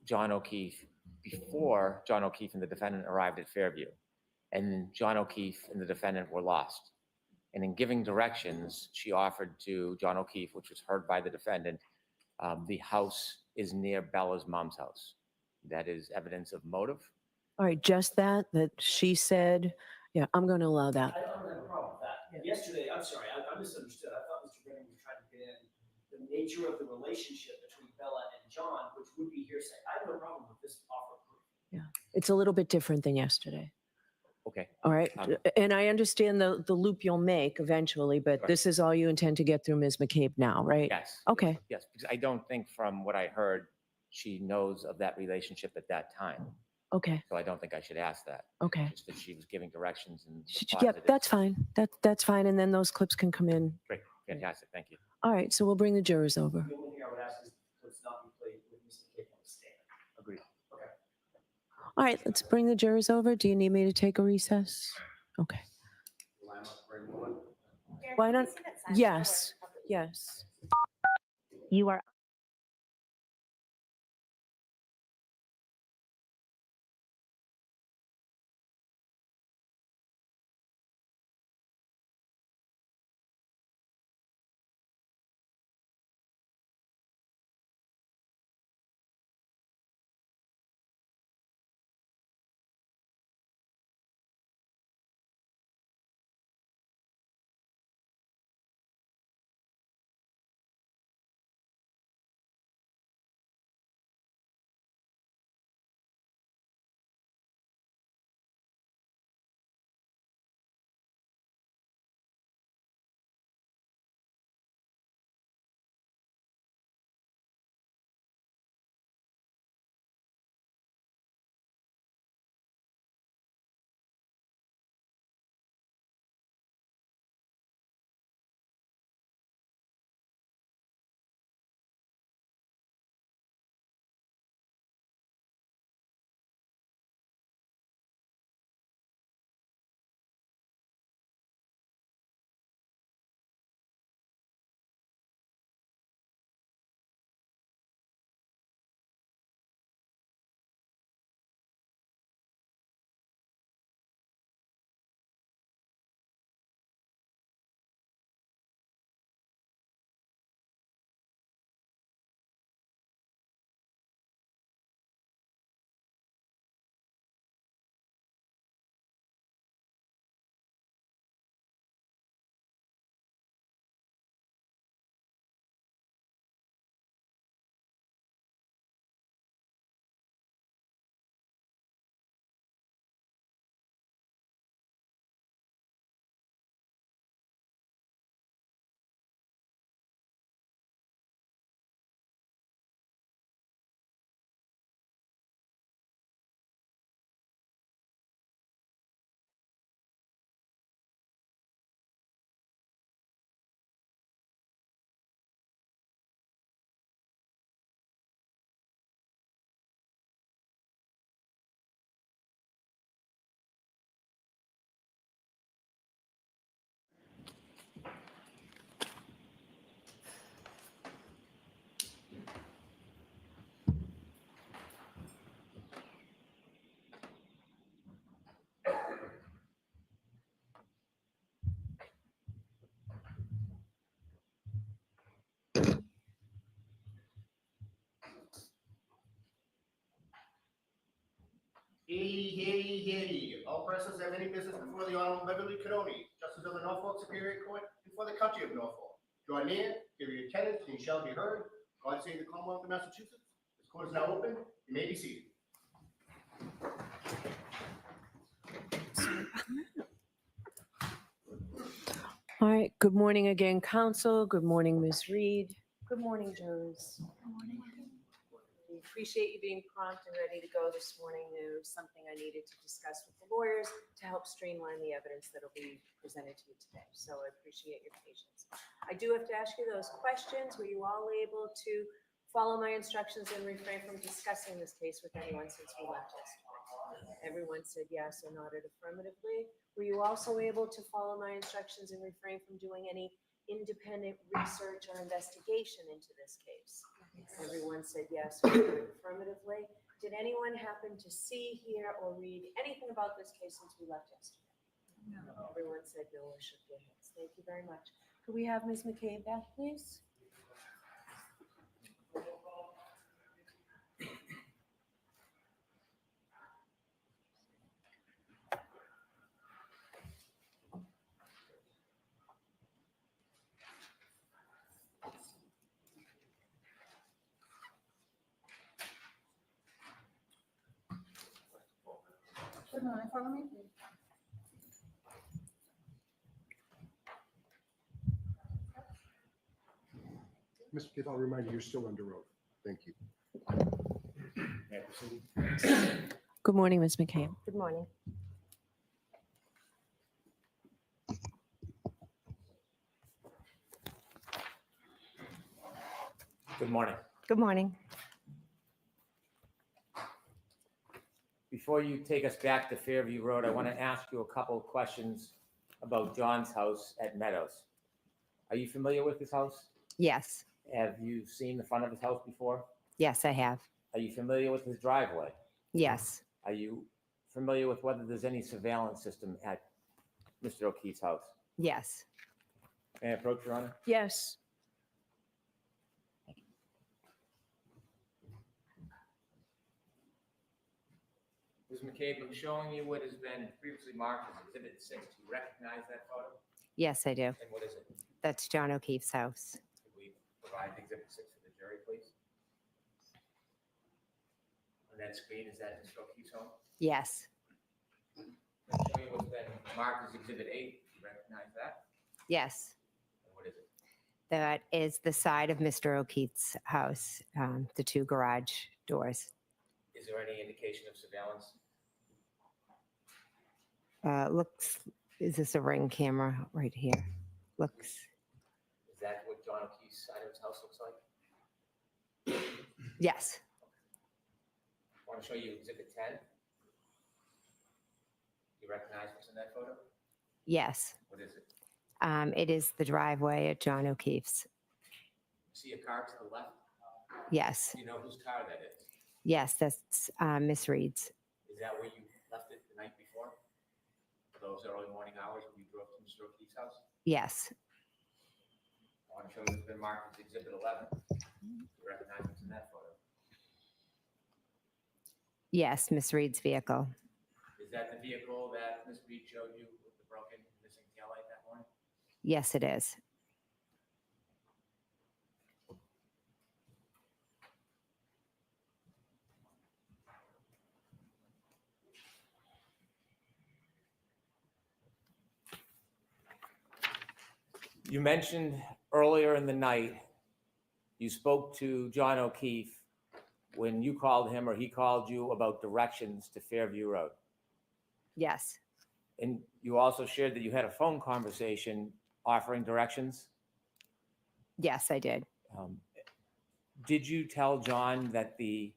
John O'Keefe before John O'Keefe and the defendant arrived at Fairview. And John O'Keefe and the defendant were lost. And in giving directions, she offered to John O'Keefe, which was heard by the defendant, the house is near Bella's mom's house. That is evidence of motive. All right, just that she said, yeah, I'm going to allow that. I don't have a problem with that. And yesterday, I'm sorry, I misunderstood. I thought Mr. Brennan was trying to get in the nature of the relationship between Bella and John, which would be hearsay. I have no problem with this offer of proof. Yeah, it's a little bit different than yesterday. Okay. All right. And I understand the loop you'll make eventually, but Right. this is all you intend to get through Ms. McCabe now, right? Yes. Okay. Yes, because I don't think from what I heard, she knows of that relationship at that time. Okay. So I don't think I should ask that. Okay. Just that she was giving directions and. Yeah, that's fine. That's fine. And then those clips can come in. Great. Fantastic. Thank you. All right. So we'll bring the jurors over. The only thing I would ask is let's not be played with Ms. McCabe on the stand. Agreed. Okay. All right. Let's bring the jurors over. Do you need me to take a recess? Okay. Why not? Yes. Yes. You are. Hear ye, hear ye, hear ye. All persons have any business before the Honorable Beverly Codoni, Justice of the Norfolk Superior Court, before the county of Norfolk. Draw near, give your attendance, and you shall be heard. God save the Commonwealth of Massachusetts. This court is now open. You may be seated. All right. Good morning again, counsel. Good morning, Ms. Reed. Good morning, jurors. Good morning. We appreciate you being prompt and ready to go this morning. There was something I needed to discuss with the lawyers to help streamline the evidence that will be presented to you today. So I appreciate your patience. I do have to ask you those questions. Were you all able to follow my instructions and refrain from discussing this case with anyone since we left yesterday? Everyone said yes or nodded affirmatively. Were you also able to follow my instructions and refrain from doing any independent research or investigation into this case? Everyone said yes affirmatively. Did anyone happen to see, hear, or read anything about this case since we left yesterday? No. Everyone said no or shook their heads. Thank you very much. Could we have Ms. McCabe back, please? Good morning, follow me, please. Mr. Keith, I'll remind you, you're still under oath. Thank you. May I proceed? Good morning, Ms. McCabe. Good morning. Good morning. Good morning. Before you take us back to Fairview Road, I want to ask you a couple of questions about John's house at Meadows. Are you familiar with this house? Yes. Have you seen the front of his house before? Yes, I have. Are you familiar with his driveway? Yes. Are you familiar with whether there's any surveillance system at Mr. O'Keefe's house? Yes. May I approach, Your Honor? Yes. Ms. McCabe, I'm showing you what has been previously marked as Exhibit 6. Do you recognize that photo? Yes, I do. And what is it? That's John O'Keefe's house. Could we provide Exhibit 6 for the jury, please? On that screen, is that Mr. O'Keefe's home? Yes. I'm showing you what's been marked as Exhibit 8. Do you recognize that? Yes. And what is it? That is the side of Mr. O'Keefe's house, the two garage doors. Is there any indication of surveillance? Looks, is this a ring camera right here? Looks, Is that what John O'Keefe's side of his house looks like? yes. I want to show you Exhibit 10. Do you recognize what's in that photo? Yes. What is it? It is the driveway at John O'Keefe's. See a car to the left? Yes. Do you know whose car that is? Yes, that's Miss Reed's. Is that where you left it the night before? For those early morning hours when you drove to Mr. O'Keefe's house? Yes. I want to show you what's been marked as Exhibit 11. Do you recognize what's in that photo? Yes, Miss Reed's vehicle. Is that the vehicle that Ms. Reed showed you with the broken missing taillight that morning? Yes, it is. You mentioned earlier in the night, you spoke to John O'Keefe when you called him or he called you about directions to Fairview Road. Yes. And you also shared that you had a phone conversation offering directions. Yes, I did. Did you tell John that the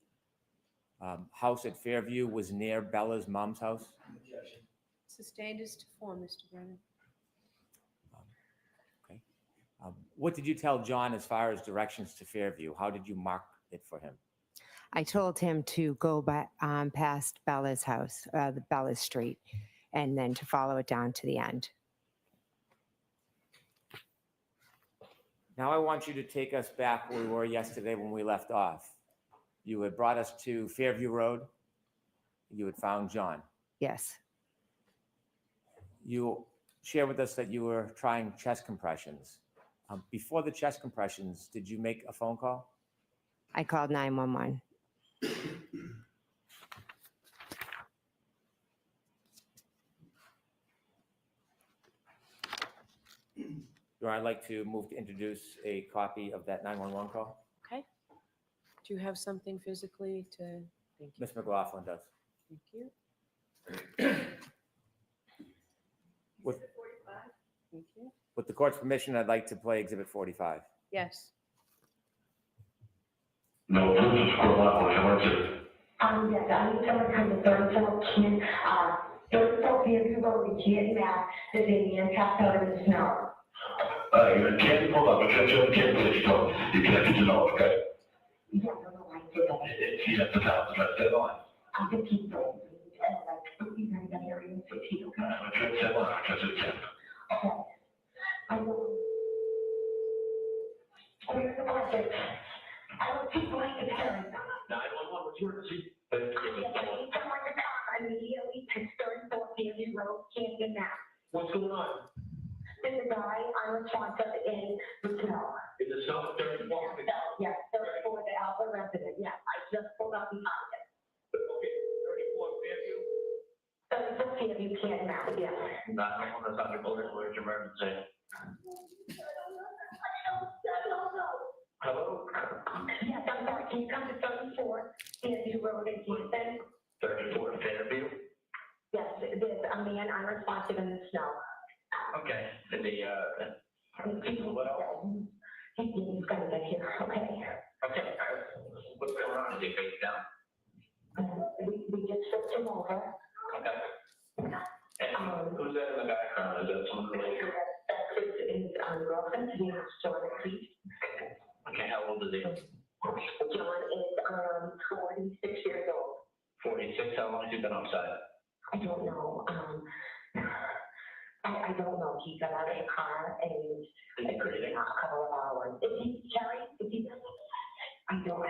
house at Fairview was near Bella's mom's house? Objection. Sustained as to form, Mr. Brennan. Okay. What did you tell John as far as directions to Fairview? How did you mark it for him? I told him to go back past Bella's house, the Bella's Street, and then to follow it down to the end. Now I want you to take us back where we were yesterday when we left off. You had brought us to Fairview Road. You had found John. Yes. You shared with us that you were trying chest compressions. Before the chest compressions, did you make a phone call? I called 911. I'd like to move to introduce a copy of that 911 call. Okay. Do you have something physically to, thank you, Ms. McLaughlin does. thank you. With, Thank you. with the court's permission, I'd like to play Exhibit 45. Yes. No, this is for my emergency. Yes, I need someone from the 34 King, 34 Fairview Road, Canton, Mass. There's a man passed out in the snow. You can't pull up, but you're can't please talk. You can't get to know, okay? Yeah, I don't know why I did that. If you have to tell us about that line. I'll get people, like, you guys got here in 15, okay? What's that line? What's it? Okay. I know. Where's the budget? I don't keep going to parents. 911, what's your emergency? I need someone to come immediately to 34 Fairview Road, Camden, Mass. What's going on? There's a guy unresponsive in Retrial. Is it so? 34? Yes, 34, the Alpha resident, yes, I just pulled up and found it. Okay, 34 Fairview? 34 Fairview, Camden, Mass, yes. 911, that's under bullet, where's your emergency? Hello? Yes, I'm sorry, can you come to 34 Fairview Road in Camden? 34 Fairview? Yes, there's a man unresponsive in the snow. Okay, and what else? He's gonna get here, okay? Okay, what's going on? Is he face down? We just flipped him over. Okay. And who's that in the background? Is that someone related? That's his girlfriend, his name is John McCabe. Okay, how old is he? John is 46 years old. 46, how long has he been outside? I don't know. I don't know. He got out of the car and Is he breathing? a couple of hours. Is he Carrie? Is he? I don't.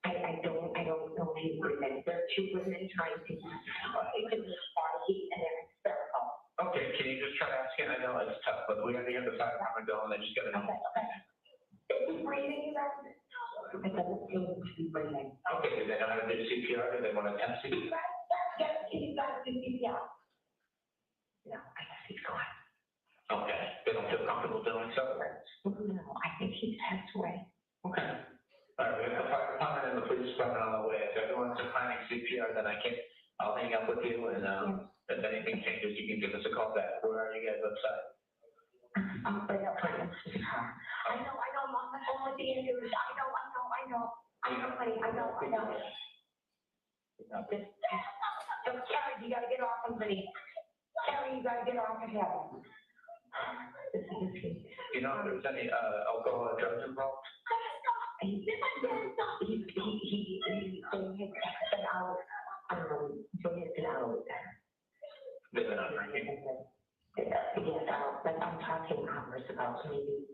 I don't know if he's breathing. There are two women trying to. It's in his body and they're hysterical. Okay, can you just try asking? I know it's tough, but we're gonna get the fire department going, they just gotta know. Okay. Is he breathing? It doesn't seem to be breathing. Okay, do they know how to do CPR? Do they want to attempt CPR? Yes, he's got to do CPR. No, I guess he's gone. Okay, they don't feel comfortable doing so? No, I think he's passed away. Okay. All right, we have the fire department and the police department on the way. If everyone's declining CPR, then I'll hang up with you and, if anything changes, you can give us a call back. Where are you guys upside? I'm right up front. I know, I'm on the phone with the Andrews. I know, honey, I know. Just Carrie, you gotta get off of me. Carrie, you gotta get off of him. This is You know if there's any, alcohol or drugs involved? He's doing his exit out, doing his out. They've been out drinking? Yes, but I'm talking hours about maybe,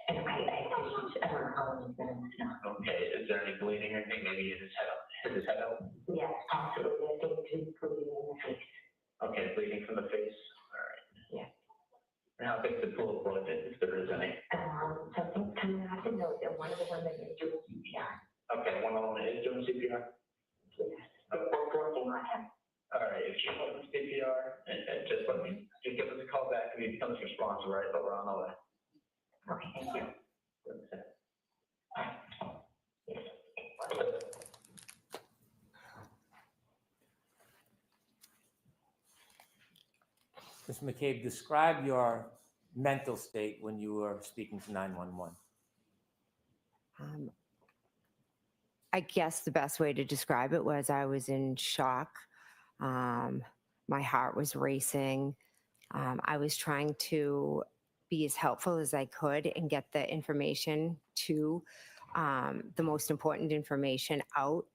and I think he's, I don't know how long he's been in the snow. Okay, is there any bleeding or anything? Maybe hit his head out? Yes, possibly, I think he's bleeding in the face. Okay, bleeding from the face, all right. Yeah. And how big's the pool of blood, if there is any? Something's coming out the nose, and one of the women is doing CPR. Okay, one of them is doing CPR? Yes, they're both working on him. All right, if you want CPR, and just give us a call back if he becomes responsive, right, but we're on the way. Okay, thank you. Ms. McCabe, describe your mental state when you were speaking to 911. I guess the best way to describe it was I was in shock. My heart was racing. I was trying to be as helpful as I could and get the information to the most important information out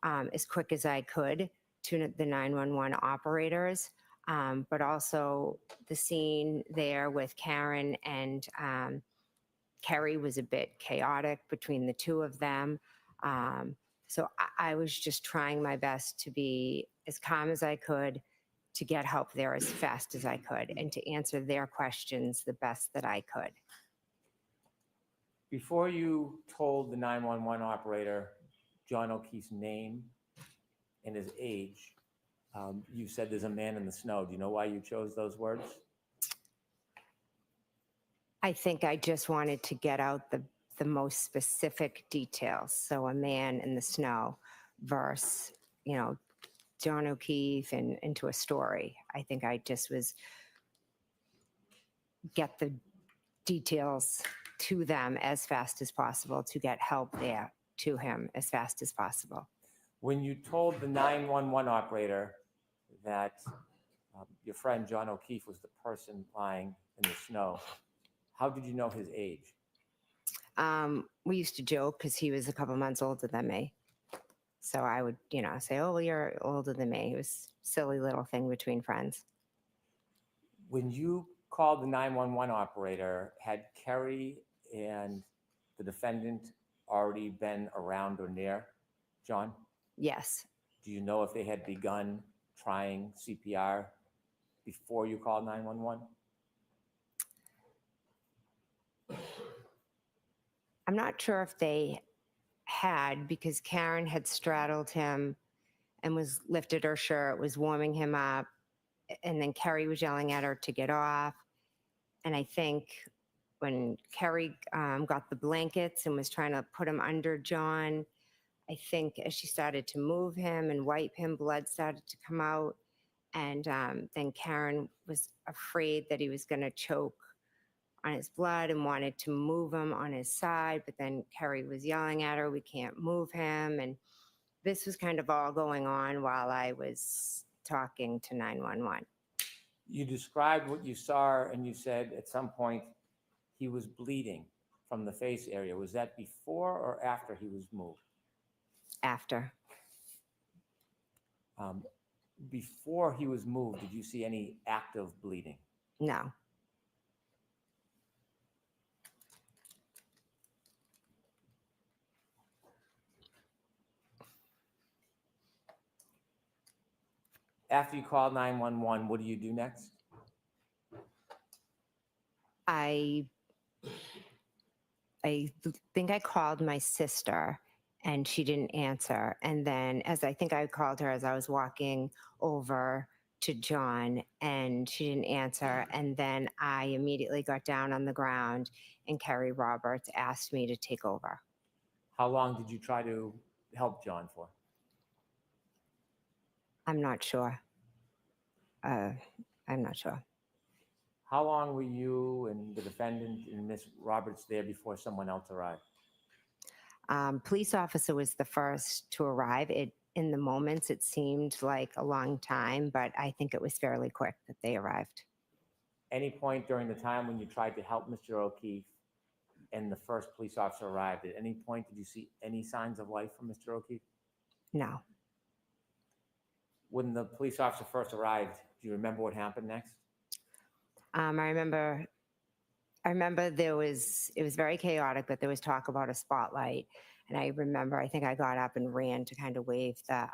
as quick as I could to the 911 operators. But also the scene there with Karen and KERRI was a bit chaotic between the two of them. So I was just trying my best to be as calm as I could, to get help there as fast as I could, and to answer their questions the best that I could. Before you told the 911 operator John O'Keefe's name and his age, you said there's a man in the snow. Do you know why you chose those words? I think I just wanted to get out the most specific details. So a man in the snow versus, John O'Keefe and into a story. I think I just was get the details to them as fast as possible to get help there to him as fast as possible. When you told the 911 operator that your friend John O'Keefe was the person lying in the snow, how did you know his age? We used to joke because he was a couple months older than me. So I would, say, oh, well, you're older than me. It was a silly little thing between friends. When you called the 911 operator, had KERRI and the defendant already been around or near John? Yes. Do you know if they had begun trying CPR before you called 911? I'm not sure if they had, because Karen had straddled him and was lifted her shirt, was warming him up. And then KERRI was yelling at her to get off. And I think when KERRI got the blankets and was trying to put him under John, I think as she started to move him and wipe him, blood started to come out. And then Karen was afraid that he was going to choke on his blood and wanted to move him on his side. But then KERRI was yelling at her, we can't move him. And this was kind of all going on while I was talking to 911. You described what you saw and you said at some point he was bleeding from the face area. Was that before or after he was moved? After. Before he was moved, did you see any active bleeding? No. After you called 911, what do you do next? I think I called my sister and she didn't answer. And then as I think I called her as I was walking over to John and she didn't answer. And then I immediately got down on the ground and KERRI Roberts asked me to take over. How long did you try to help John for? I'm not sure. I'm not sure. How long were you and the defendant and Miss Roberts there before someone else arrived? Police officer was the first to arrive. In the moments, it seemed like a long time, but I think it was fairly quick that they arrived. Any point during the time when you tried to help Mr. O'Keefe and the first police officer arrived, at any point did you see any signs of life from Mr. O'Keefe? No. When the police officer first arrived, do you remember what happened next? I remember it was very chaotic, but there was talk about a spotlight. And I remember, I think I got up and ran to kind of wave the,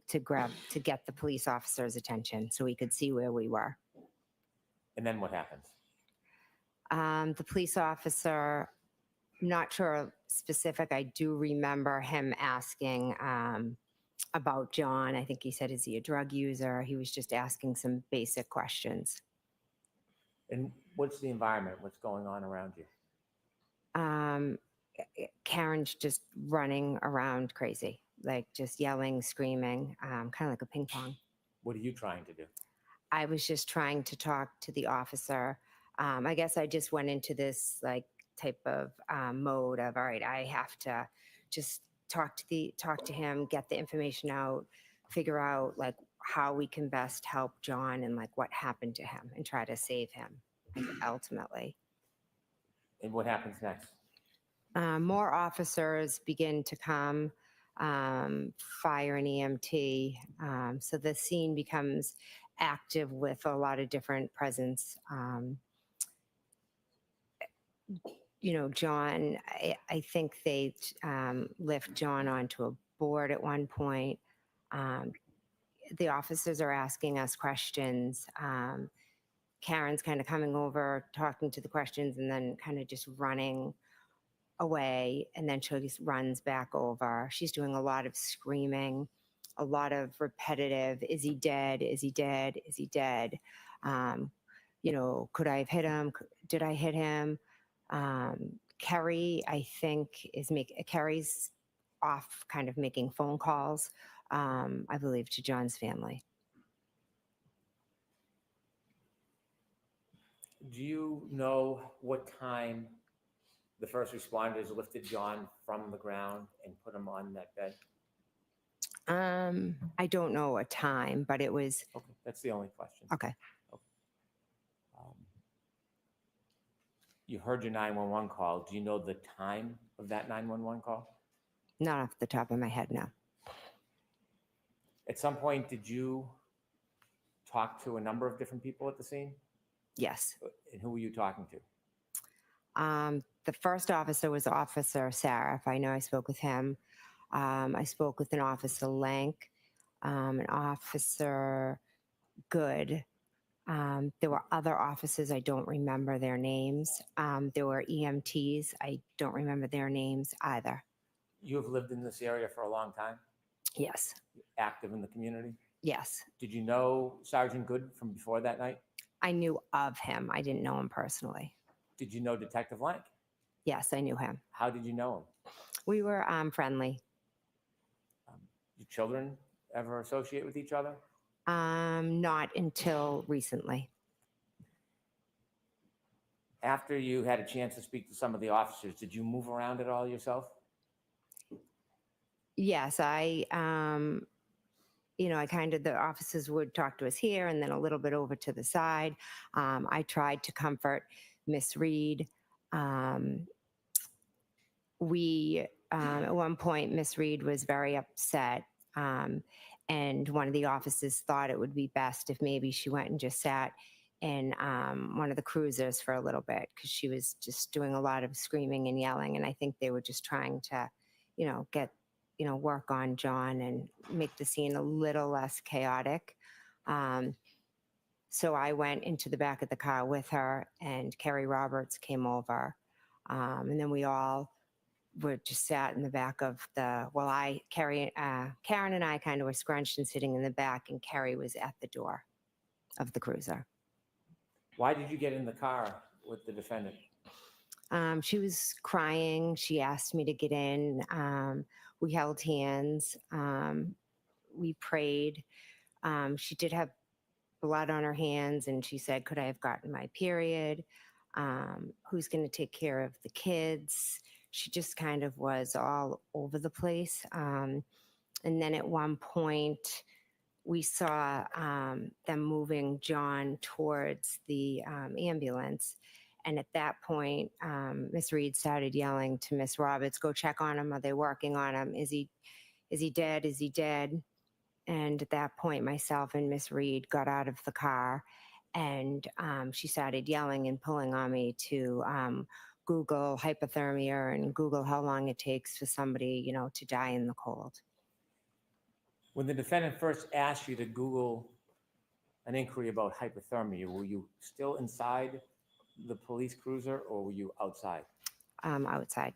to get the police officer's attention so he could see where we were. And then what happens? The police officer, not sure specific, I do remember him asking about John. I think he said, is he a drug user? He was just asking some basic questions. And what's the environment? What's going on around you? Karen's just running around crazy, like just yelling, screaming, kind of like a ping pong. What are you trying to do? I was just trying to talk to the officer. I guess I just went into this like type of mode of, all right, I have to just talk to him, get the information out, figure out like how we can best help John and like what happened to him and try to save him ultimately. And what happens next? More officers begin to come, fire and EMT. So the scene becomes active with a lot of different presence. John, I think they lift John onto a board at one point. The officers are asking us questions. Karen's kind of coming over, talking to the questions, and then kind of just running away. And then she just runs back over. She's doing a lot of screaming, a lot of repetitive, is he dead? Is he dead? Is he dead? Could I have hit him? Did I hit him? KERRI, I think, KERRI's off kind of making phone calls, I believe, to John's family. Do you know what time the first responders lifted John from the ground and put him on that bed? I don't know a time, but it was... Okay, that's the only question. Okay. You heard your 911 call. Do you know the time of that 911 call? Not off the top of my head, no. At some point, did you talk to a number of different people at the scene? Yes. And who were you talking to? The first officer was Officer Sarah. I know I spoke with him. I spoke with an Officer Lank, an Officer Good. There were other officers. I don't remember their names. There were EMTs. I don't remember their names either. You have lived in this area for a long time, Yes. active in the community. Yes. Did you know Sergeant Good from before that night? I knew of him. I didn't know him personally. Did you know Detective Lank? Yes, I knew him. How did you know him? We were friendly. Did children ever associate with each other? Not until recently. After you had a chance to speak to some of the officers, did you move around at all yourself? Yes, I kind of, the officers would talk to us here and then a little bit over to the side. I tried to comfort Miss Reed. At one point, Miss Reed was very upset. And one of the officers thought it would be best if maybe she went and just sat in one of the cruisers for a little bit because she was just doing a lot of screaming and yelling. And I think they were just trying to, get work on John and make the scene a little less chaotic. So I went into the back of the car with her, and KERRI Roberts came over. And then we all were just sat in the back of Karen and I kind of were scrunched and sitting in the back, and KERRI was at the door of the cruiser. Why did you get in the car with the defendant? She was crying. She asked me to get in. We held hands. We prayed. She did have blood on her hands, and she said, "Could I have gotten my period? Who's going to take care of the kids?" She just kind of was all over the place. And then at one point, we saw them moving John towards the ambulance. And at that point, Miss Reed started yelling to Miss Roberts, "Go check on him. Are they working on him? Is he dead? Is he dead?" And at that point, myself and Miss Reed got out of the car, and she started yelling and pulling on me to Google hypothermia and Google how long it takes for somebody, to die in the cold. When the defendant first asked you to Google an inquiry about hypothermia, were you still inside the police cruiser or were you outside? Outside.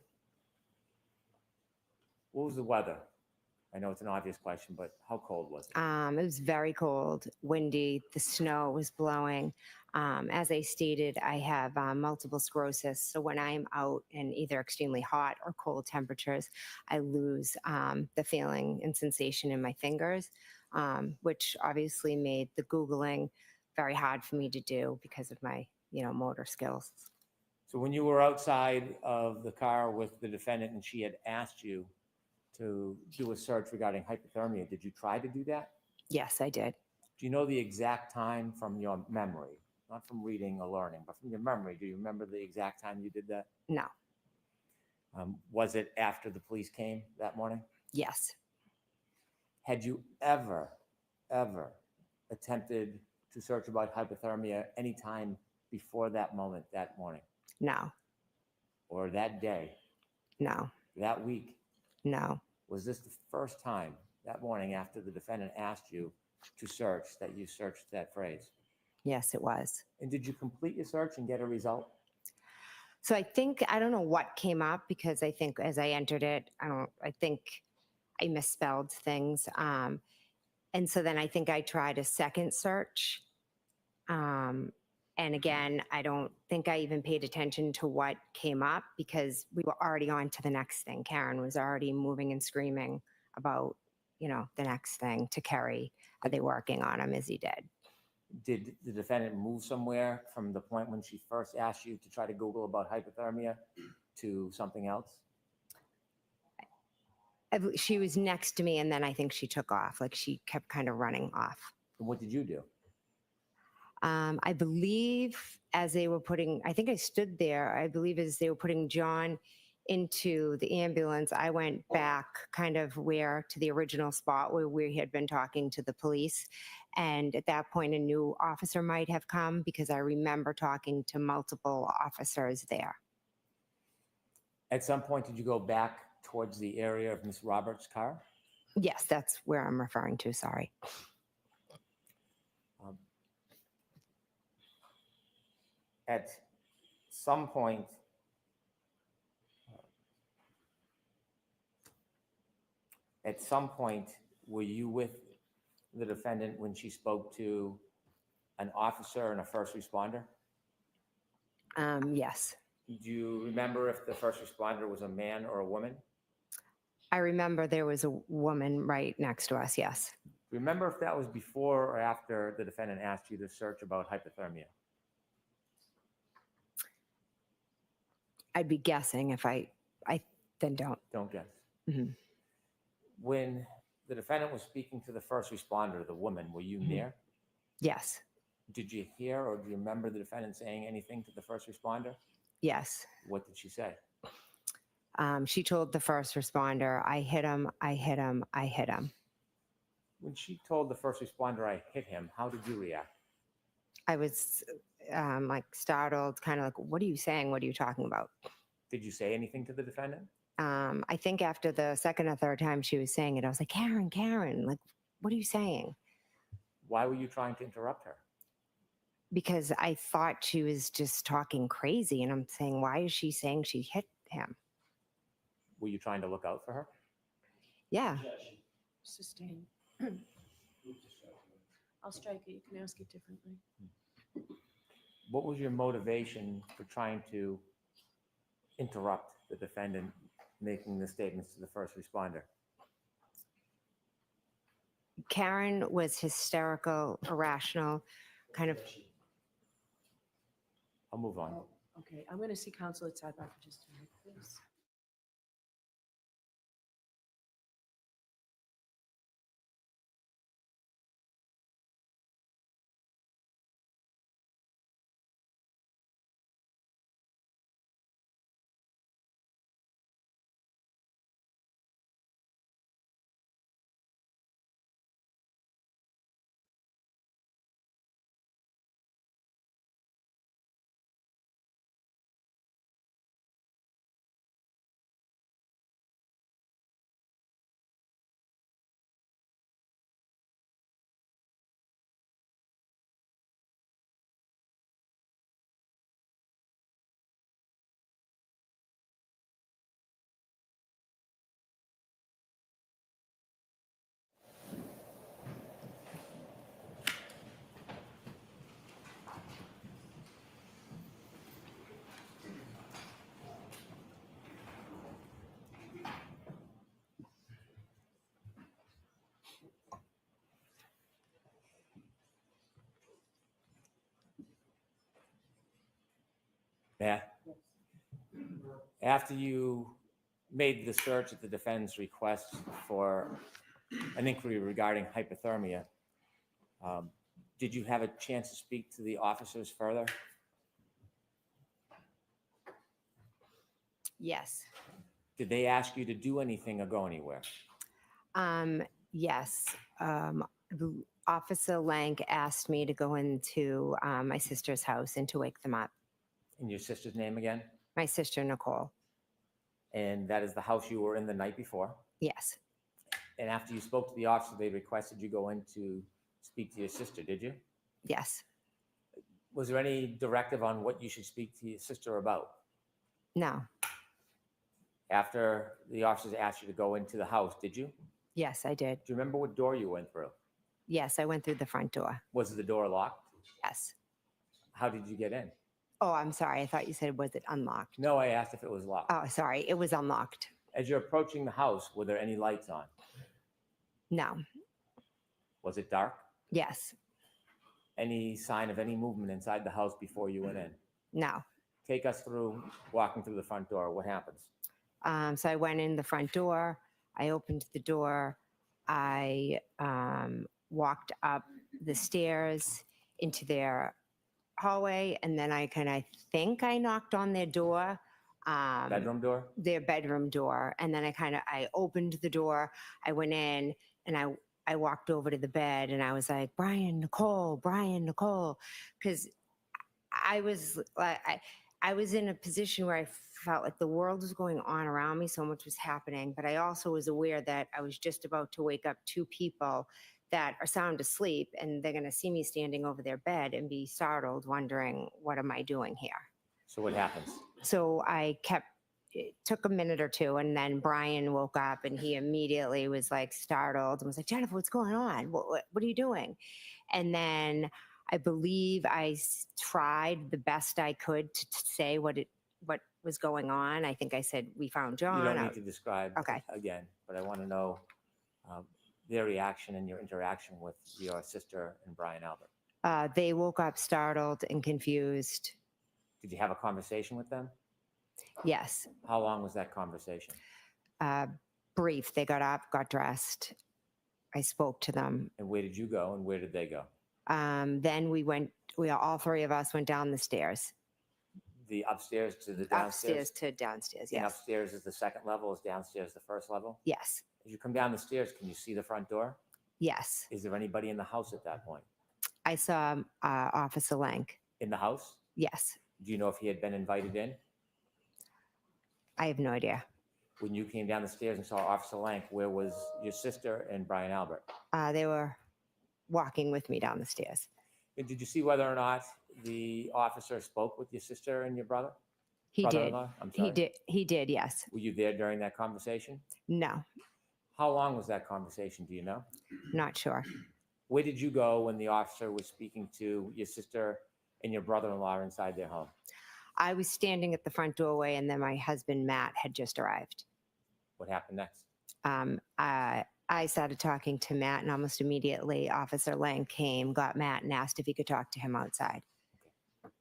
What was the weather? I know it's an obvious question, but how cold was it? It was very cold, windy. The snow was blowing. As I stated, I have multiple sclerosis. So when I'm out in either extremely hot or cold temperatures, I lose the feeling and sensation in my fingers, which obviously made the Googling very hard for me to do because of my, motor skills. So when you were outside of the car with the defendant and she had asked you to do a search regarding hypothermia, did you try to do that? Yes, I did. Do you know the exact time from your memory? Not from reading or learning, but from your memory. Do you remember the exact time you did that? No. Was it after the police came that morning? Yes. Had you ever attempted to search about hypothermia any time before that moment, that morning, No. or that day, No. that week? No. Was this the first time that morning after the defendant asked you to search that you searched that phrase? Yes, it was. And did you complete your search and get a result? So I don't know what came up because I think as I entered it, I think I misspelled things. And so then I think I tried a second search. And again, I don't think I even paid attention to what came up because we were already on to the next thing. Karen was already moving and screaming about, the next thing to KERRI. Are they working on him? Is he dead? Did the defendant move somewhere from the point when she first asked you to try to Google about hypothermia to something else? She was next to me, and then I think she took off. Like she kept kind of running off. And what did you do? I believe as they were putting, I think I stood there, I believe as they were putting John into the ambulance, I went back kind of where to the original spot where we had been talking to the police. And at that point, a new officer might have come because I remember talking to multiple officers there. At some point, did you go back towards the area of Miss Roberts' car? Yes, that's where I'm referring to, sorry. Um, At some point, were you with the defendant when she spoke to an officer and a first responder? Yes. Do you remember if the first responder was a man or a woman? I remember there was a woman right next to us, yes. Remember if that was before or after the defendant asked you to search about hypothermia? I'd be guessing if I then don't. Don't guess. Mhm. When the defendant was speaking to the first responder, the woman, were you near? Yes, Did you hear or do you remember the defendant saying anything to the first responder? yes. What did she say? She told the first responder, I hit him, I hit him, I hit him. When she told the first responder, I hit him, how did you react? I was like startled, kind of like, what are you saying? What are you talking about? Did you say anything to the defendant? I think after the second or third time she was saying it, I was like, Karen, like, what are you saying? Why were you trying to interrupt her? Because I thought she was just talking crazy. And I'm saying, why is she saying she hit him? Were you trying to look out for her? Yeah. Judge, Sustain. I'll strike it. You can ask it differently. What was your motivation for trying to interrupt the defendant making the statements to the first responder? Karen was hysterical, irrational, kind of. I'll move on. Oh, okay, I'm going to see counsel at sidebar for just a minute, please. Yeah. After you made the search at the defendant's request for an inquiry regarding hypothermia, did you have a chance to speak to the officers further? Yes. Did they ask you to do anything or go anywhere? Yes. Officer Lank asked me to go into my sister's house and to wake them up. And your sister's name again? My sister, Nicole. And that is the house you were in the night before? Yes. And after you spoke to the officer, they requested you go in to speak to your sister, did you? Yes. Was there any directive on what you should speak to your sister about? No. After the officers asked you to go into the house, did you? Yes, I did. Do you remember what door you went through? Yes, I went through the front door. Was the door locked? Yes. How did you get in? Oh, I'm sorry. I thought you said, was it unlocked? No, I asked if it was locked. Oh, sorry. It was unlocked. As you're approaching the house, were there any lights on? No. Was it dark? Yes. Any sign of any movement inside the house before you went in? No. Take us through walking through the front door. What happens? So I went in the front door. I opened the door. I walked up the stairs into their hallway, and then I think I knocked on their door. Bedroom door? Their bedroom door, and then I opened the door. I went in, and I walked over to the bed, and I was like, Brian, Nicole, because I was like, I was in a position where I felt like the world was going on around me, so much was happening, but I also was aware that I was just about to wake up two people that are sound asleep, and they're going to see me standing over their bed and be startled, wondering, what am I doing here? So what happens? So it took a minute or two, and then Brian woke up, and he immediately was like startled and was like, Jennifer, what's going on? What are you doing? And then I believe I tried the best I could to say what was going on. I think I said, we found John. You don't need to describe Okay. again, but I want to know their reaction and your interaction with your sister and Brian Albert. They woke up startled and confused. Did you have a conversation with them? Yes. How long was that conversation? Brief. They got up, got dressed. I spoke to them. And where did you go and where did they go? Then all three of us went down the stairs. The upstairs to the downstairs? Upstairs to downstairs, And yes. upstairs is the second level, is downstairs the first level? Yes. As you come down the stairs, can you see the front door? Yes. Is there anybody in the house at that point? I saw Officer Lank. In the house? Yes. Do you know if he had been invited in? I have no idea. When you came down the stairs and saw Officer Lank, where was your sister and Brian Albert? They were walking with me down the stairs. And did you see whether or not the officer spoke with your sister and your brother? He did. Brother-in-law? I'm sorry. He did, yes. Were you there during that conversation? No, How long was that conversation? Do you know? not sure. Where did you go when the officer was speaking to your sister and your brother-in-law inside their home? I was standing at the front doorway, and then my husband, Matt, had just arrived. What happened next? I started talking to Matt, and almost immediately Officer Lang came, got Matt, and asked if he could talk to him outside. At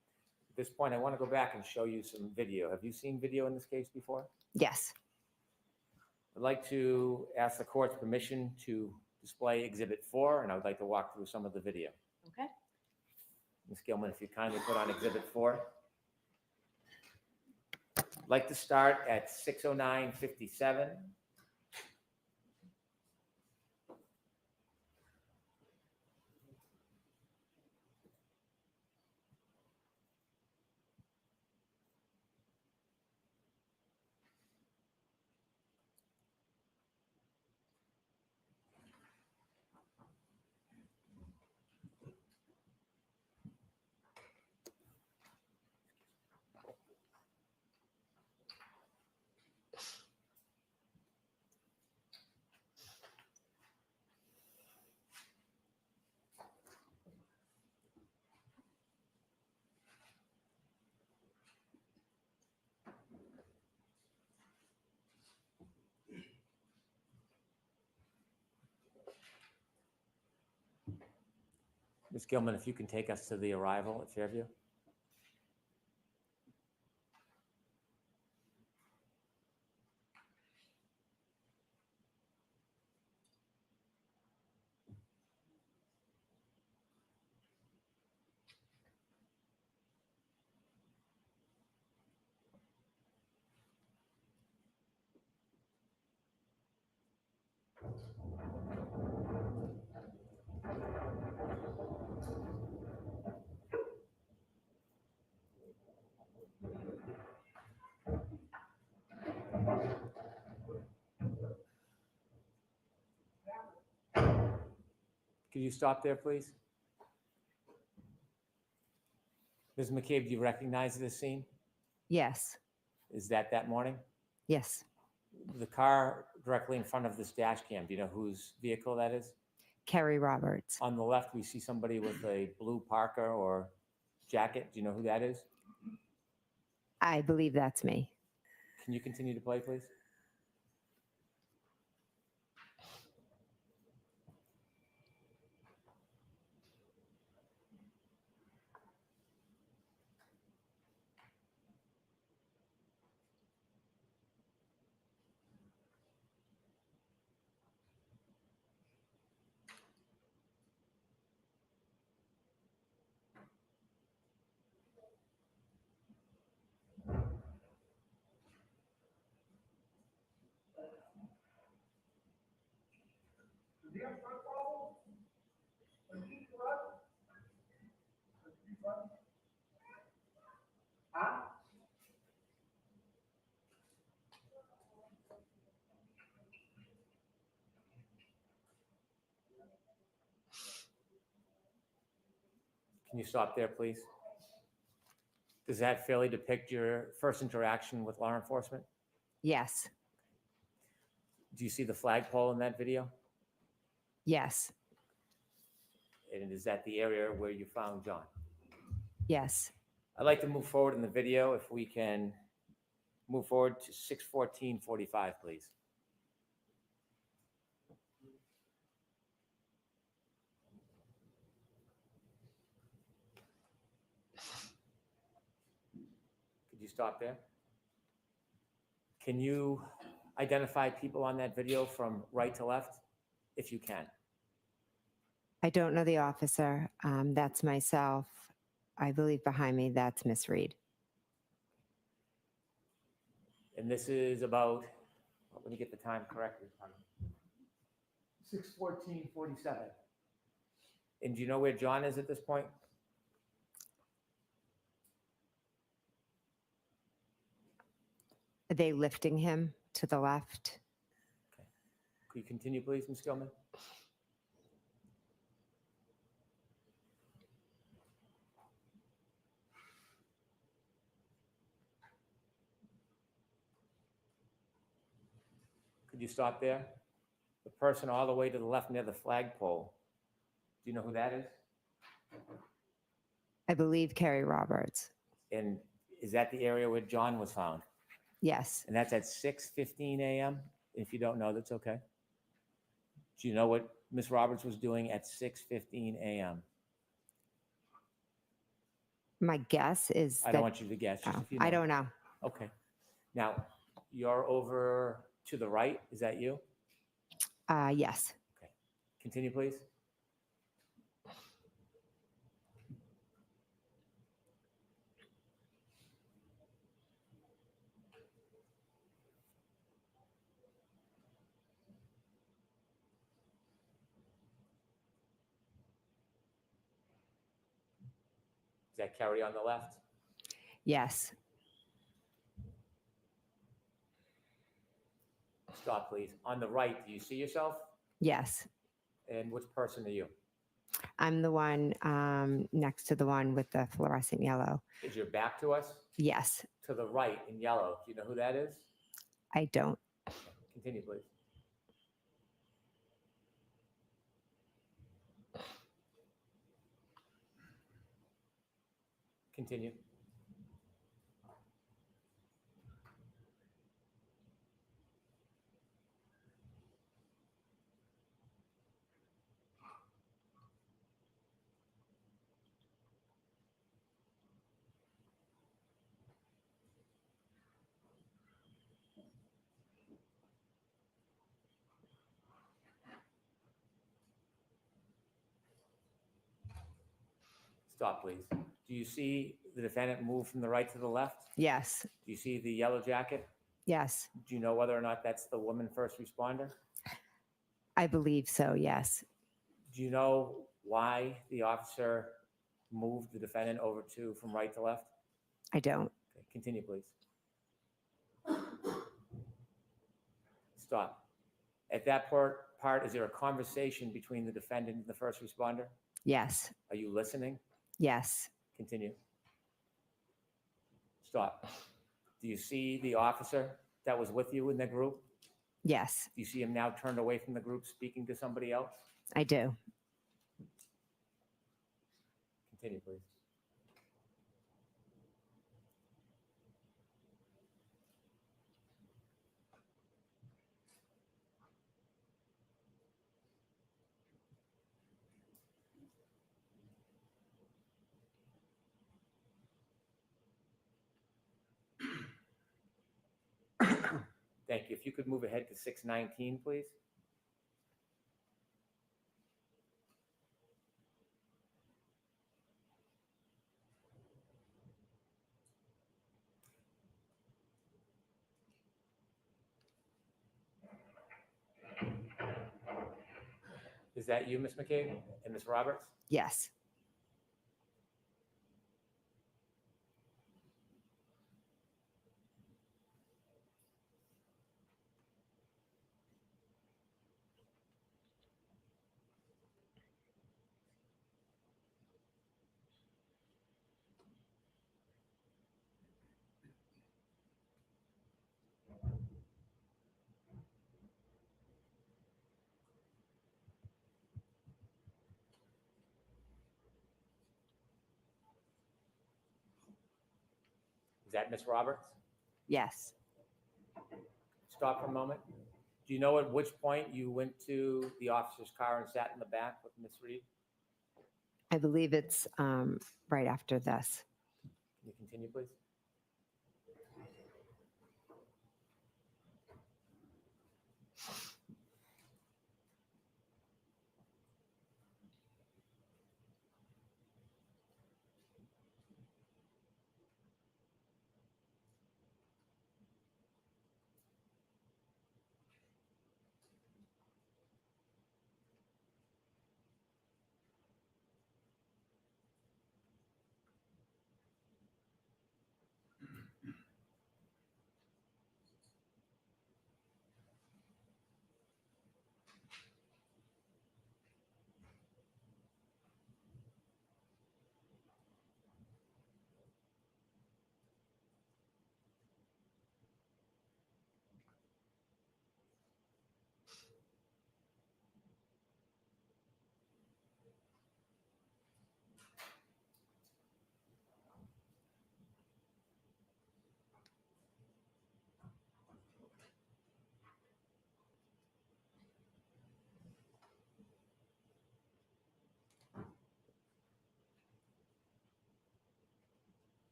this point, I want to go back and show you some video. Have you seen video in this case before? Yes. I'd like to ask the court's permission to display Exhibit 4, and I would like to walk through some of the video. Okay. Ms. Gilman, if you kindly put on Exhibit 4. I'd like to start at 6:09:57. Ms. Gilman, if you can take us to the arrival at Fairview. Could you stop there, please? Ms. McCabe, do you recognize this scene? Yes. Is that morning? Yes. The car directly in front of this dash cam, do you know whose vehicle that is? KERRI Roberts. On the left, we see somebody with a blue parka or jacket. Do you know who that is? I believe that's me. Can you continue to play, please? Can you stop there, please? Does that fairly depict your first interaction with law enforcement? Yes. Do you see the flagpole in that video? Yes. And is that the area where you found John? Yes. I'd like to move forward in the video if we can move forward to 6:14:45, please. Could you stop there? Can you identify people on that video from right to left, if you can? I don't know the officer. That's myself. I believe behind me, that's Miss Reed. And this is about, let me get the time correctly. 6:14:47. And do you know where John is at this point? Are they lifting him to the left? Could you continue, please, Ms. Gilman? Could you stop there? The person all the way to the left near the flagpole. Do you know who that is? I believe KERRI Roberts. And is that the area where John was found? Yes. And that's at 6:15 a.m.? If you don't know, that's okay. Do you know what Ms. Roberts was doing at 6:15 a.m.? My guess is I don't want you to guess, just oh, if you know. I don't know. Okay. Now, you're over to the right. Is that you? Yes. Okay. Continue, please. Is that KERRI on the left? Yes. Stop, please. On the right, do you see yourself? Yes. And which person are you? I'm the one next to the one with the fluorescent yellow. Is your back to us? Yes. To the right in yellow. Do you know who that is? I don't. Continue, please. Continue. Stop, please. Do you see the defendant move from the right to the left? Yes. Do you see the yellow jacket? Yes. Do you know whether or not that's the woman first responder? I believe so. Yes. Do you know why the officer moved the defendant over to from right to left? I don't. Okay, continue, please. Stop. At that part, is there a conversation between the defendant and the first responder? Yes. Are you listening? Yes. Continue. Stop. Do you see the officer that was with you in the group? Yes. Do you see him now turned away from the group speaking to somebody else? I do. Continue, please. Thank you. If you could move ahead to 6:19, please. Is that you, Ms. McCabe and Ms. Roberts? Yes. Is that Ms. Roberts? Yes. Stop for a moment. Do you know at which point you went to the officer's car and sat in the back with Ms. Reed? I believe it's right after this. Can you continue, please?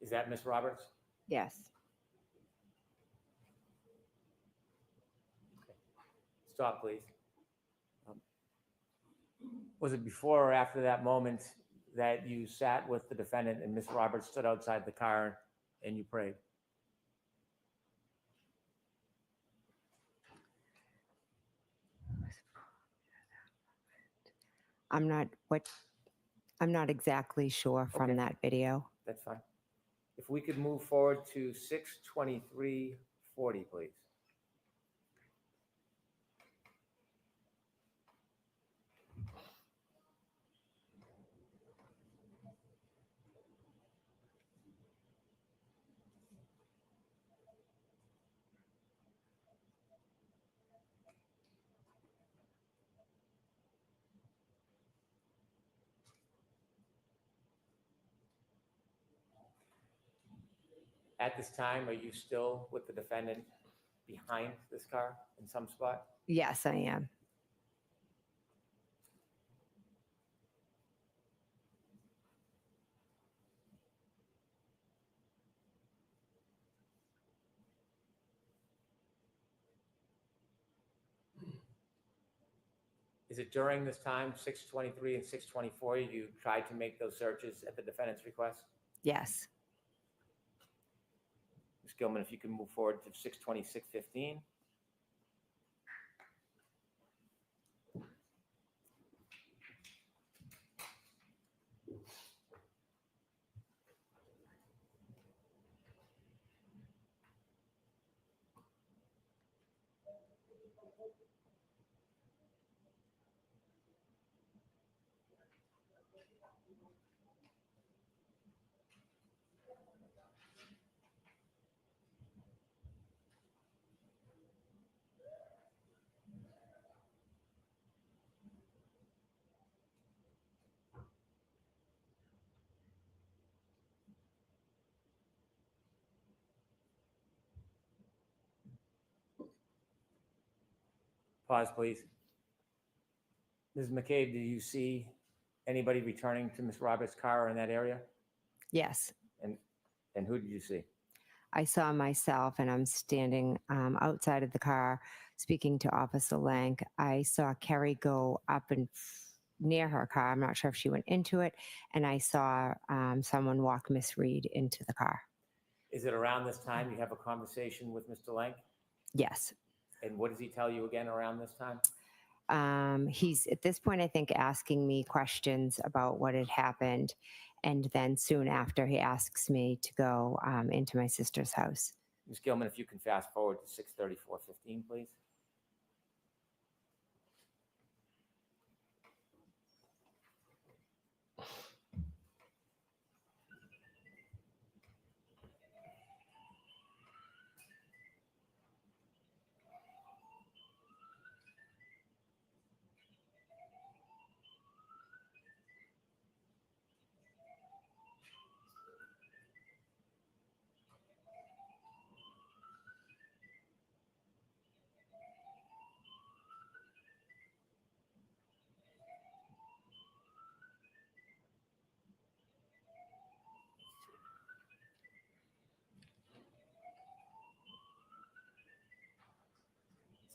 Is that Ms. Roberts? Yes. Stop, please. Was it before or after that moment that you sat with the defendant and Ms. Roberts stood outside the car and you prayed? I'm not exactly sure from Okay. that video. That's fine. If we could move forward to 6:23:40, please. At this time, are you still with the defendant behind this car in some spot? Yes, I am. Is it during this time, 6:23 and 6:24, you tried to make those searches at the defendant's request? Yes. Ms. Gilman, if you can move forward to 6:26:15. Pause, please. Ms. McCabe, do you see anybody returning to Ms. Roberts' car in that area? Yes. And who did you see? I saw myself, and I'm standing outside of the car speaking to Officer Lank. I saw KERRI go up and near her car. I'm not sure if she went into it, and I saw someone walk Miss Reed into the car. Is it around this time you have a conversation with Mr. Lank? Yes. And what does he tell you again around this time? He's at this point, I think, asking me questions about what had happened. And then soon after, he asks me to go into my sister's house. Ms. Gilman, if you can fast forward to 6:34:15, please.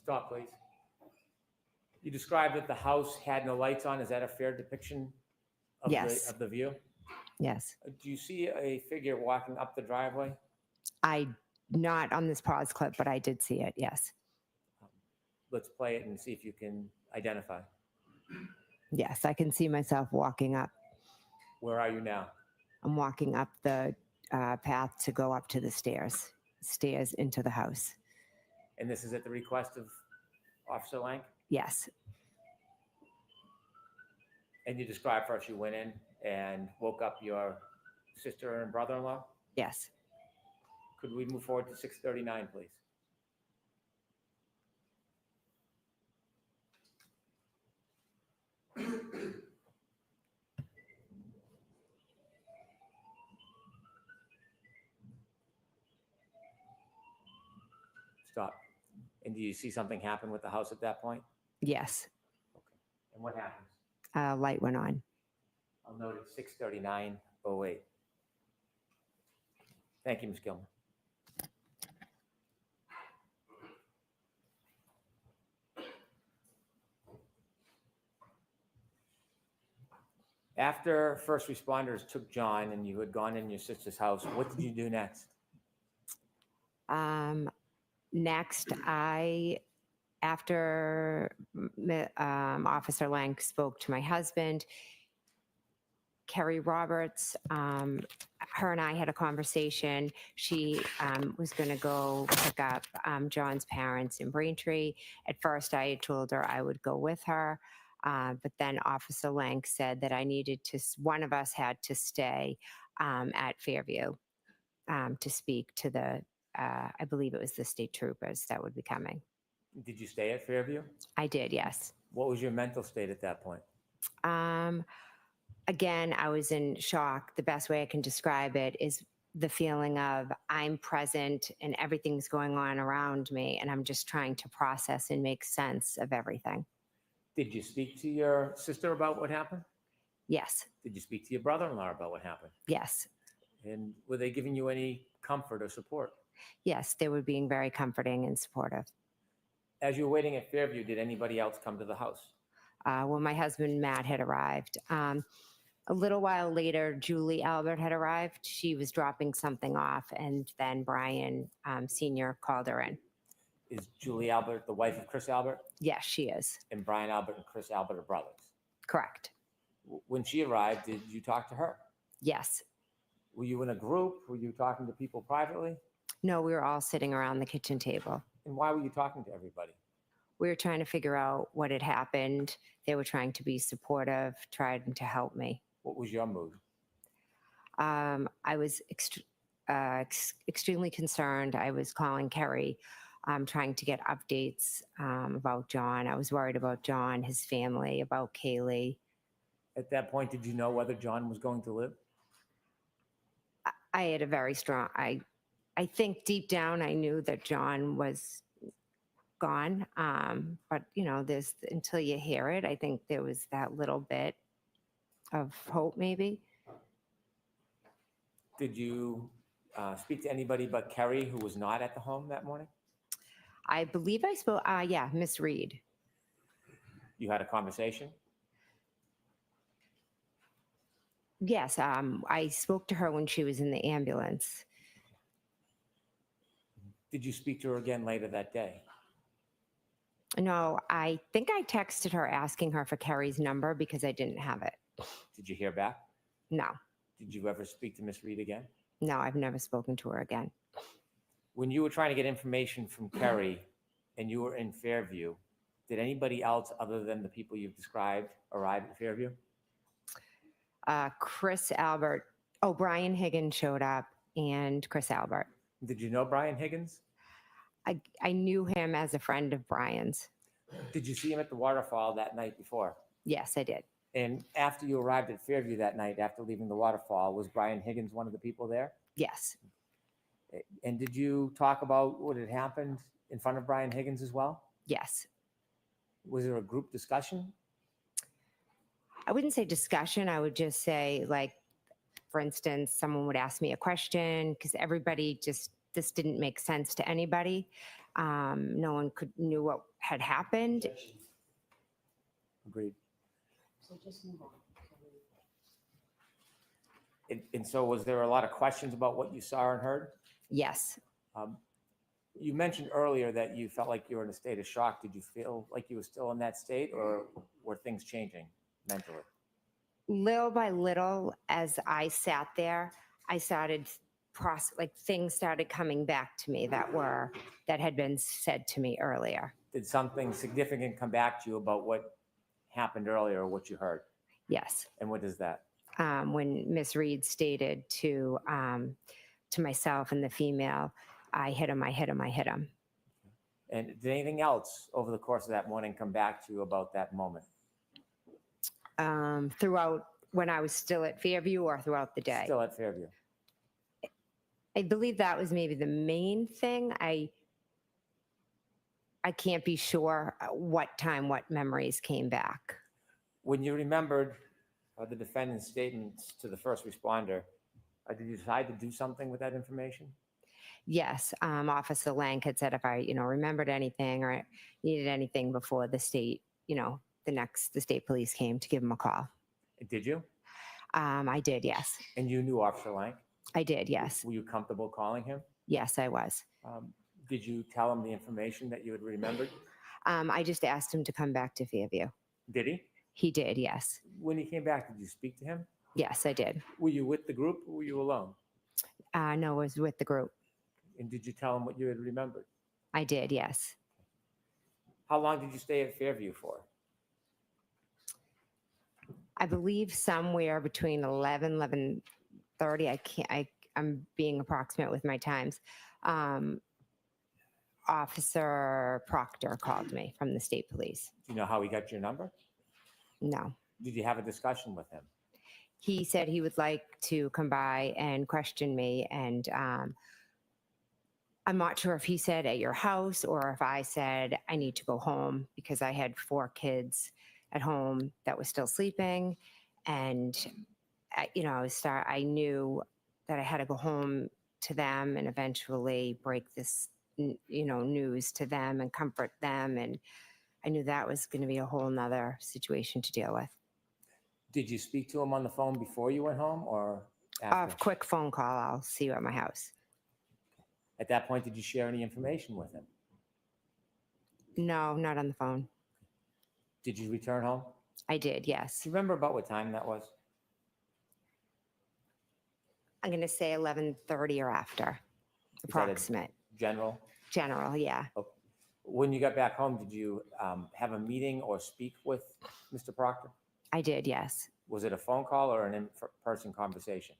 Stop, please. You described that the house had no lights on. Is that a fair depiction of, Yes. of the view? Yes. Do you see a figure walking up the driveway? Not on this pause clip, but I did see it. Yes. Let's play it and see if you can identify. Yes. I can see myself walking up. Where are you now? I'm walking up the path to go up to the stairs into the house. And this is at the request of Officer Lank? Yes. And you described first you went in and woke up your sister and brother-in-law? Yes. Could we move forward to 6:39, please? Stop. And do you see something happen with the house at that point? Yes. And what happens? Light went on. I'll note it 6:39:08. Thank you, Ms. Gilman. After first responders took John and you had gone in your sister's house, what did you do next? Next, after Officer Lank spoke to my husband, KERRI Roberts, her and I had a conversation. She was going to go pick up John's parents in Braintree. At first, I had told her I would go with her, but then Officer Lank said that one of us had to stay at Fairview to speak to the, I believe it was the state troopers that would be coming. Did you stay at Fairview? I did, yes. What was your mental state at that point? Again, I was in shock. The best way I can describe it is the feeling of I'm present and everything's going on around me, and I'm just trying to process and make sense of everything. Did you speak to your sister about what happened? Yes. Did you speak to your brother-in-law about what happened? Yes. And were they giving you any comfort or support? Yes, they were being very comforting and supportive. As you were waiting at Fairview, did anybody else come to the house? Well, my husband, Matt, had arrived. A little while later, Julie Albert had arrived. She was dropping something off, and then Brian Sr. called her in. Is Julie Albert the wife of Chris Albert? Yes, she is. And Brian Albert and Chris Albert are brothers? Correct. When she arrived, did you talk to her? Yes. Were you in a group? Were you talking to people privately? No, we were all sitting around the kitchen table. And why were you talking to everybody? We were trying to figure out what had happened. They were trying to be supportive, trying to help me. What was your mood? I was extremely concerned. I was calling KERRI, trying to get updates about John. I was worried about John, his family, about Kaylee. At that point, did you know whether John was going to live? I had a very strong, I think deep down I knew that John was gone. But you know, until you hear it, I think there was that little bit of hope maybe. Did you speak to anybody but KERRI who was not at the home that morning? I believe I spoke, yeah, Miss Reed. You had a conversation? Yes, I spoke to her when she was in the ambulance. Did you speak to her again later that day? No, I think I texted her asking her for Kerri's number because I didn't have it. Did you hear back? No, Did you ever speak to Miss Reed again? no, I've never spoken to her again. When you were trying to get information from KERRI and you were in Fairview, did anybody else other than the people you've described arrive at Fairview? Chris Albert, Brian Higgins showed up and Chris Albert. Did you know Brian Higgins? I knew him as a friend of Brian's. Did you see him at the waterfall that night before? Yes, I did. And after you arrived at Fairview that night, after leaving the waterfall, was Brian Higgins one of the people there? Yes, And did you talk about what had happened in front of Brian Higgins as well? yes. Was there a group discussion? I wouldn't say discussion. I would just say, like, for instance, someone would ask me a question because everybody this didn't make sense to anybody. No one knew what had happened. Agreed. So just move on. And so was there a lot of questions about what you saw and heard? Yes, You mentioned earlier that you felt like you were in a state of shock. Did you feel like you were still in that state, or were things changing mentally? little by little, as I sat there, I started things started coming back to me that had been said to me earlier. Did something significant come back to you about what happened earlier or what you heard? Yes, And what is that? when Miss Reed stated to myself and the female, I hit him, I hit him, I hit him. And did anything else over the course of that morning come back to you about that moment? Throughout when I was still at Fairview or throughout the day? Still at Fairview. I believe that was maybe the main thing. I can't be sure what time, what memories came back. When you remembered the defendant's statements to the first responder, did you decide to do something with that information? Yes, Officer Lang had said if I, remembered anything or needed anything before the state, the state police came to give him a call. Did you? I did, yes. And you knew Officer Lang? I did, yes. Were you comfortable calling him? Yes, I was. Did you tell him the information that you had remembered? I just asked him to come back to Fairview. Did he? He did, yes. When he came back, did you speak to him? Yes, I did. Were you with the group or were you alone? No, I was with the group. And did you tell him what you had remembered? I did, yes. How long did you stay at Fairview for? I believe somewhere between 11:30. I'm being approximate with my times. Officer Proctor called me from the state police. Do you know how he got your number? No. Did you have a discussion with him? He said he would like to come by and question me. And I'm not sure if he said at your house or if I said I need to go home because I had 4 kids at home that were still sleeping. And, I knew that I had to go home to them and eventually break this, news to them and comfort them. And I knew that was going to be a whole nother situation to deal with. Did you speak to him on the phone before you went home or A after? quick phone call. I'll see you at my house. At that point, did you share any information with him? No, not on the phone. Did you return home? I did, yes. Do you remember about what time that was? I'm going to say 11:30 or after, that a- approximate. General? General, yeah. When you got back home, did you have a meeting or speak with Mr. Proctor? I did, yes. Was it a phone call or an in-person conversation?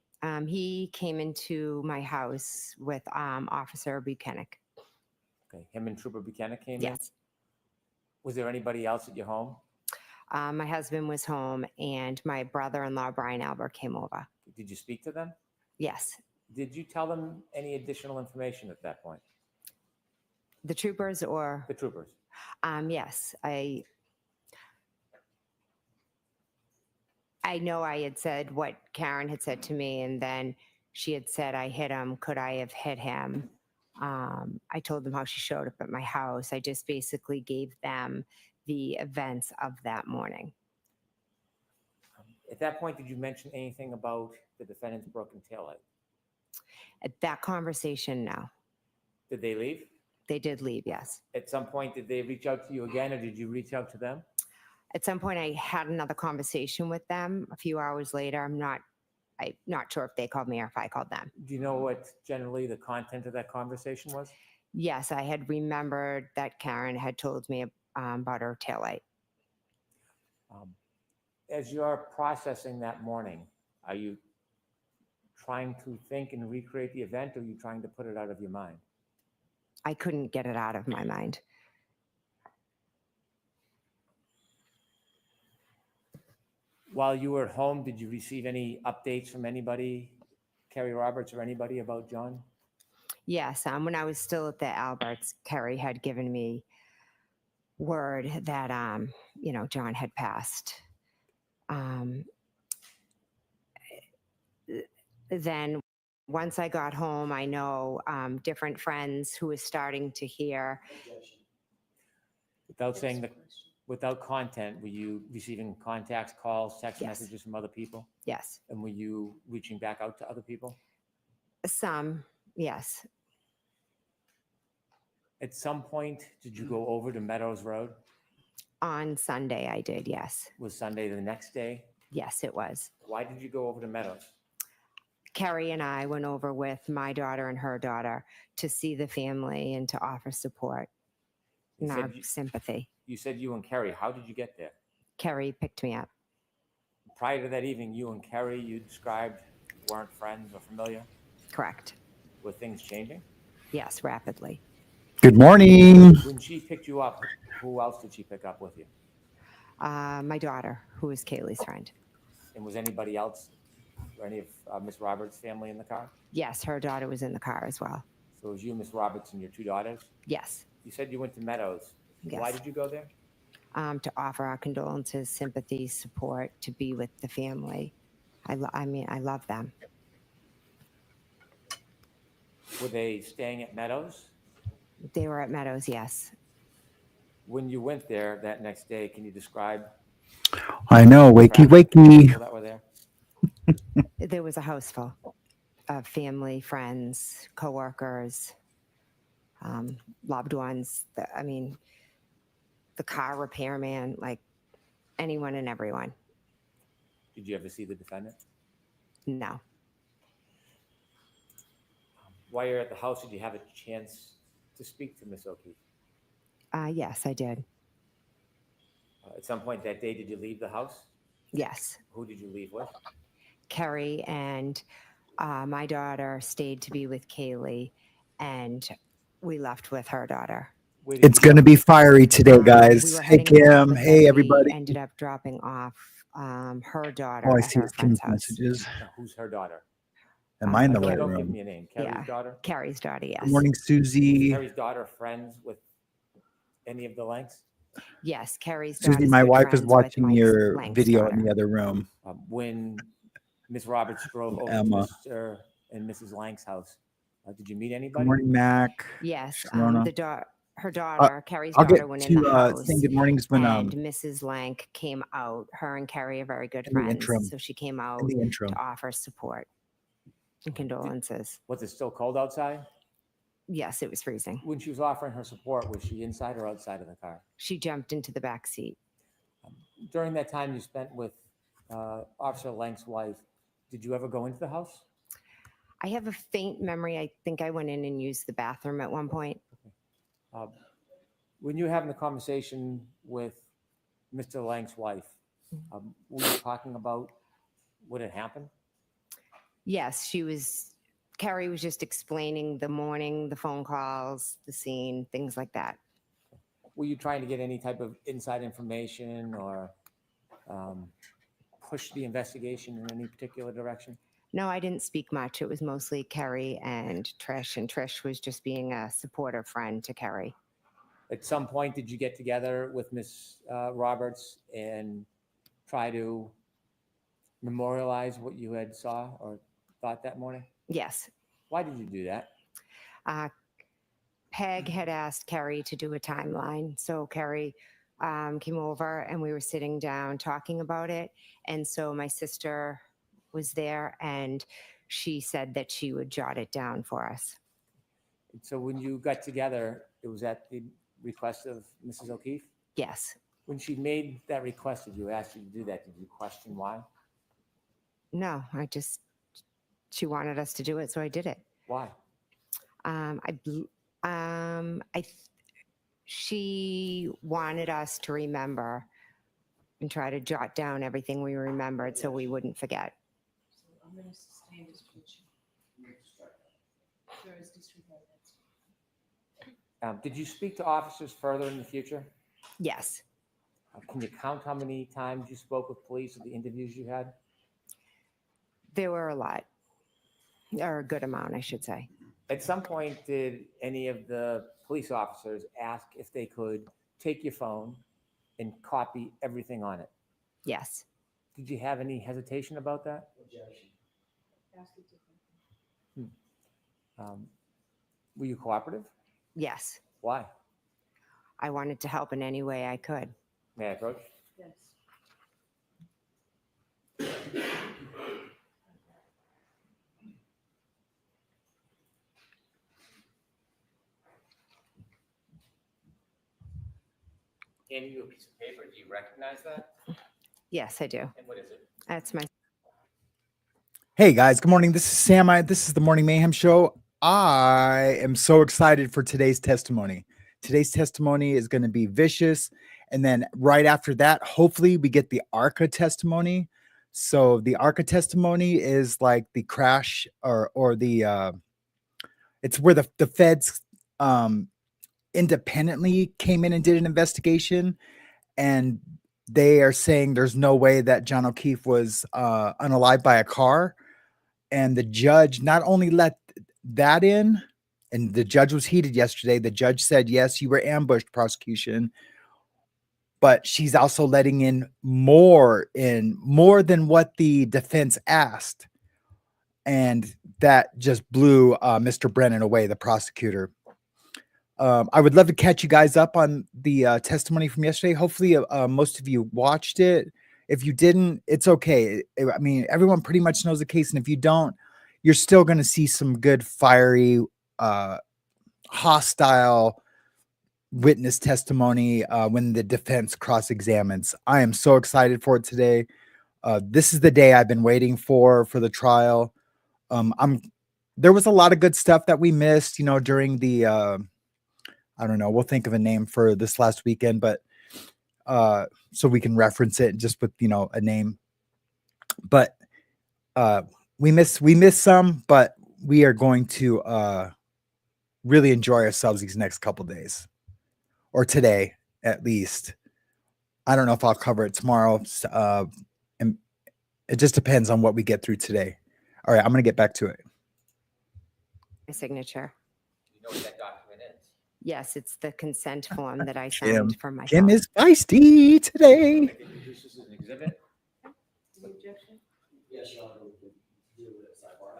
He came into my house with Officer Buchanan. Okay, him and Trooper Buchanan came in? Yes. Was there anybody else at your home? My husband was home and my brother-in-law, Brian Albert, came over. Did you speak to them? Yes. Did you tell them any additional information at that point? The troopers or? The troopers? Yes. I know I had said what Karen had said to me, and then She had said, I hit him. Could I have hit him? I told them how she showed up at my house. I just basically gave them the events of that morning. At that point, did you mention anything about the defendant's broken taillight? At that conversation, no. Did they leave? They did leave, yes. At some point, did they reach out to you again, or did you reach out to them? At some point, I had another conversation with them a few hours later. I'm not sure if they called me or if I called them. Do you know what generally the content of that conversation was? Yes, I had remembered that Karen had told me about her taillight. As you're processing that morning, are you trying to think and recreate the event, or are you trying to put it out of your mind? I couldn't get it out of my mind. While you were at home, did you receive any updates from anybody, KERRI Roberts or anybody, about John? Yes, when I was still at the Alberts, KERRI had given me word that, John had passed. Then once I got home, I know different friends who were starting to hear. Without saying the, without content, were you receiving contacts, calls, text Yes. messages from other people? Yes, And were you reaching back out to other people? some, yes. At some point, did you go over to Meadows Road? On Sunday, I did, yes. Was Sunday the next day? Yes, it was. Why did you go over to Meadows? KERRI and I went over with my daughter and her daughter to see the family and to offer support You and our said you, sympathy. you said you and KERRI. How did you get there? KERRI picked me up. Prior to that evening, you and KERRI, you described, weren't friends or familiar. Correct. Were things changing? Yes, rapidly. Good morning. When she picked you up, who else did she pick up with you? My daughter, who is Kaylee's friend. And was anybody else or any of Miss Roberts' family in the car? Yes, her daughter was in the car as well. So it was you, Miss Roberts, and your two daughters? Yes. You said you went to Meadows. Yes. Why did you go there? To offer our condolences, sympathy, support, to be with the family. I love them. Were they staying at Meadows? They were at Meadows, yes. When you went there that next day, can you describe I know, wakey, wakey. people that were there? There was a house full of family, friends, coworkers, loved ones. The car repairman, like anyone and everyone. Did you ever see the defendant? No. While you're at the house, did you have a chance to speak to Miss O'Keefe? Yes, I did. At some point that day, did you leave the house? Yes. Who did you leave with? KERRI and my daughter stayed to be with Kaylee, and we left with her daughter. Where did It's you going to go? be fiery today, We guys. were Hey, heading home, Kim. but Hey, then we everybody. ended up dropping off her daughter Oh, I at see her it's friend's Kim's house. messages. Now, who's her daughter? Am I in the Okay, right don't give room? me a name. Kerri's Yeah. daughter? KERRI's daughter, yes. Good morning, Susie. Kerri's daughter friends with any of the Lanks? Yes, KERRI's Susie, daughter's my good wife is friends with watching Mike's your Lank's video daughter. in the other room. When Miss Roberts drove over Emma. to Mr. and Mrs. Lank's house, did you meet Good anybody? morning, Mac. Yes, Sharona. her daughter, KERRI's I'll get daughter, went in the to house, saying good mornings when and Mrs. Lank came out. Her and KERRI are very good in the interim. friends, so she came out In the intro. to offer support and condolences. Was it still cold outside? Yes, it was freezing. When she was offering her support, was she inside or outside of the car? She jumped into the back seat. During that time you spent with Officer Lank's wife, did you ever go into the house? I have a faint memory. I think I went in and used the bathroom at one point. When you were having the conversation with Mr. Lank's wife, were you talking about what had happened? Yes, KERRI was just explaining the morning, the phone calls, the scene, things like that. Were you trying to get any type of inside information or push the investigation in any particular direction? No, I didn't speak much. It was mostly KERRI and Trish was just being a supportive friend to KERRI. At some point, did you get together with Miss Roberts and try to memorialize what you had saw or thought that morning? Yes. Why did you do that? Peg had asked KERRI to do a timeline. So KERRI came over and we were sitting down talking about it. And so my sister was there and she said that she would jot it down for us. So when you got together, it was at the request of Mrs. O'Keefe? Yes. When she made that request, did you ask you to do that? Did you question why? No, she wanted us to do it, so I did it. Why? She wanted us to remember and try to jot down everything we remembered so we wouldn't forget. So I'm going to sustain discretion. Sure, is disregard that. Did you speak to officers further in the future? Yes. Can you count how many times you spoke with police at the interviews you had? There were a lot, or a good amount, I should say. At some point, did any of the police officers ask if they could take your phone and copy everything on it? Yes. Did you have any hesitation about that? Objection. Ask it differently. Were you cooperative? Yes. Why? I wanted to help in any way I could. May I approach? Yes. Handing you a piece of paper. Do you recognize that? Yes, I do. And what is it? That's my. Hey guys, good morning. This is Sam. This is the Morning Mayhem Show. I am so excited for today's testimony. Today's testimony is going to be vicious. And then right after that, hopefully we get the ARCA testimony. So the ARCA testimony is like the crash or the, it's where the feds independently came in and did an investigation. And they are saying there's no way that John O'Keefe was unalived by a car. And the judge not only let that in, and the judge was heated yesterday. The judge said, yes, you were ambushed, prosecution. But she's also letting in more than what the defense asked. And that just blew Mr. Brennan away, the prosecutor. I would love to catch you guys up on the testimony from yesterday. Hopefully most of you watched it. If you didn't, it's okay. I mean, everyone pretty much knows the case. And if you don't, you're still going to see some good, fiery, hostile witness testimony when the defense cross-examines. I am so excited for it today. This is the day I've been waiting for the trial. There was a lot of good stuff that we missed, during the, I don't know, we'll think of a name for this last weekend, but so we can reference it just with, a name. But we missed some, but we are going to really enjoy ourselves these next couple days, or today at least. I don't know if I'll cover it tomorrow. And it just depends on what we get through today. All right, I'm going to get back to it. My signature. You know what that document is? Yes, it's the consent form that I Jim. signed for myself. Kim is feisty today. I think this is an exhibit. Any objection? Yes, Your Honor, we can deal with it sidebar.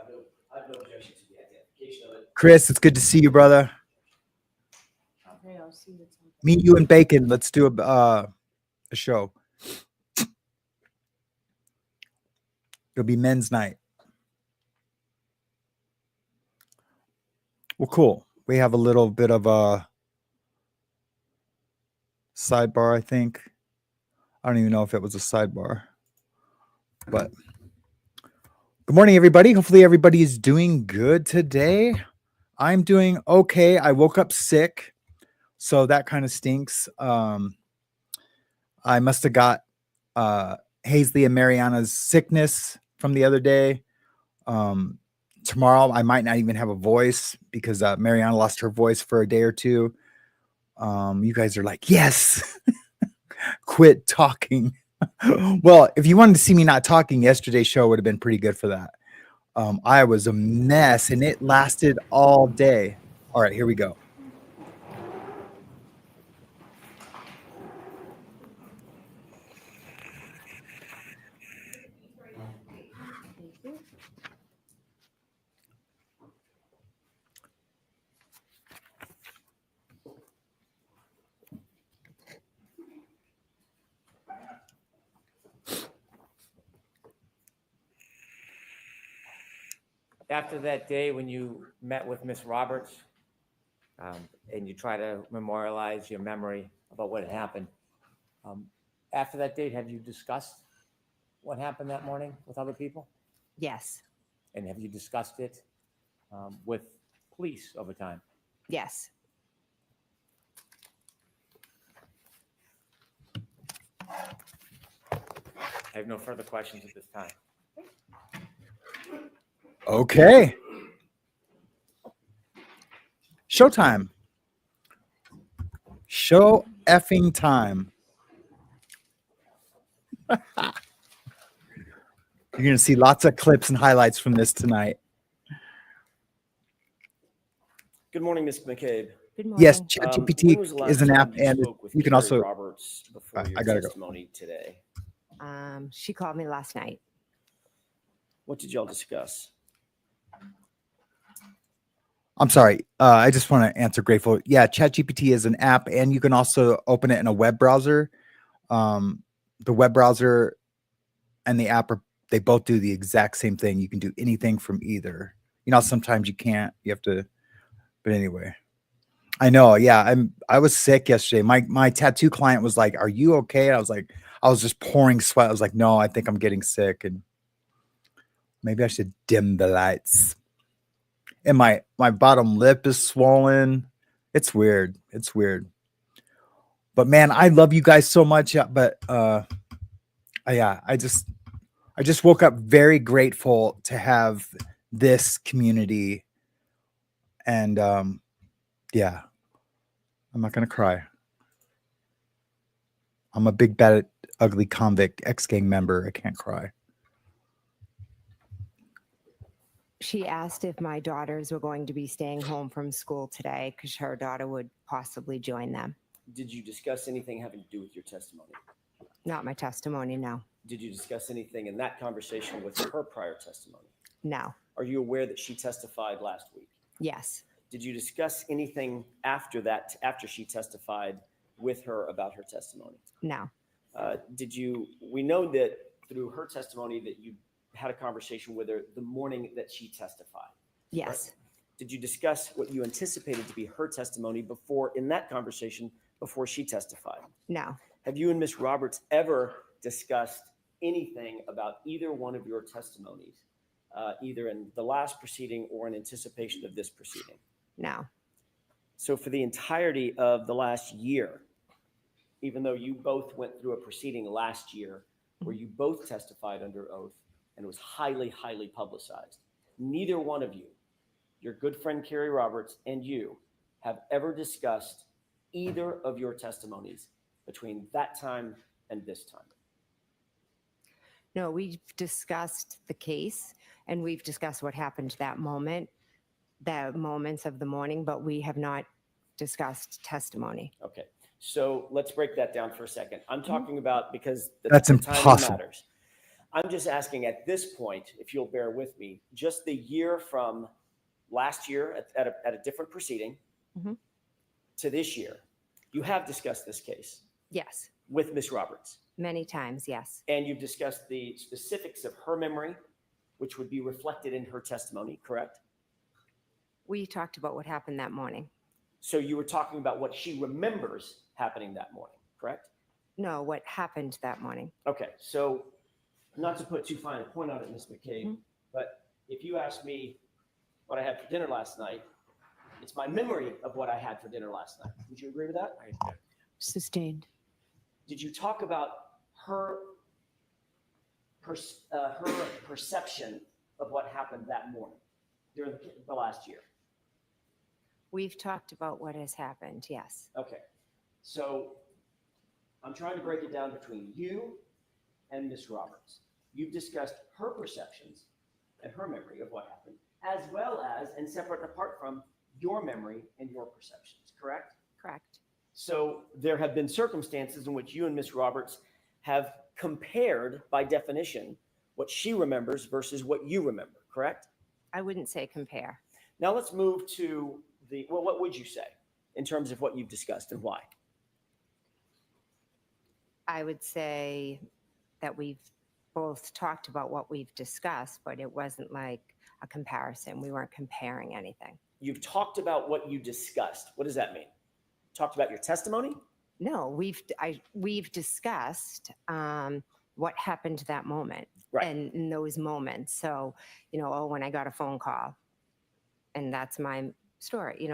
I have no objection to the identification of it. Chris, it's good to see you, brother. Okay, I'll see what's on. Meet you and Bacon. Let's do a show. It'll be men's night. Well, cool. We have a little bit of a sidebar, I think. I don't even know if it was a sidebar. But good morning, everybody. Hopefully everybody is doing good today. I'm doing okay. I woke up sick, so that kind of stinks. I must have got Hazley and Mariana's sickness from the other day. Tomorrow I might not even have a voice because Mariana lost her voice for a day or two. You guys are like, yes, quit talking. Well, if you wanted to see me not talking, yesterday's show would have been pretty good for that. I was a mess and it lasted all day. All right, here we go. After that day when you met with Miss Roberts, and you try to memorialize your memory about what had happened, after that date, have you discussed what happened that morning with other people? Yes, And have you discussed it with police over time? yes. I have no further questions at this time. Okay. Showtime. Show effing time. You're going to see lots of clips and highlights from this tonight. Good morning, Ms. McCabe. Good morning. Yes, When ChatGPT was the is last an time app, you and spoke with you can KERRI also. Roberts before I your gotta go. testimony today? She called me last night. What did y'all discuss? I'm sorry. I just want to answer grateful. Yeah, ChatGPT is an app, and you can also open it in a web browser. The web browser and the app they both do the exact same thing. You can do anything from either. You know, sometimes you can't. You have to. But anyway, I know. Yeah, I was sick yesterday. My tattoo client was like, "Are you okay?" I was like, I was just pouring sweat. I was like, "No, I think I'm getting sick, and maybe I should dim the lights." And my bottom lip is swollen. It's weird. It's weird. But man, I love you guys so much. But yeah, I just woke up very grateful to have this community. And yeah, I'm not gonna cry. I'm a big bad ugly convict ex-gang member. I can't cry. She asked if my daughters were going to be staying home from school today because her daughter would possibly join them. Did you discuss anything having to do with your testimony? Not my testimony, no. Did you discuss anything in that conversation with her prior testimony? No. Are you aware that she testified last week? Yes. Did you discuss anything after that, after she testified with her about her testimony? No. We know that through her testimony that you had a conversation with her the morning that she testified. Yes. Right? Did you discuss what you anticipated to be her testimony in that conversation before she testified? No. Have you and Ms. Roberts ever discussed anything about either one of your testimonies, either in the last proceeding or in anticipation of this proceeding? No. So for the entirety of the last year, even though you both went through a proceeding last year where you both testified under oath and it was highly, highly publicized, neither one of you, your good friend KERRI Roberts and you, have ever discussed either of your testimonies between that time and this time. No, we've discussed the case and we've discussed what happened that moment, the moments of the morning, but we have not discussed testimony. Okay, so let's break that down for a second. I'm talking about, because That's the timing impossible. matters. I'm just asking at this point, if you'll bear with me, just the year from last year at a different proceeding Mhm. to this year, you have discussed this case Yes. with Ms. Roberts, Many times, yes. and you've discussed the specifics of her memory, which would be reflected in her testimony, correct? We talked about what happened that morning. So you were talking about what she remembers happening that morning, correct? No, what happened that morning. Okay, so not to put too fine a point on it, Ms. McCabe, Mhm. but if you ask me what I had for dinner last night, it's my memory of what I had for dinner last night. Would you agree with that? Sustained. Did you talk about her perception of what happened that morning during the last year? We've talked about what has happened, yes. Okay, so I'm trying to break it down between you and Ms. Roberts. You've discussed her perceptions and her memory of what happened, as well as, and separate and apart from, your memory and your perceptions, correct? Correct. So there have been circumstances in which you and Ms. Roberts have compared, by definition, what she remembers versus what you remember, correct? I wouldn't say compare. Now let's move to what would you say in terms of what you've discussed and why? I would say that we've both talked about what we've discussed, but it wasn't like a comparison. We weren't comparing anything. You've talked about what you discussed. What does that mean? Talked about your testimony? No, we've discussed what happened that moment Right. and in those moments. So, when I got a phone call, and that's my story.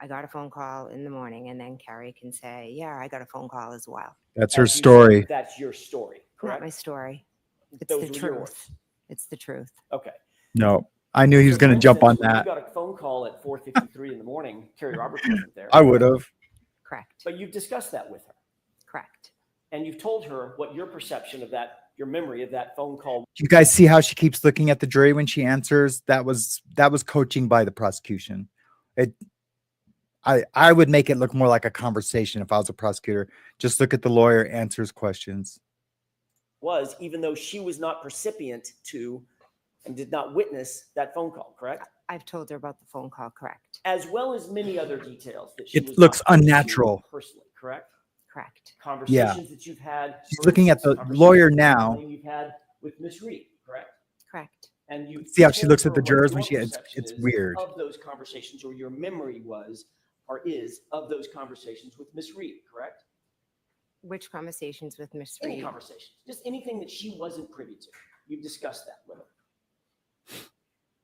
I got a phone call in the morning, and then KERRI can say, yeah, I got a phone call as well. That's her As you story. said, that's your story, correct? Not my story. It's Those the were truth. yours. It's the truth. Okay. No, I knew he was So, for going to jump on instance, when that. You got a phone call at 4:53 in the morning. KERRI Roberts wasn't there. I would have. Correct. But you've discussed that with her. Correct. And you've told her what your perception of that, your memory of that phone call. Do you guys see how she keeps looking at the jury when she answers? That was coaching by the prosecution. I would make it look more like a conversation if I was a prosecutor. Just look at the lawyer, answers questions. Was, even though she was not recipient to and did not witness that phone call, correct? I've told her about the phone call. Correct. As well as many other details that she It was looks not privy to unnatural. personally, correct? Correct. Conversations that you've had. She's for looking at instance, the conversations lawyer that now. You've had with Miss Reed, correct? Correct. And you See how she told looks at her the what jurors your when perception it's is weird. of those conversations, or your memory was or is of those conversations with Miss Reed, correct? Which conversations with Miss Any Reed? conversations, just anything that she wasn't privy to. You've discussed that with her.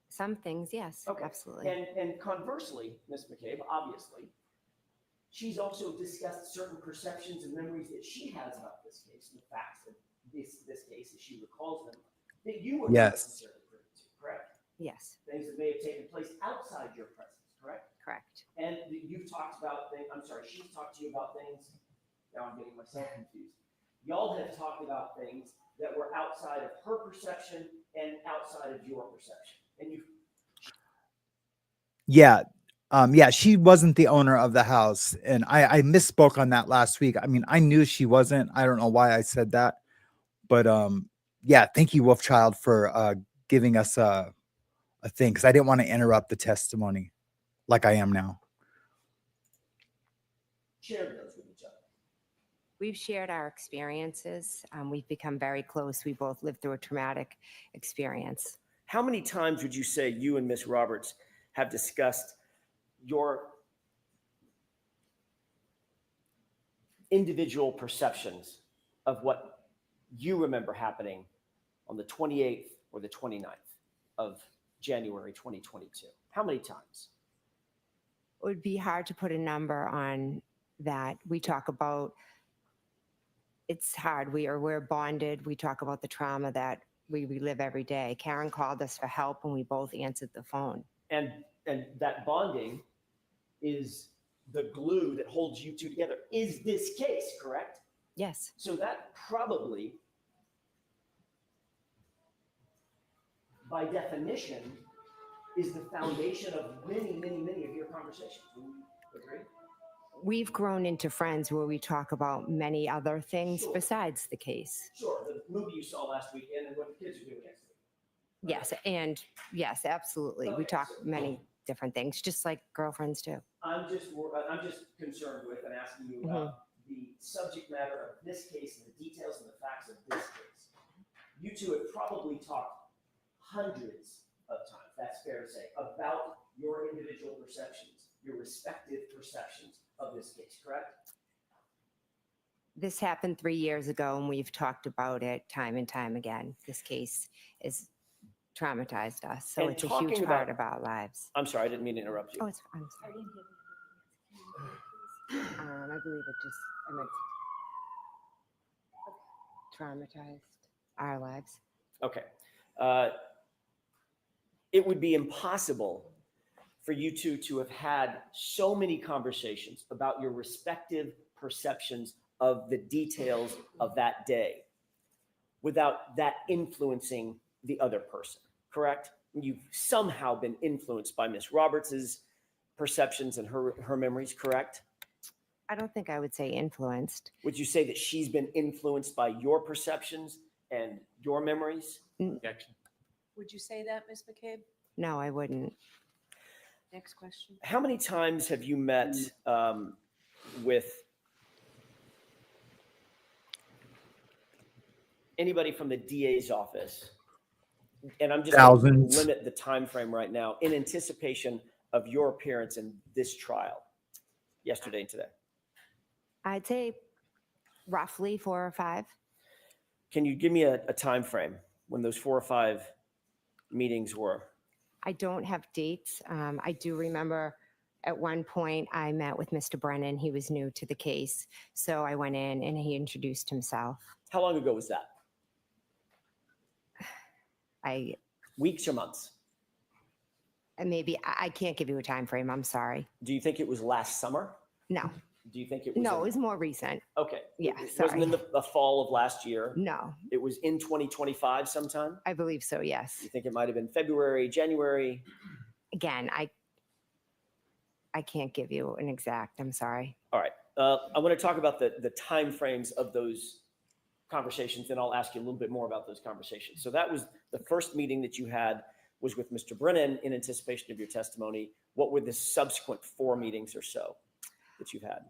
Some things, yes, Okay. absolutely. And conversely, Ms. McCabe, obviously, she's also discussed certain perceptions and memories that she has about this case, and the facts of this case, as she recalls them, that you were not Yes. necessarily privy to, correct? Yes, Things that may have taken place outside your presence, correct? correct. And you've talked about things, I'm sorry, she's talked to you about things, now I'm getting myself confused. Y'all have talked about things that were outside of her perception and outside of your perception. And you, Yeah. Yeah, she wasn't the owner of the house. And I misspoke on that last week. I mean, I knew she wasn't. I don't know why I said that. But yeah, thank you, Wolfchild, for giving us a thing, because I didn't want to interrupt the testimony like I am now. shared those with each other. We've shared our experiences. We've become very close. We both lived through a traumatic experience. How many times would you say you and Miss Roberts have discussed your individual perceptions of what you remember happening on the 28th or the 29th of January 2022? How many times? It would be hard to put a number on that. We talk about, it's hard. We're bonded. We talk about the trauma that we relive every day. Karen called us for help and we both answered the phone. And that bonding is the glue that holds you two together. Is this case, correct? Yes, So that probably, by definition, is the foundation of many, many, many of your conversations. Would you agree? we've grown into friends where we talk about many other things Sure. besides the case. Sure, the movie you saw last weekend and what the kids are doing next week. Yes, and yes, absolutely. We Okay, talk so- many different things, just like girlfriends do. I'm just concerned with and asking you about the subject matter of this case and the details and the facts of this case. You two have probably talked hundreds of times, that's fair to say, about your individual perceptions, your respective perceptions of this case, correct? This happened 3 years ago, and we've talked about it time and time again. This case has traumatized us, so And it's a talking huge about- part of our lives. I'm sorry, I didn't mean to interrupt you. Oh, it's, I'm sorry. I believe it just, I meant traumatized our lives. Okay. It would be impossible for you two to have had so many conversations about your respective perceptions of the details of that day without that influencing the other person, correct? You've somehow been influenced by Miss Roberts's perceptions and her memories, correct? I don't think I would say influenced. Would you say that she's been influenced by your perceptions and your memories? Objection. Would you say that, Ms. McCabe? No, I wouldn't. Next question. How many times have you met with anybody from the DA's office And I'm just going to Thousands. limit the time frame right now in anticipation of your appearance in this trial yesterday and today. I'd say roughly 4 or 5. Can you give me a time frame when those 4 or 5 meetings were? I don't have dates. I do remember at one point I met with Mr. Brennan. He was new to the case. So I went in and he introduced himself. How long ago was that? I Weeks or months? I can't give you a time frame. I'm sorry. Do you think it was last summer? No, Do you think it was? no, it was more recent. Okay. Yeah, It wasn't in sorry. the fall of last year. No, It was in 2025 sometime. I believe so. Yes. You think it might have been February, January? Again, I can't give you an exact. I'm sorry. All right. I want to talk about the time frames of those conversations, and I'll ask you a little bit more about those conversations. So that was the first meeting that you had was with Mr. Brennan in anticipation of your testimony. What were the subsequent 4 meetings or so that you've had?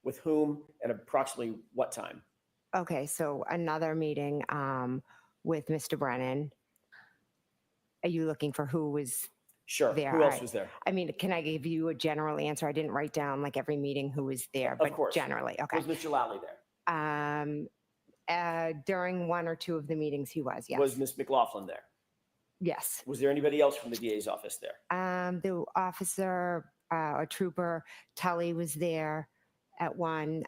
With whom and approximately what time? Okay, so another meeting with Mr. Brennan. Are you looking for who was Sure. there? Who All else right. was there? I mean, can I give you a general answer? I didn't write down like every meeting who was there, Of but course. generally, okay. Was Mr. Lally there? During 1 or 2 of the meetings, he was. Yes. Was Ms. McLaughlin there? Yes. Was there anybody else from the DA's office there? The officer or trooper Tully was there at one.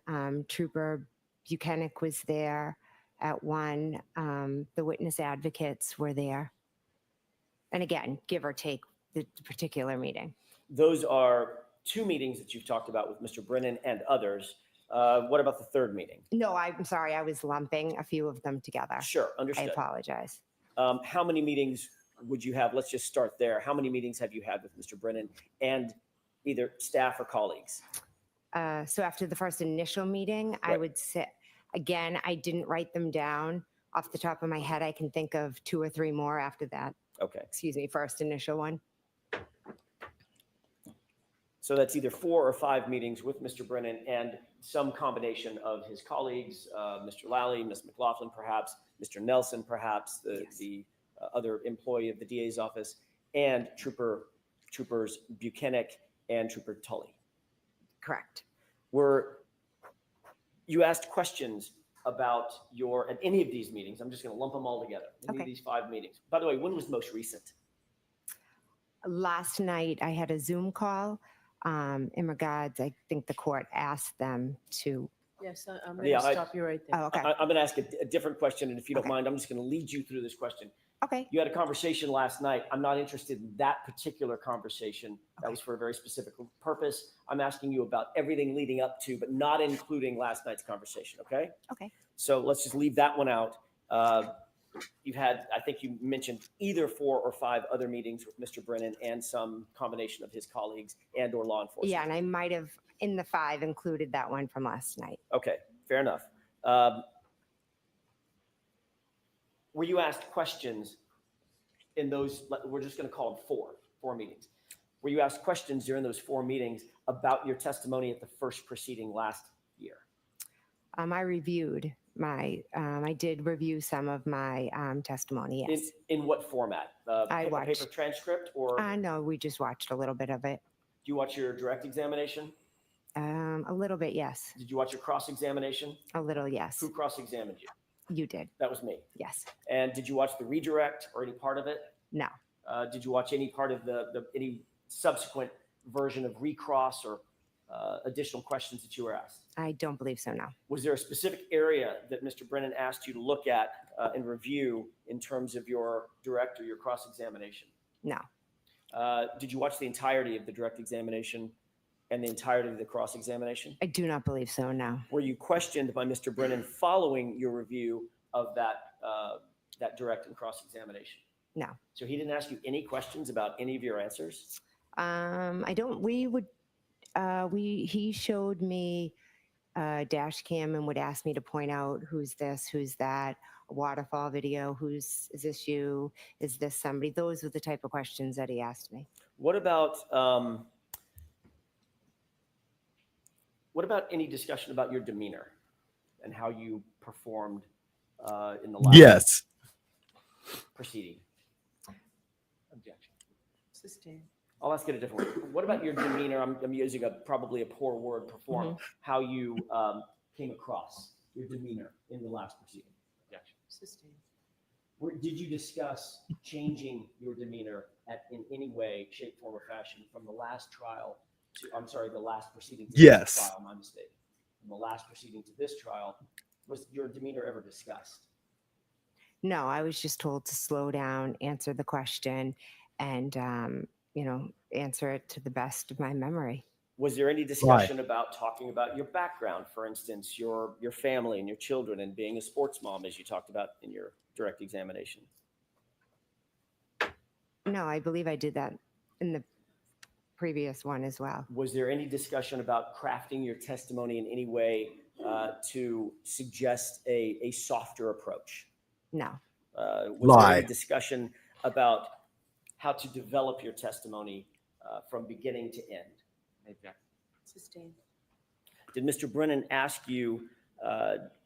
Trooper Buchanan was there at one. The witness advocates were there. And again, give or take the particular meeting. Those are 2 meetings that you've talked about with Mr. Brennan and others. What about the 3rd meeting? No, I'm sorry. I was lumping a few of them together. Sure, I understood. apologize. How many meetings would you have? Let's just start there. How many meetings have you had with Mr. Brennan and either staff or colleagues? So after the first initial meeting, I Right. would say, again, I didn't write them down off the top of my head. I can think of 2 or 3 more after that. Okay. Excuse me, first initial one. So that's either 4 or 5 meetings with Mr. Brennan and some combination of his colleagues, Mr. Lally, Ms. McLaughlin, perhaps, Mr. Nelson, perhaps, Yes. the other employee of the DA's office, and Troopers Buchanan and Trooper Tully. Correct. You asked questions about at any of these meetings? I'm just going to lump them all together. Any of Okay. these 5 meetings. By the way, when was most recent? Last night, I had a Zoom call in regards, I think the court asked them to, Yes, I'm going Yeah, to stop you right there. oh, okay. I'm going to ask a different question, and if you don't Okay. mind, I'm just going to lead you through this question. Okay. You had a conversation last night. I'm not interested in that particular conversation. That Okay. was for a very specific purpose. I'm asking you about everything leading up to, but not including last night's conversation, okay? Okay. So let's just leave that one out. You've had, I think you mentioned either 4 or 5 other meetings with Mr. Brennan and some combination of his colleagues and or law enforcement. Yeah, and I might have, in the 5, included that one from last night. Okay, fair enough. Were you asked questions in those, we're just going to call them 4 meetings. Were you asked questions during those 4 meetings about your testimony at the first proceeding last year? I reviewed I did review some of my testimony, yes. In what format? I Paper watched. transcript or do No, we just watched a little bit of it. you watch your direct examination? A little bit, yes. Did you watch your cross-examination? A little, yes. Who cross-examined you? You did, That was me. yes. And did you watch the redirect or any part of it? No, Did you watch any part of any subsequent version of recross or additional questions that you were asked? I don't believe so, no. Was there a specific area that Mr. Brennan asked you to look at and review in terms of your direct or your cross-examination? No. Did you watch the entirety of the direct examination and the entirety of the cross-examination? I do not believe so, no. Were you questioned by Mr. Brennan following your review of that direct and cross-examination? No. So he didn't ask you any questions about any of your answers? He showed me a dash cam and would ask me to point out who's this, who's that, a waterfall video, is this you, is this somebody? Those were the type of questions that he asked me. What about any discussion about your demeanor and how you performed in the last? Yes. proceeding? Objection. Sustain. I'll ask it a different way. What about your demeanor? I'm using probably a poor word, perform, how you came across, your demeanor in the last proceeding. Objection. Sustain. Did you discuss changing your demeanor in any way, shape, form, or fashion from the last trial to, I'm sorry, the last proceeding to Yes. this trial, my mistake. From the last proceeding to this trial, was your demeanor ever discussed? No, I was just told to slow down, answer the question, and, answer it to the best of my memory. Was there any discussion about talking about your background, for instance, your family and your children and being a sports mom, as you talked about in your direct examination? No, I believe I did that in the previous one as well. Was there any discussion about crafting your testimony in any way to suggest a softer approach? No, Was there any discussion about how to develop your testimony from beginning to end? Objection. Sustain. Did Mr. Brennan ask you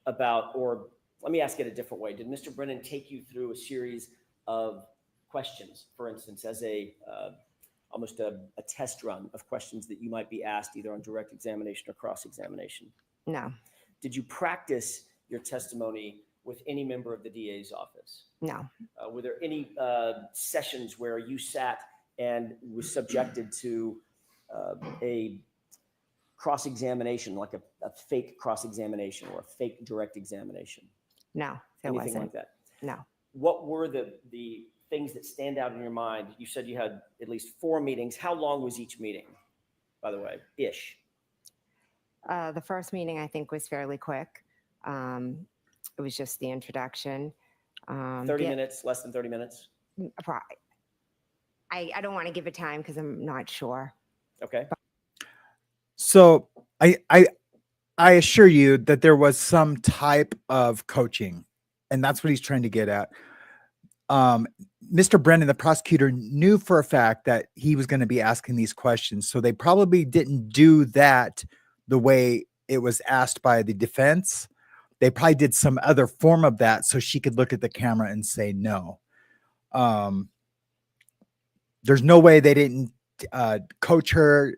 about, or let me ask it a different way. Did Mr. Brennan take you through a series of questions, for instance, as almost a test run of questions that you might be asked either on direct examination or cross-examination? no, Did you practice your testimony with any member of the DA's office? no, Were there any sessions where you sat and was subjected to a cross-examination, like a fake cross-examination or a fake direct examination? no, there Anything wasn't. like that? No. What were the things that stand out in your mind? You said you had at least 4 meetings. How long was each meeting, by the way, ish? The first meeting I think was fairly quick. It was just the introduction. 30 minutes, less than 30 minutes? I don't want to give a time because I'm not sure. Okay. So I assure you that there was some type of coaching, and that's what he's trying to get at. Mr. Brennan, the prosecutor, knew for a fact that he was going to be asking these questions. So they probably didn't do that the way it was asked by the defense. They probably did some other form of that so she could look at the camera and say no. There's no way they didn't coach her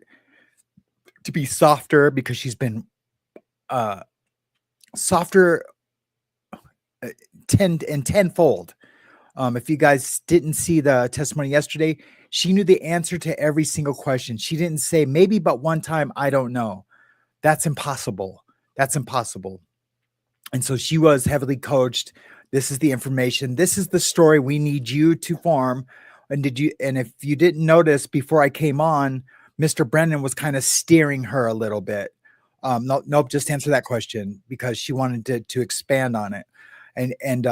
to be softer, because she's been softer tenfold. If you guys didn't see the testimony yesterday, she knew the answer to every single question. She didn't say maybe, but one time, I don't know. That's impossible. That's impossible. And so she was heavily coached. This is the information. This is the story we need you to farm. And if you didn't notice before I came on, Mr. Brennan was kind of steering her a little bit. Nope, just answer that question, because she wanted to expand on it. And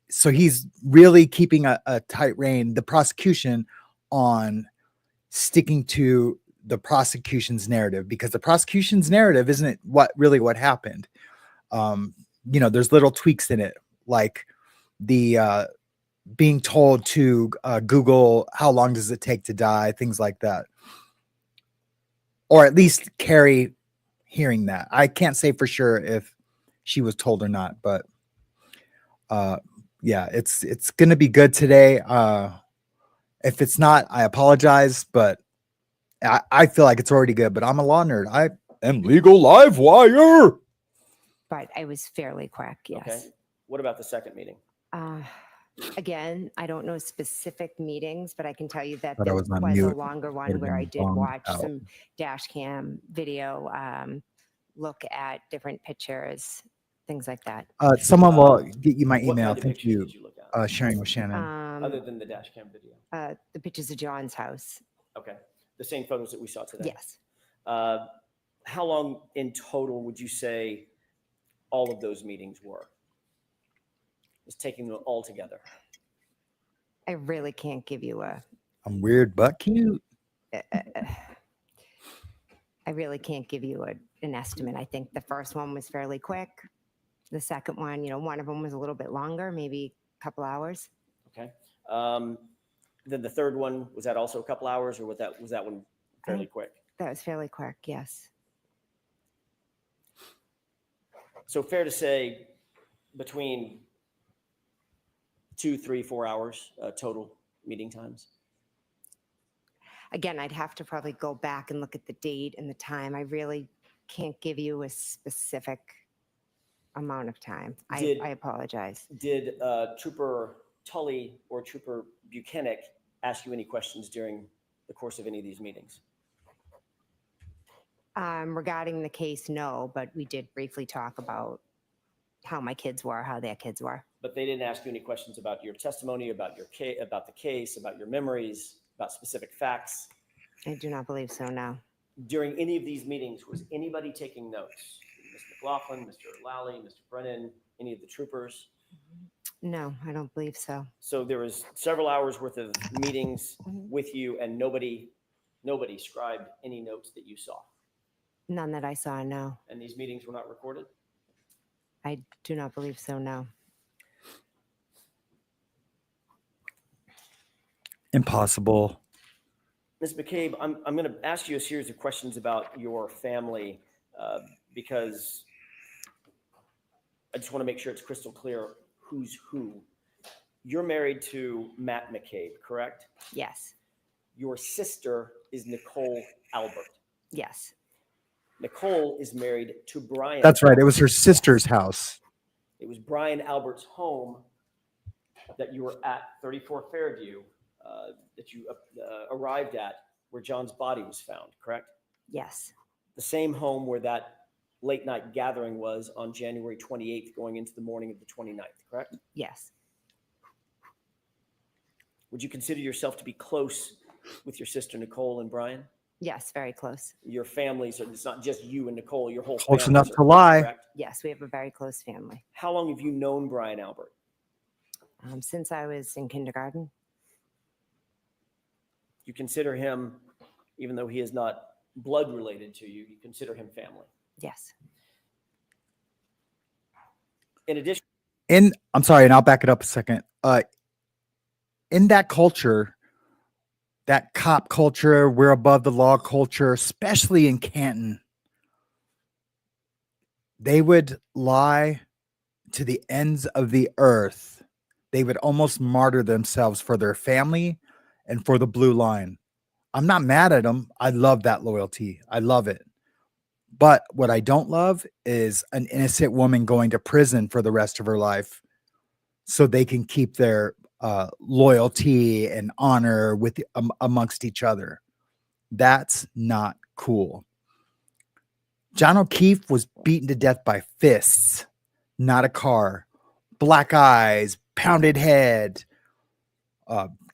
so he's really keeping a tight rein, the prosecution, on sticking to the prosecution's narrative, because the prosecution's narrative isn't what happened. There's little tweaks in it, like the being told to Google how long does it take to die, things like that. Or at least KERRI hearing that. I can't say for sure if she was told or not, but yeah, it's going to be good today. If it's not, I apologize, but I feel like it's already good. But I'm a law nerd. I am legal live wire. But I was fairly quick, yes. Okay. What about the second meeting? Again, I don't know specific meetings, but I can tell you that But I there was was on a mute. longer Would've one where I been did bummed watch out. some dash cam video, look at different pictures, things like that. Someone will get you my What email. kind of Thank pictures you. did you look at? Sharing with Shannon. Other than the dash cam video? The pictures of John's house. Okay. The same photos that we saw today? Yes. How long in total would you say all of those meetings were? Just taking them all together. I really can't give you I'm weird but cute. I really can't give you an estimate. I think the first one was fairly quick. The second one, one of them was a little bit longer, maybe a couple hours. Okay. Then the third one, was that also a couple hours, or was that one fairly quick? That was fairly quick, yes. So fair to say between 2, 3, 4 hours total meeting times? Again, I'd have to probably go back and look at the date and the time. I really can't give you a specific amount of time. Did- I apologize. Did Trooper Tully or Trooper Buchanan ask you any questions during the course of any of these meetings? Regarding the case, no, but we did briefly talk about how my kids were, how their kids were. But they didn't ask you any questions about your testimony, about your case, about the case, about your memories, about specific facts? I do not believe so, no. During any of these meetings, was anybody taking notes? Mr. McLaughlin, Mr. Lally, Mr. Brennan, any of the troopers? No, I don't believe so. So there was several hours worth of meetings Mhm. with you, and nobody scribed any notes that you saw. None that I saw, no. And these meetings were not recorded? I do not believe so, no. Impossible. Ms. McCabe, I'm going to ask you a series of questions about your family because I just want to make sure it's crystal clear who's who. You're married to Matt McCabe, correct? Yes, Your sister is Nicole Albert. yes, Nicole is married to Brian. That's right. It was her Albert. sister's house. It was Brian Albert's home that you were at 34 Fairview that you arrived at where John's body was found, correct? yes, The same home where that late night gathering was on January 28th going into the morning of the 29th, correct? yes, Would you consider yourself to be close with your sister Nicole and Brian? yes, very close. Your families, are, it's not just you and Nicole, your whole Close families enough are to lie. correct? Yes, we have a very close family. How long have you known Brian Albert? Since I was in kindergarten, You consider him, even though he is not blood related to you, you consider him family. yes, In addition, I'm sorry, and I'll back it up a second. In that culture, that cop culture, we're above the law culture, especially in Canton, they would lie to the ends of the earth. They would almost martyr themselves for their family and for the blue line. I'm not mad at them. I love that loyalty. I love it. But what I don't love is an innocent woman going to prison for the rest of her life so they can keep their loyalty and honor with amongst each other. That's not cool. John O'Keefe was beaten to death by fists, not a car. Black eyes, pounded head,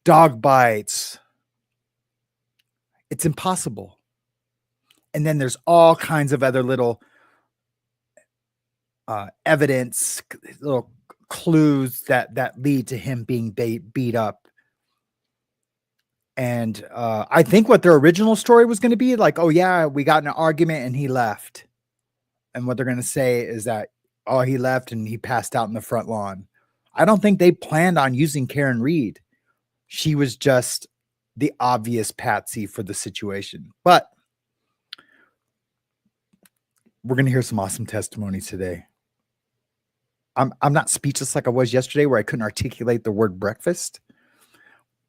dog bites. It's impossible. And then there's all kinds of other little evidence, little clues that lead to him being beat up. And I think what their original story was going to be like, oh yeah, we got in an argument and he left. And what they're going to say is that, oh, he left and he passed out in the front lawn. I don't think they planned on using Karen Reed. She was just the obvious patsy for the situation. But we're going to hear some awesome testimonies today. I'm not speechless like I was yesterday where I couldn't articulate the word breakfast,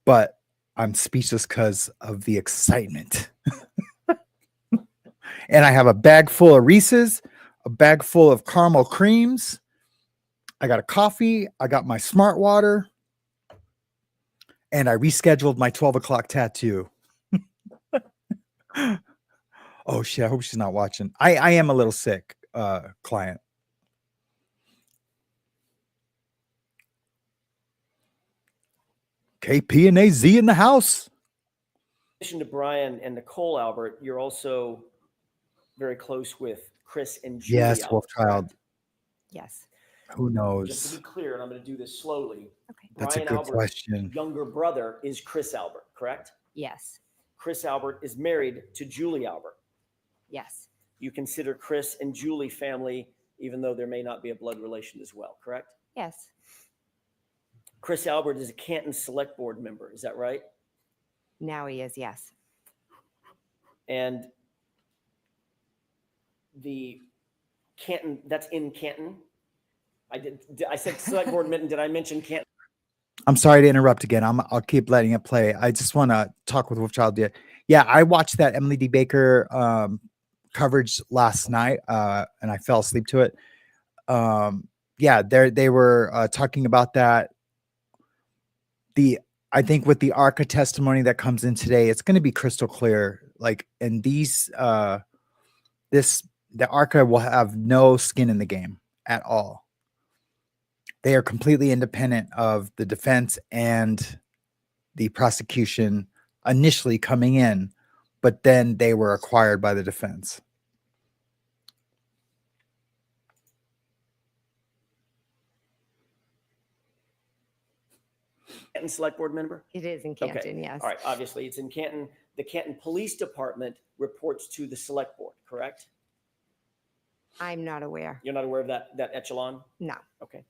but I'm speechless because of the excitement. And I have a bag full of Reese's, a bag full of caramel creams. I got a coffee. I got my smart water. And I rescheduled my 12 o'clock tattoo. Oh shit, I hope she's not watching. I am a little sick, client. KP and AZ in the house. in addition to Brian and Nicole Albert, you're also very close with Chris and Julie Yes, Albert, Wolfchild. correct? yes. Who Just to knows? be clear, and I'm going to do this slowly. Okay. That's a Brian good Albert's question. younger brother is Chris Albert, correct? Yes, Chris Albert is married to Julie Albert. yes, You consider Chris and Julie family, even though there may not be a blood relation as well, correct? yes, Chris Albert is a Canton Select Board member, is that right? now he is, yes. And the Canton, that's in Canton. I said Select Board, did I mention Canton? I'm sorry to interrupt again. I'll keep letting it play. I just want to talk with Wolfchild. Yeah, I watched that Emily D. Baker coverage last night, and I fell asleep to it. Yeah, they were talking about that. I think with the ARCA testimony that comes in today, it's going to be crystal clear. Like, and the ARCA will have no skin in the game at all. They are completely independent of the defense and the prosecution initially coming in, but then they were acquired by the defense. Canton Select Board member? It is in Okay. Canton, yes. All right, obviously it's in Canton. The Canton Police Department reports to the Select Board, correct? I'm not aware. You're not aware of that echelon? No. Okay.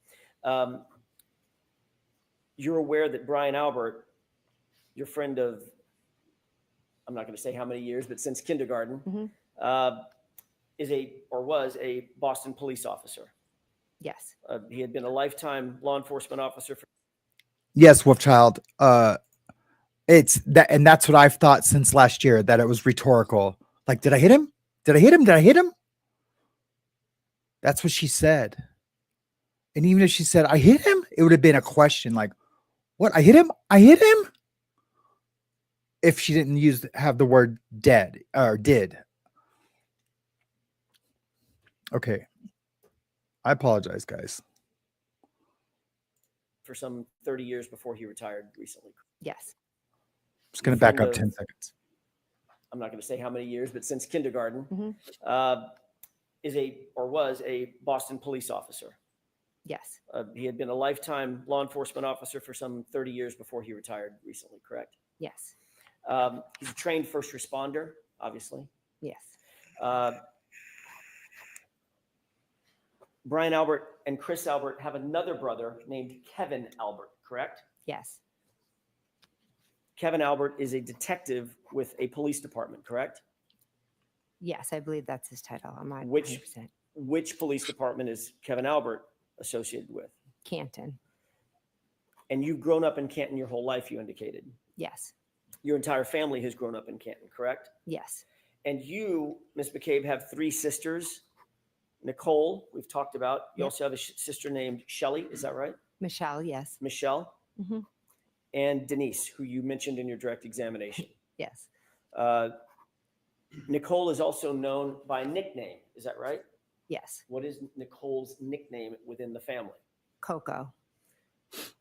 You're aware that Brian Albert, your friend of, I'm not going to say how many years, but since kindergarten, was a Boston police officer. Yes. He had been a lifetime law enforcement officer for Yes, Wolfchild. It's that, and that's what I've thought since last year, that it was rhetorical. Like, did I hit him? Did I hit him? Did I hit him? That's what she said. And even if she said, I hit him, it would have been a question like, what? I hit him? I hit him? If she didn't have the word dead or did. Okay. I apologize, guys. for some 30 years before he retired recently. Yes. Just going to back up 10 seconds. I'm not going to say how many years, but since kindergarten, Mhm. was a Boston police officer. Yes. He had been a lifetime law enforcement officer for some 30 years before he retired recently, correct? Yes. He's a trained first responder, obviously. Yes. Brian Albert and Chris Albert have another brother named Kevin Albert, correct? Yes. Kevin Albert is a detective with a police department, correct? Yes, I believe that's his title. I'm not Which- 100%. Which police department is Kevin Albert associated with? Canton. And you've grown up in Canton your whole life, you indicated. Yes. Your entire family has grown up in Canton, correct? Yes. And you, Ms. McCabe, have three sisters. Nicole, we've talked about. You Yep. also have a sister named Shelley, is that right? Michelle, yes. Michelle Mhm. and Denise, who you mentioned in your direct examination. Yes. Nicole is also known by nickname, is that right? Yes. What is Nicole's nickname within the family? Coco.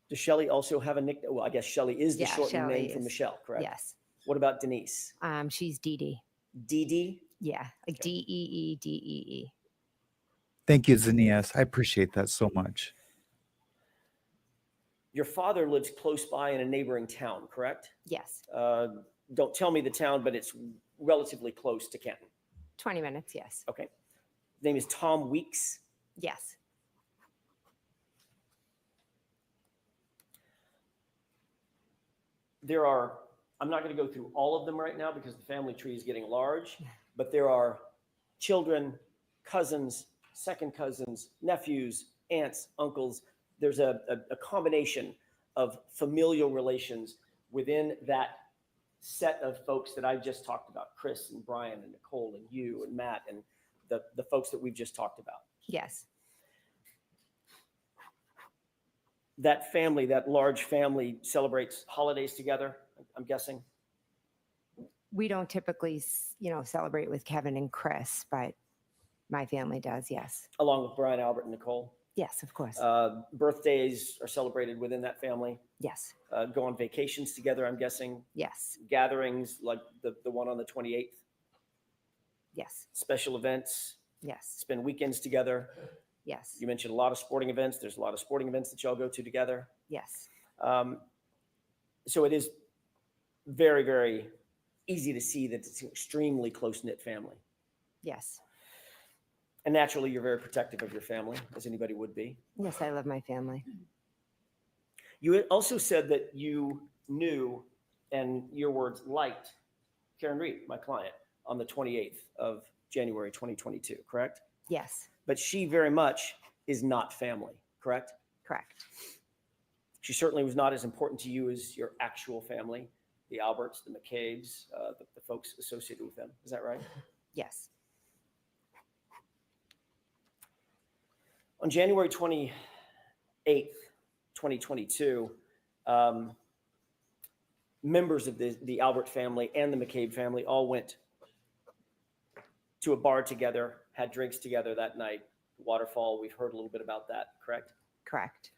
Does Shelley also have a nickname? Well, I guess Shelley is the Yeah, shortened Shelley name from is. Michelle, correct? Yes. What about Denise? She's Dee Dee. Dee Dee? Yeah. Like Deedee. Thank you, Zanias. I appreciate that so much. Your father lives close by in a neighboring town, correct? Yes. Don't tell me the town, but it's relatively close to Canton. 20 minutes. Yes. Okay. His name is Tom Weeks. Yes. I'm not going to go through all of them right now because the family tree is getting large, but there are children, cousins, second cousins, nephews, aunts, uncles. There's a combination of familial relations within that set of folks that I just talked about, Chris and Brian and Nicole and you and Matt and the folks that we've just talked about. Yes. That family, that large family, celebrates holidays together, I'm guessing. We don't typically, celebrate with Kevin and Chris, but my family does. Yes. Along with Brian, Albert, and Nicole. Yes, of course. Birthdays are celebrated within that family. Yes. Go on vacations together, I'm guessing. Yes. Gatherings like the one on the 28th. Yes. Special events. Yes. Spend weekends together. Yes. You mentioned a lot of sporting events. There's a lot of sporting events that y'all go to together. Yes. So it is very, very easy to see that it's an extremely close-knit family. Yes. And naturally, you're very protective of your family, as anybody would be. Yes, I love my family. You also said that you knew, and your words, liked Karen Reed, my client, on the 28th of January 2022, correct? Yes. But she very much is not family, correct? Correct. She certainly was not as important to you as your actual family, the Alberts, the McCabes, the folks associated with them. Is that right? Yes. On January 28th, 2022, members of the Albert family and the McCabe family all went to a bar together, had drinks together that night. Waterfall, we've heard a little bit about that, correct? Correct.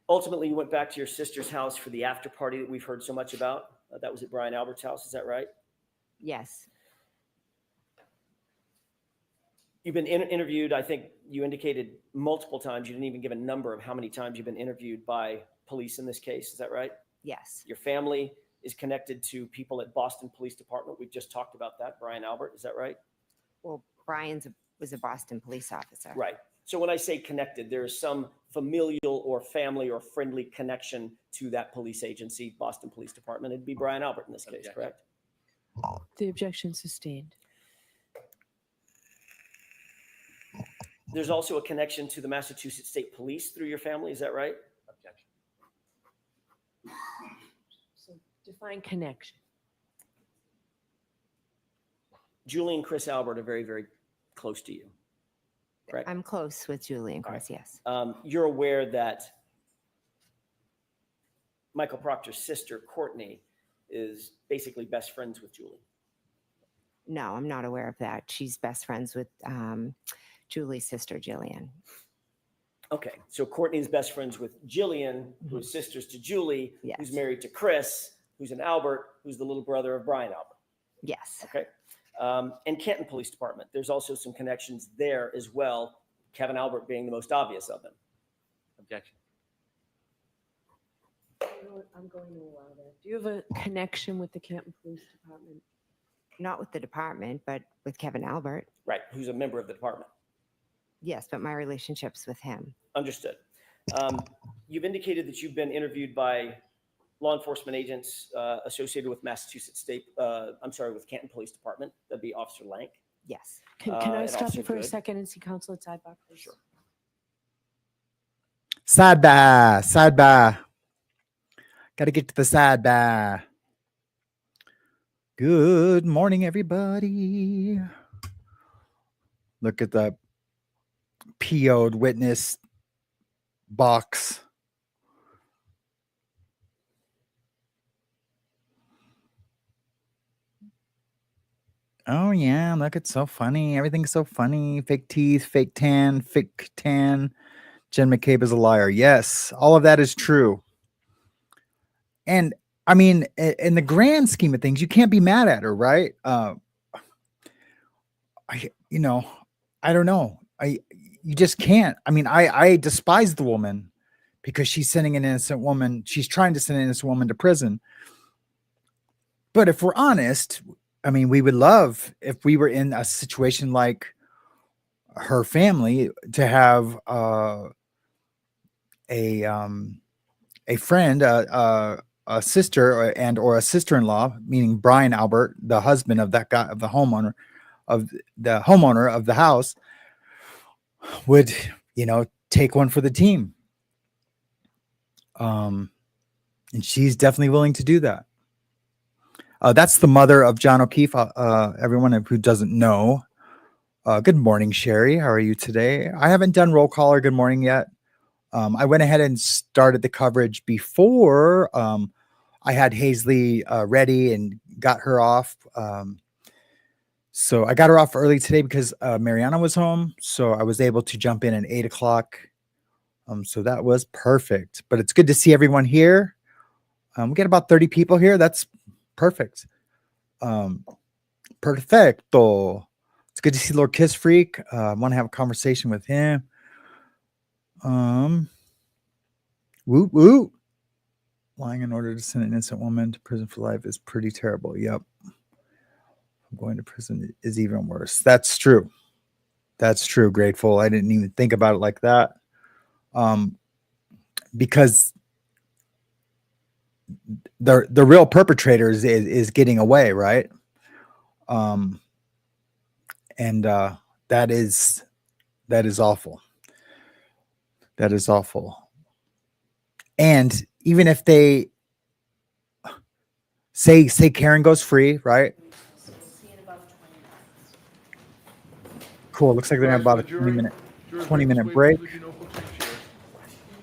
Ultimately, you went back to your sister's house for the after party that we've heard so much about. That was at Brian Albert's house, is that right? Yes. You've been interviewed, I think you indicated multiple times. You didn't even give a number of how many times you've been interviewed by police in this case. Is that right? Yes. Your family is connected to people at Boston Police Department. We've just talked about that. Brian Albert, is that right? Well, was a Boston police officer. Right. So when I say connected, there is some familial or family or friendly connection to that police agency, Boston Police Department. It'd be Brian Albert in this case, correct? The objection sustained. There's also a connection to the Massachusetts State Police through your family. Is that right? Objection. So define connection. Julie and Chris Albert are very, very close to you. Correct? I'm close with Julie and All Chris, yes. You're aware that Michael Proctor's sister, Courtney, is basically best friends with Julie. No, I'm not aware of that. She's best friends with Julie's sister, Jillian. Okay, so Courtney's best friends with Jillian, who's sisters to Julie, Yes. who's married to Chris, who's an Albert, who's the little brother of Brian Albert. Yes. Okay. And Canton Police Department. There's also some connections there as well, Kevin Albert being the most obvious of them. Objection. You know what? I'm going to allow that. Do you have a connection with the Canton Police Department? Not with the department, but with Kevin Albert. Right, who's a member of the department. Yes, but my relationship's with him. Understood. You've indicated that you've been interviewed by law enforcement agents associated with with Canton Police Department. That'd be Officer Lank. Yes. Can I and stop Officer you for a Good. second and see counsel at sidebar, please? Sure. Sidebar. Got to get to the sidebar. Good morning, everybody. Look at the PO'd witness box. Oh yeah, look, it's so funny. Everything's so funny. Fake teeth, fake tan, fake tan. Jen McCabe is a liar. Yes, all of that is true. And I mean, in the grand scheme of things, you can't be mad at her, right? I don't know. You just can't. I mean, I despise the woman because she's sending an innocent woman. She's trying to send an innocent woman to prison. But if we're honest, I mean, we would love if we were in a situation like her family to have a friend, a sister or a sister-in-law, meaning Brian Albert, the husband of that guy, of the homeowner of the house, would, take one for the team. And she's definitely willing to do that. That's the mother of John O'Keefe. Everyone who doesn't know. Good morning, Sherry. How are you today? I haven't done roll call or good morning yet. I went ahead and started the coverage before I had Hazley ready and got her off. So I got her off early today because Mariana was home. So I was able to jump in at 8 o'clock. So that was perfect. But it's good to see everyone here. We get about 30 people here. That's perfect. Perfecto. It's good to see Lord Kiss Freak. I want to have a conversation with him. Woot woot. Lying in order to send an innocent woman to prison for life is pretty terrible. Yep. Going to prison is even worse. That's true. That's true. Grateful. I didn't even think about it like that. Because the real perpetrator is getting away, right? And that is awful. That is awful. And even if they say Karen goes free, right? Cool. Looks like they're gonna have about a 20-minute break.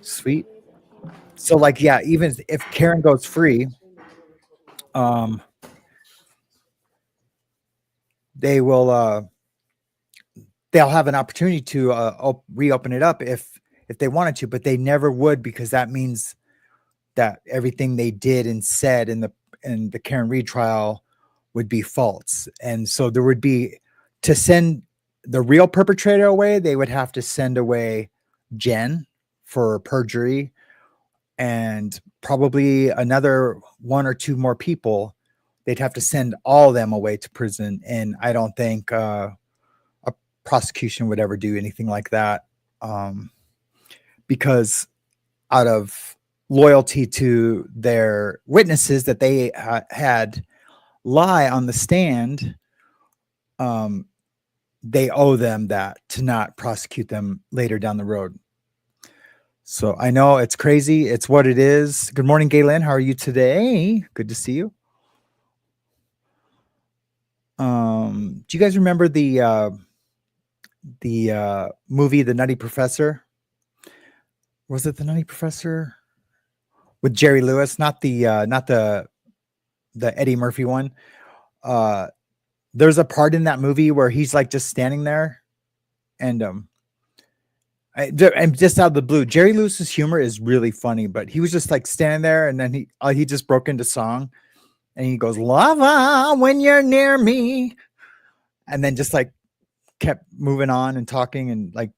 Sweet. So like, yeah, even if Karen goes free, they will they'll have an opportunity to reopen it up if they wanted to, but they never would, because that means that everything they did and said in the Karen retrial would be false. And so there would be, to send the real perpetrator away, they would have to send away Jen for perjury, and probably another one or two more people. They'd have to send all of them away to prison. And I don't think a prosecution would ever do anything like that, because out of loyalty to their witnesses that they had lie on the stand, they owe them that, to not prosecute them later down the road. So I know it's crazy. It's what it is. Good morning, Galen. How are you today? Good to see you. Do you guys remember the movie The Nutty Professor? Was it The Nutty Professor with Jerry Lewis? Not the Eddie Murphy one. There's a part in that movie where he's like just standing there, and I'm just out of the blue. Jerry Lewis's humor is really funny, but he was just like standing there, and then he just broke into song, and he goes, "Lava when you're near me," and then just like kept moving on and talking and like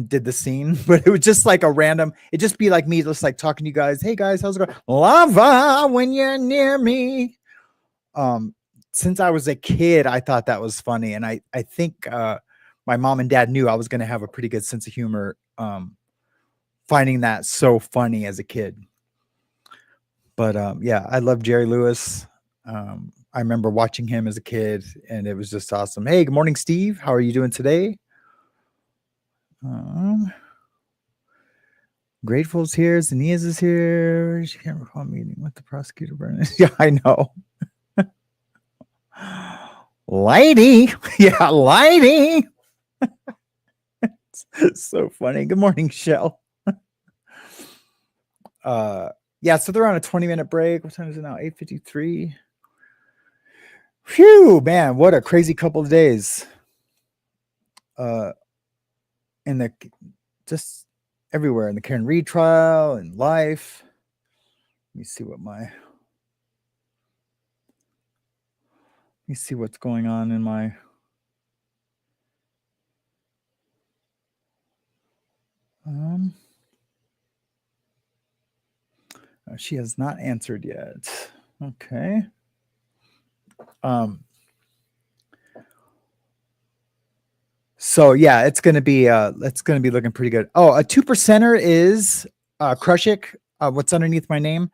did the scene. But it was just like a random, it'd just be like me just like talking to you guys. Hey guys, how's it going? Lava when you're near me. Since I was a kid, I thought that was funny. And I think my mom and dad knew I was going to have a pretty good sense of humor, finding that so funny as a kid. But yeah, I love Jerry Lewis. I remember watching him as a kid, and it was just awesome. Hey, good morning, Steve. How are you doing today? Grateful's here. Zania's is here. She can't recall a meeting with the prosecutor. Yeah, I know. Lighty. Yeah, Lighty. It's so funny. Good morning, Shell. Yeah, so they're on a 20-minute break. What time is it now? 8:53. Phew, man, what a crazy couple of days. In just everywhere in the Karen retrial and life. Let me see what's going on in my she has not answered yet. Okay. So yeah, it's gonna be looking pretty good. Oh, a 2%er is Krushik. What's underneath my name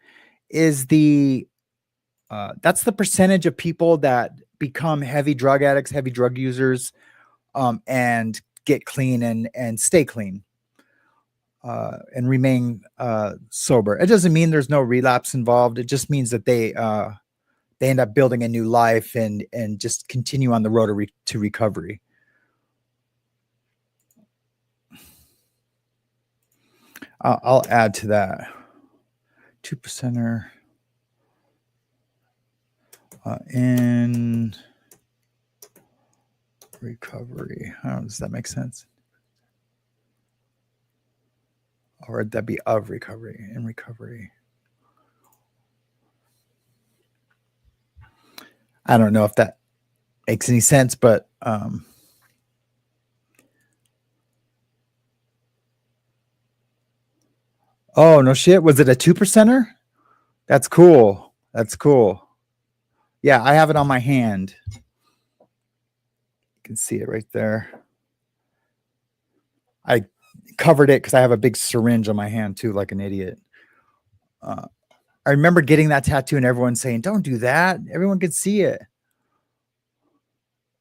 is that's the percentage of people that become heavy drug addicts, heavy drug users, and get clean and stay clean, and remain sober. It doesn't mean there's no relapse involved. It just means that they end up building a new life and just continue on the road to recovery. I'll add to that. 2%er in recovery. Does that make sense? Or would that be of recovery, in recovery? I don't know if that makes any sense, but oh, no shit. Was it a 2%er? That's cool. That's cool. Yeah, I have it on my hand. You can see it right there. I covered it because I have a big syringe on my hand too, like an idiot. I remember getting that tattoo and everyone saying, "Don't do that. Everyone can see it."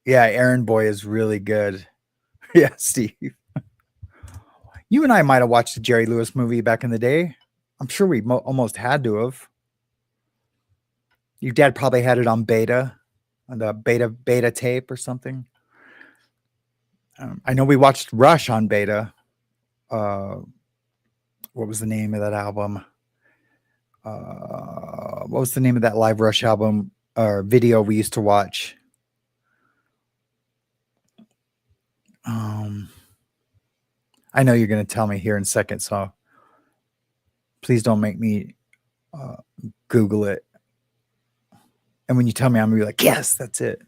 Yeah, Aaron Boy is really good. Yeah, Steve. You and I might have watched the Jerry Lewis movie back in the day. I'm sure we almost had to have. Your dad probably had it on beta, on the beta tape or something. I know we watched Rush on beta. What was the name of that album? What was the name of that live Rush album or video we used to watch? I know you're going to tell me here in a second, so please don't make me Google it. And when you tell me, I'm going to be like, yes, that's it.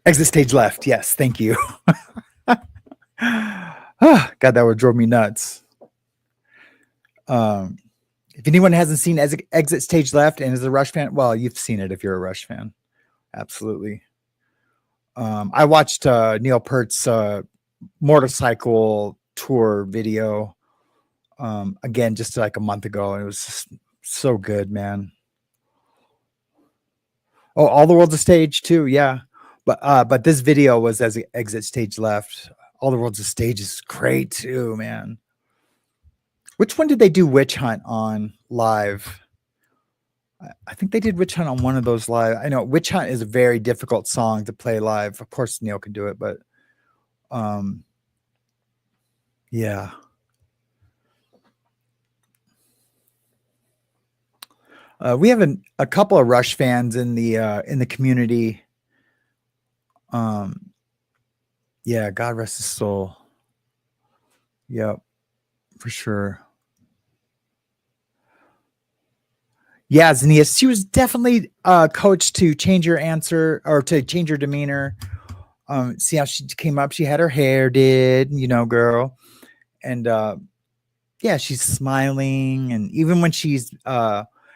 Exit stage left. Yes, thank you. God, that would drove me nuts. If anyone hasn't seen Exit Stage Left and is a Rush fan, well, you've seen it if you're a Rush fan. Absolutely. I watched Neil Peart's motorcycle tour video again just like a month ago, and it was just so good, man. Oh, All the World's a Stage too, yeah. But this video was as Exit Stage Left. All the World's a Stage is great too, man. Which one did they do Witch Hunt on live? I think they did Witch Hunt on one of those live. I know Witch Hunt is a very difficult song to play live. Of course, Neil can do it, but yeah. We have a couple of Rush fans in the community. Yeah, God rest his soul. Yep, for sure. Yeah, Zanias, she was definitely coached to change her answer or to change her demeanor. See how she came up? She had her hair did, girl. And yeah, she's smiling. And even when she's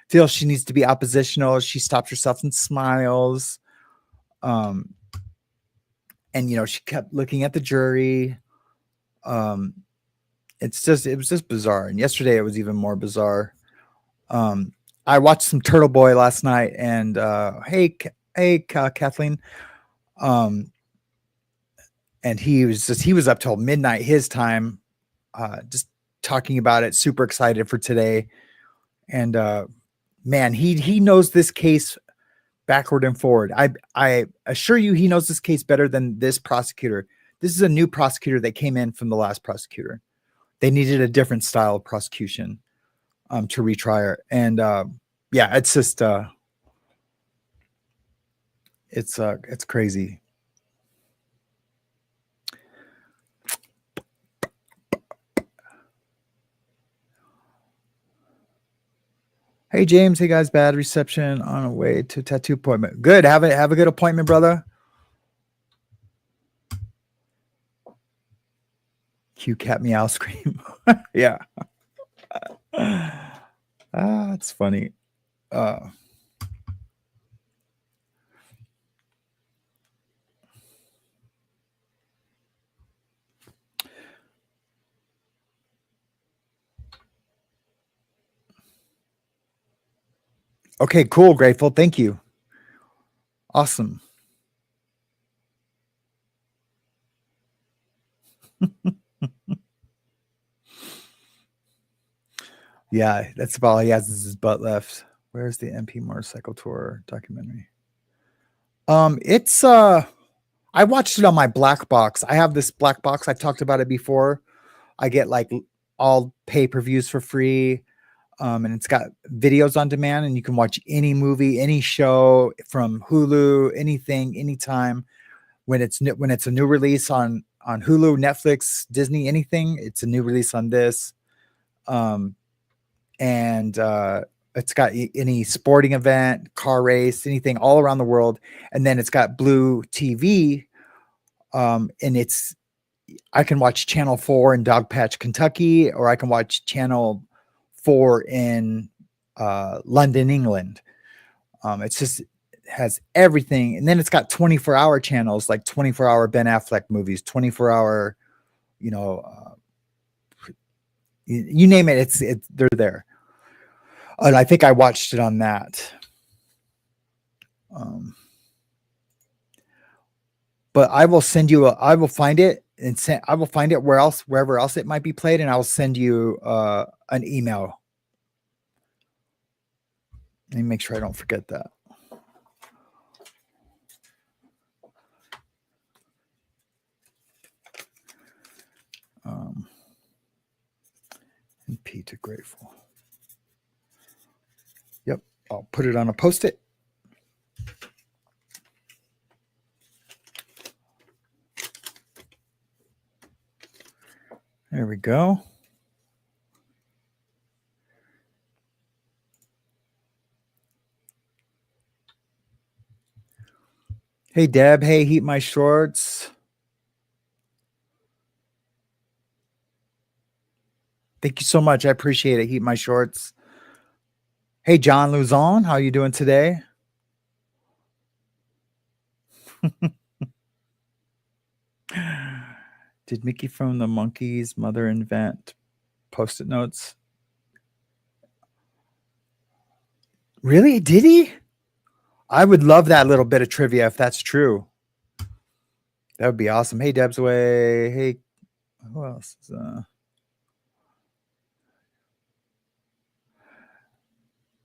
feels she needs to be oppositional, she stops herself and smiles. And she kept looking at the jury. It was just bizarre. And yesterday it was even more bizarre. I watched some Turtle Boy last night, and hey, Kathleen, and he was up till midnight his time, just talking about it. Super excited for today, and man, he knows this case backward and forward. I assure you, he knows this case better than this prosecutor. This is a new prosecutor that came in from the last prosecutor. They needed a different style of prosecution to retry her. And yeah, it's just it's crazy. Hey James, hey guys, bad reception on a way to tattoo appointment. Good, have a good appointment, brother. Cue cat meow scream. Yeah. It's funny. Okay, cool, Grateful. Thank you. Awesome. Yeah, that's about all he has is his butt left. Where's the MP motorcycle tour documentary? It's I watched it on my black box. I have this black box. I've talked about it before. I get like all pay-per-views for free. And it's got videos on demand, and you can watch any movie, any show from Hulu, anything, anytime. When it's a new release on Hulu, Netflix, Disney, anything, it's a new release on this. And it's got any sporting event, car race, anything all around the world. And then it's got Blue TV. And I can watch Channel 4 in Dogpatch, Kentucky, or I can watch Channel 4 in London, England. It has everything. And then it's got 24-hour channels, like 24-hour Ben Affleck movies, 24-hour, you name it, they're there. And I think I watched it on that. But I will find it and send, I will find it wherever else it might be played, and I will send you an email. Let me make sure I don't forget that. And P to grateful. Yep, I'll put it on a Post-it. There we go. Hey, Deb. Hey, Heat My Shorts. Thank you so much. I appreciate it. Heat My Shorts. Hey, John Luzon. How are you doing today? Did Mickey from the Monkeys mother invent Post-it notes? Really? Did he? I would love that little bit of trivia if that's true. That would be awesome. Hey, Deb's away. Hey, who else is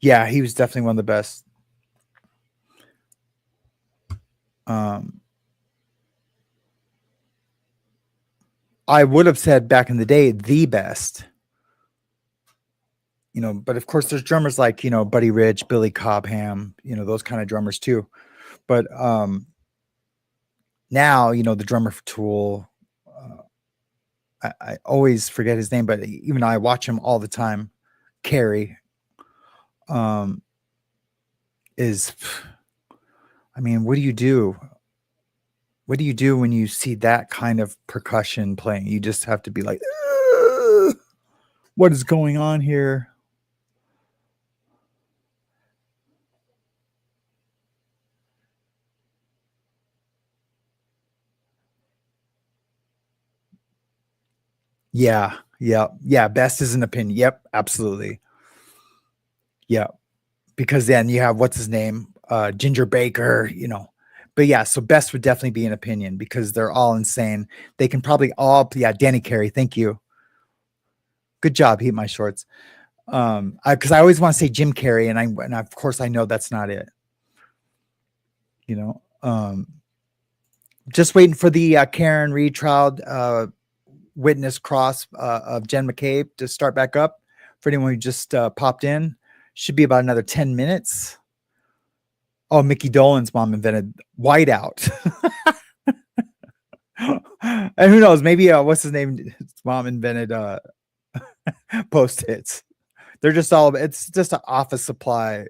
yeah, he was definitely one of the best. I would have said back in the day the best, you know, but of course there's drummers like, you know, Buddy Rich, Billy Cobham, you know, those kind of drummers too. But now, you know, the drummer for Tool, I always forget his name, but even I watch him all the time. KERRI is, I mean, what do you do? What do you do when you see that kind of percussion playing? You just have to be like, what is going on here? Yeah. Best is an opinion. Yep, absolutely. Yeah, because then you have what's his name, Ginger Baker, you know. But yeah, so best would definitely be an opinion because they're all insane. They can probably all, yeah, Danny Carey, thank you. Good job, Heat My Shorts. Because I always want to say Jim Carrey, and of course I know that's not it. You know, just waiting for the Karen retrial witness cross of Jen McCabe to start back up. For anyone who just popped in, should be about another 10 minutes. Oh, Mickey Dolenz mom invented whiteout. And who knows, maybe what's his name? His mom invented Post-its. They're just all, it's just an office supply.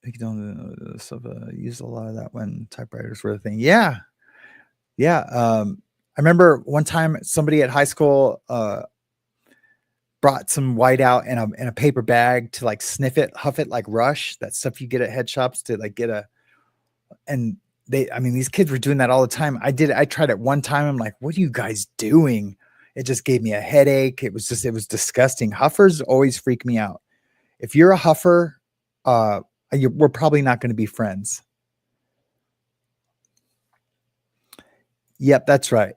Mickey Dolenz used a lot of that when typewriters were a thing. Yeah. I remember one time somebody at high school brought some whiteout in a paper bag to like sniff it, huff it like Rush, that stuff you get at head shops to like get and I mean, these kids were doing that all the time. I tried it one time. I'm like, what are you guys doing? It just gave me a headache. It was disgusting. Huffers always freak me out. If you're a huffer, we're probably not going to be friends. Yep, that's right.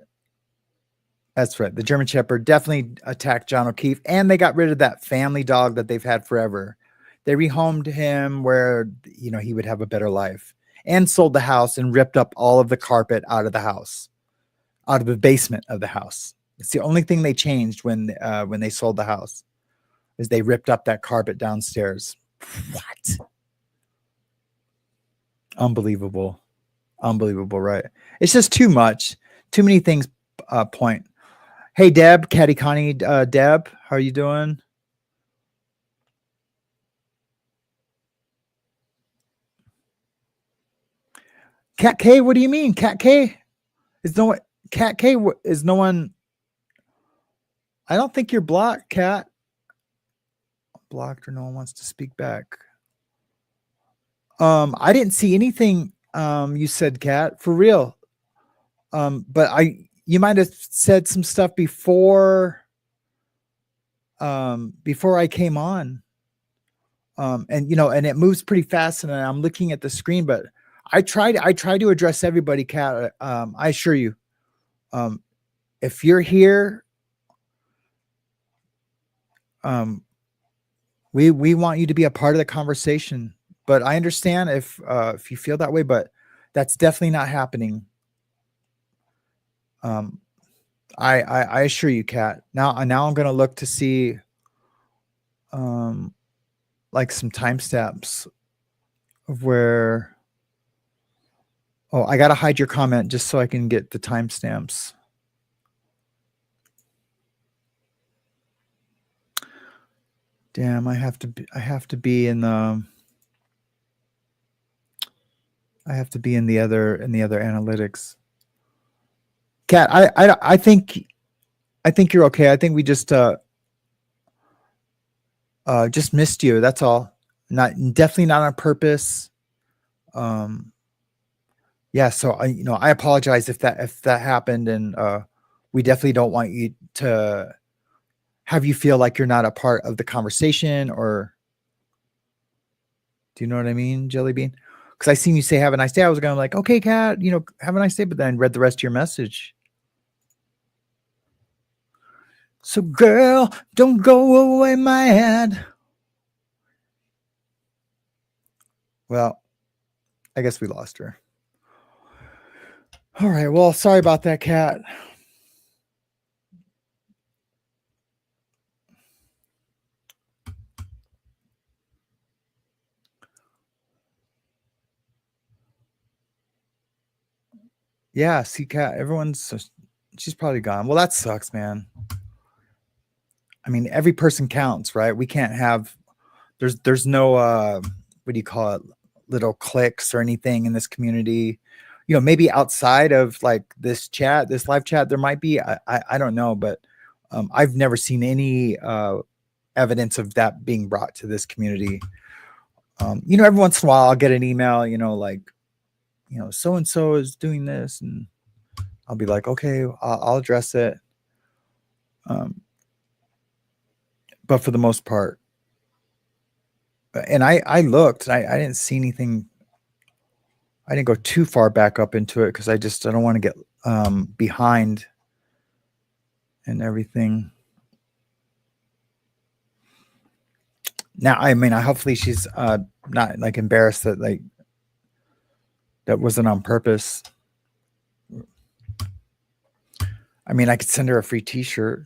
That's right. The German Shepherd definitely attacked John O'Keefe, and they got rid of that family dog that they've had forever. They rehomed him where, you know, he would have a better life, and sold the house and ripped up all of the carpet out of the house, out of the basement of the house. It's the only thing they changed when they sold the house, is they ripped up that carpet downstairs. What? Unbelievable. Unbelievable, right? It's just too much. Too many things point. Hey, Deb, Caddy Connie, Deb, how are you doing? Cat K, what do you mean? Cat K is no one. Cat K is no one. I don't think you're blocked, Cat. Blocked or no one wants to speak back. I didn't see anything. You said, Cat, for real. But you might have said some stuff before I came on. And you know, and it moves pretty fast, and I'm looking at the screen, but I try to address everybody, Kat. I assure you, if you're here, we want you to be a part of the conversation. But I understand if you feel that way, but that's definitely not happening. I assure you, Kat. Now I'm going to look to see, like some timestamps of where. Oh, I got to hide your comment just so I can get the timestamps. Damn, I have to be in the other analytics. Kat, I think you're okay. I think we just missed you. That's all. Definitely not on purpose. Yeah, so I apologize if that happened, and we definitely don't want you to have you feel like you're not a part of the conversation, or do you know what I mean, Jelly Bean? Because I seen you say "Have a nice day." I was going like, "Okay, Kat, have a nice day," but then I read the rest of your message. So, girl, don't go away, my head. Well, I guess we lost her. All right. Well, sorry about that, Kat. Yeah, see, Kat, she's probably gone. Well, that sucks, man. I mean, every person counts, right? We can't have, there's no, what do you call it? Little cliques or anything in this community. Maybe outside of like this live chat, there might be, I don't know, but I've never seen any evidence of that being brought to this community. Every once in a while I'll get an email, like, so-and-so is doing this, and I'll be like, okay, I'll address it. But for the most part, and I looked, I didn't see anything. I didn't go too far back up into it because I don't want to get behind and everything. Now, I mean, hopefully she's not like embarrassed that like that wasn't on purpose. I mean, I could send her a free t-shirt.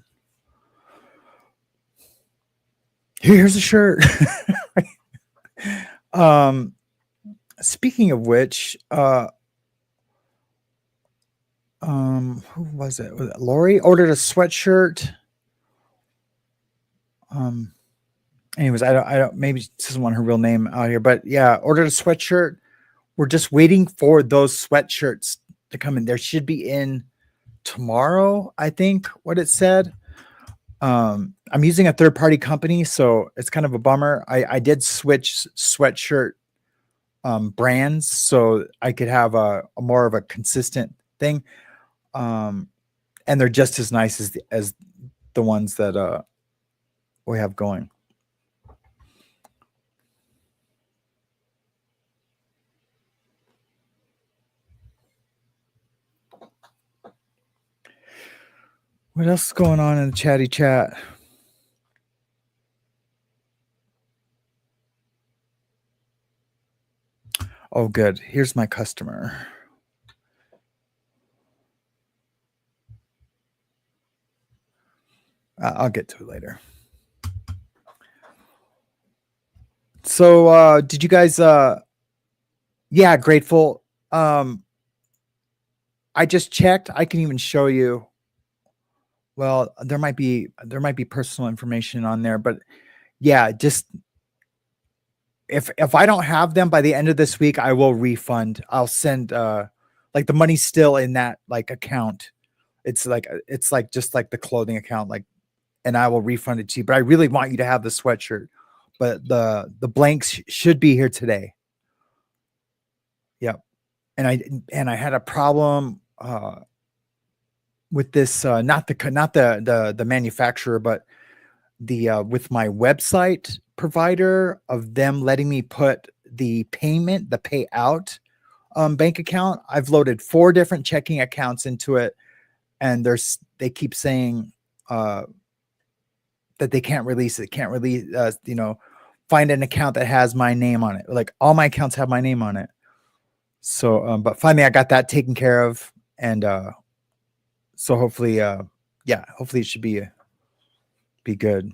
Here's a shirt. Speaking of which, who was it? Lori ordered a sweatshirt. Anyways, I don't, maybe this isn't one her real name out here, but yeah, ordered a sweatshirt. We're just waiting for those sweatshirts to come in. There should be in tomorrow, I think, what it said. I'm using a third-party company, so it's kind of a bummer. I did switch sweatshirt brands so I could have a more of a consistent thing. And they're just as nice as the ones that we have going. What else is going on in the chatty chat? Oh, good. Here's my customer. I'll get to it later. So, did you guys, yeah, grateful. I just checked. I can even show you. Well, there might be personal information on there, but yeah, just if I don't have them by the end of this week, I will refund. I'll send like the money's still in that like account. It's like just like the clothing account, like, and I will refund it to you. But I really want you to have the sweatshirt. But the blanks should be here today. Yep. And I had a problem with this, not the manufacturer, but the with my website provider of them letting me put the payout bank account. I've loaded 4 different checking accounts into it, and they keep saying that they can't release it. Can't release, find an account that has my name on it. Like all my accounts have my name on it. So, but finally I got that taken care of, and so hopefully, hopefully it should be good.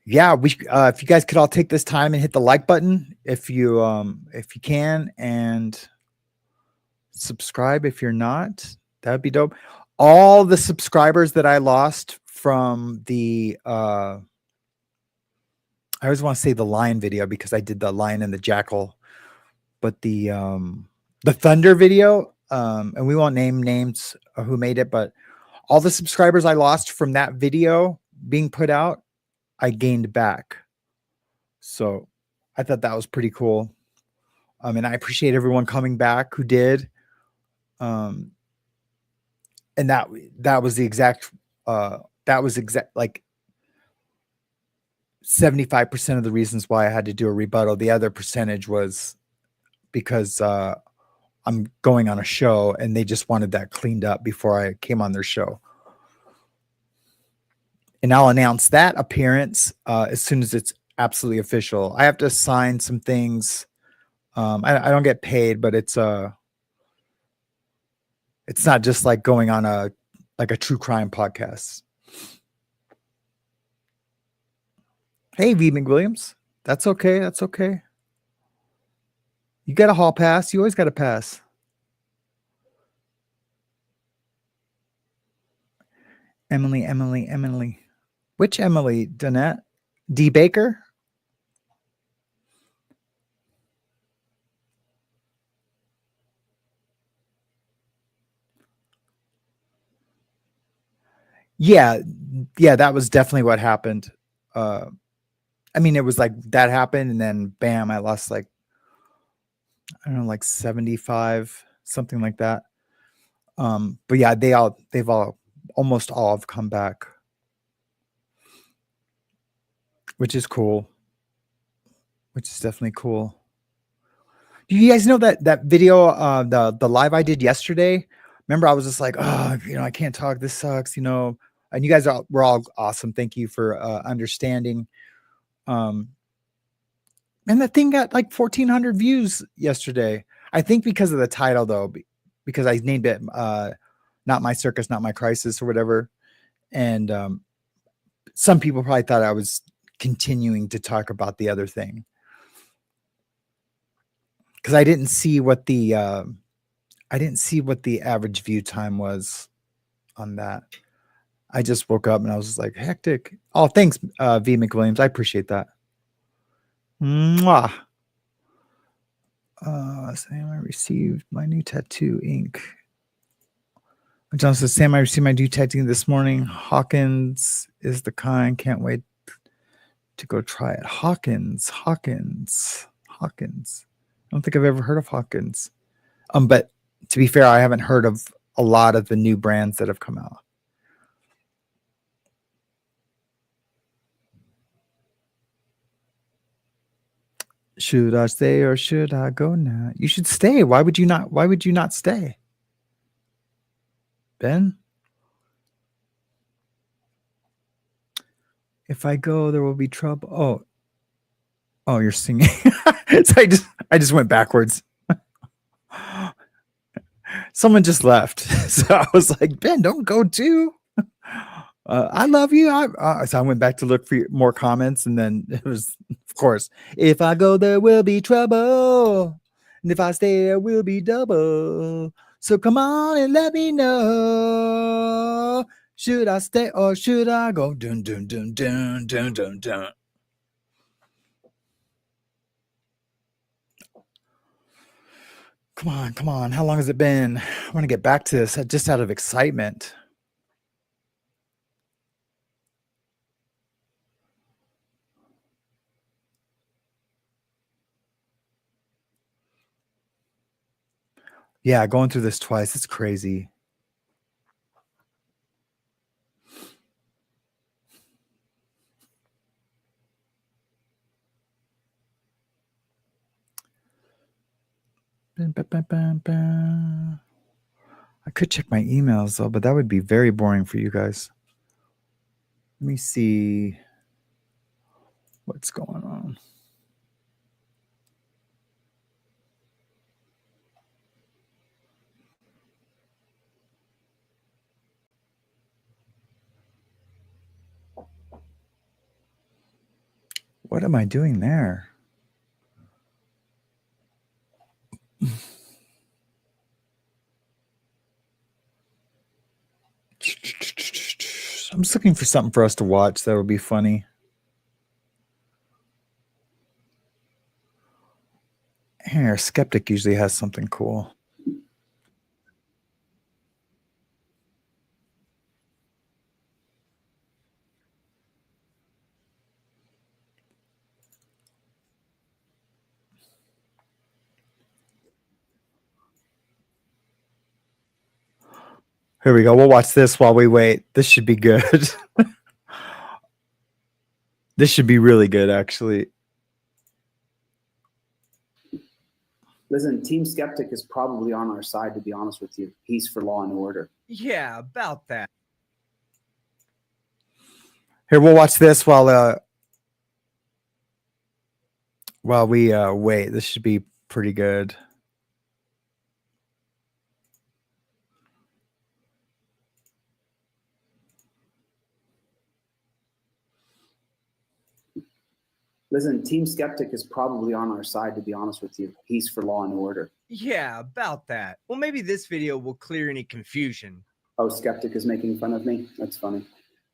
Yeah, if you guys could all take this time and hit the like button if you can, and subscribe if you're not. That'd be dope. All the subscribers that I lost from the I always want to say the lion video because I did the lion and the jackal, but the thunder video, and we won't name names of who made it, but all the subscribers I lost from that video being put out, I gained back. So I thought that was pretty cool. And I appreciate everyone coming back who did. And that was the exact, like 75% of the reasons why I had to do a rebuttal. The other percentage was because I'm going on a show and they just wanted that cleaned up before I came on their show. And I'll announce that appearance as soon as it's absolutely official. I have to sign some things. I don't get paid, but it's not just like going on a true crime podcast. Hey, V. McWilliams. That's okay. That's okay. You got a hall pass. You always got a pass. Emily. Which Emily? Donette? D. Baker? Yeah, that was definitely what happened. I mean, it was like that happened, and then bam, I lost like, I don't know, like 75, something like that. But yeah, they've almost all have come back, which is cool. Which is definitely cool. Do you guys know that video, the live I did yesterday? Remember, I was just like, oh, I can't talk. This sucks, and you guys were all awesome. Thank you for understanding. And that thing got like 1,400 views yesterday. I think because of the title, though, because I named it Not My Circus, Not My Crisis or whatever. And some people probably thought I was continuing to talk about the other thing. Because I didn't see what the average view time was on that. I just woke up and I was just like, hectic. Oh, thanks, V. McWilliams. I appreciate that. Mwah. Sam, I received my new tattoo ink. John says, Sam, I received my new tattoo this morning. Hawkins is the kind. Can't wait to go try it. Hawkins. I don't think I've ever heard of Hawkins. But to be fair, I haven't heard of a lot of the new brands that have come out. Should I stay or should I go now? You should stay. Why would you not stay? Ben? If I go, there will be trouble. Oh, you're singing. So I just went backwards. Someone just left. So I was like, Ben, don't go too. I love you. So I went back to look for more comments, and then it was, of course, if I go, there will be trouble. And if I stay, there will be double. So come on and let me know. Should I stay or should I go? Dun, dun, dun, dun, dun, dun, dun. Come on. How long has it been? I want to get back to this just out of excitement. Yeah, going through this twice. It's crazy. I could check my emails though, but that would be very boring for you guys. Let me see what's going on. What am I doing there? I'm just looking for something for us to watch that would be funny. Here, Skeptic usually has something cool. Here we go. We'll watch this while we wait. This should be good. This should be really good, actually. Listen, Team Skeptic is probably on our side, to be honest with you. He's for law and order. Yeah, about that. Here, we'll watch this while we wait. This should be pretty good. Listen, Team Skeptic is probably on our side, to be honest with you. He's for law and order. Yeah, about that. Well, maybe this video will clear any confusion. Oh, Skeptic is making fun of me? That's funny.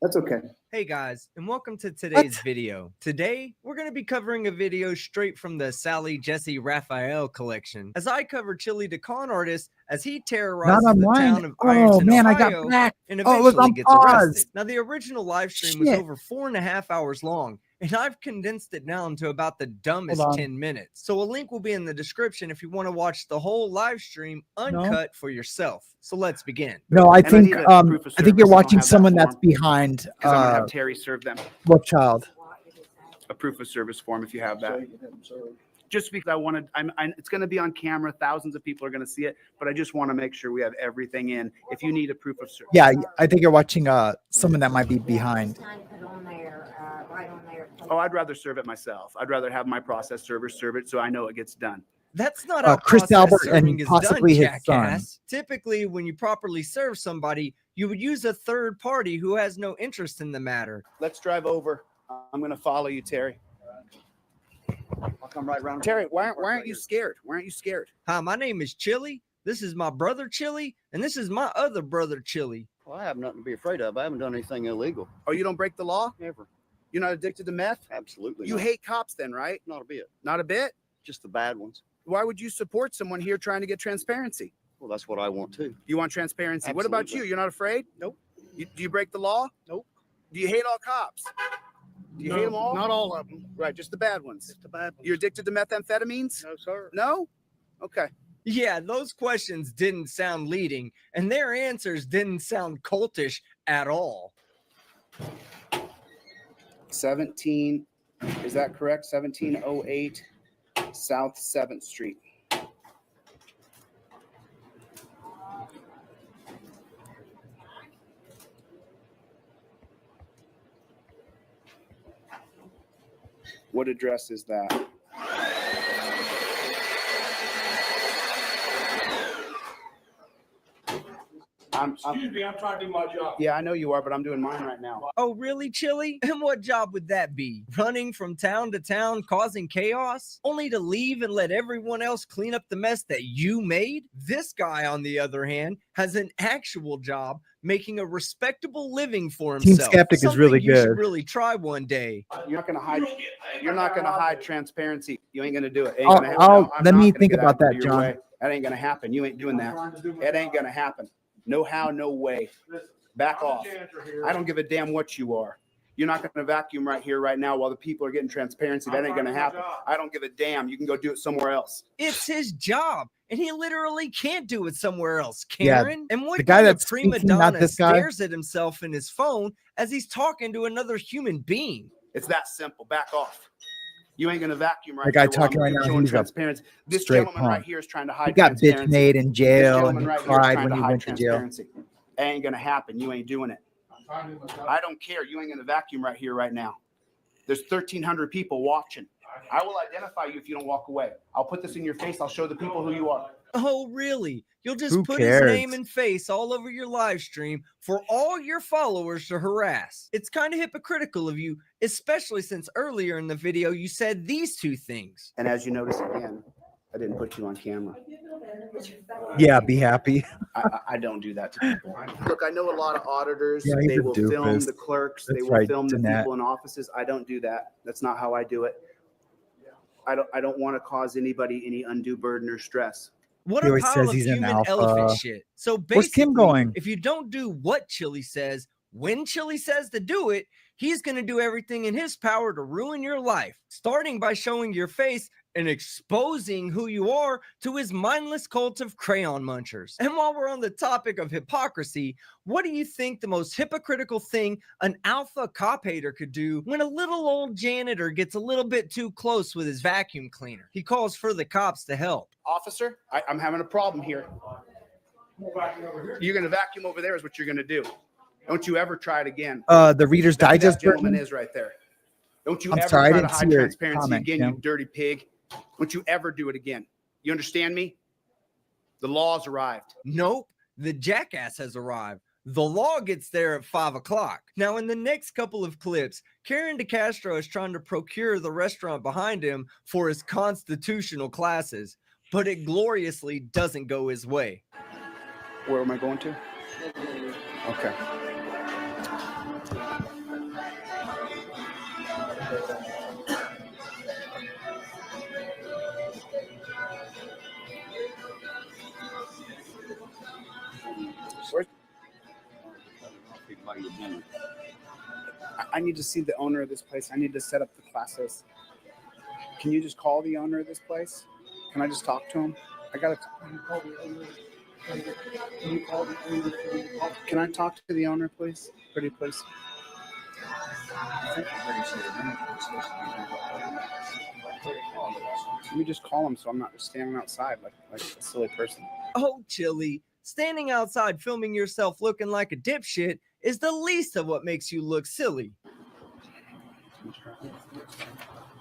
That's okay. Hey guys, and welcome to today's video. Today, we're going to be covering a video straight from the Sally Jesse Raphael collection, as I cover Chili the con artist as he terrorizes Not the online. town of Oh Ironton, man, Ohio, I got back. and Oh, look, eventually I'm gets arrested. paused. Now, the original live stream was Shit. over 4.5 hours long, and I've condensed it down to about the dumbest Hold on. 10 minutes. So a link will be in the description if you want to watch the whole live stream uncut for yourself. So let's begin. No, I And I think need a proof of I think you're service. I don't watching have that someone that's form. behind Because I'm going to have Terry serve them what child? a proof of service form if you have that. Just because I wanted, it's going to be on camera. Thousands of people are going to see it, but I just want to make sure we have everything in. If you need a proof of service. Yeah, I think you're watching someone that might be behind. Oh, I'd rather serve it myself. I'd rather have my process server serve it so I know it gets done. That's not how Chris process Albert serving and is possibly done, his son. jackass. Typically, when you properly serve somebody, you would use a third party who has no interest in the matter. Let's drive over. I'm going to follow you, Terry. I'll come right around. Terry, why aren't you scared? Why aren't you scared? Hi, my name is Chili. This is my brother Chili, and this is my other brother Chili. Well, I have nothing to be afraid of. I haven't done anything illegal. Oh, you don't break the law? Never. You're not addicted to meth? Absolutely. You not. hate cops then, right? Not a bit. Not a bit? Just the bad ones. Why would you support someone here trying to get transparency? Well, that's what I want too. You want transparency. What about you? Absolutely. You're not afraid? Nope. Do you break the law? Nope. Do you hate all cops? Do you hate them all? Not all of them. Right, just the bad ones. Just the bad ones. You're addicted to methamphetamines? No, sir. No? Okay. Yeah, those questions didn't sound leading, and their answers didn't sound cultish at all. 17, is that correct? 1708 South 7th Street. What address is that? Excuse me, I'm trying to do my job. Yeah, I know you are, but I'm doing mine right now. Oh, really, Chili? And what job would that be? Running from town to town, causing chaos, only to leave and let everyone else clean up the mess that you made? This guy, on the other hand, has an actual job making a respectable living for Team himself. Skeptic is Something really you should good. really try one day. You're not gonna hide. You're not gonna hide transparency. You ain't gonna do it. Ain't I'll- gonna happen. I'll- No, I'm let not me gonna think get about out of that, your John. way. That ain't gonna happen. You ain't doing that. It ain't gonna happen. No how, no way. Back off. I don't give a damn what you are. You're not gonna vacuum right here, right now, while the people are getting transparency. That ain't gonna happen. I don't give a damn. You can go do it somewhere else. It's his job, and he literally can't do it somewhere else, Yeah, Karen. And what the guy kind of that's prima speaking, not donna this guy. stares at himself in his phone as he's talking to another human being? It's that simple. Back off. You ain't gonna vacuum right The guy here while talking right I'm now, showing he's a transparency. This straight gentleman right punk. here is trying to He hide got bitch transparency. made in This jail, gentleman and he right here is cried trying when to he hide went to jail. transparency. Ain't gonna happen. You ain't doing it. I don't care. You ain't gonna vacuum right here, right now. There's 1,300 people watching. I will identify you if you don't walk away. I'll put this in your face. I'll show the people who you are. Oh, really? You'll just Who put his name cares? and face all over your live stream for all your followers to harass. It's kind of hypocritical of you, especially since earlier in the video you said these two things. And as you notice again, I didn't put you on camera. Yeah, be happy. I don't do that to people. Look, I know a lot of auditors. Yeah, he's They a will film doofus. the clerks. They That's will right, film the Jeanette. people in offices. I don't do that. That's not how I do it. I don't want to cause anybody any undue burden or stress. What He a always pile says of he's an human elephant alpha. shit. So Where's Kim basically, going? if you don't do what Chili says, when Chili says to do it, he's going to do everything in his power to ruin your life, starting by showing your face and exposing who you are to his mindless cult of crayon munchers. And while we're on the topic of hypocrisy, what do you think the most hypocritical thing an alpha cop hater could do when a little old janitor gets a little bit too close with his vacuum cleaner? He calls for the cops to help. Officer, I'm having a problem here. You're going to vacuum over there is what you're going to do. Don't you ever try it again. The Reader's That's who Digest that gentleman button? is right there. Don't you I'm ever sorry, I try to didn't see hide your transparency comment, again, Kim. you dirty pig. Don't you ever do it again. You understand me? The law's arrived. Nope, the jackass has arrived. The law gets there at 5 o'clock. Now, in the next couple of clips, Karen DeCastro is trying to procure the restaurant behind him for his constitutional classes, but it gloriously doesn't go his way. Where am I going to? Okay. I need to see the owner of this place. I need to set up the classes. Can you just call the owner of this place? Can I just talk to him? I gotta. Can I talk to the owner, please? Pretty please. Let me just call him so I'm not just standing outside like a silly person. Oh, Chili, standing outside filming yourself looking like a dipshit is the least of what makes you look silly.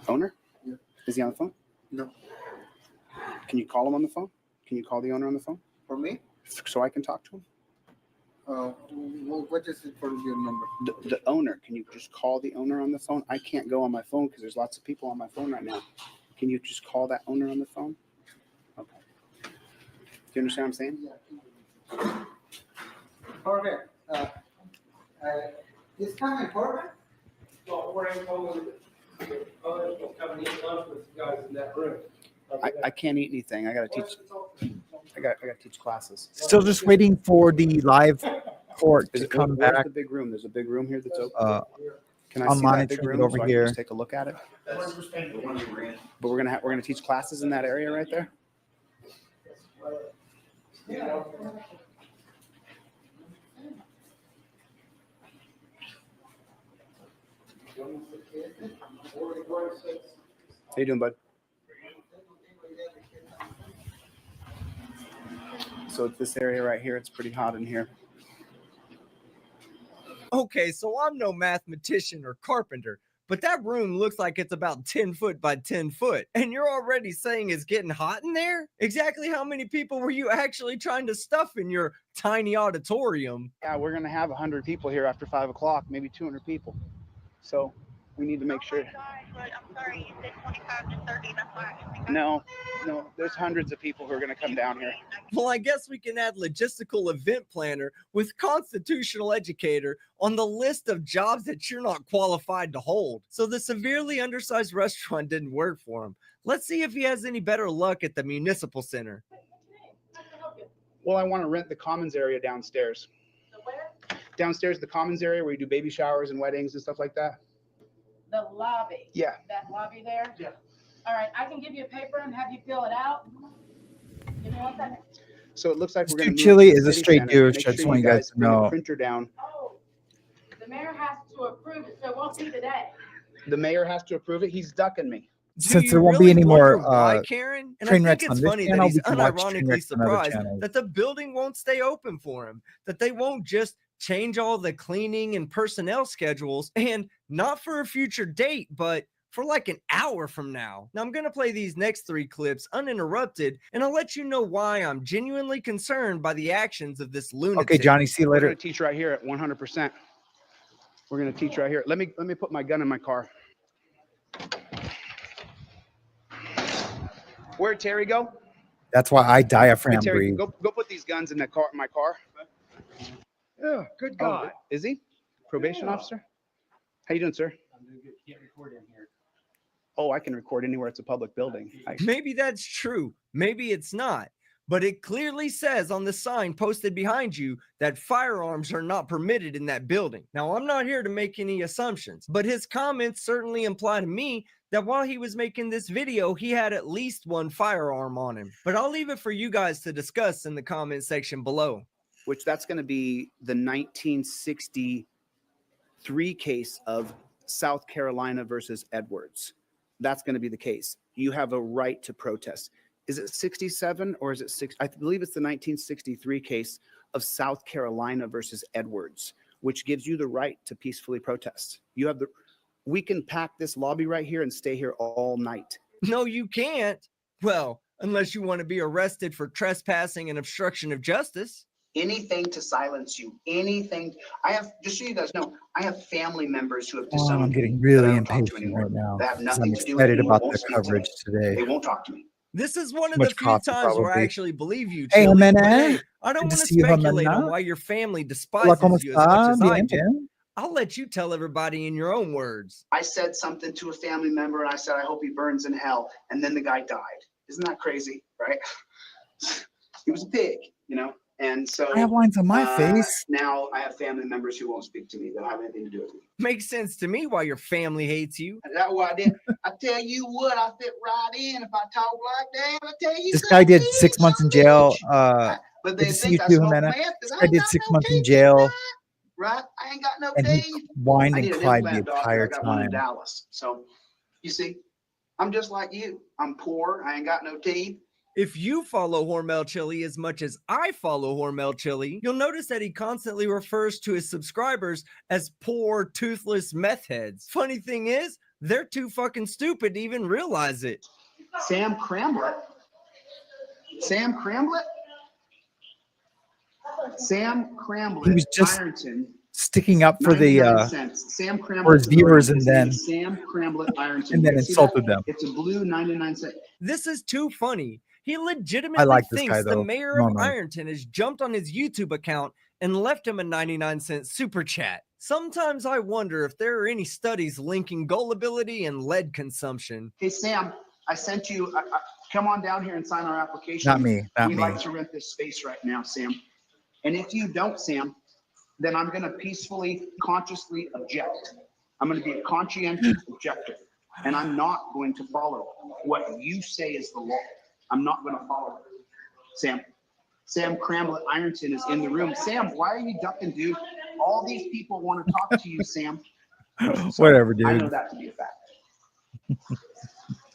Owner? Is he on the phone? No. Can you call him on the phone? Can you call the owner on the phone? For me? So I can talk to him? What is it for your number? The owner. Can you just call the owner on the phone? I can't go on my phone because there's lots of people on my phone right now. Can you just call that owner on the phone? Okay. Do you understand what I'm saying? Yeah. Jorge, is coming, Jorge? Well, we're in total, others will come and eat lunch with you guys in that room. I can't eat anything. I gotta teach. I gotta teach classes. Still just waiting for the live court to come Where's back. the big room? There's a big room here that's open. Can I I'm see that big monitoring it room over so I can here. just take a look at it? But we're gonna teach classes in that area right there. How you doing, bud? So it's this area right here. It's pretty hot in here. Okay, so I'm no mathematician or carpenter, but that room looks like it's about 10 foot by 10 foot. And you're already saying it's getting hot in there? Exactly how many people were you actually trying to stuff in your tiny auditorium? Yeah, we're gonna have 100 people here after 5 o'clock, maybe 200 people. So we need to make sure. I'm sorry, you said 25 to 30, that's why. No, there's hundreds of people who are gonna come down here. Well, I guess we can add logistical event planner with constitutional educator on the list of jobs that you're not qualified to hold. So the severely undersized restaurant didn't work for him. Let's see if he has any better luck at the municipal center. Well, I want to rent the commons area downstairs. Downstairs, the commons area where you do baby showers and weddings and stuff like that. The lobby. Yeah. That lobby there? Yeah. All right, I can give you a paper and have you fill it out. Give me 1 second. So it looks like we're This going to dude Chili is a straight douche. I just want you guys to bring a know. printer down. Oh, the mayor has to approve it, so it won't be today. The mayor has to approve it. He's ducking me. since you there won't be really any wonder more why, Karen? And I train think wrecks it's on this funny that channel, he's we can watch train unironically wrecks on other surprised channels. that the building won't stay open for him, that they won't just change all the cleaning and personnel schedules, and not for a future date, but for like an hour from now. Now I'm going to play these next 3 clips uninterrupted, and I'll let you know why I'm genuinely concerned by the actions of this lunatic. Okay, Johnny, see you We're later. going to teach right here at 100%. We're going to teach right here. Let me put my gun in my car. Where'd Terry go? That's why I diaphragm Hey, Terry, breathe. go put these guns in my car. Yeah, good God. Is he? Probation officer? How you doing, sir? I'm doing good. Can't record in here. Oh, I can record anywhere. It's a public building. Maybe that's true. Maybe it's not. But it clearly says on the sign posted behind you that firearms are not permitted in that building. Now, I'm not here to make any assumptions, but his comments certainly imply to me that while he was making this video, he had at least one firearm on him. But I'll leave it for you guys to discuss in the comment section below. Which that's going to be the 1963 case of South Carolina versus Edwards. That's going to be the case. You have a right to protest. Is it 67 or is it 6? I believe it's the 1963 case of South Carolina versus Edwards, which gives you the right to peacefully protest. You have we can pack this lobby right here and stay here all night. No, you can't. Well, unless you want to be arrested for trespassing and obstruction of justice. Anything to silence you, anything. I have, just so you guys know, I have family members who have Oh, disowned I'm me. getting really that I don't talk to impatient anymore. right now. That have 'Cause nothing I'm to do with excited me, about won't the speak to me. coverage today. They won't talk to me. This is one of Much the few coffee, times where I probably. actually believe you, Hey, Chili, but Jimena. hey, I don't Good to want to see you, speculate on Jimena. why your family Hola, despises ¿cómo you as much está? as I Bien, do. bien. I'll let you tell everybody in your own words. I said something to a family member and I said, I hope he burns in hell. And then the guy died. Isn't that crazy, right? He was a pig, you know? And so I have lines on my face. now I have family members who won't speak to me. They don't have anything to do with me. Makes sense to me why your family hates you. That's what I did. I tell you what, I fit right in. If I talk like that, I tell you This guy did something. 6 months in jail. But Good they to see you think I too, smoke Jimena. meth This because I guy ain't did got 6 no months in teeth, jail, right? I ain't got no and he teeth. whined I and need an cried the implant, doctor. entire I got one in time. Dallas. So, you see, I'm just like you. I'm poor. I ain't got no teeth. If you follow Hormel Chili as much as I follow Hormel Chili, you'll notice that he constantly refers to his subscribers as poor, toothless meth heads. Funny thing is, they're too fucking stupid to even realize it. Sam Cramblett. Sam Cramblett? Sam Cramblett. He was just Ironton. sticking up for the 99 cents. Sam Cramblett. for his viewers, and then Sam Cramblett Ironton. and then You see insulted that? them. It's a blue 99 cent. This is too funny. He legitimately like this thinks guy, the though, mayor of normally. Ironton has jumped on his YouTube account and left him a 99-cent super chat. Sometimes I wonder if there are any studies linking gullibility and lead consumption. Hey, Sam, I sent you, come on down here and sign our application. Not me, not We'd me. like to rent this space right now, Sam. And if you don't, Sam, then I'm going to peacefully, consciously object. I'm going to be a conscientious objector. And I'm not going to follow what you say is the law. I'm not going to follow it. Sam. Sam Cramblett Ironton is in the room. Sam, why are you ducking, dude? All these people want to talk to you, Sam. So Whatever, dude. I know that to be a fact.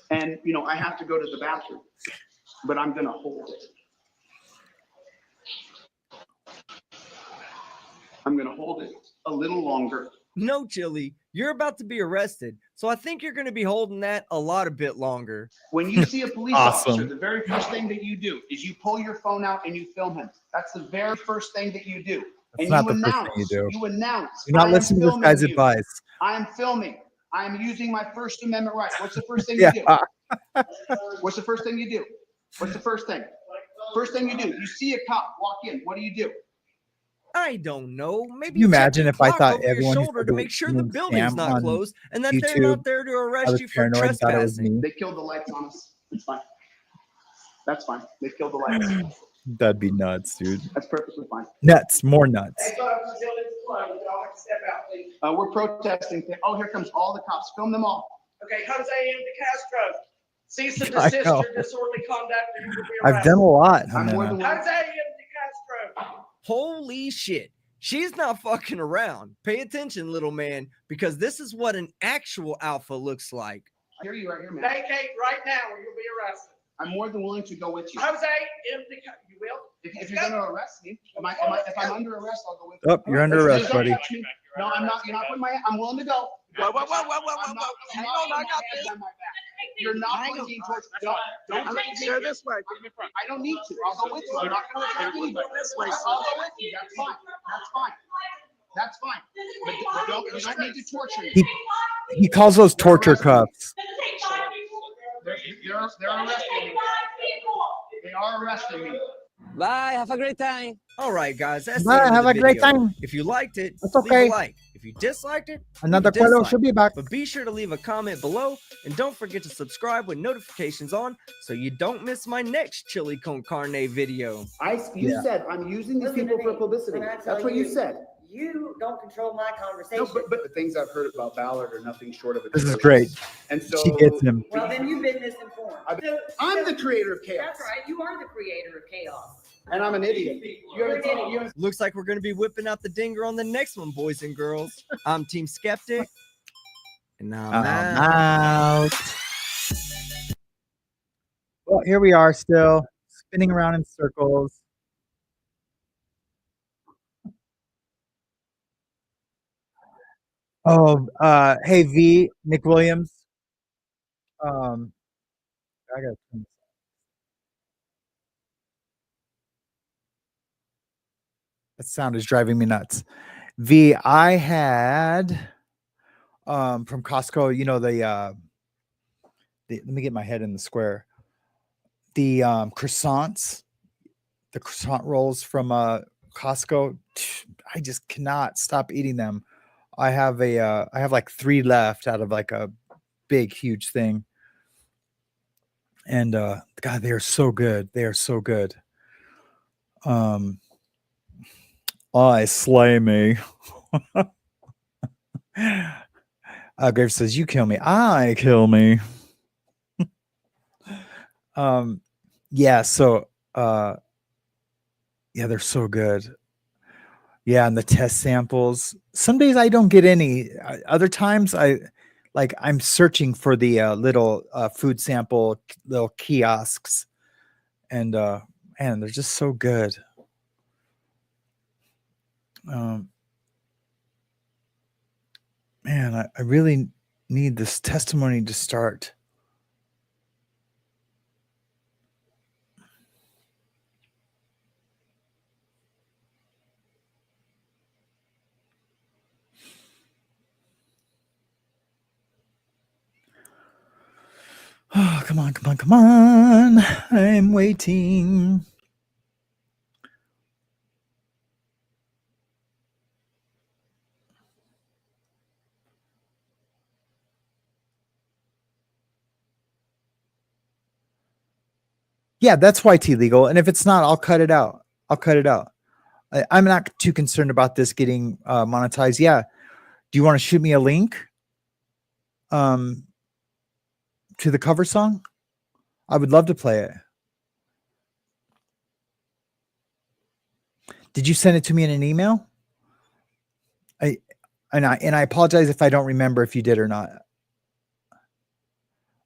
And, you know, I have to go to the bathroom, but I'm going to hold it. I'm going to hold it a little longer. No, Chili, you're about to be arrested, so I think you're going to be holding that a bit longer. When you see a police Awesome. officer, the very first thing that you do is you pull your phone out and you film him. That's the very first thing that you do. That's and not you the first thing you do. You announce. Do not I am listen to this filming guy's you. advice. I am filming. I am using my First Amendment right. What's the first thing Yeah. you do? What's the first thing you do? What's the first thing? First thing you do. You see a cop walk in. What do? I don't know. Maybe Can you check imagine your if I clock thought over your everyone who shoulder said to the make sure the name building's Sam not on closed and that they're YouTube, not there to I arrest was you for paranoid and thought it was trespassing. me. They killed the lights on us. It's fine. That's fine. They killed the lights. That'd be nuts, dude. That's perfectly fine. Nuts, more nuts. Hey, folks, until it's closed, y'all have to step out, please. We're protesting. Oh, here comes all the cops. Film them all. Okay, Jose M. DeCastro. Cease and I desist know. your disorderly conduct or you will be I've arrested. done a lot, I'm more than Jimena. Jose M. DeCastro. Holy shit. She's not fucking around. Pay attention, little man, because this is what an actual alpha looks like. I hear you right here, man. Vacate right now or you'll be arrested. I'm more than willing to go with you. Jose, you will? If you're gonna arrest me, if I'm under arrest, I'll go with you. Oh, you're under arrest, Don't buddy. touch me. No, I'm not. You're not putting I'm willing to go. Whoa. Hang on, I got this. You're not pointing towards. Don't Go this way. I don't need to. I'll go with you. I'm not gonna attack anybody. I'll go with you. That's fine. That's fine. But you don't need to torture me. He calls those torture cuffs. They're arresting me. They are arresting me. Bye. Have a great time. All right, guys. That's the Bye, end of have the a great video. time. If you liked it, That's leave okay. a like. If you disliked it, Another leave a Quello dislike. should be back. But be sure to leave a comment below and don't forget to subscribe with notifications on so you don't miss my next chili con carne video. You said I'm using these people for publicity. That's what you said. You don't control my conversation. No, but the things I've heard about Ballard are nothing short of This is atrocious. great. And so She gets him. Well, then you've been misinformed. I'm the creator of chaos. That's right. You are the creator of chaos. And I'm an idiot. You're an idiot. Looks like we're going to be whipping out the dinger on the next one, boys and girls. I'm Team Skeptic. And I'm out. Well, here we are still spinning around in circles. Oh, hey V, Nick Williams. I got turn this off. That sound is driving me nuts. V, I had from Costco, you know, the let me get my head in the square. The croissants, the croissant rolls from Costco. I just cannot stop eating them. I have like 3 left out of like a big, huge thing. And God, they are so good. They are so good. I slay me. Grave says, you kill me. I kill me. Yeah, so yeah, they're so good. Yeah, and the test samples. Some days I don't get any. Other times I'm searching for the little food sample little kiosks, and man, they're just so good. Man, I really need this testimony to start. Oh, come on, come on, come on. I'm waiting. Yeah, that's YT legal. And if it's not, I'll cut it out. I'll cut it out. I'm not too concerned about this getting monetized. Yeah. Do you want to shoot me a link to the cover song? I would love to play it. Did you send it to me in an email? I apologize if I don't remember if you did or not.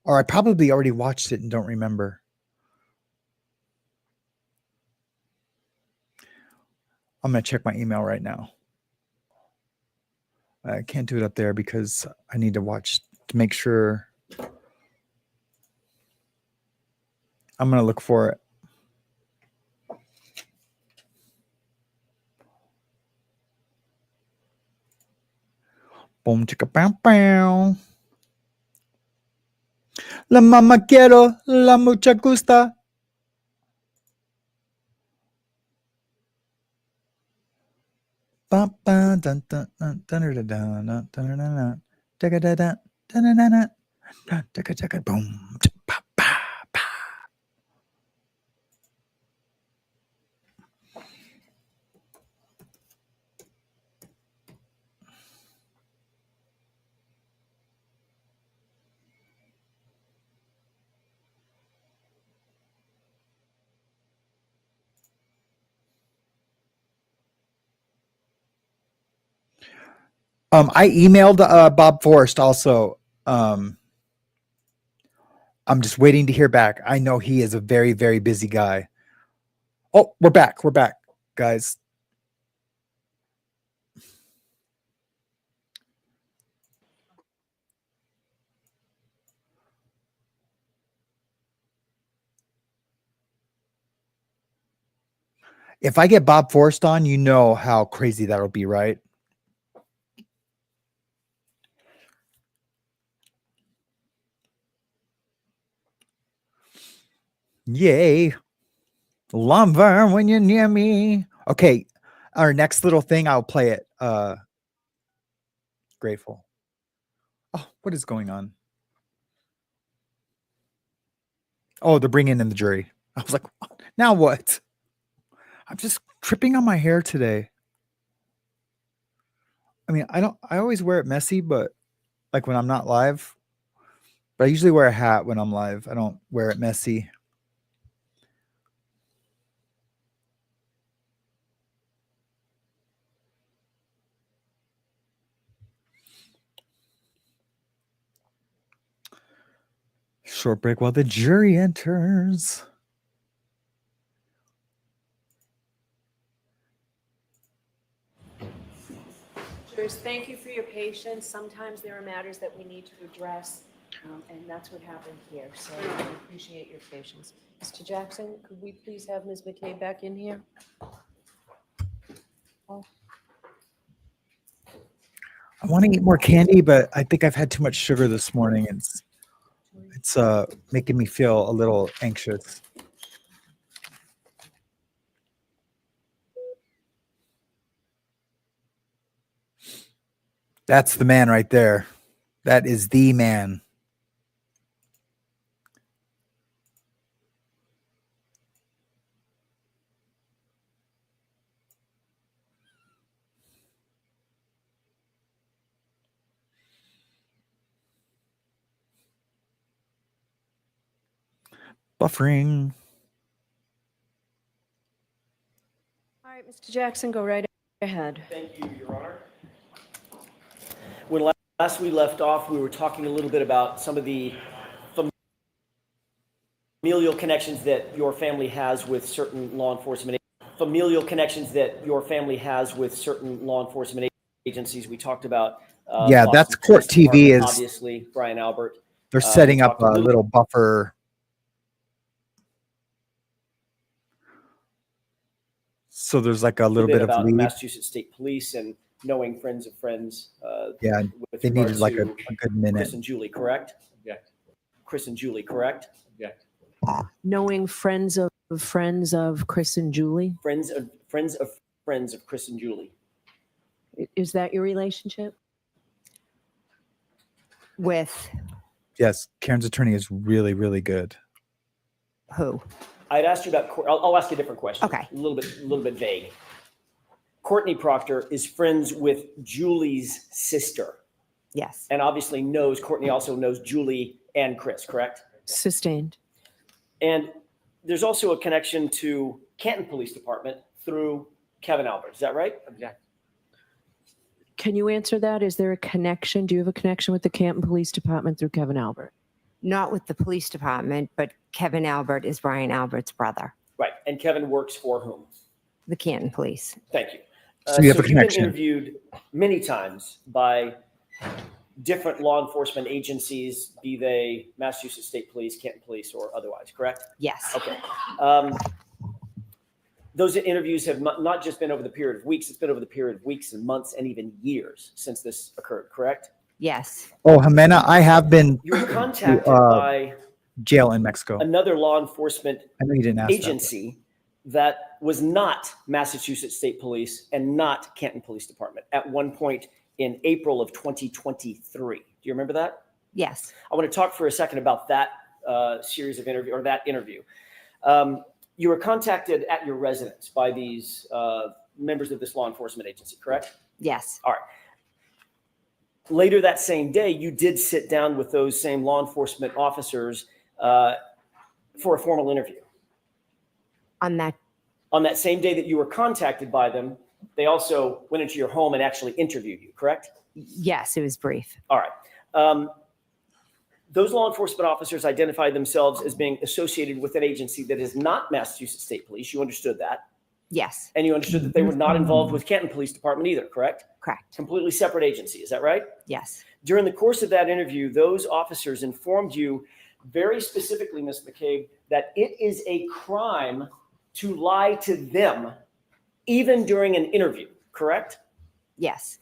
Or I probably already watched it and don't remember. I'm going to check my email right now. I can't do it up there because I need to watch to make sure. I'm going to look for it. Boom, chicka, bam, bam. La mama quiero, la mucha gusta. Ba ba dun dun dun dun dun dun dun dun dun dun dun dun dun dun dun boom. I emailed Bob Forrest also. I'm just waiting to hear back. I know he is a very, very busy guy. Oh, we're back. We're back, guys. If I get Bob Forrest on, you know how crazy that'll be, right? Yay. Lumber when you're near me. Okay. Our next little thing, I'll play it. Grateful. Oh, what is going on? Oh, they're bringing in the jury. I was like, now what? I'm just tripping on my hair today. I mean, I always wear it messy, but like when I'm not live, but I usually wear a hat when I'm live. I don't wear it messy. Short break while the jury enters. Jurors, thank you for your patience. Sometimes there are matters that we need to address, and that's what happened here. So I appreciate your patience. Mr. Jackson, could we please have Ms. McCabe back in here? Oh. I want to eat more candy, but I think I've had too much sugar this morning. It's making me feel a little anxious. That's the man right there. That is the man. Buffering. All right, Mr. Jackson, go right ahead. Thank you, Your Honor. When last we left off, we were talking a little bit about some of the familial connections that your family has with certain law enforcement agencies. We talked about Yeah, that's Court TV is obviously Brian Albert. They're setting up a little buffer. So there's like a little bit of about lead. Massachusetts State Police and knowing friends of friends. Yeah, with they regard needed like to a good minute. Chris and Julie, correct? Yeah. Chris and Julie, correct? Yeah. Knowing friends of Chris and Julie? Friends of Chris and Julie. Is that your relationship? With Yes, Karen's attorney is really, really good. who? I'd asked you about. I'll ask you a different question. Okay. A little bit vague. Courtney Proctor is friends with Julie's sister, Yes. and obviously Courtney also knows Julie and Chris, correct? Sustained. And there's also a connection to Canton Police Department through Kevin Albert. Is that right? Yeah. Can you answer that? Is there a connection? Do you have a connection with the Canton Police Department through Kevin Albert? Not with the police department, but Kevin Albert is Brian Albert's brother. Right. And Kevin works for whom? The Canton Police. Thank you. So you have a you've been connection. interviewed many times by different law enforcement agencies, be they Massachusetts State Police, Canton Police, or otherwise, correct? Yes. Okay. Those interviews have not just been over the period of weeks, it's been over the period of weeks and months and even years since this occurred, correct? Yes. Oh, Jimena, I have been You were contacted to, by jail in Mexico. another law enforcement I know you didn't ask agency that was not Massachusetts State Police and not Canton Police Department at one point in April of 2023. Do you remember that? Yes. I want to talk for a second about that series of interview or that interview. You were contacted at your residence by these members of this law enforcement agency, correct? Yes. All right. Later that same day, you did sit down with those same law enforcement officers for a formal interview. On that same day that you were contacted by them, they also went into your home and actually interviewed you, correct? Yes, it was brief. All right. those law enforcement officers identified themselves as being associated with an agency that is not Massachusetts State Police. You understood that. Yes, And you understood that they were not involved with Canton Police Department either, correct? correct. Completely separate agency. Is that right? Yes, During the course of that interview, those officers informed you very specifically, Ms. McCabe, that it is a crime to lie to them, even during an interview, correct? yes,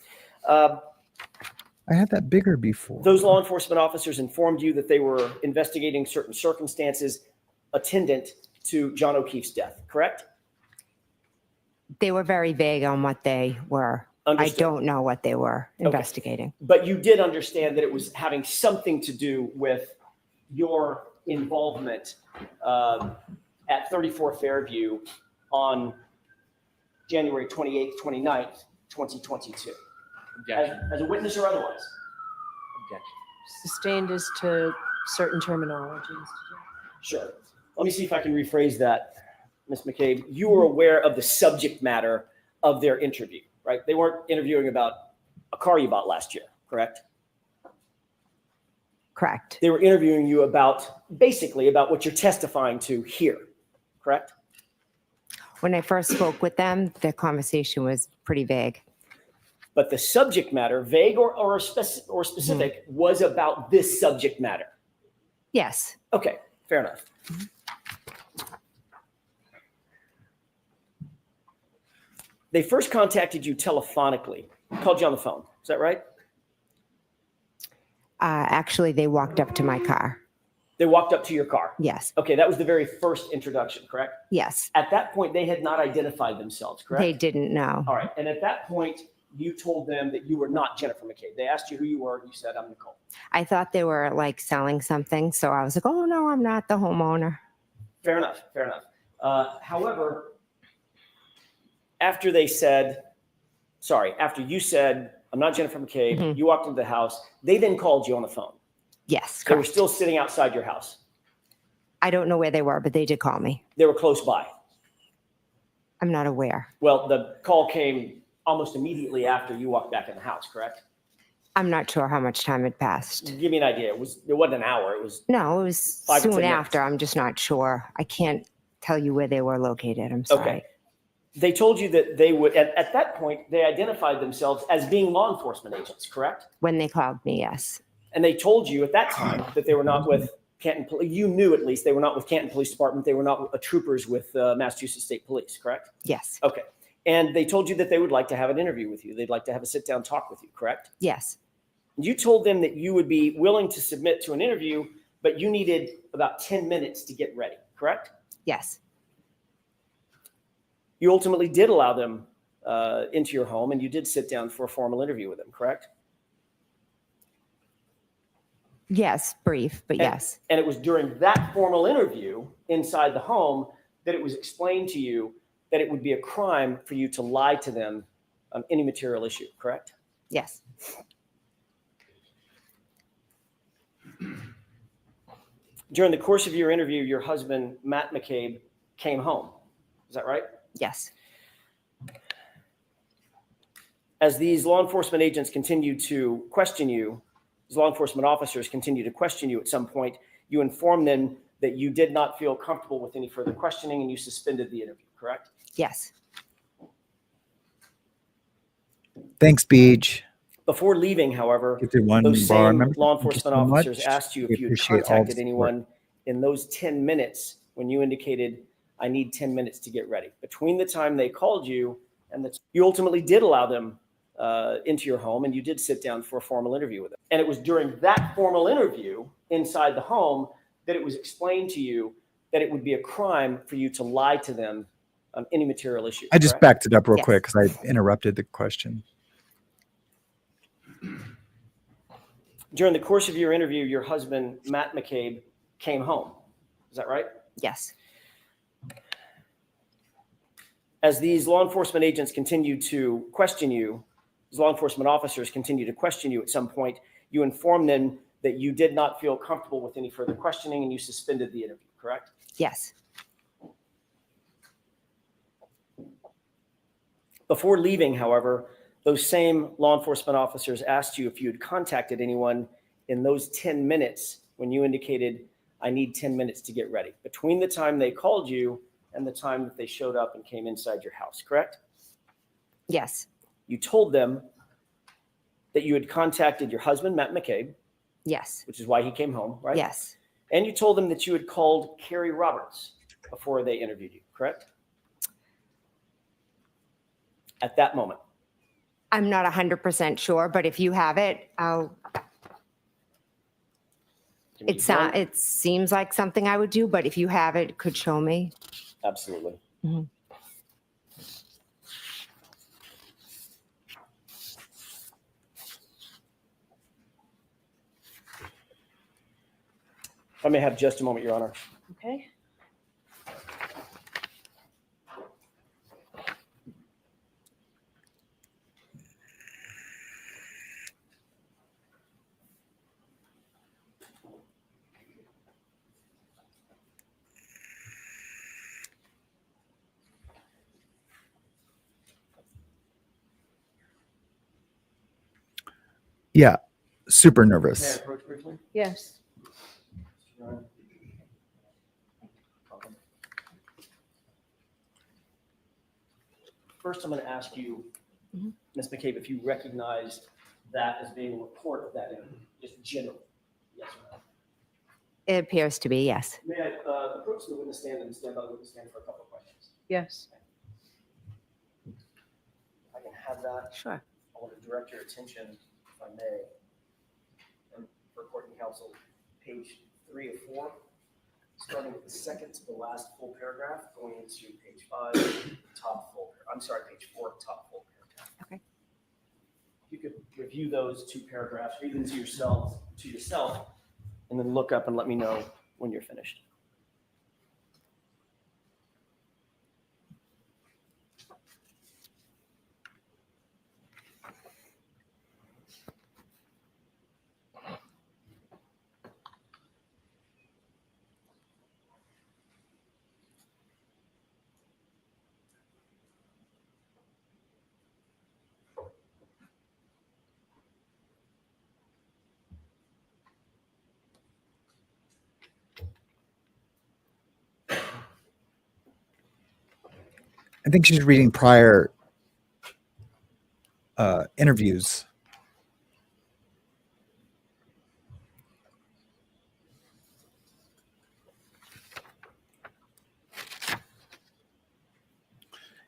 I had that bigger before. Those law enforcement officers informed you that they were investigating certain circumstances attendant to John O'Keefe's death, correct? they were very vague on what they were. Understood. I don't know what they were investigating. But you did understand that it was having something to do with your involvement at 34 Fairview on January 28th, 29th, 2022, as a witness or otherwise. Objection. Sustained as to certain terminologies. Sure. Let me see if I can rephrase that, Ms. McCabe. You were aware of the subject matter of their interview, right? They weren't interviewing about a car you bought last year, correct? Correct. They were interviewing you about, basically, about what you're testifying to here, correct? When I first spoke with them, the conversation was pretty vague. But the subject matter, vague or specific, was about this subject matter. Yes, Okay, fair enough. They first contacted you telephonically, called you on the phone. Is that right? actually, they walked up to my car. They walked up to your car. Yes, Okay, that was the very first introduction, correct? yes, At that point, they had not identified themselves, correct? they didn't know. All right, and at that point, you told them that you were not Jennifer McCabe. They asked you who you were, and you said, I'm Nicole. I thought they were like selling something, so I was like, oh no, I'm not the homeowner. Fair enough, fair enough. However, after you said, I'm not Jennifer McCabe, you walked into the house, they then called you on the phone. Yes, They were correct. still sitting outside your house. I don't know where they were, but they did call me. They were close by. I'm not aware. Well, the call came almost immediately after you walked back in the house, correct? I'm not sure how much time had passed. Give me an idea. It wasn't an hour. It was No, it was 5 to 10 soon minutes. after. I'm just not sure. I can't tell you where they were located. I'm sorry. okay. They told you that they would, at that point, they identified themselves as being law enforcement agents, correct? When they called me, yes. And they told you at that time that they were not with Canton Police. You knew at least they were not with Canton Police Department. They were not troopers with Massachusetts State Police, correct? Yes. Okay. And they told you that they would like to have an interview with you. They'd like to have a sit-down talk with you, correct? Yes. You told them that you would be willing to submit to an interview, but you needed about 10 minutes to get ready, correct? Yes. You ultimately did allow them into your home, and you did sit down for a formal interview with them, correct? Yes. Brief, but yes. And it was during that formal interview inside the home that it was explained to you that it would be a crime for you to lie to them on any material issue, correct? Yes. During the course of your interview, your husband, Matt McCabe, came home. Is that right? Yes. As these law enforcement agents continue to question you, as law enforcement officers continue to question you at some point, you informed them that you did not feel comfortable with any further questioning and you suspended the interview, correct? Yes. Thanks, Beach. Before leaving, however, Get through one those bar same membership. law Thank you enforcement so officers much. asked you We if you had appreciate all the contacted support. anyone in those 10 minutes when you indicated, I need 10 minutes to get ready. Between the time they called you and you ultimately did allow them into your home and you did sit down for a formal interview with them. And it was during that formal interview inside the home that it was explained to you that it would be a crime for you to lie to them on any material issue. I just correct? backed it up real Yes. quick because I interrupted the question. During the course of your interview, your husband, Matt McCabe, came home. Is that right? Yes. As these law enforcement agents continue to question you, as law enforcement officers continue to question you at some point, you informed them that you did not feel comfortable with any further questioning and you suspended the interview, correct? Yes. Before leaving, however, those same law enforcement officers asked you if you had contacted anyone in those 10 minutes when you indicated, I need 10 minutes to get ready, between the time they called you and the time that they showed up and came inside your house, correct? Yes. You told them that you had contacted your husband, Matt McCabe, Yes. which is why he came home, right? Yes. And you told them that you had called KERRI Roberts before they interviewed you, correct? At that moment. I'm not 100% sure, but if you have it, it seems like something I would do, but if you have it, could show me. Absolutely. Mhm. I may have just a moment, Your Honor. Okay. Yeah, super May I nervous. approach briefly? Yes. First, I'm going to ask you, Mhm. Ms. McCabe, if you recognize that as being a report of that interview, just generally. Yes or no? It appears to be, yes. May I approach the witness stand and stand by the witness stand for a couple of questions? Yes. I can have that. Sure. I want to direct your attention, if I may, and for court and counsel, page 3 of 4, starting with the second to the last full paragraph, going into page 5, top full. I'm sorry, page 4, top full paragraph. Okay. You could review those 2 paragraphs, read them to yourself, and then look up and let me know when you're finished. I think she's reading prior interviews.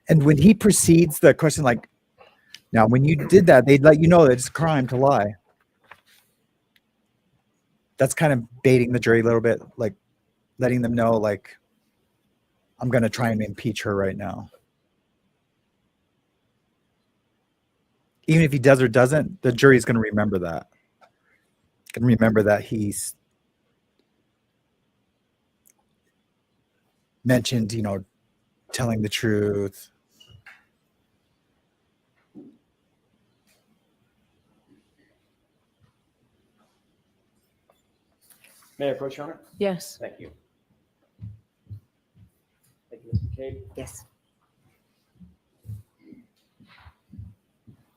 And when he proceeds, the question like, now when you did that, they'd let you know that it's a crime to lie. That's kind of baiting the jury a little bit, like letting them know, like, I'm going to try and impeach her right now. Even if he does or doesn't, the jury's going to remember that. Can remember that he's mentioned, you know, telling the truth. May I approach, Your Honor? Yes. Thank you. Thank you, Ms. McCabe. Yes.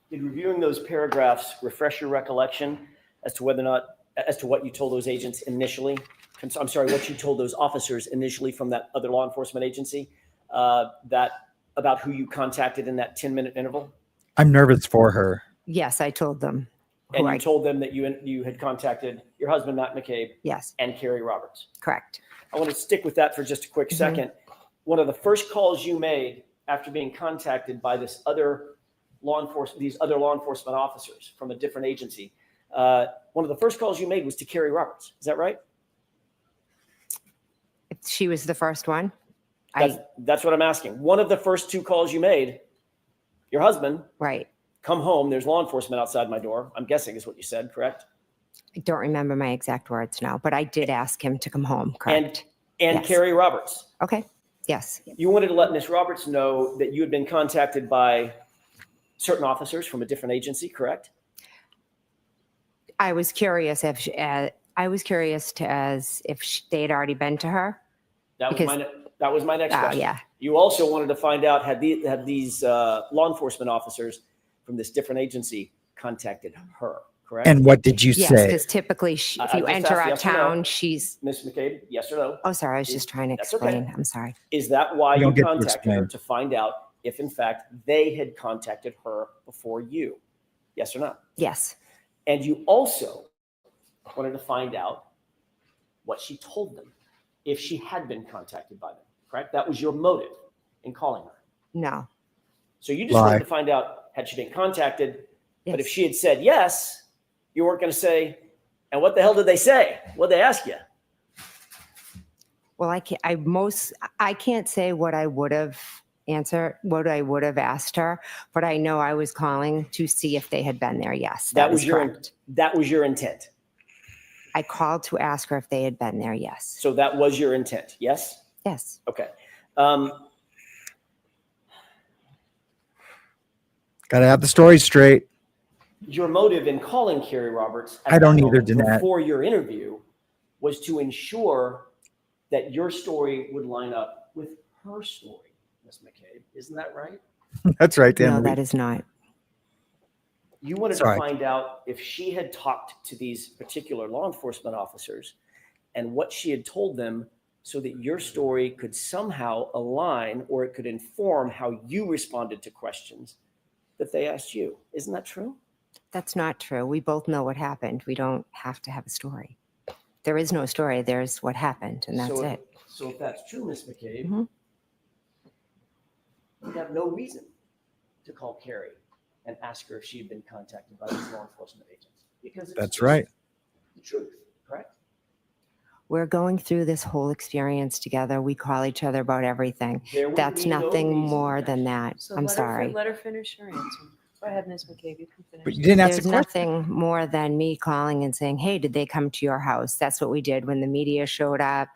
Did reviewing those paragraphs refresh your recollection as to whether or not, as to what you told those agents initially? I'm sorry, what you told those officers initially from that other law enforcement agency, that about who you contacted in that 10-minute interval? I'm nervous for her. Yes, I told them. And you told them that you had contacted your husband, Matt McCabe, Yes, and KERRI Roberts. correct. I want to stick with that for just a quick second. One of the first calls you made after being contacted by these other law enforcement officers from a different agency, one of the first calls you made was to KERRI Roberts. Is that right? She was the first one. That's what I'm asking. One of the first 2 calls you made, your husband, Right. come home, there's law enforcement outside my door, I'm guessing is what you said, correct? I don't remember my exact words now, but I did ask him to come home, correct? And Yes. KERRI Roberts. Okay, yes. You wanted to let Ms. Roberts know that you had been contacted by certain officers from a different agency, correct? I was curious if they had already been to her. That was my next Oh, question. yeah. You also wanted to find out had these law enforcement officers from this different agency contacted her, correct? And what did you Yes, say? because typically if I you just enter asked our yes or no. town, she's, Ms. McCabe, yes or no? oh, sorry, I was just trying to That's okay. explain. I'm sorry. Is that why You you don't get to contacted her explain. to find out if in fact they had contacted her before you? Yes or no? Yes, And you also wanted to find out what she told them, if she had been contacted by them, correct? That was your motive in calling her. no. So you just Lie. wanted to find out, had she been contacted? But if Yes. she had said yes, you weren't going to say, and what the hell did they say? What'd they ask you? Well, I can't say what I would have answered, what I would have asked her, but I know I was calling to see if they had been there. Yes, that was is your correct. that was your intent. I called to ask her if they had been there. Yes. So that was your intent. Yes. Yes. Okay. Got to have the story straight. Your motive in calling KERRI Roberts at I don't that either, moment Danette. before your interview was to ensure that your story would line up with her story, Ms. McCabe. Isn't that right? That's right, Dan. No, that is not. You wanted Sorry. to find out if she had talked to these particular law enforcement officers and what she had told them so that your story could somehow align or it could inform how you responded to questions that they asked you. Isn't that true? That's not true. We both know what happened. We don't have to have a story. There is no story. There's what happened, and that's it. So if that's true, Ms. McCabe, Mhm. you have no reason to call KERRI and ask her if she had been contacted by these law enforcement agents. Because it's That's just right. the truth, correct? We're going through this whole experience together. We call each other about everything. There would That's be no nothing reason. more than that. So I'm sorry. Let her finish her answer. Go ahead, Ms. McCabe, you can finish. But you didn't ask There's the question. nothing more than me calling and saying, hey, did they come to your house? That's what we did when the media showed up,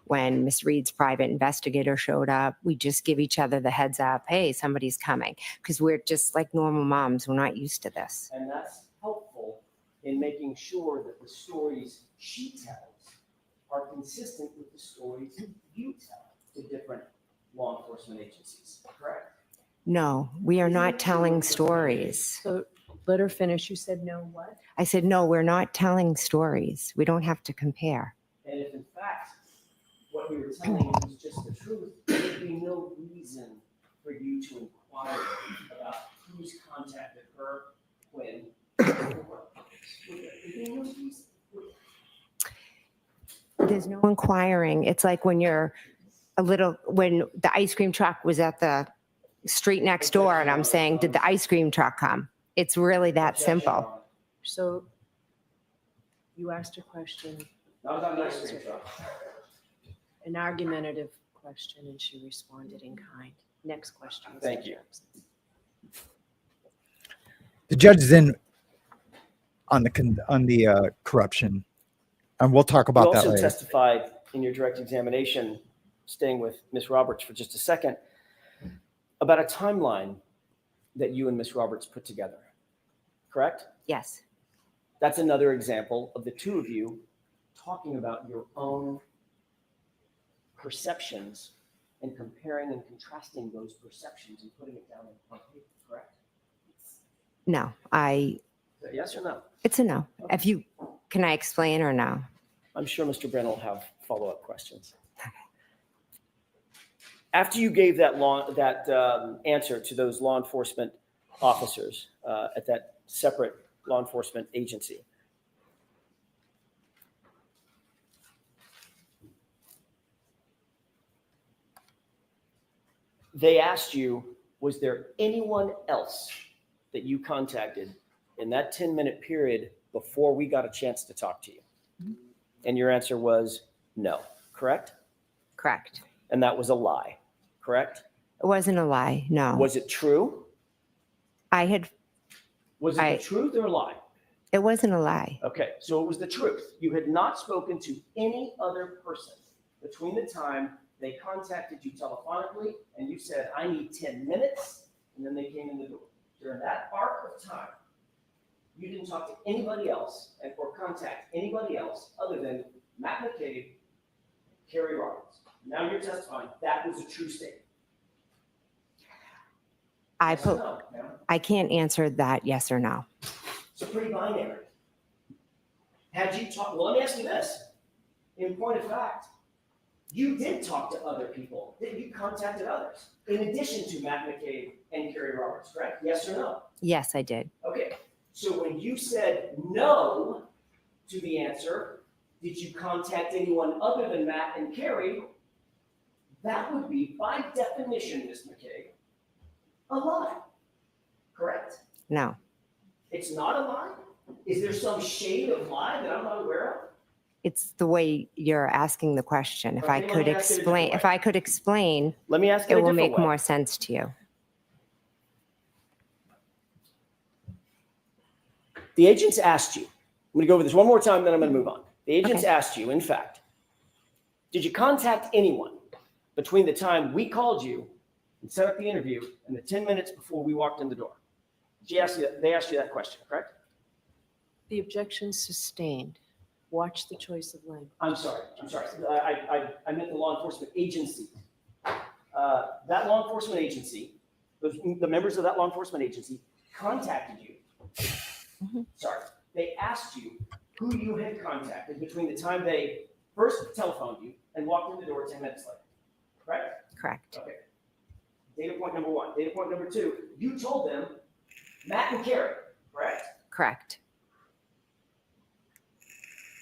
when Miss Reed's private investigator showed up. We just give each other the heads up, hey, somebody's coming. Because we're just like normal moms. We're not used to this. And that's helpful in making sure that the stories she tells are consistent with the stories you tell to different law enforcement agencies, correct? No, we are not telling stories. So let her finish. You said no what? I said, no, we're not telling stories. We don't have to compare. And if in fact what you were telling was just the truth, there would be no reason for you to inquire about who's contacted her, when, or what purpose. There'd be no reason. There's no inquiring. It's like when you're when the ice cream truck was at the street next door and I'm saying, did the ice cream truck come? It's really that simple. So you asked a question, Not about an ice cream truck. an argumentative question, and she responded in kind. Next question. Mr. Thank you. Jackson. The judge is in on the corruption, and we'll talk You about that also later. testified in your direct examination, staying with Ms. Roberts for just a second, about a timeline that you and Ms. Roberts put together, correct? Yes. That's another example of the two of you talking about your own perceptions and comparing and contrasting those perceptions and putting it down on paper, correct? No, Is that yes or no? it's a no. Can I explain or no? I'm sure Mr. Brennan will have follow-up questions. After you gave that answer to those law enforcement officers at that separate law enforcement agency, they asked you, was there anyone else that you contacted in that 10-minute period before we got a chance to talk to you? And your answer was no, correct? Correct. And that was a lie, correct? It wasn't a lie. No. Was it true? Was it the truth or a lie? It wasn't a lie. Okay, so it was the truth. You had not spoken to any other person between the time they contacted you telephonically and you said, I need 10 minutes, and then they came in the door. During that arc of time, you didn't talk to anybody else or contact anybody else other than Matt McCabe, KERRI Roberts. Now you're testifying that was a true statement. I Yes or no, ma'am? can't answer that yes or no. It's pretty binary. Had you talked, well, let me ask you this. In point of fact, you did talk to other people. You contacted others in addition to Matt McCabe and KERRI Roberts, correct? Yes or no? Yes, I did. Okay, so when you said no to the answer, did you contact anyone other than Matt and KERRI? That would be, by definition, Ms. McCabe, a lie, correct? No. It's not a lie? Is there some shade of lie that I'm not aware of? It's the way you're asking the question. If I Okay, let could me ask it a different explain, way. if I could explain, Let me ask it it a will different make way. more sense to you. The agents asked you, I'm going to go over this one more time, then I'm going to move on. The agents Okay. asked you, in fact, did you contact anyone between the time we called you and set up the interview and the 10 minutes before we walked in the door? They asked you that question, correct? The objection sustained. Watch the choice of language. I'm sorry. I meant the law enforcement agency. That law enforcement agency, the members of that law enforcement agency contacted you. Sorry, they asked you who you had contacted between the time they first telephoned you and walked in the door 10 minutes later, correct? Correct. Okay. Data point number one. Data point number two, you told them Matt and KERRI, correct? Correct.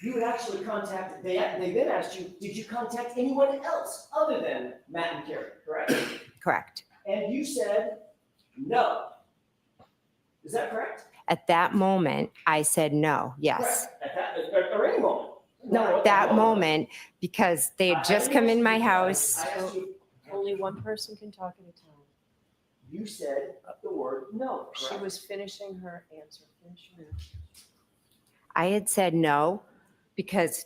You had actually contacted, they then asked you, did you contact anyone else other than Matt and KERRI, correct? Correct. And you said no. Is that correct? At that moment, I said no. Yes. Correct. At that, or any moment? No, at that moment, because they had just come in my house. I asked you, Only one person can talk at a time. you said the word no, She correct? was finishing her answer. Finish your answer. I had said no because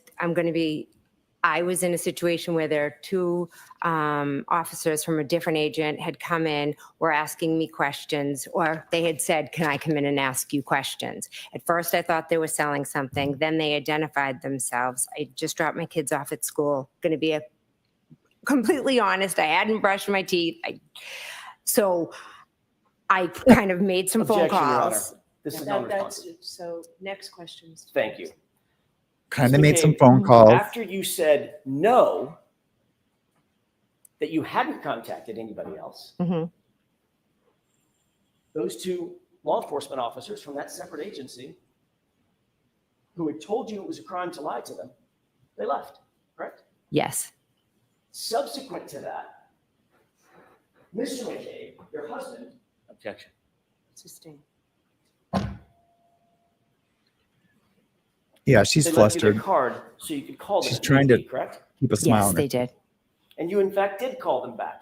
I was in a situation where there are two officers from a different agent had come in, were asking me questions, or they had said, can I come in and ask you questions? At first, I thought they were selling something. Then they identified themselves. I just dropped my kids off at school. Going to be completely honest, I hadn't brushed my teeth. So I kind of made some phone Objection, Your Honor. calls. This is That's non-responsive. so. Next question. Mr. Thank you. Kind of Mr. made some McCabe, phone calls. After you said no, that you hadn't contacted anybody else, Mhm. those two law enforcement officers from that separate agency who had told you it was a crime to lie to them, they left, correct? Yes. Subsequent to that, Mr. McCabe, your husband, Objection. Sustained. Yeah, she's they left you flustered. their card so you could call them. She's if trying need to be, correct? keep a smile Yes, on her they did. And you in fact did call them back,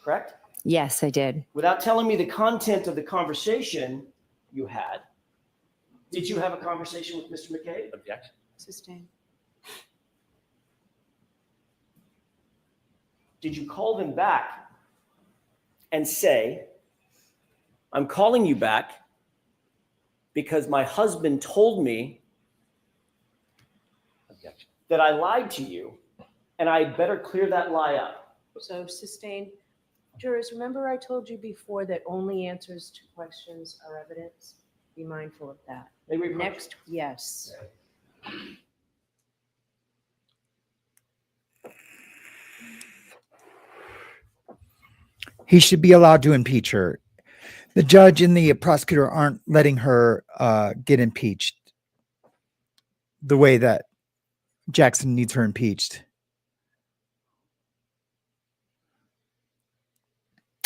correct? Yes, I did. Without telling me the content of the conversation you had, did you have a conversation with Mr. McCabe? Objection. Sustained. Did you call them back and say, I'm calling you back because my husband told me Objection. that I lied to you and I better clear that lie up? So sustained. Jurors, remember I told you before that only answers to questions are evidence? Be mindful of that. May we approach- Next, yes. He should be allowed to impeach her. The judge and the prosecutor aren't letting her get impeached the way that Jackson needs her impeached.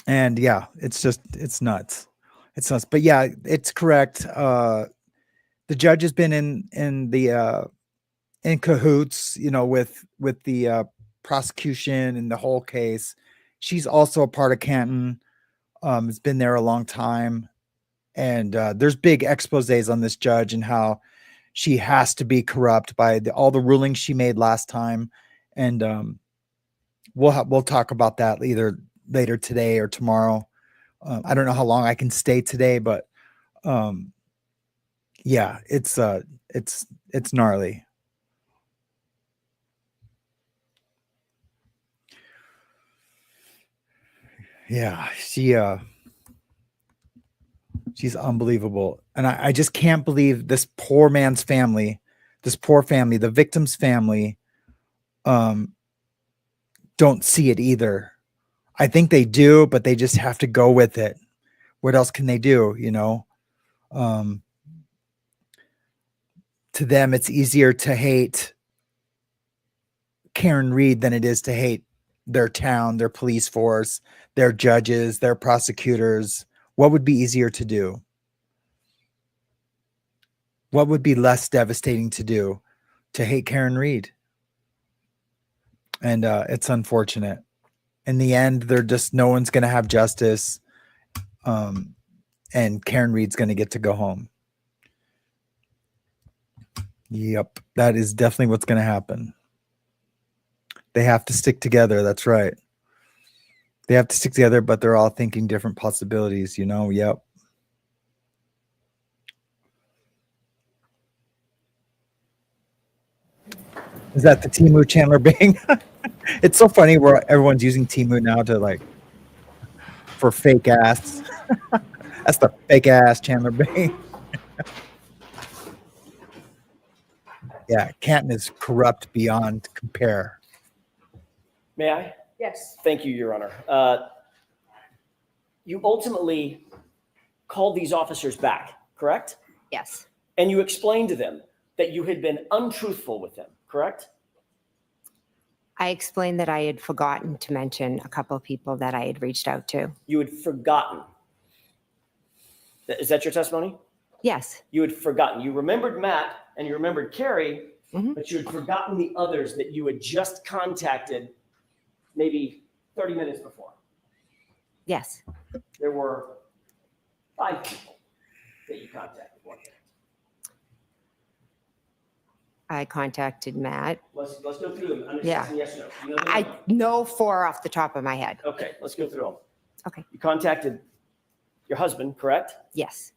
And yeah, it's nuts. It's nuts. But yeah, it's correct. The judge has been in cahoots, with the prosecution and the whole case. She's also a part of Canton. Has been there a long time. And there's big exposés on this judge and how she has to be corrupt by all the rulings she made last time. And we'll talk about that either later today or tomorrow. I don't know how long I can stay today, but yeah, it's gnarly. Yeah, she's unbelievable. And I just can't believe this poor man's family, this poor family, the victim's family, don't see it either. I think they do, but they just have to go with it. What else can they do? You know, to them, it's easier to hate Karen Reed than it is to hate their town, their police force, their judges, their prosecutors. What would be easier to do? What would be less devastating to do? To hate Karen Reed. And it's unfortunate. In the end, they're just, no one's going to have justice. And Karen Reed's going to get to go home. Yep, that is definitely what's going to happen. They have to stick together. That's right. They have to stick together, but they're all thinking different possibilities, you know? Yep. Is that the Timu Chandler Bing? It's so funny where everyone's using Timu now to like, for fake ass. That's the fake ass Chandler Bing. Yeah, Canton is corrupt beyond compare. May I? Yes. Thank you, Your Honor. You ultimately called these officers back, correct? Yes. And you explained to them that you had been untruthful with them, correct? I explained that I had forgotten to mention a couple of people that I had reached out to. You had forgotten. Is that your testimony? Yes. You had forgotten. You remembered Matt and you remembered Kerri, but you had forgotten the others that you had just contacted maybe 30 minutes before. Yes. There were 5 people that you contacted. I contacted Matt. Let's go through them. Understand Yeah. yes or no. You know them? I know 4 off the top of my head. Okay, let's go through them. Okay. You contacted your husband, correct? Yes.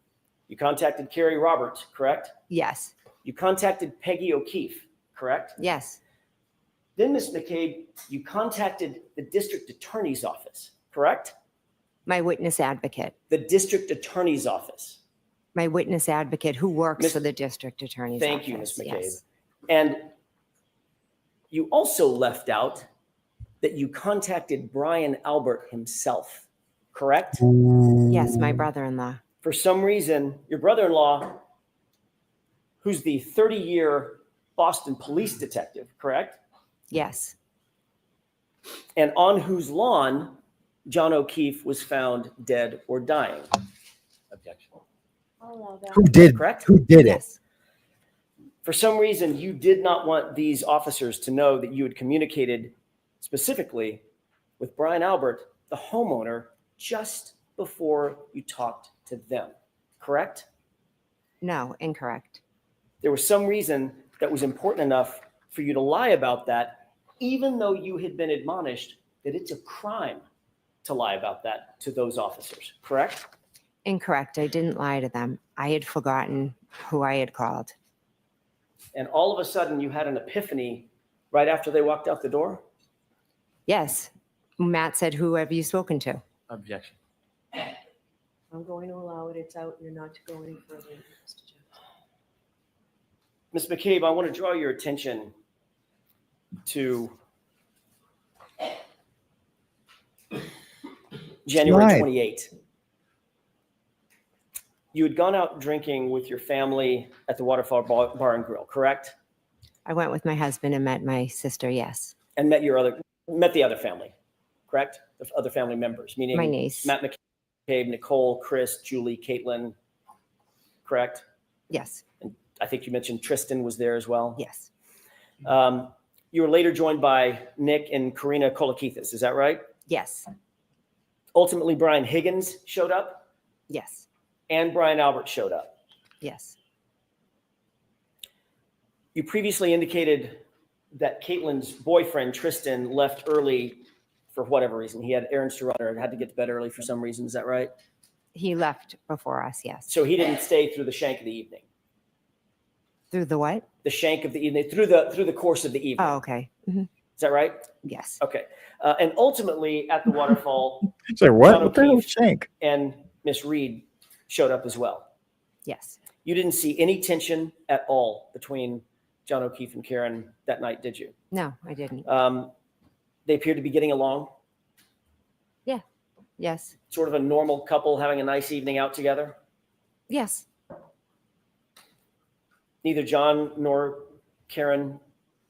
You contacted KERRI Roberts, correct? Yes. You contacted Peggy O'Keefe, correct? Yes. Then, Ms. McCabe, you contacted the district attorney's office, correct? My witness advocate. The district attorney's office. My witness advocate who works for the district attorney's office. Thank you, Ms. McCabe. Yes. And you also left out that you contacted Brian Albert himself, correct? Yes, my brother-in-law. For some reason, your brother-in-law, who's the 30-year Boston police detective, correct? Yes. And on whose lawn John O'Keefe was found dead or dying. Objection. Who did? Correct? Who did it? For some reason, you did not want these officers to know that you had communicated specifically with Brian Albert, the homeowner, just before you talked to them, correct? No, incorrect. There was some reason that was important enough for you to lie about that, even though you had been admonished that it's a crime to lie about that to those officers, correct? Incorrect. I didn't lie to them. I had forgotten who I had called. And all of a sudden you had an epiphany right after they walked out the door? Yes. Matt said, who have you spoken to? Objection. I'm going to allow it. It's out. You're not to go any further. Mr. Jones. Ms. McCabe, I want to draw your attention to January Right. 28th. You had gone out drinking with your family at the Waterfall Bar and Grill, correct? I went with my husband and met my sister, yes. And met the other family, correct? The other family members, meaning My niece. Matt McCabe, Nicole, Chris, Julie, Caitlin, correct? Yes. And I think you mentioned Tristan was there as well. Yes. You were later joined by Nick and Karina Kolakithis, is that right? Yes. Ultimately, Brian Higgins showed up Yes. and Brian Albert showed up. Yes. You previously indicated that Caitlin's boyfriend, Tristan, left early for whatever reason. He had errands to run or had to get to bed early for some reason. Is that right? He left before us, yes. So he didn't stay through the shank of the evening. Through the what? The shank of the evening, through the course of the evening. Oh, okay. Mhm. Is that right? Yes. Okay. And ultimately at the waterfall, Say what? John What the hell O'Keefe shank? and Miss Reed showed up as well. Yes. You didn't see any tension at all between John O'Keefe and Karen that night, did you? No, I didn't. They appeared to be getting along, Yes. sort of a normal couple having a nice evening out together. Yes. Neither John nor Karen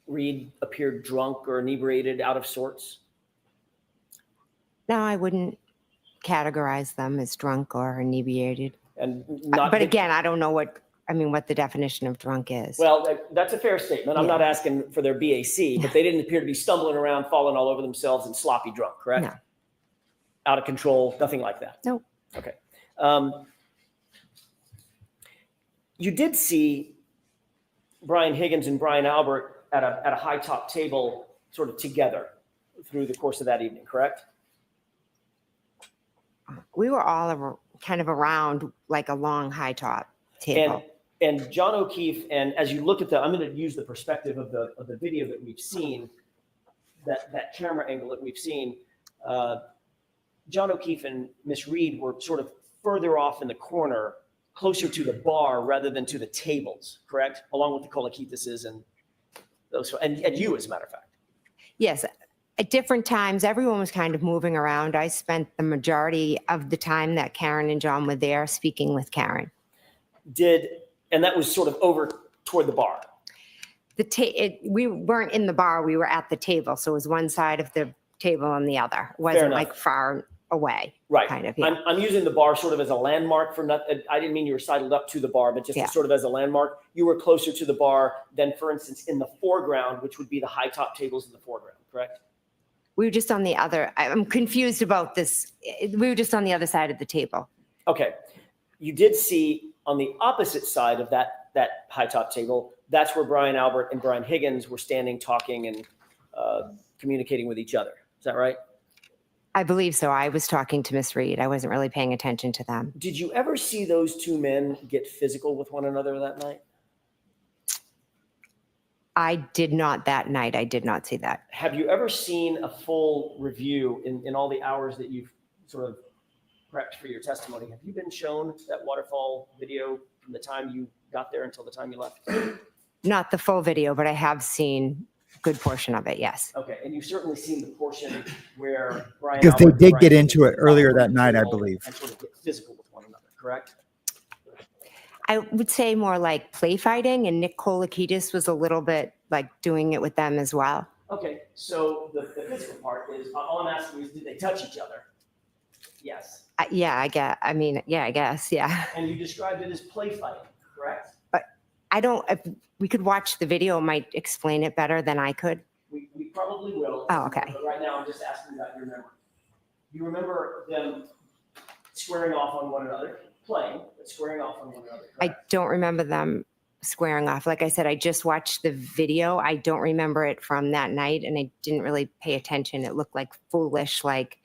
Reed appeared drunk or inebriated, out of sorts. No, I wouldn't categorize them as drunk or inebriated. And not. But again, I don't know what the definition of drunk is. Well, that's a fair statement. I'm Yeah. not asking for their BAC, but they didn't appear to be stumbling around, falling all over themselves and sloppy drunk, correct? No. Out of control, nothing like that. Nope. Okay. You did see Brian Higgins and Brian Albert at a high top table sort of together through the course of that evening, correct? We were all kind of around like a long high top table. And John O'Keefe, and as you look at I'm going to use the perspective of the video that we've seen, that camera angle that we've seen. John O'Keefe and Miss Reed were sort of further off in the corner, closer to the bar rather than to the tables, correct? Along with the Colaquitases and those, and you, as a matter of fact. Yes. At different times, everyone was kind of moving around. I spent the majority of the time that Karen and John were there speaking with Karen. And that was sort of over toward the bar. We weren't in the bar, we were at the table. So it was one side of the table and the other. It wasn't like far away. Right. Kind of, yeah. I'm using the bar sort of as a landmark for I didn't mean you were sidled up to the bar, but just sort of as a landmark. You were closer to the bar than, for instance, in the foreground, which would be the high top tables in the foreground, correct? We were just on the other, I'm confused about this. We were just on the other side of the table. Okay. You did see on the opposite side of that high top table, that's where Brian Albert and Brian Higgins were standing, talking and communicating with each other. Is that right? I believe so. I was talking to Miss Reed. I wasn't really paying attention to them. Did you ever see those two men get physical with one another that night? I did not that night. I did not see that. Have you ever seen a full review in all the hours that you've sort of prepped for your testimony? Have you been shown that waterfall video from the time you got there until the time you left? Not the full video, but I have seen a good portion of it, yes. Okay, and you've certainly seen the portion where Brian Because they Albert and did Brian get into it Higgins earlier got that night, I physical believe. and sort of get physical with one another, correct? I would say more like play fighting, and Nick Colaquitas was a little bit like doing it with them as well. Okay, so the physical part is, all I'm asking is, did they touch each other? Yes. Yeah, I guess, yeah. And you described it as play fighting, correct? But I don't, if we could watch the video, it might explain it better than I could. We probably will. Oh, okay. But right now, I'm just asking about your memory. You remember them squaring off on one another, playing, but squaring off on one another, I correct? don't remember them squaring off. Like I said, I just watched the video. I don't remember it from that night, and I didn't really pay attention. It looked like foolish, like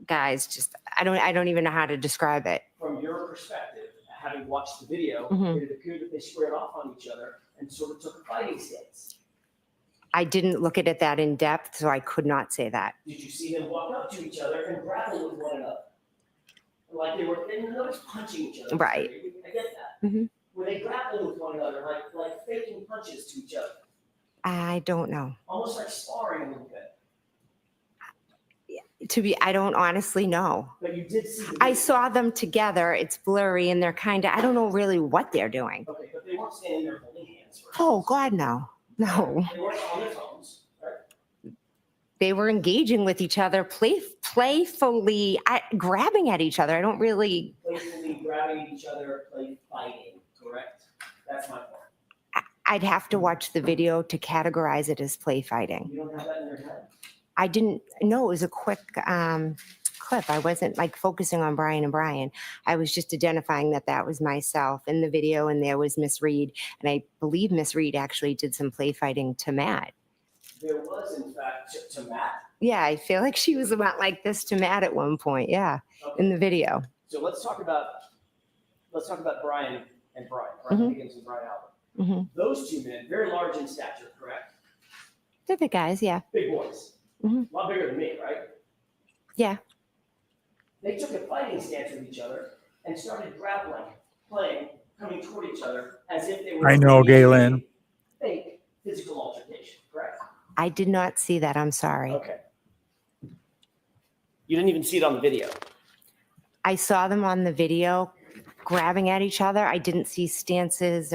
guys just, I don't even know how to describe it. From your perspective, having watched the video, Mhm. it appeared that they squared off on each other and sort of took a fighting stance. I didn't look at it that in depth, so I could not say that. Did you see them walk up to each other and grapple with one another? Like they didn't notice punching each other. Right. I get that. Mhm. Were they grappling with one another, like faking punches to each other? I don't know. Almost like sparring a little bit. I don't honestly know. But you did see the I video. saw them together. It's blurry, and they're kind of, I don't know really what they're doing. Okay, but they weren't standing there holding hands. For Oh, instance. God, no. No. They weren't on their phones, right? They were engaging with each other, playfully grabbing at each other. I don't really, Playfully grabbing at each other, play fighting, correct? That's my point. I'd have to watch the video to categorize it as play fighting. You don't have that in your head? I didn't know. It was a quick clip. I wasn't like focusing on Brian and Brian. I was just identifying that was myself in the video, and there was Miss Reed. And I believe Miss Reed actually did some play fighting to Matt. There was, in fact, to Matt. Yeah, I feel like she was about like this to Matt at one point. Yeah, in the video. So let's talk about Brian and Brian Mhm. Higgins and Brian Albert. Hmm. Those two men, very large in stature, correct? They're the guys, yeah. Big boys. Mhm. A lot bigger than me, right? Yeah. They took a fighting stance with each other and started grappling, playing, coming toward each other as if they were. I know, Galen. Hey, physical altercation, correct? I did not see that. I'm sorry. Okay. You didn't even see it on the video. I saw them on the video grabbing at each other. I didn't see stances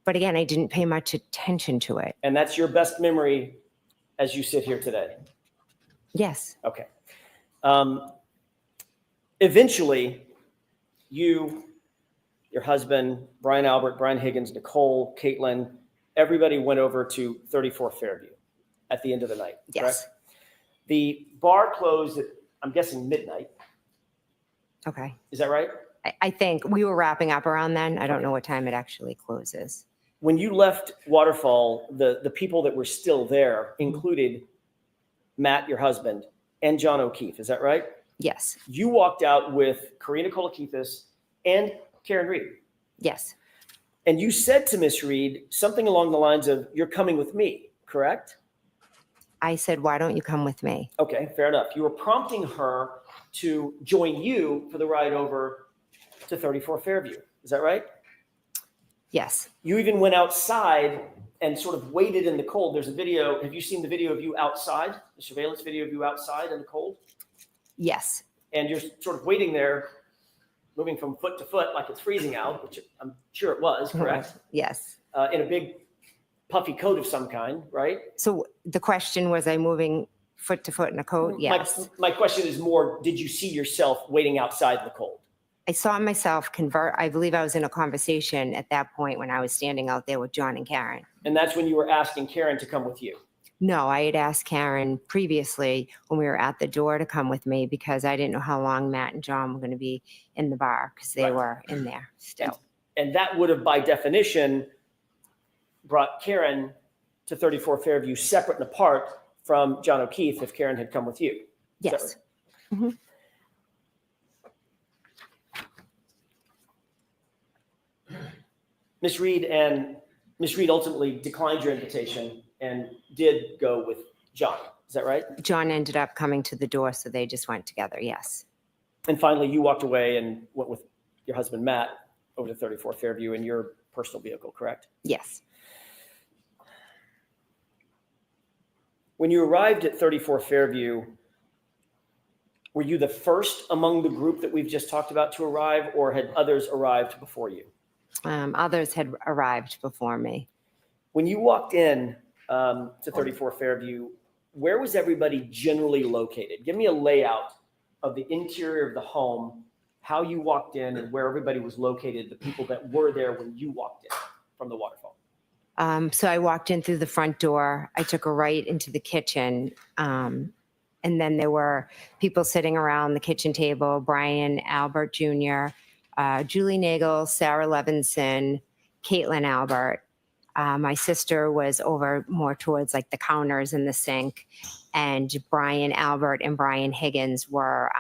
but again, I didn't pay much attention to it. And that's your best memory as you sit here today? Yes. Okay. Eventually, your husband, Brian Albert, Brian Higgins, Nicole, Caitlin, everybody went over to 34 Fairview at the end of the night, Yes. correct? The bar closed at, I'm guessing, midnight. Okay. Is that right? I think we were wrapping up around then. I don't know what time it actually closes. When you left Waterfall, the people that were still there included Matt, your husband, and John O'Keefe. Is that right? Yes. You walked out with Karina Kolakithis and Karen Reed. Yes. And you said to Miss Reed something along the lines of, "You're coming with me," correct? I said, why don't you come with me? Okay, fair enough. You were prompting her to join you for the ride over to 34 Fairview. Is that right? Yes. You even went outside and sort of waited in the cold. There's a video. Have you seen the video of you outside? The surveillance video of you outside in the cold? Yes. And you're sort of waiting there, moving from foot to foot like it's freezing out, which I'm sure it was, correct? Yes. In a big puffy coat of some kind, right? So the question was, I moving foot to foot in a coat? Yes. My question is more, did you see yourself waiting outside in the cold? I saw myself convert. I believe I was in a conversation at that point when I was standing out there with John and Karen. And that's when you were asking Karen to come with you? No, I had asked Karen previously when we were at the door to come with me because I didn't know how long Matt and John were going to be in the bar because they were in there still. And that would have, by definition, brought Karen to 34 Fairview separate and apart from John O'Keefe if Karen had come with you. Is that Yes. right? Mm-hmm. Miss Reed ultimately declined your invitation and did go with John. Is that right? John ended up coming to the door, so they just went together. Yes. And finally, you walked away and went with your husband, Matt, over to 34 Fairview in your personal vehicle, correct? Yes. When you arrived at 34 Fairview, were you the first among the group that we've just talked about to arrive, or had others arrived before you? Others had arrived before me. When you walked in to 34 Fairview, where was everybody generally located? Give me a layout of the interior of the home, how you walked in and where everybody was located, the people that were there when you walked in from the waterfall. So I walked in through the front door. I took a right into the kitchen. And then there were people sitting around the kitchen table, Brian Albert Jr., Julie Nagel, Sarah Levinson, Caitlin Albert. My sister was over more towards like the counters and the sink. And Brian Albert and Brian Higgins were,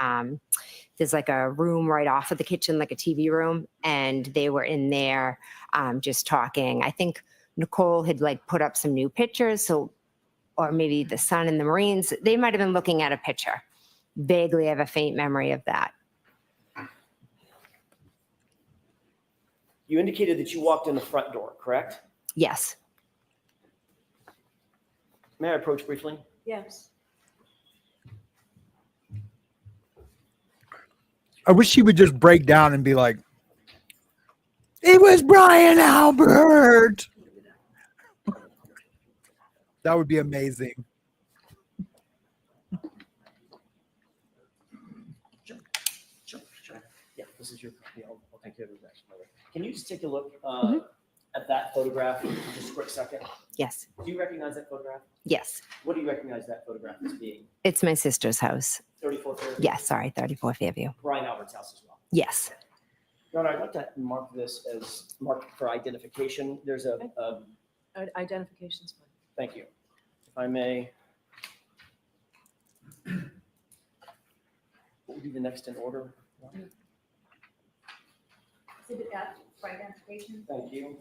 there's like a room right off of the kitchen, like a TV room. And they were in there just talking. I think Nicole had like put up some new pictures. So, or maybe the sun and the Marines, they might've been looking at a picture. Vaguely have a faint memory of that. You indicated that you walked in the front door, correct? Yes. May I approach briefly? Yes. I wish she would just break down and be like, "It was Brian Albert." That would be amazing. Sure. Yeah, this is your, I'll take care of this. Can you just take a look at that photograph for just a quick second? Yes. Do you recognize that photograph? Yes. What do you recognize that photograph as being? It's my sister's house. 34 Fairview? Yes, sorry, 34 Fairview. Brian Albert's house as well. Yes. Your Honor, I'd like to mark this as marked for identification. There's a Identification's fine. thank you. If I may. What would be the next in order? Exhibit F for identification. Thank you.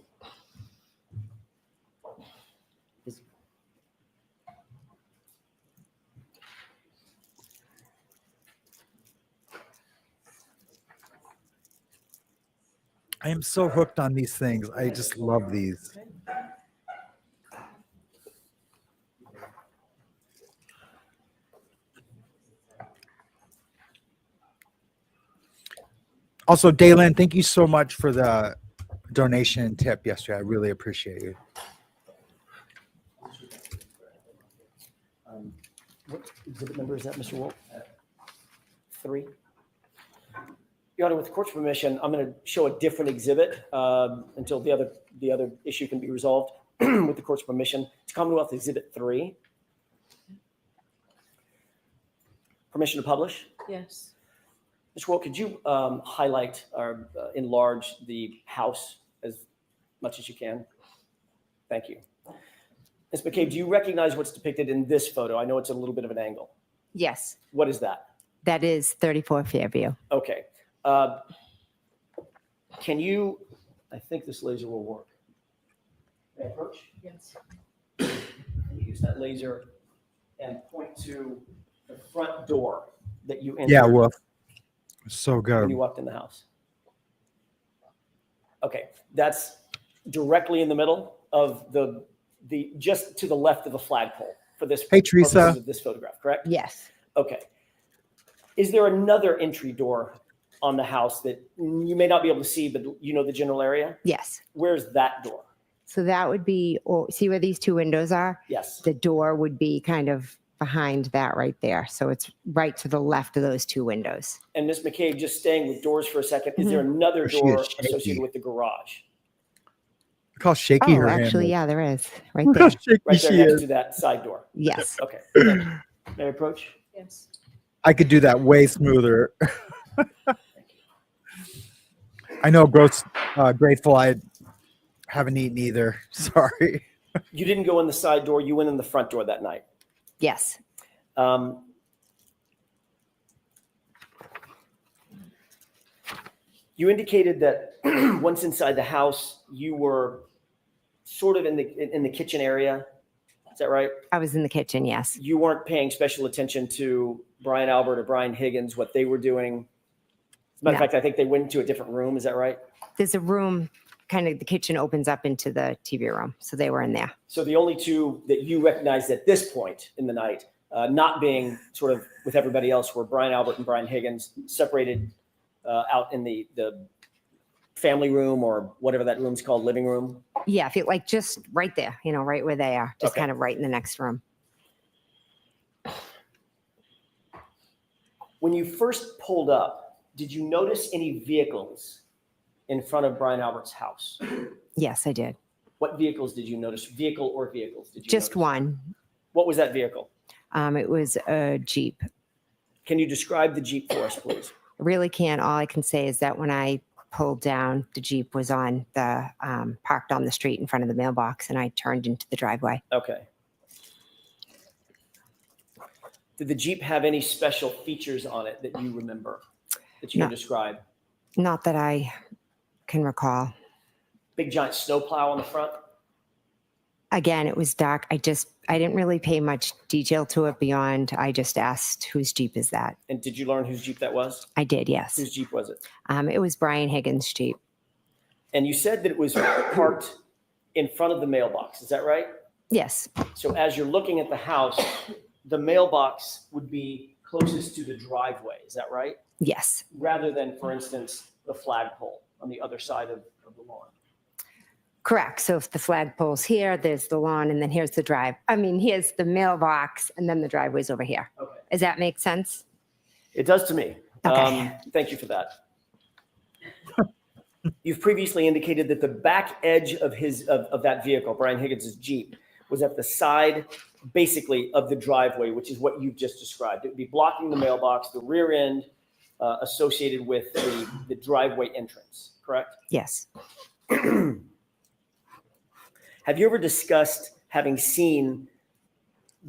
I am so hooked on these things. I just love these. Also, Dalen, thank you so much for the donation and tip yesterday. I really appreciate you. What exhibit number is that, Mr. Wolf? 3. Your Honor, with the court's permission, I'm going to show a different exhibit until the other issue can be resolved. With the court's permission, it's Commonwealth Exhibit 3. Permission to publish? Yes. Mr. Wolf, could you highlight or enlarge the house as much as you can? Thank you. Ms. McCabe, do you recognize what's depicted in this photo? I know it's a little bit of an angle. Yes, What is that? that is 34 Fairview. Okay. Can you, I think this laser will work. May I approach? Yes. Can you use that laser and point to the front door that you entered Yeah, Wolf. So when good. you walked in the house? Okay, that's directly in the middle of the just to the left of the flagpole for this Hey, Teresa. purposes of this photograph, correct? Yes. Okay. Is there another entry door on the house that you may not be able to see, but you know the general area? Yes. Where's that door? So that would be, see where these two windows are? Yes. The door would be kind of behind that right there. So it's right to the left of those two windows. And Ms. McCabe, just staying with doors for a second, is there another She is door shaky. associated with the garage? Look how shaky Oh, her hand actually, is. yeah, there is. Right Look how there. shaky Right there she next is. to that side door? Yes. Okay. Thank you. May I approach? Yes. I could do that way smoother. I know, grateful I haven't eaten either. Sorry. You didn't go in the side door, you went in the front door that night. Yes. You indicated that once inside the house, you were sort of in the kitchen area. Is that right? I was in the kitchen, yes. You weren't paying special attention to Brian Albert or Brian Higgins, what they were doing. As a matter of No. fact, I think they went into a different room. Is that right? There's a room, kind of the kitchen opens up into the TV room. So they were in there. So the only two that you recognized at this point in the night, not being sort of with everybody else, were Brian Albert and Brian Higgins, separated out in the family room or whatever that room's called, living room. Yeah, if you like just right there, right where they are, just Okay. kind of right in the next room. When you first pulled up, did you notice any vehicles in front of Brian Albert's house? Yes, I did. What vehicles did you notice? Vehicle or vehicles? Did you Just notice? one. What was that vehicle? It was a Jeep. Can you describe the Jeep for us, please? I really can't. All I can say is that when I pulled down, the Jeep was on the parked on the street in front of the mailbox, and I turned into the driveway. Okay. Did the Jeep have any special features on it that you remember, that you can No. describe? Not that I can recall. Big giant snowplow on the front? Again, it was dark. I didn't really pay much detail to it beyond I just asked, whose Jeep is that? And did you learn whose Jeep that was? I did, yes. Whose Jeep was it? It was Brian Higgins' Jeep. And you said that it was parked in front of the mailbox. Is that right? Yes, So as you're looking at the house, the mailbox would be closest to the driveway. Is that right? yes. Rather than, for instance, the flagpole on the other side of the lawn. Correct. So if the flagpole's here, there's the lawn, and then here's the drive. I mean, here's the mailbox, and then the driveway's over here. Okay. Does that make sense? It does to me. Okay. Thank you for that. You've previously indicated that the back edge of that vehicle, Brian Higgins' Jeep, was at the side, basically, of the driveway, which is what you've just described. It would be blocking the mailbox, the rear end associated with the driveway entrance, correct? Yes. Have you ever discussed having seen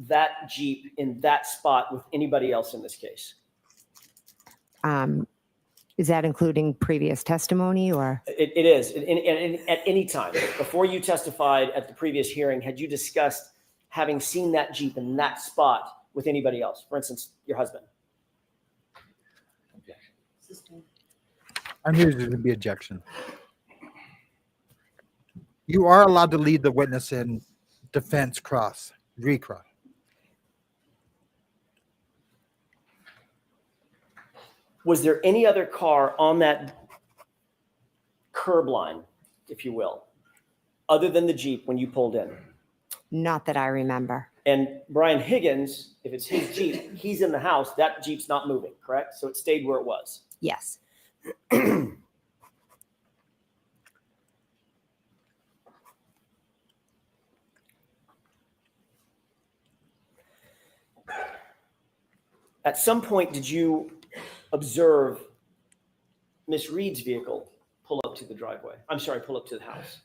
that Jeep in that spot with anybody else in this case? Is that including previous testimony or? It is. At any time, before you testified at the previous hearing, had you discussed having seen that Jeep in that spot with anybody else? For instance, your husband? I knew there would be objection. You are allowed to lead the witness in defense recross. Was there any other car on that curb line, if you will, other than the Jeep when you pulled in? Not that I remember. And Brian Higgins, if it's his Jeep, he's in the house, that Jeep's not moving, correct? So it stayed where it was. Yes. At some point, did you observe Miss Reed's vehicle pull up to the driveway? I'm sorry, pull up to the house.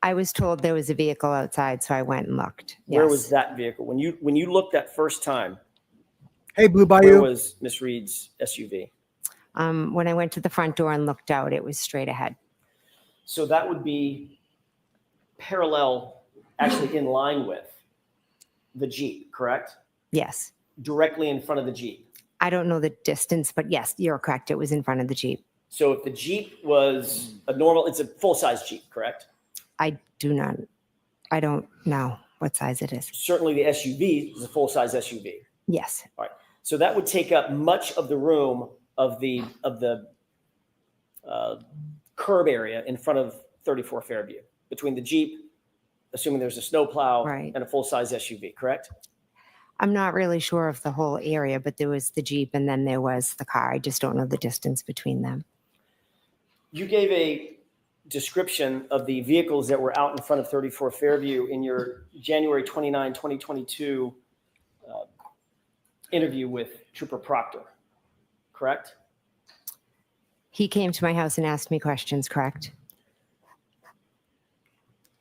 I was told there was a vehicle outside, so I went and looked. Where Yes. was that vehicle? When you looked that first time, Hey, Blue where Bayou. was Miss Reed's SUV? When I went to the front door and looked out, it was straight ahead. So that would be parallel, actually in line with the Jeep, correct? Yes. Directly in front of the Jeep. I don't know the distance, but yes, you're correct. It was in front of the Jeep. So if the Jeep was a normal, it's a full-size Jeep, correct? I don't know what size it is. Certainly the SUV is a full-size SUV. Yes. All right. So that would take up much of the room of the curb area in front of 34 Fairview, between the Jeep, assuming there's a snowplow, Right. and a full-size SUV, correct? I'm not really sure of the whole area, but there was the Jeep and then there was the car. I just don't know the distance between them. You gave a description of the vehicles that were out in front of 34 Fairview in your January 29, 2022 interview with Trooper Proctor, correct? He came to my house and asked me questions, correct?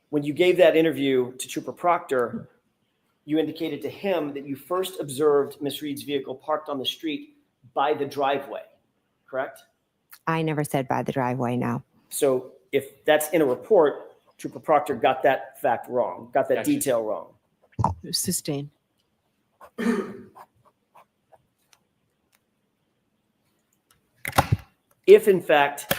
When you gave that interview to Trooper Proctor, you indicated to him that you first observed Miss Reed's vehicle parked on the street by the driveway, correct? I never said by the driveway, no. So if that's in a report, Trooper Proctor got that fact wrong, got that Gotcha. detail wrong. Sustained. If in fact,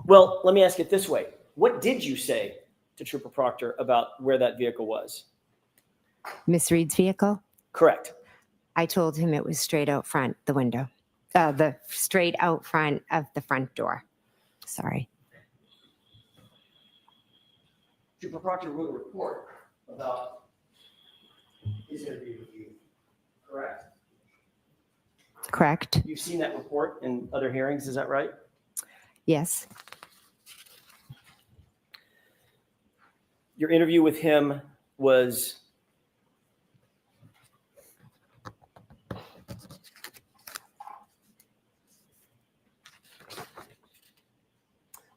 well, let me ask it this way. What did you say to Trooper Proctor about where that vehicle was? Miss Reed's vehicle? Correct. I told him it was straight out front, the window. The straight out front of the front door. Sorry. Trooper Proctor wrote a report about his interview with you, correct? Correct. You've seen that report in other hearings, is that right? Yes. Your interview with him was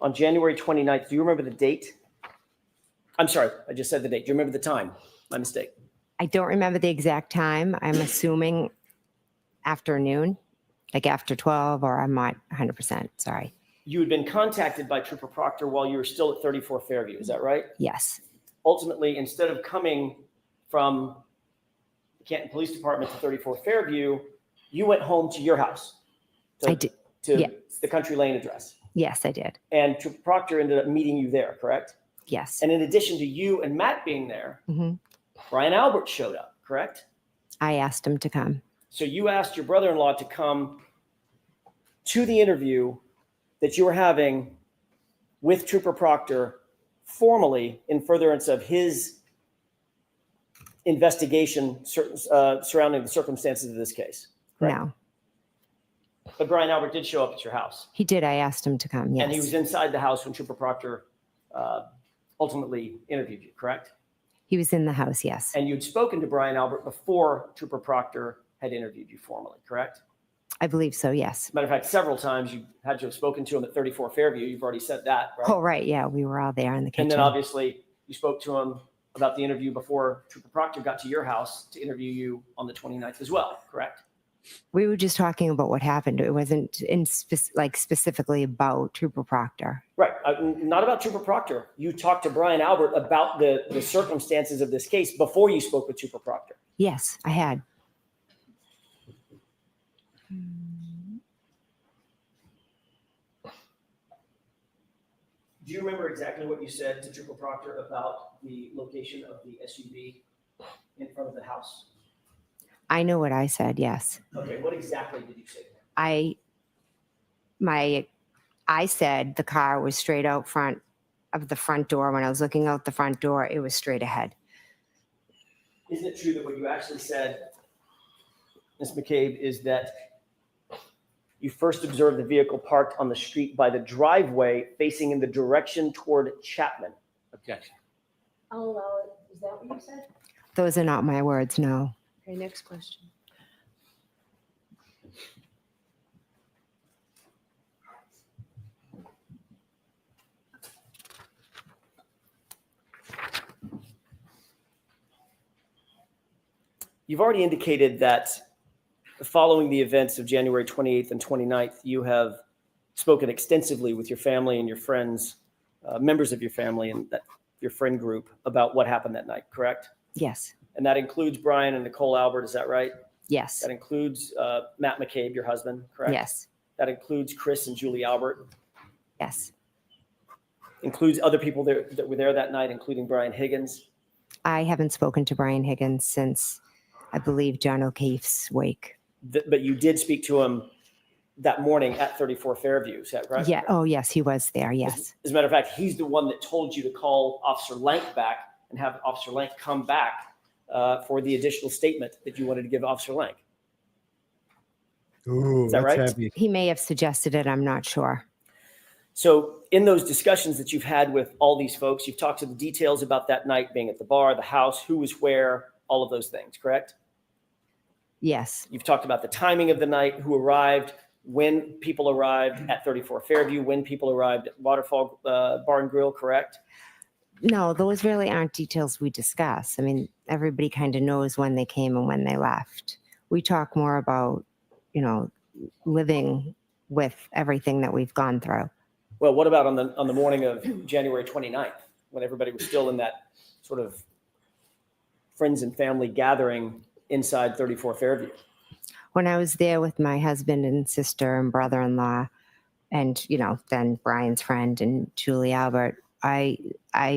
on January 29th. Do you remember the date? I'm sorry, I just said the date. Do you remember the time? My mistake. I don't remember the exact time. I'm assuming afternoon, like after 12, or I'm not 100%. Sorry. You had been contacted by Trooper Proctor while you were still at 34 Fairview, is that right? Yes. Ultimately, instead of coming from the Canton Police Department to 34 Fairview, you went home to your house. I did. To Yes. the Country Lane address. Yes, I did. And Trooper Proctor ended up meeting you there, correct? Yes. And in addition to you and Matt being there, Mhm. Brian Albert showed up, correct? I asked him to come. So you asked your brother-in-law to come to the interview that you were having with Trooper Proctor formally in furtherance of his investigation surrounding the circumstances of this case. Correct? No, But Brian Albert did show up at your house. he did. I asked him to come. Yes. And he was inside the house when Trooper Proctor ultimately interviewed you, correct? He was in the house. Yes. And you'd spoken to Brian Albert before Trooper Proctor had interviewed you formally, correct? I believe so. Yes. Matter of fact, several times you had to have spoken to him at 34 Fairview. You've already said that, right? Oh, right. Yeah. We were all there in the kitchen. And then obviously you spoke to him about the interview before Trooper Proctor got to your house to interview you on the 29th as well, correct? We were just talking about what happened. It wasn't specifically about Trooper Proctor. Right. Not about Trooper Proctor. You talked to Brian Albert about the circumstances of this case before you spoke with Trooper Proctor. Yes, I had. Do you remember exactly what you said to Trooper Proctor about the location of the SUV in front of the house? I know what I said. Yes. Okay, what exactly did you say to him? I I said the car was straight out front of the front door. When I was looking out the front door, it was straight ahead. Isn't it true that what you actually said, Ms. McCabe, is that you first observed the vehicle parked on the street by the driveway facing in the direction toward Chapman? Objection. I'll allow it. Is that what you said? Those are not my words, no. Okay, next question. You've already indicated that following the events of January 28th and 29th, you have spoken extensively with your family and your friends, members of your family and your friend group about what happened that night, correct? Yes. And that includes Brian and Nicole Albert, is that right? Yes. That includes Matt McCabe, your husband, correct? Yes. That includes Chris and Julie Albert? Yes. Includes other people that were there that night, including Brian Higgins? I haven't spoken to Brian Higgins since, I believe, John O'Keefe's wake. But you did speak to him that morning at 34 Fairview, is that right? Yeah. Oh, yes, he was there. Yes. As a matter of fact, he's the one that told you to call Officer Lank back and have Officer Lank come back for the additional statement that you wanted to give Officer Lank. Ooh, Is that that's right? heavy. He may have suggested it. I'm not sure. So in those discussions that you've had with all these folks, you've talked to the details about that night being at the bar, the house, who was where, all of those things, correct? Yes. You've talked about the timing of the night, who arrived, when people arrived at 34 Fairview, when people arrived at Waterfall Bar and Grill, correct? No, those really aren't details we discuss. I mean, everybody kind of knows when they came and when they left. We talk more about, living with everything that we've gone through. Well, what about on the morning of January 29th, when everybody was still in that sort of friends and family gathering inside 34 Fairview? When I was there with my husband and sister and brother-in-law and, then Brian's friend and Julie Albert, I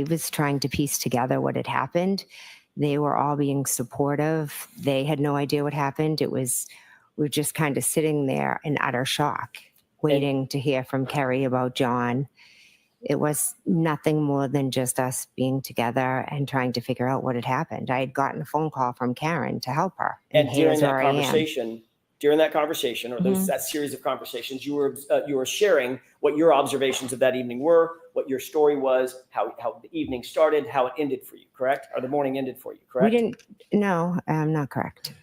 was trying to piece together what had happened. They were all being supportive. They had no idea what happened. We were just kind of sitting there in utter shock, waiting to hear from KERRI about John. It was nothing more than just us being together and trying to figure out what had happened. I had gotten a phone call from Karen to help her. And during here's that where I am. conversation, or that series of conversations, you were sharing what your observations of that evening were, what your story was, how the evening started, how it ended for you, correct? Or the morning ended for you, correct? No, I'm not correct.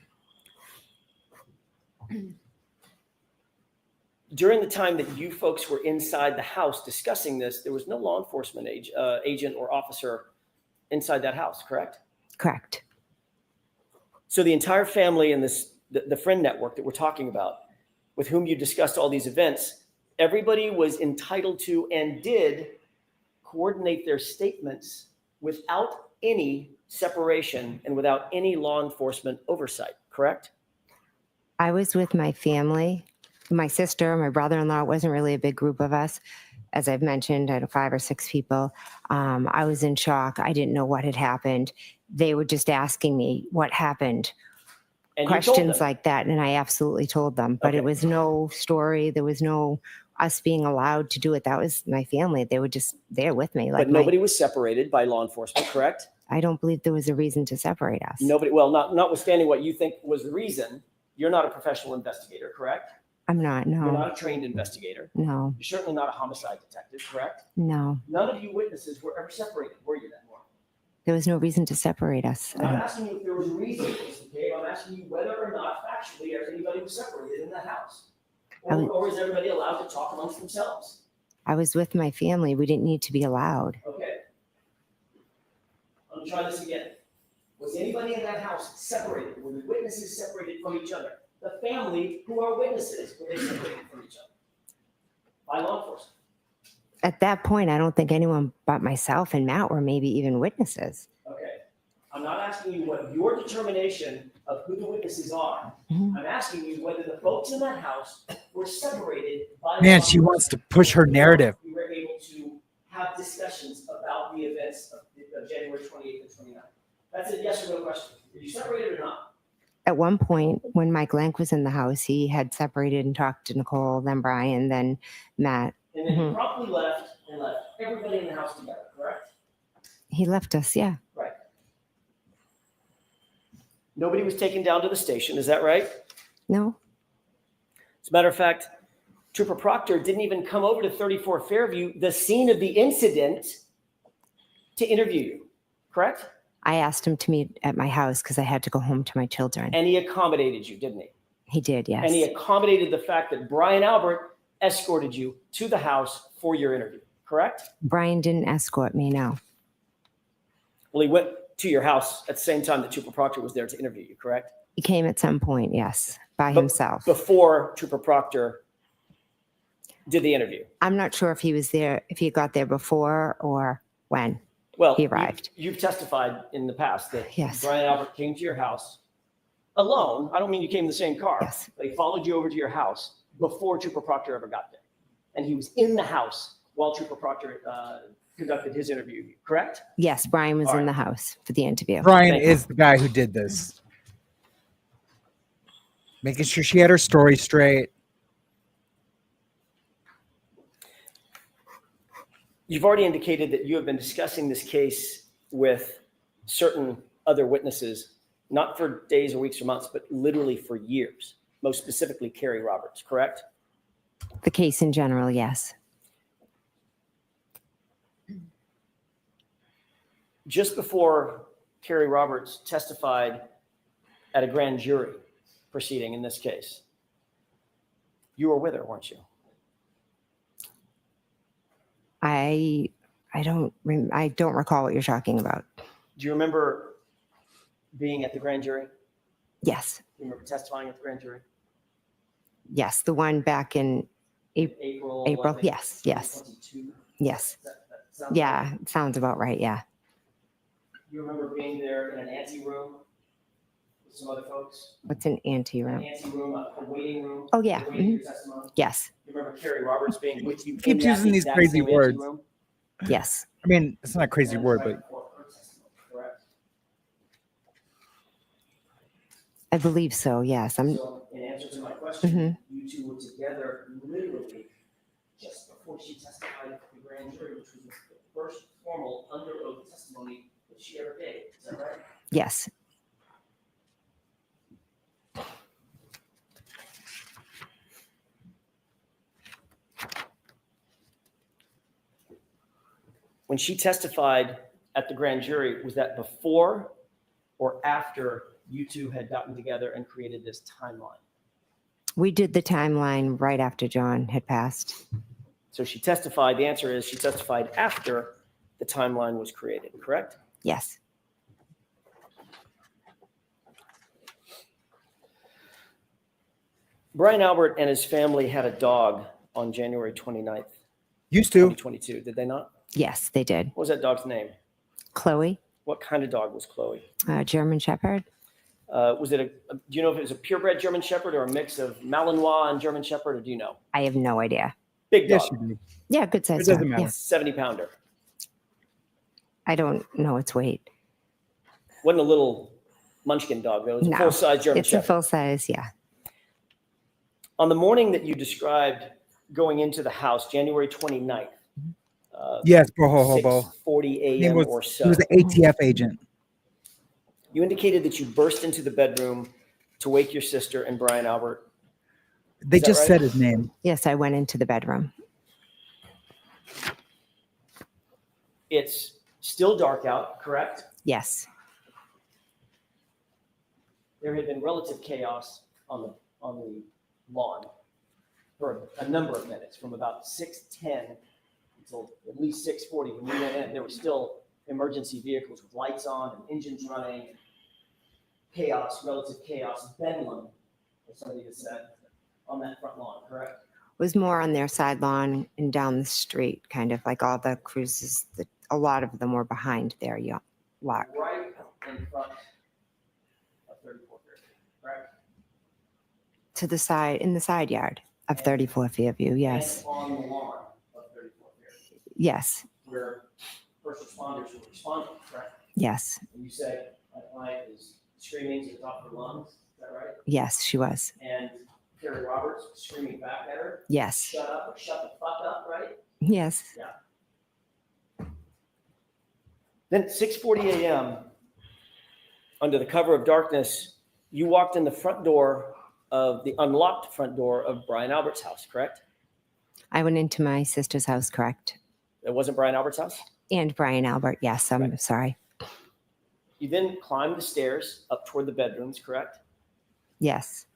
During the time that you folks were inside the house discussing this, there was no law enforcement agent or officer inside that house, correct? Correct. So the entire family and the friend network that we're talking about, with whom you discussed all these events, everybody was entitled to and did coordinate their statements without any separation and without any law enforcement oversight, correct? I was with my family, my sister, my brother-in-law. It wasn't really a big group of us. As I've mentioned, I had 5 or 6 people. I was in shock. I didn't know what had happened. They were just asking me what happened. And you told Questions them. like that. And I absolutely told them, but it was no story. There was no us being allowed to do it. That was my family. They were just there with me. But nobody was separated by law enforcement, correct? I don't believe there was a reason to separate us. Nobody, well, notwithstanding what you think was the reason, you're not a professional investigator, correct? I'm not, no. You're not a trained investigator. No, You're certainly not a homicide detective, correct? no. None of you witnesses were ever separated, were you, that morning? There was no reason to separate us. I'm not asking you if there was a reason, okay? I'm asking you whether or not factually anybody was separated in that house. Or is everybody allowed to talk amongst themselves? I was with my family. We didn't need to be allowed. Okay. Let me try this again. Was anybody in that house separated? Were the witnesses separated from each other? The family, who are witnesses, were they separated from each other? By law enforcement. At that point, I don't think anyone but myself and Matt were maybe even witnesses. Okay. I'm not asking you what your determination of who the witnesses are. Mhm. I'm asking you whether the folks in that house were separated by Man, law she wants to enforcement. push her narrative. We were able to have discussions about the events of January 28th and 29th. That's a yes or no question. Were you separated or not? At one point, when Mike Lank was in the house, he had separated and talked to Nicole, then Brian, then Matt. And then he Mhm. promptly left and left everybody in the house together, correct? He left us, yeah. Right. Nobody was taken down to the station, is that right? No, As a matter of fact, Trooper Proctor didn't even come over to 34 Fairview, the scene of the incident, to interview you, correct? I asked him to meet at my house because I had to go home to my children. And he accommodated you, didn't he? He did, yes. And he accommodated the fact that Brian Albert escorted you to the house for your interview, correct? Brian didn't escort me, no. Well, he went to your house at the same time that Trooper Proctor was there to interview you, correct? He came at some point, yes, by But himself. Before Trooper Proctor did the interview. I'm not sure if he was there, if he got there before or when. Well, He arrived. You've testified in the past that Yes. Brian Albert came to your house alone. I don't mean you came in the same car. Yes. But he followed you over to your house before Trooper Proctor ever got there. And he was in the house while Trooper Proctor conducted his interview, correct? Yes, Brian was All in right. the house for the interview. Brian Thank you. is the guy who did this. Making sure she had her story straight. You've already indicated that you have been discussing this case with certain other witnesses, not for days or weeks or months, but literally for years, most specifically KERRI Roberts, correct? The case in general, yes. Just before KERRI Roberts testified at a grand jury proceeding in this case, you were with her, weren't you? I don't recall what you're talking about. Do you remember being at the grand jury? Yes, Do you remember testifying at the grand jury? yes, the one back in April? April, I think, yes, yes, 2022? yes. That sounds Yeah, right? it sounds about right, yeah. You remember being there in an anteroom with some other folks? What's an An anteroom? anteroom, a waiting room? Oh, yeah, Waiting for your mhm. testimony? Yes, You remember KERRI Roberts being with you? Keeps in that using these exact crazy same words. anteroom? yes, I mean, it's not a crazy And word, right but before her testimony, correct? I believe so, yes. So in answer to my question, Mhm. you two were together literally just before she testified at the grand jury, which was the first formal under oath testimony that she ever gave. Is that right? Yes, When she testified at the grand jury, was that before or after you two had gotten together and created this timeline? we did the timeline right after John had passed. So she testified, the answer is she testified after the timeline was created, correct? Yes, Brian Albert and his family had a dog on January 29th, used to. 2022, did they not? yes, they did. What was that dog's name? Chloe, What kind of dog was Chloe? German Shepherd. Was it do you know if it was a purebred German Shepherd or a mix of Malinois and German Shepherd, or do you know? I have no idea. Big Yes, dog, you do. Yeah, good size It doesn't dog. matter. Yeah. 70 pounder. I don't know its weight. Wasn't a little munchkin dog, though. It was No, a full-size German It's a Shepherd. full size, yeah. On the morning that you described going into the house, January 29th, Yes, bro, hobo. 6:40 He a.m. was, or he so, was an ATF agent. you indicated that you burst into the bedroom to wake your sister and Brian Albert. They Is that just right? said his name. Yes, I went into the bedroom. It's still dark out, correct? Yes, There had been relative chaos on the lawn for a number of minutes, from about 6:10 until at least 6:40. When we went in, there were still emergency vehicles with lights on and engines running, and chaos, relative chaos, bedlam, as somebody has said, on that front lawn, correct? was more on their side lawn and down the street, kind of like all the cruises. A lot of them were behind their lot. Right in front of 34 Fairview, correct? To the side, in the side yard of 34 Fairview, yes. And on the lawn of 34 Fairview, Yes, where first responders were responding, correct? yes, And you said my client is screaming to the top of her lungs, is that right? Yes, she was. And KERRI Roberts was screaming back at her, Yes. shut up or shut the fuck up, right? Yes. Yeah. Then at 6:40 a.m., under the cover of darkness, you walked in the front door of the unlocked front door of Brian Albert's house, correct? I went into my sister's house, correct? It wasn't Brian Albert's house? And Brian Albert, yes, I'm sorry. You then climbed the stairs up toward the bedrooms, correct? Yes.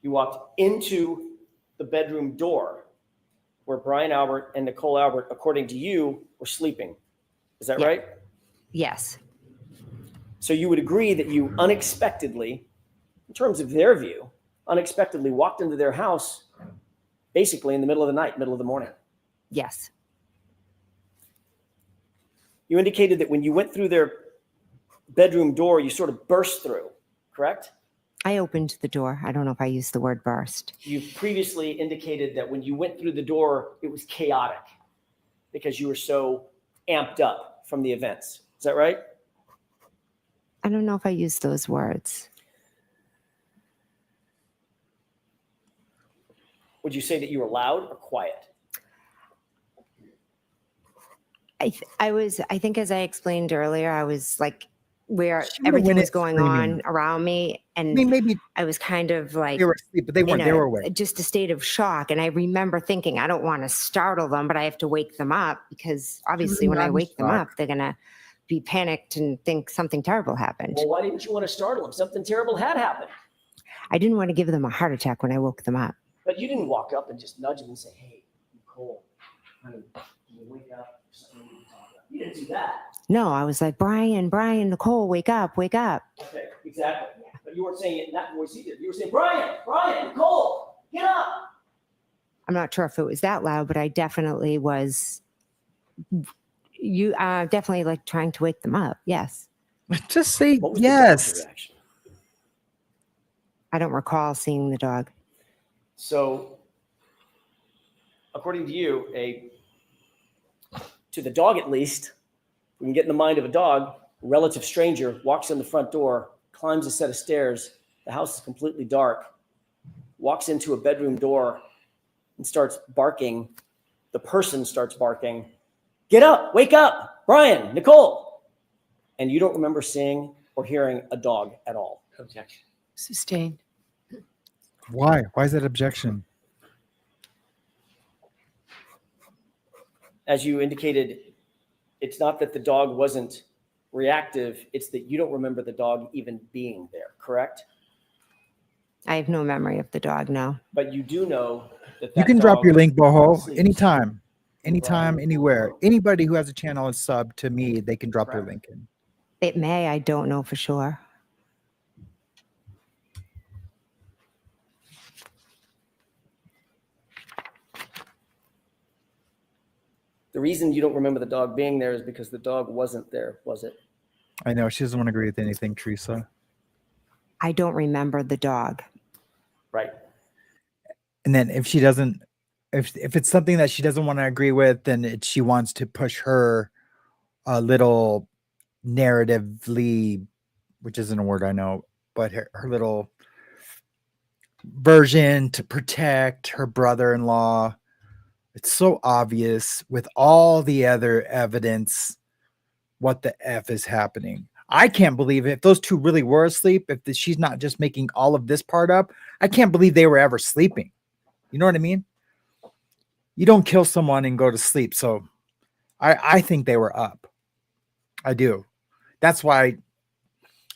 You walked into the bedroom door where Brian Albert and Nicole Albert, according to you, were sleeping. Is that right? Yes. So you would agree that you unexpectedly, in terms of their view, unexpectedly walked into their house basically in the middle of the night, middle of the morning. Yes. You indicated that when you went through their bedroom door, you sort of burst through, correct? I opened the door. I don't know if I used the word burst. You previously indicated that when you went through the door, it was chaotic because you were so amped up from the events. Is that right? I don't know if I used those words. Would you say that you were loud or quiet? I think as I explained earlier, I was like where She would've everything went was in going screaming. on around me. And I mean, maybe I was kind of like, they were asleep, but they weren't. in They were awake. just a state of shock. And I remember thinking, I don't want to startle them, but I have to wake them up because obviously when not I in wake them shock. up, they're going to be panicked and think something terrible happened. Well, why didn't you want to startle them? Something terrible had happened. I didn't want to give them a heart attack when I woke them up. But you didn't walk up and just nudge them and say, hey, Nicole, honey, can you wake up? There's something we need to talk about. You didn't do that. No, I was like, Brian, Nicole, wake up, wake up. Okay, exactly. But you weren't saying it in that voice either. You were saying, Brian, Nicole, get up. I'm not sure if it was that loud, but I definitely was. You definitely like trying to wake them up. Yes. Just say What was the yes. dog's reaction? I don't recall seeing the dog. So, according to you, to the dog at least, we can get in the mind of a dog, a relative stranger walks in the front door, climbs a set of stairs, the house is completely dark, walks into a bedroom door and starts barking. The person starts barking, get up, wake up, Brian, Nicole. And you don't remember seeing or hearing a dog at all. Objection. Sustained. Why? Why is that objection? As you indicated, it's not that the dog wasn't reactive, it's that you don't remember the dog even being there, correct? I have no memory of the dog, no. But you do know that You that can drop dog your link, Boho, sleeps. anytime. Anytime, anywhere. Anybody who has a channel is sub to me, they can drop their link in. It may, I don't know for sure. The reason you don't remember the dog being there is because the dog wasn't there, was it? I know she doesn't want to agree with anything, Teresa. I don't remember the dog. Right. And then if she doesn't, if it's something that she doesn't want to agree with, then she wants to push her a little narratively, which isn't a word I know, but her little version to protect her brother-in-law. It's so obvious with all the other evidence what the F is happening. I can't believe it. If those two really were asleep, if she's not just making all of this part up, I can't believe they were ever sleeping. You know what I mean? You don't kill someone and go to sleep. So I think they were up. I do. That's why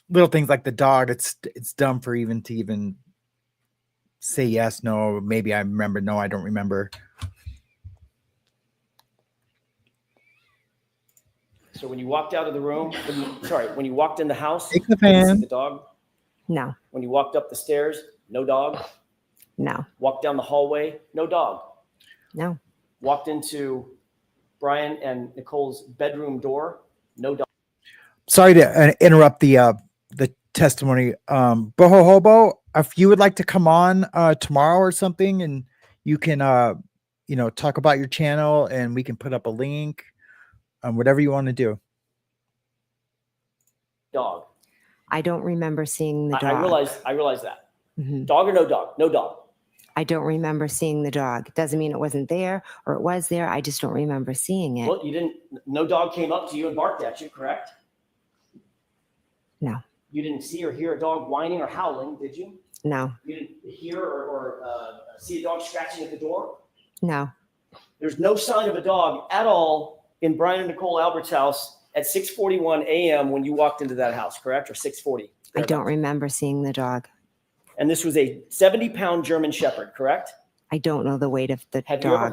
little things like the dog, it's dumb for even to even say yes, no, maybe I remember, no, I don't remember. So when you walked out of the room, when you walked in the house, Take the did you see fan. the dog? No, When you walked up the stairs, no dog. no, Walked down the hallway, no dog. no. Walked into Brian and Nicole's bedroom door, no dog. Sorry to interrupt the testimony. Boho Hobo, if you would like to come on tomorrow or something, and you can talk about your channel, and we can put up a link, whatever you want to do. Dog. I don't remember seeing the I dog. realize that. Mhm. Dog or no dog? No dog. I don't remember seeing the dog. Doesn't mean it wasn't there or it was there. I just don't remember seeing it. Well, no dog came up to you and barked at you, correct? No. You didn't see or hear a dog whining or howling, did you? No, You didn't hear or see a dog scratching at the door? no, There's no sign of a dog at all in Brian and Nicole Albert's house at 6:41 a.m. when you walked into that house, correct? Or 6:40? I don't remember seeing the dog. And this was a 70-pound German Shepherd, correct? I don't know the weight of the Have you ever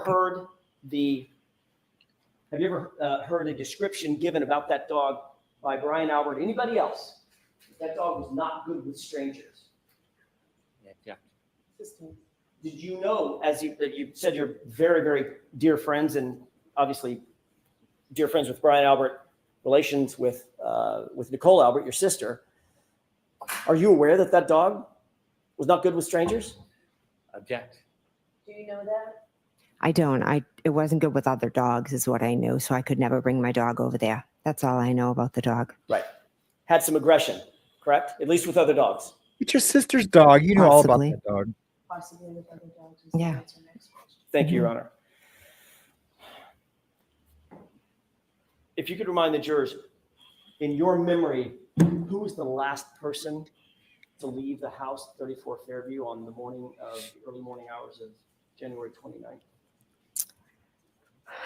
dog. heard a description given about that dog by Brian Albert? Anybody else? That dog was not good with strangers. Yeah. Did you know, as you said, you're very, very dear friends, and obviously dear friends with Brian Albert, relations with Nicole Albert, your sister. Are you aware that that dog was not good with strangers? Object. Do you know that? I don't. It wasn't good with other dogs is what I knew, so I could never bring my dog over there. That's all I know about the dog. Right. Had some aggression, correct? At least with other dogs. It's your sister's dog. You know all about Possibly. that dog. Possibly with other dogs. Yeah. That's our next question. Thank you, Your Honor. If you could remind the jurors, in your memory, who was the last person to leave the house, 34 Fairview, on the early morning hours of January 29th?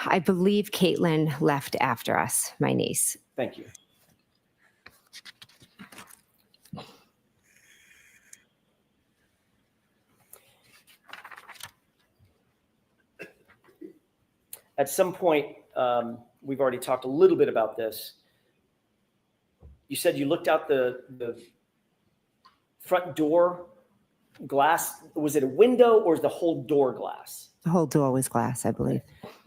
I believe Caitlin left after us, my niece. Thank you. At some point, we've already talked a little bit about this. You said you looked out the front door glass. Was it a window or is the whole door glass? The whole door was glass, I believe.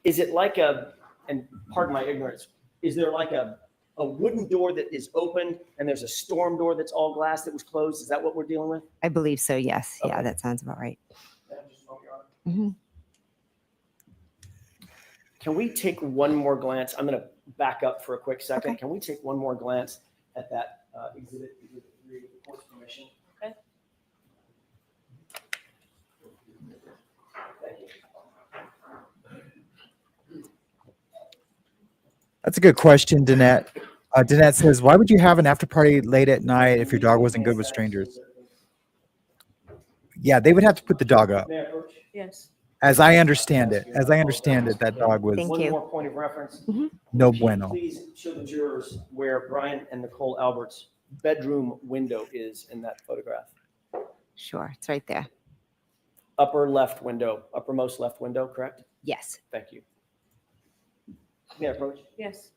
Is it like and pardon my ignorance, is there like a wooden door that is open and there's a storm door that's all glass that was closed? Is that what we're dealing with? I believe so, yes. Okay. Yeah, that sounds about right. Mhm. Can we take one more glance? I'm going to back up for a quick second. Okay. Can we take one more glance at that exhibit 3 with the court's permission? Okay. Thank you. That's a good question, Danette. Danette says, why would you have an after party late at night if your dog wasn't good with strangers? Yeah, they would have to put the dog up. May I approach? Yes. As I understand it, that dog was Thank One you. more point of reference. no Can you bueno. Please show the jurors where Brian and Nicole Albert's bedroom window is in that photograph. Sure, it's right there. Upper left window, uppermost left window, correct? Yes. Thank you. May I approach? Yes.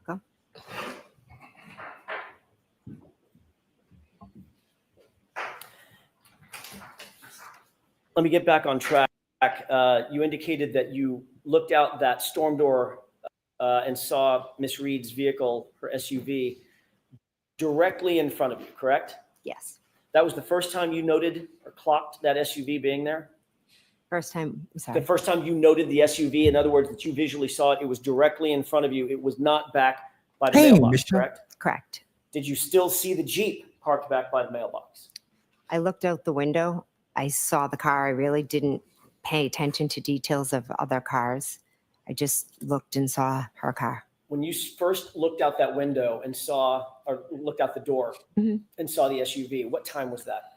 Go. Let me get back on track. You indicated that you looked out that storm door and saw Miss Reed's vehicle, her SUV, directly in front of you, correct? Yes. That was the first time you noted or clocked that SUV being there? First time, The sorry. first time you noted the SUV, in other words, that you visually saw it, it was directly in front of you. It was not back by the Hey, mailbox, Michelle. correct? Correct. Did you still see the Jeep parked back by the mailbox? I looked out the window. I saw the car. I really didn't pay attention to details of other cars. I just looked and saw her car. When you first looked out that window and saw, or looked out the door Mhm. and saw the SUV, what time was that?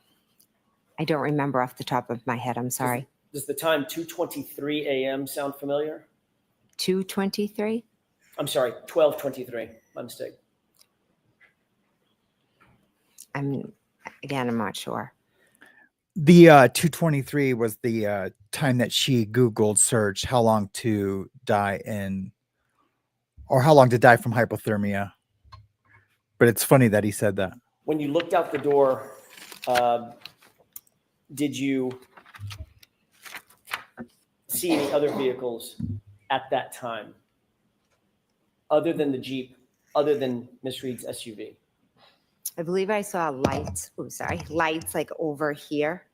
I don't remember off the top of my head. I'm sorry. Does the time 2:23 a.m. sound familiar? 2:23? I'm sorry, 12:23. My mistake. I'm not sure. The 2:23 was the time that she Googled search how long to die in, or how long to die from hypothermia. But it's funny that he said that. When you looked out the door, did you see any other vehicles at that time, other than the Jeep, other than Miss Reed's SUV? I believe I saw lights. Oh, sorry. Lights like over here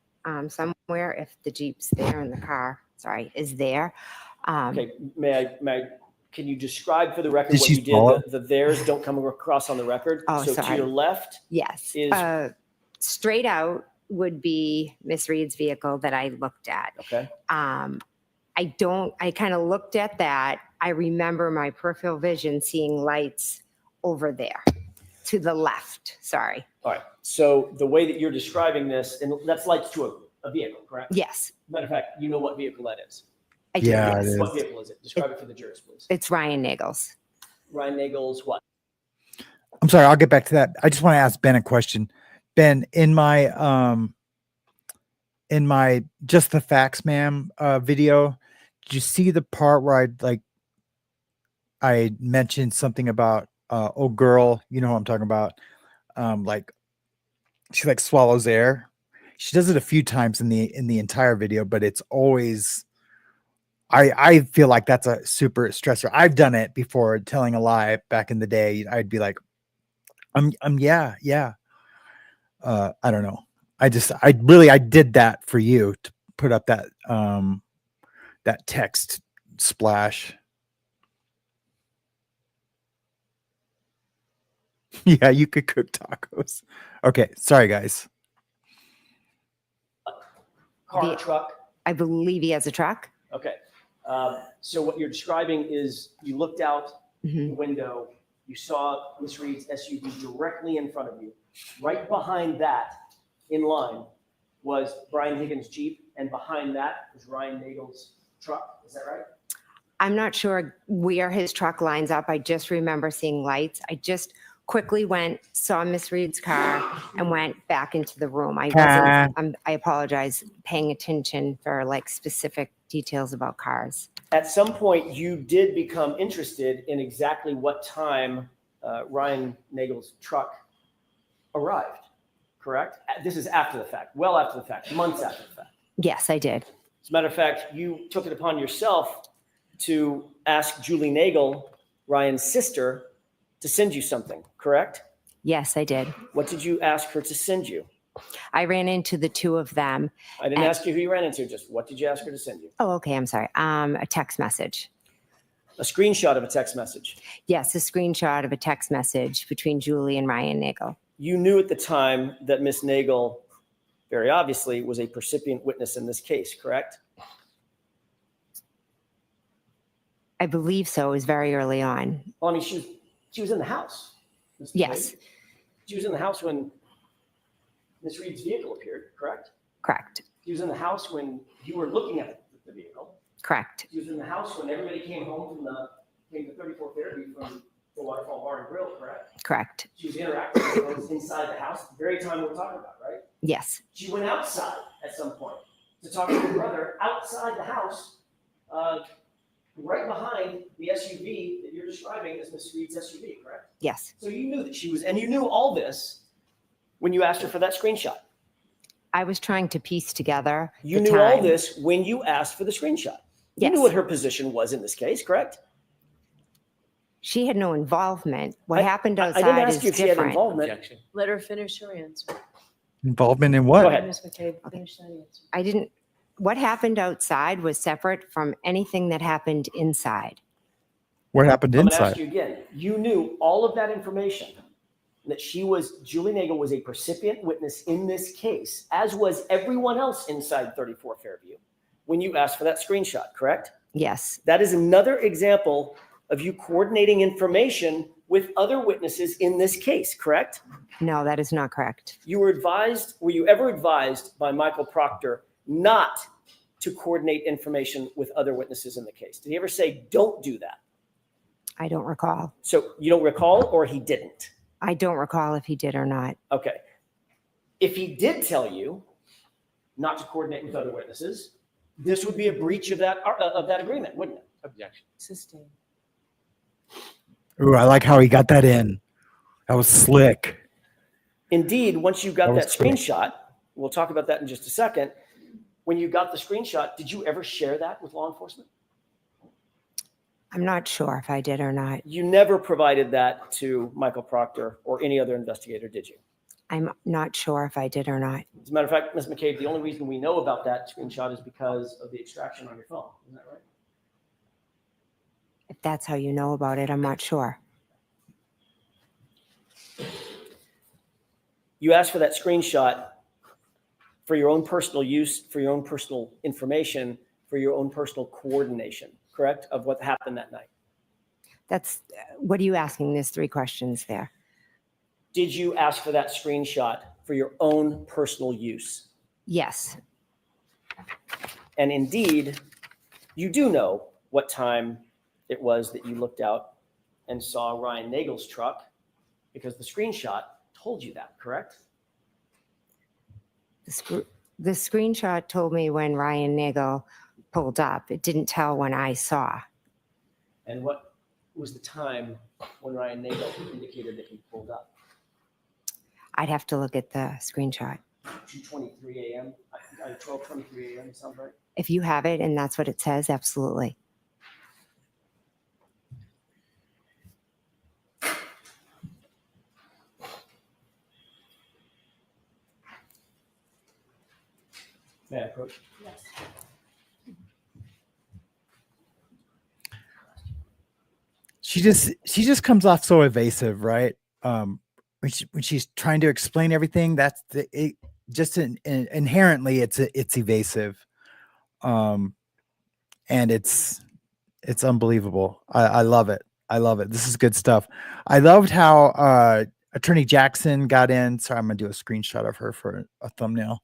somewhere if the Jeep's there and the car, is there. Okay, may I Can you describe for the record Did what she you did? swallow? The theirs don't come across on the record. Oh, So to sorry. your left Yes. is Straight out would be Miss Reed's vehicle that I looked at. okay. I kind of looked at that. I remember my peripheral vision seeing lights over there to the left. Sorry. All right. So the way that you're describing this, and that's lights to a vehicle, correct? Yes. Matter of fact, you know what vehicle that is. I do, Yeah, yes. it is. What vehicle is it? Describe it for the jurors, please. It's Ryan Nagel's. Ryan Nagel's what? I'm sorry, I'll get back to that. I just want to ask Ben a question. Ben, in my Just the Facts Ma'am video, did you see the part where I mentioned something about oh girl, you know who I'm talking about? Like she like swallows air. She does it a few times in the entire video, but it's always I feel like that's a super stressor. I've done it before, telling a lie back in the day. I'd be like, yeah. I don't know. I did that for you to put up that that text splash. Yeah, you could cook tacos. Okay, sorry guys. Car, truck. I believe he has a truck. Okay. So what you're describing is you looked out the window, you saw Miss Reed's SUV directly in front of you. Right behind that, in line, was Brian Higgins' Jeep, and behind that was Ryan Nagel's truck. Is that right? I'm not sure where his truck lines up. I just remember seeing lights. I just quickly saw Miss Reed's car and went back into the room. I apologize, paying attention for like specific details about cars. At some point, you did become interested in exactly what time Ryan Nagel's truck arrived, correct? This is after the fact, well after the fact, months after the fact. Yes, I did. As a matter of fact, you took it upon yourself to ask Julie Nagel, Ryan's sister, to send you something, correct? Yes, I did. What did you ask her to send you? I ran into the two of them. I didn't ask you who you ran into, just what did you ask her to send you? Oh, okay. I'm sorry. A text message. A screenshot of a text message. Yes, a screenshot of a text message between Julie and Ryan Nagel. You knew at the time that Miss Nagel, very obviously, was a percipient witness in this case, correct? I believe so. It was very early on. Well, I mean, she was in the house. Mr. Yes. McCabe. She was in the house when Miss Reed's vehicle appeared, correct? Correct. She was in the house when you were looking at the vehicle. Correct. She was in the house when everybody came home came to 34 Fairview from the Waterfall Bar and Grill, correct? Correct. She was interacting with those inside the house, the very time we're talking about, right? Yes. She went outside at some point to talk to her brother outside the house, right behind the SUV that you're describing as Miss Reed's SUV, correct? Yes. So you knew that she was, and you knew all this when you asked her for that screenshot. I was trying to piece together. You knew all this when you asked for the screenshot. You Yes. knew what her position was in this case, correct? She had no involvement. What happened I outside didn't ask is you if she had different. involvement. Let her finish her answer. Involvement in what? Go ahead. Ms. McCabe, finish that answer. I didn't. What happened outside was separate from anything that happened inside. What happened I'm going to ask inside? you again. You knew all of that information, that Julie Nagel was a percipient witness in this case, as was everyone else inside 34 Fairview, when you asked for that screenshot, correct? Yes. That is another example of you coordinating information with other witnesses in this case, correct? No, that is not correct. Were you ever advised by Michael Proctor not to coordinate information with other witnesses in the case? Did he ever say, don't do that? I don't recall. So you don't recall, or he didn't? I don't recall if he did or not. Okay. If he did tell you not to coordinate with other witnesses, this would be a breach of that agreement, wouldn't it? Objection. Sustained. Ooh, I like how he got that in. That was slick. Indeed, once you got That was that cool. screenshot, we'll talk about that in just a second. When you got the screenshot, did you ever share that with law enforcement? I'm not sure if I did or not. You never provided that to Michael Proctor or any other investigator, did you? I'm not sure if I did or not. As a matter of fact, Ms. McCabe, the only reason we know about that screenshot is because of the extraction on your phone. Isn't that right? If that's how you know about it. I'm not sure. You asked for that screenshot for your own personal use, for your own personal information, for your own personal coordination, correct? Of what happened that night. That's, what are you asking? There's 3 questions there. Did you ask for that screenshot for your own personal use? Yes. And indeed, you do know what time it was that you looked out and saw Ryan Nagel's truck, because the screenshot told you that, correct? The screenshot told me when Ryan Nagel pulled up. It didn't tell when I saw. And what was the time when Ryan Nagel indicated that he pulled up? I'd have to look at the screenshot. 2:23 a.m., 12:23 a.m., sound right? If you have it and that's what it says, absolutely. May I approach? Yes. She just comes off so evasive, right? When she's trying to explain everything, inherently it's evasive, and it's unbelievable. I love it. I love it. This is good stuff. I loved how Attorney Jackson got in. Sorry, I'm gonna do a screenshot of her for a thumbnail.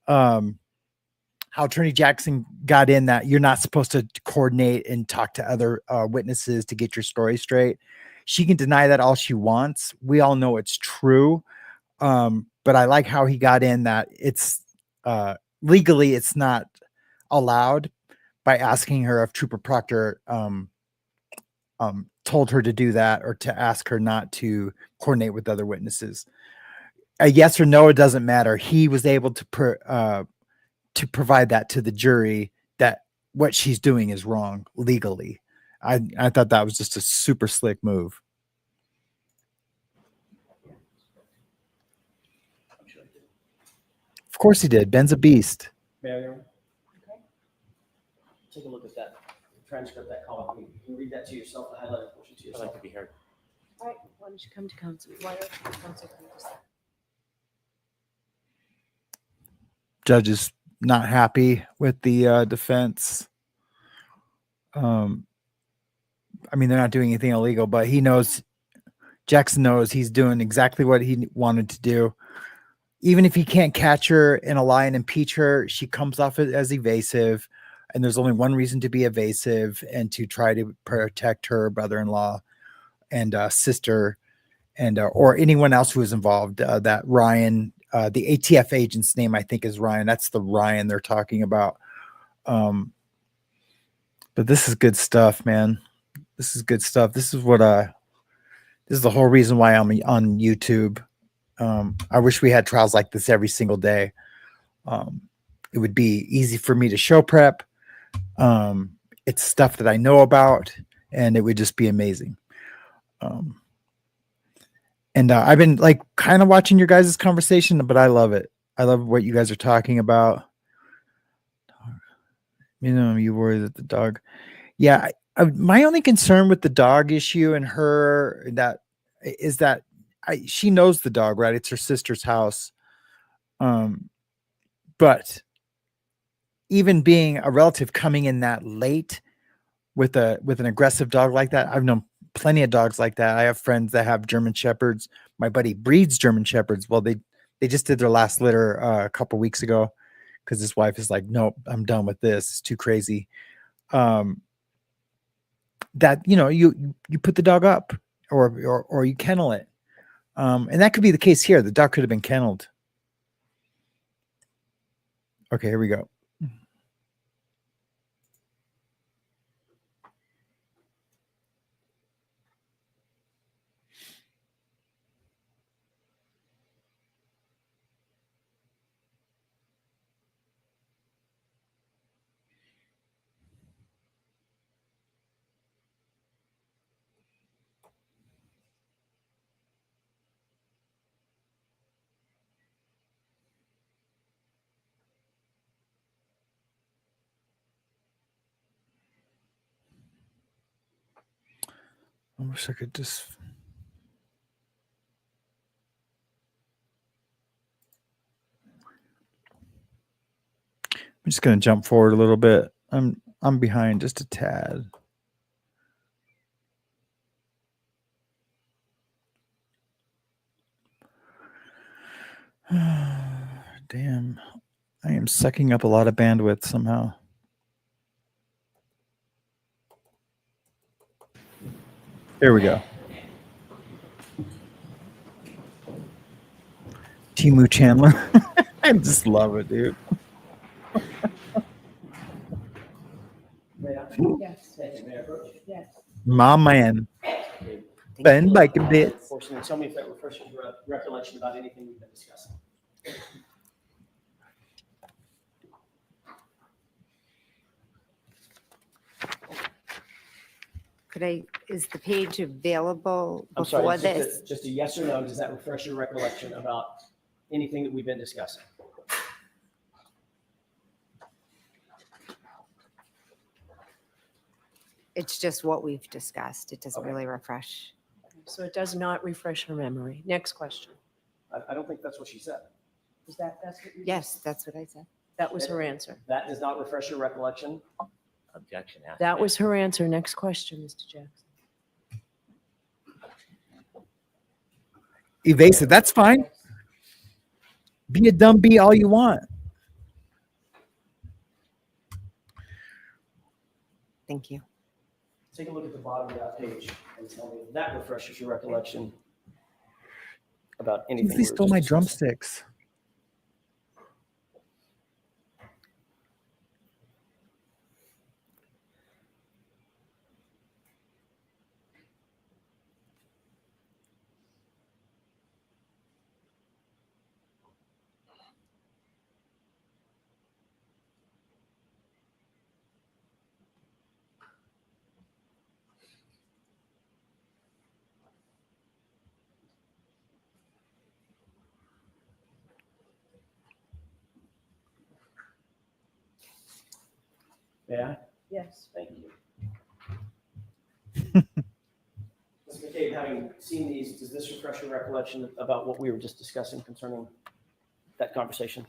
How Attorney Jackson got in that you're not supposed to coordinate and talk to other witnesses to get your story straight. She can deny that all she wants. We all know it's true. But I like how he got in that it's legally it's not allowed, by asking her if Trooper Proctor told her to do that, or to ask her not to coordinate with other witnesses. A yes or no, it doesn't matter. He was able to provide that to the jury, that what she's doing is wrong legally. I thought that was just a super slick move. Of course he did. Ben's a beast. Mary, take a look at that transcript, that column. You can read that to yourself, the highlighted portion to I'd yourself. like to be heard. All right, why don't you come to council? Why don't you council come to that? Judge is not happy with the defense. I mean, they're not doing anything illegal, but he knows, Jackson knows he's doing exactly what he wanted to do. Even if he can't catch her in a lie and impeach her, she comes off as evasive. And there's only one reason to be evasive, and to try to protect her brother-in-law and sister, and or anyone else who is involved. That Ryan, the ATF agent's name, I think, is Ryan. That's the Ryan they're talking about. But this is good stuff, man. This is good stuff. This is what this is the whole reason why I'm on YouTube. I wish we had trials like this every single day. It would be easy for me to show prep. It's stuff that I know about, and it would just be amazing. And I've been like kind of watching your guys' conversation, but I love it. I love what you guys are talking about. You know, you worry that the dog. Yeah. My only concern with the dog issue and her is that she knows the dog, right? It's her sister's house. But even being a relative coming in that late with an aggressive dog like that, I've known plenty of dogs like that. I have friends that have German Shepherds. My buddy breeds German Shepherds. Well, they just did their last litter a couple weeks ago, because his wife is like, nope, I'm done with this. It's too crazy. That, you know, you put the dog up, or you kennel it. And that could be the case here. The dog could have been kenneled. Okay, here we go. I wish I could just. I'm just going to jump forward a little bit. I'm behind just a tad. Damn. I am sucking up a lot of bandwidth somehow. Here we go. Timu Chandler. I just love it, dude. Yes. Thank you, Mayor Approach. Yes. My man. Ben Bacon Bits. Fortunately, tell me if that refreshes your recollection about anything we've been discussing. Is the page available I'm before sorry, this? just a yes or no, does that refresh your recollection about anything that we've been discussing? It's just what we've discussed. It doesn't really refresh. So it does not refresh her memory. Next question. I don't think that's what she said. That's what you? Yes, that's what I said. That was her answer. That does not refresh your recollection? Objection. Has to That be. was her answer. Next question, Mr. Jackson. Evasive. That's fine. Be a dumb bee all you want. Thank you. Take a look at the bottom of that page and tell me if that refreshes your recollection about anything. They stole my drumsticks. Yeah? Yes. Thank you. Ms. McCabe, having seen these, does this refresh your recollection about what we were just discussing concerning that conversation?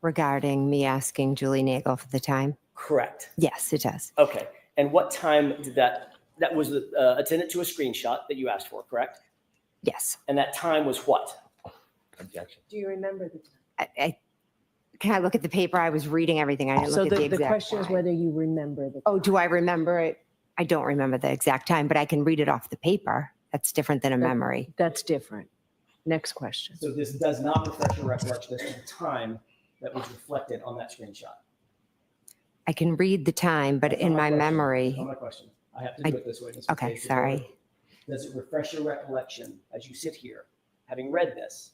Regarding me asking Julie Nagel for the time? Correct. Yes, it does. Okay. And what time did that was attendant to a screenshot that you asked for, correct? Yes. And that time was what? Objection. Do you remember the time? Can I look at the paper? I was reading everything. I didn't So look at the the exact question is time. whether you remember the. Oh, do I remember it? I don't remember the exact time, but I can read it off the paper. That's different than a memory. That's different. Next question. So this does not refresh your recollection as to the time that was reflected on that screenshot. I can read the time, but That's in not my question. memory. That's not my question. I have to do it this way. Ms. Okay, McCabe. So sorry. Does it refresh your recollection as you sit here, having read this,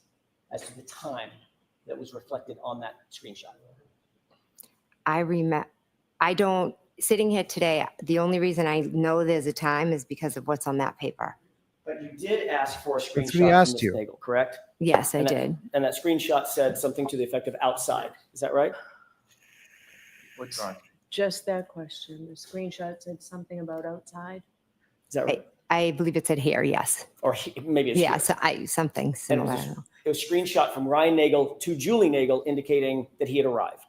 as to the time that was reflected on that screenshot? I don't, sitting here today, the only reason I know there's a time is because of what's on that paper. But you did ask for a That's what screenshot he from asked Ms. you. Nagel, correct? Yes, I And that- did. And that screenshot said something to the effect of outside. Is that right? Withdrawn. Just that question. The screenshot said something about outside. Is that right? I believe it said here, yes. Or maybe it's Yeah, here. something And similar. it was a screenshot from Ryan Nagel to Julie Nagel indicating that he had arrived.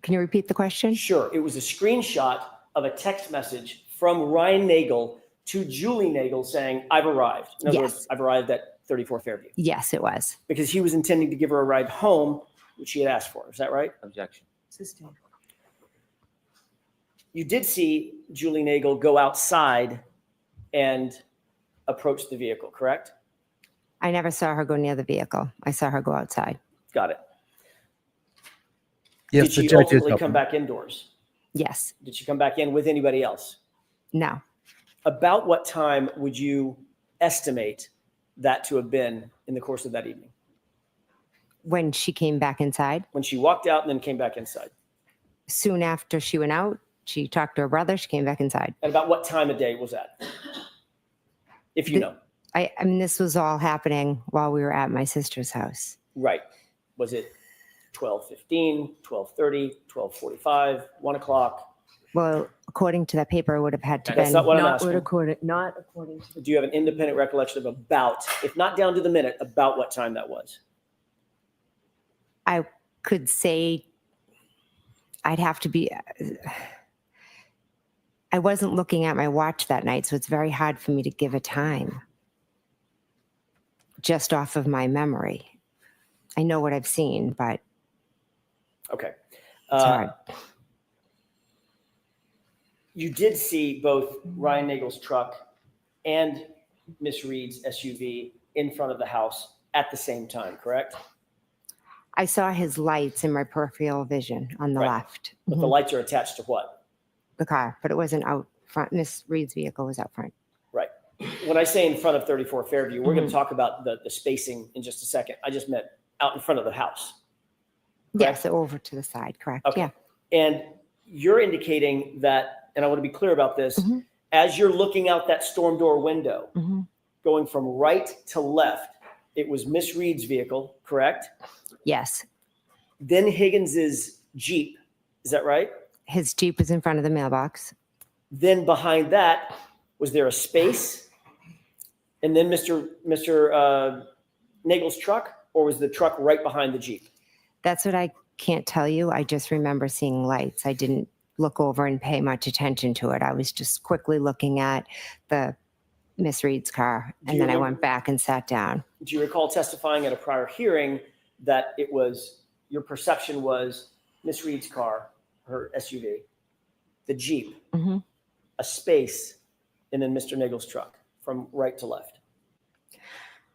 Can you repeat the question? Sure. It was a screenshot of a text message from Ryan Nagel to Julie Nagel saying, I've arrived. In other Yes. words, I've arrived at 34 Fairview. Yes, it was. Because he was intending to give her a ride home, which she had asked for. Is that right? Objection. Sustained. You did see Julie Nagel go outside and approach the vehicle, correct? I never saw her go near the vehicle. I saw her go outside. Got it. Yes, Did the she judge is ultimately helping. come back indoors? Yes. Did she come back in with anybody else? No. About what time would you estimate that to have been in the course of that evening? When she came back inside, When she walked out and then came back inside? soon after she went out, she talked to her brother. She came back inside. And about what time of day was that? If you know. I mean, this was all happening while we were at my sister's house. Right. Was it 12:15, 12:30, 12:45, 1 o'clock? Well, according to that paper, it would have had to That's been. not what I'm Not asking. not according to the. Do you have an independent recollection of about, if not down to the minute, about what time that was? I could say I'd have to be. I wasn't looking at my watch that night, so it's very hard for me to give a time just off of my memory. I know what I've seen, but Okay. it's hard. You did see both Ryan Nagel's truck and Miss Reed's SUV in front of the house at the same time, correct? I saw his lights in my peripheral vision on the Right. left. But the lights are attached to what? The car, but it wasn't out front. Miss Reed's vehicle was out front. Right. When I say in front of 34 Fairview, we're going to talk about the spacing in just a second. I just meant out in front of the house. Yes, over to the side, correct. Okay. Yeah. And you're indicating that, and I want to be clear about this, Mhm. as you're looking out that storm door window, Mhm. going from right to left, it was Miss Reed's vehicle, correct? Yes. Then Higgins's Jeep. Is that right? His Jeep was in front of the mailbox. Then behind that, was there a space? And then Mr. Nagel's truck, or was the truck right behind the Jeep? That's what I can't tell you. I just remember seeing lights. I didn't look over and pay much attention to it. I was just quickly looking at the Miss Reed's car, Do and you then I remember- went back and sat down. Do you recall testifying at a prior hearing that it was, your perception was Miss Reed's car, her SUV, the Jeep, Mhm. a space, and then Mr. Nagel's truck from right to left?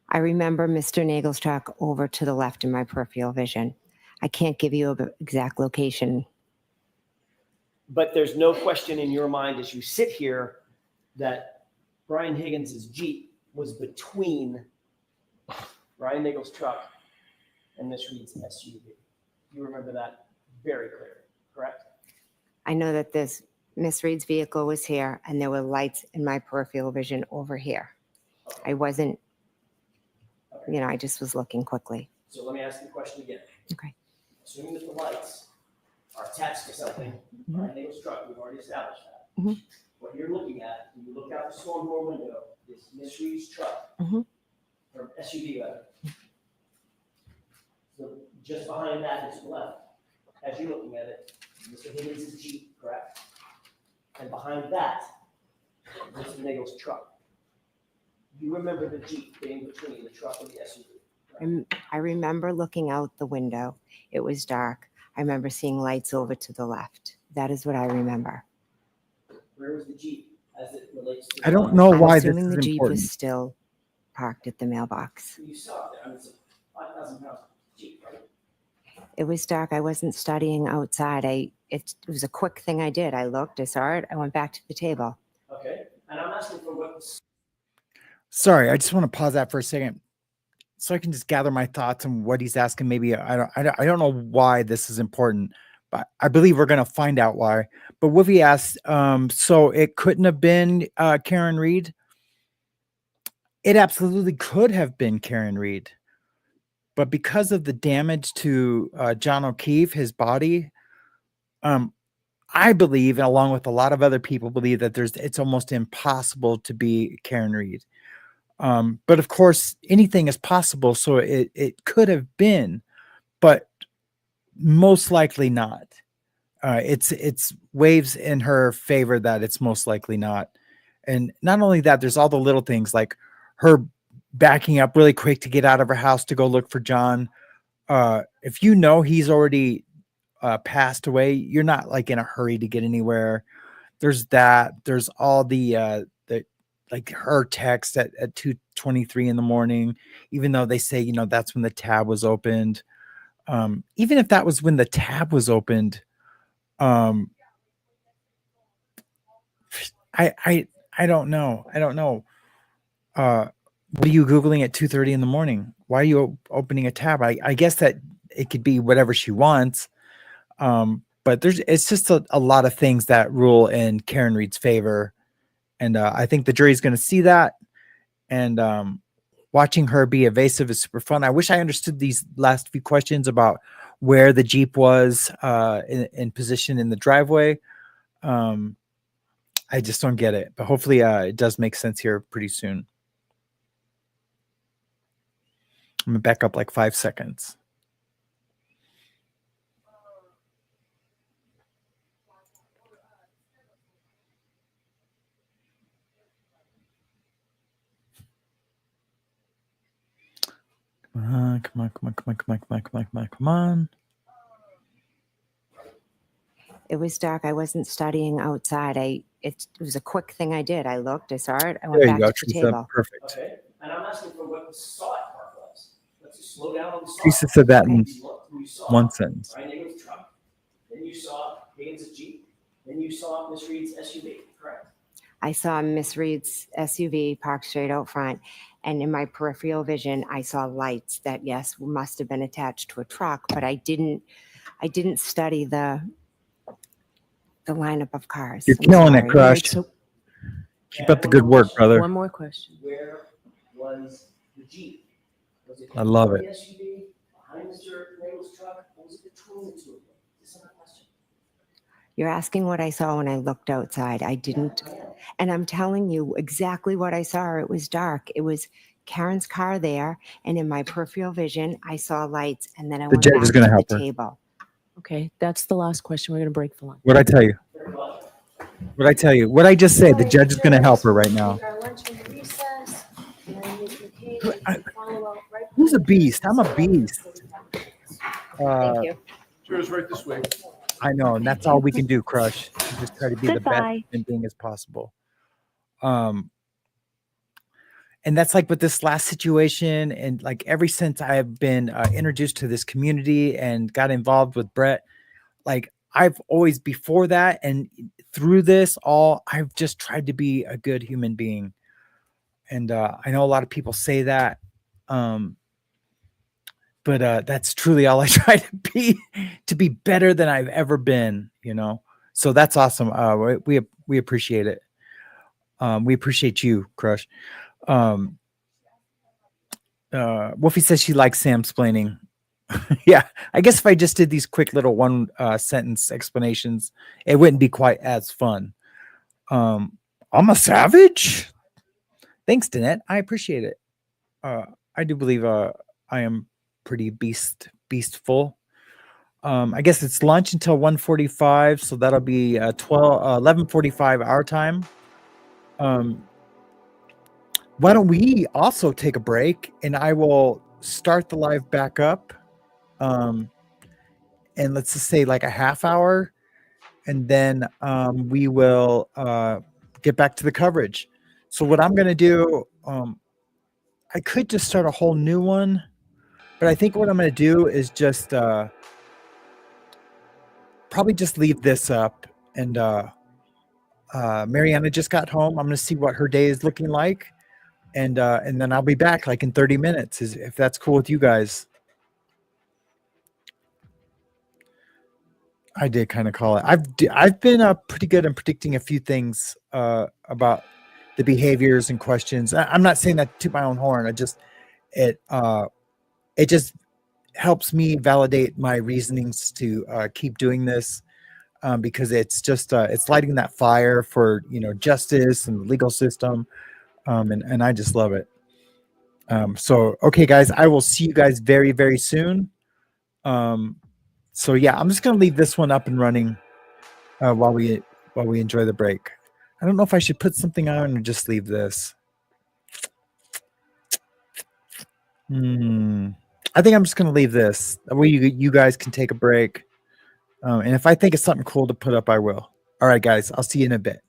I remember Mr. Nagel's truck over to the left in my peripheral vision. I can't give you an exact location. But there's no question in your mind as you sit here that Brian Higgins's Jeep was between Brian Nagel's truck and Miss Reed's SUV. You remember that very clearly, correct? I know that this Miss Reed's vehicle was here, and there were lights in my peripheral vision over here. I wasn't, I just was looking quickly. So let me ask you the question again. Okay. Assuming that the lights are attached to something, Brian Nagel's truck, we've already established that. Mhm. What you're looking at, when you look out the storm door window, is Miss Reed's truck, Mhm. or SUV rather. So just behind that is left, as you're looking at it, Mr. Higgins' Jeep, correct? And behind that, Mr. Nagel's truck. You remember the Jeep being between the truck and the SUV? I remember looking out the window. It was dark. I remember seeing lights over to the left. That is what I remember. Where was the Jeep as it relates to? I don't know I'm why this assuming is the Jeep important. was still parked at the mailbox. You saw it there, I mean, it's a 5,000 pound Jeep, right? It was dark. I wasn't studying outside. It was a quick thing I did. I looked, I saw it, I went back to the table. Okay, and I'm asking for what. Sorry, I just want to pause that for a second, so I can just gather my thoughts on what he's asking. Maybe I don't know why this is important, but I believe we're going to find out why. But Woofy asked, so it couldn't have been Karen Reed. It absolutely could have been Karen Reed, but because of the damage to John O'Keefe, his body, I believe, and along with a lot of other people, believe that it's almost impossible to be Karen Reed. But of course, anything is possible. So it could have been, but most likely not. It's waves in her favor that it's most likely not. And not only that, there's all the little things like her backing up really quick to get out of her house to go look for John. If you know he's already passed away, you're not like in a hurry to get anywhere. There's that. There's all the like her text at 2:23 in the morning, even though they say, that's when the tab was opened. Even if that was when the tab was opened, I don't know. I don't know. What are you Googling at 2:30 in the morning? Why are you opening a tab? I guess that it could be whatever she wants. But it's just a lot of things that rule in Karen Reed's favor. And I think the jury's going to see that. And watching her be evasive is super fun. I wish I understood these last few questions about where the Jeep was in position in the driveway. I just don't get it, but hopefully it does make sense here pretty soon. I'm gonna back up like 5 seconds. Come on, come on, come on, come on, come on, come on, come on, come on, come on. It was dark. I wasn't studying outside. It was a quick thing I did. I looked, I saw it, I went There you back go, to the Teresa. table. Perfect. Okay, and I'm asking for what the saw it part was. Let's just slow down on the saw. Teresa said that in You looked, you saw one sentence. Ryan Ingram's truck, then you saw Haynes' Jeep, then you saw Miss Reed's SUV, correct? I saw Miss Reed's SUV parked straight out front, and in my peripheral vision, I saw lights that, yes, must have been attached to a truck, but I didn't study the lineup of cars. You're I'm killing it, sorry. Crush. So Keep up the good work, brother. one more question. Where was the Jeep? Was it I love in it. the SUV, behind Mr. Nagel's truck, or was it between the two of them? Is that a question? You're asking what I saw when I looked outside. I didn't. And I'm telling you exactly what I saw. It was dark. It was Karen's car there. And in my peripheral vision, I saw lights. And then I went judge back is to gonna the help her. table. Okay, that's the last question. We're going to break for lunch. What'd I tell you? What'd I tell you? What'd I just say? The judge is going to help her right now. Take our lunch in recess. And Ms. McCabe, I- follow up right Who's a behind beast? I'm a beast. Thank you. Cheers right this way. I know, and that's all we can do, Crush. We just try to be the best Goodbye. human being as possible. And that's like with this last situation, and like ever since I have been introduced to this community and got involved with Brett, like I've always before that and through this all, I've just tried to be a good human being. And I know a lot of people say that, but that's truly all I try to be better than I've ever been, you know? So that's awesome. We appreciate it. We appreciate you, Crush. Wolfie says she likes Sam splaining. Yeah, I guess if I just did these quick little one sentence explanations, it wouldn't be quite as fun. I'm a savage. Thanks, Danette. I appreciate it. I do believe I am pretty beastful. I guess it's lunch until 1:45, so that'll be 11:45 our time. Why don't we also take a break, and I will start the live back up. And let's just say like a half hour, and then we will get back to the coverage. So what I'm going to do, I could just start a whole new one, but I think what I'm going to do is just probably just leave this up. And Mariana just got home. I'm going to see what her day is looking like. And then I'll be back like in 30 minutes, if that's cool with you guys. I did kind of call it. I've been pretty good in predicting a few things about the behaviors and questions. I'm not saying that to my own horn. It just helps me validate my reasonings to keep doing this, because it's just it's lighting that fire for justice and the legal system, and I just love it. So okay, guys, I will see you guys very, very soon. So yeah, I'm just gonna leave this one up and running while we enjoy the break. I don't know if I should put something on or just leave this. I think I'm just gonna leave this. That way you guys can take a break. And if I think it's something cool to put up, I will. All right, guys, I'll see you in a bit.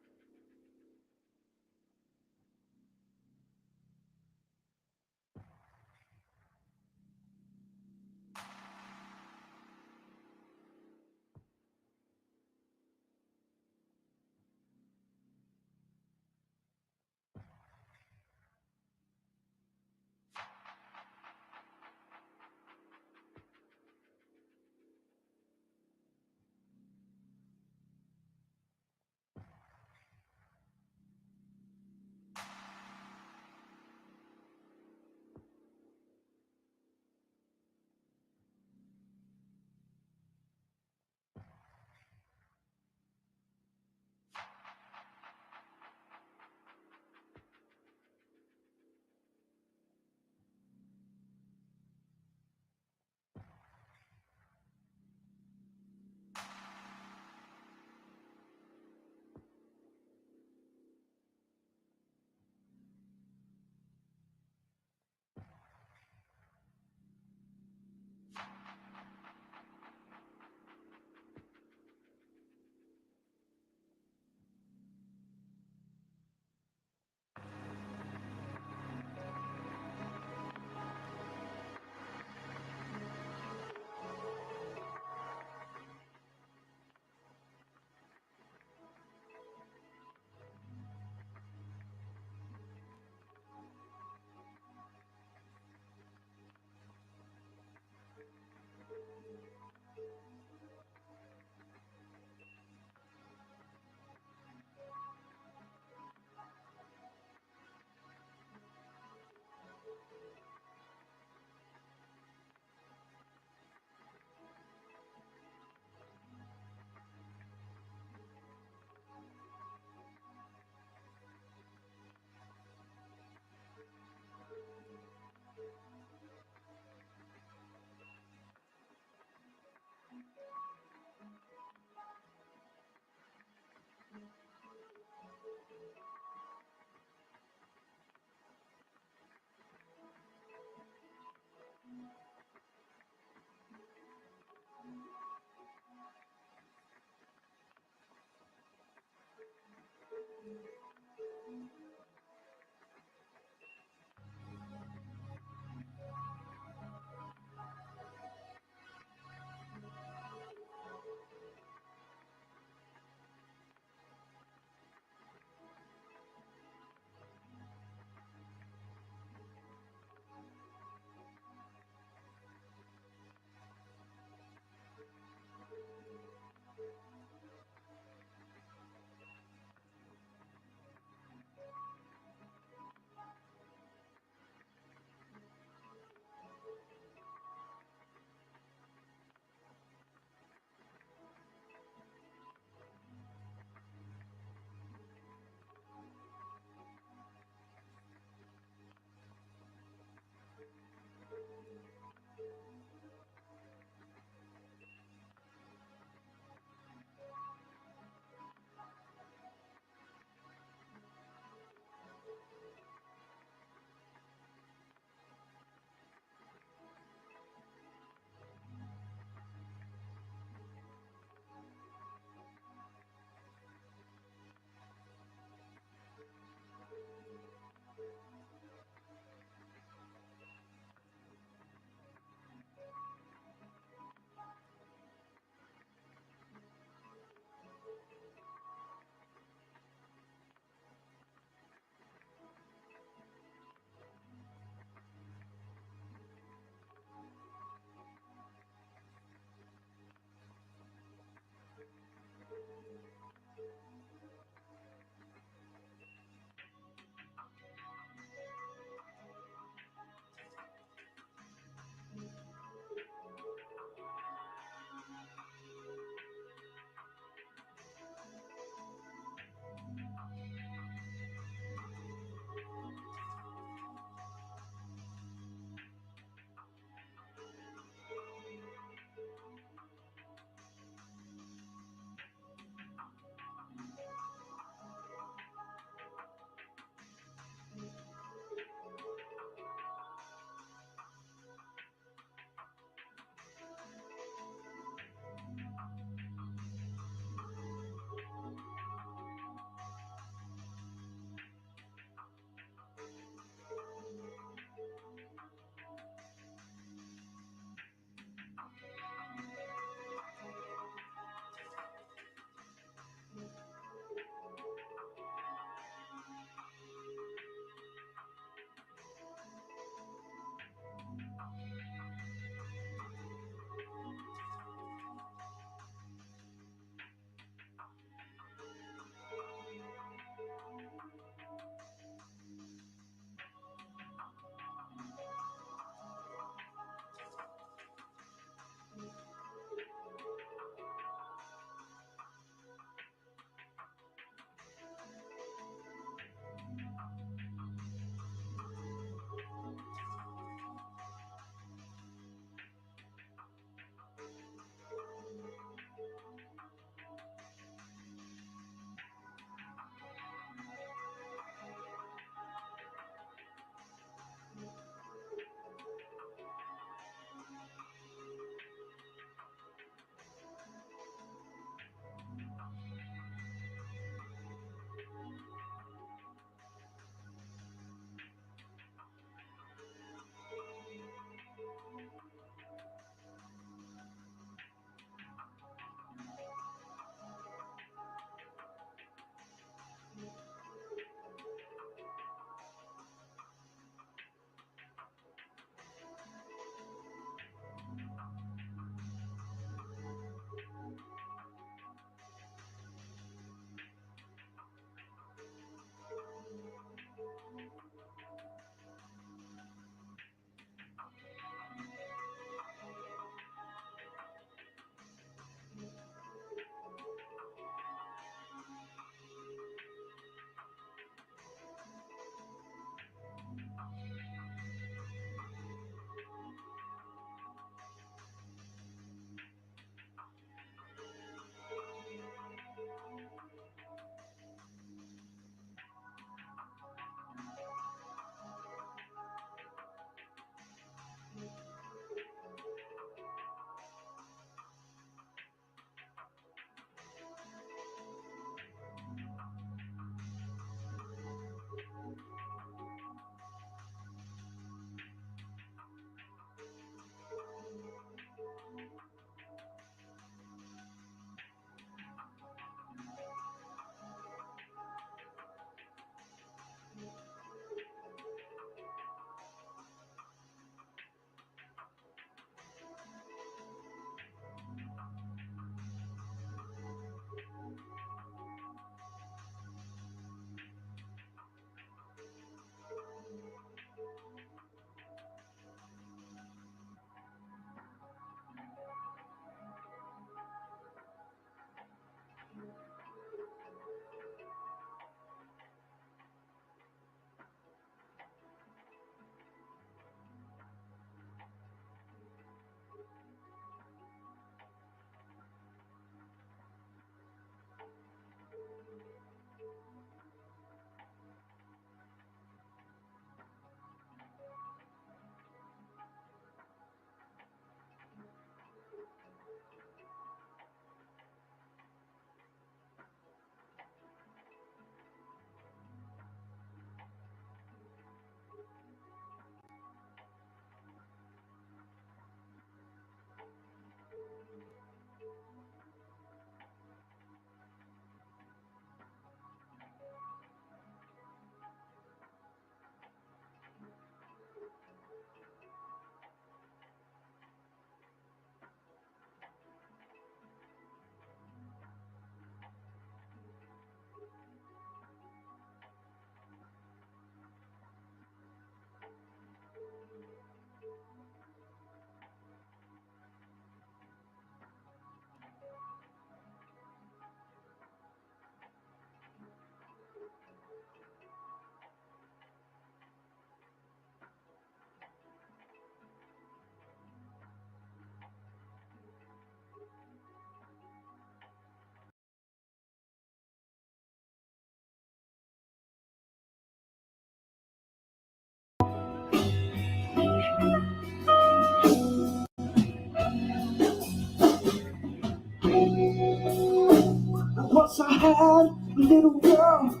Once I had a little girl.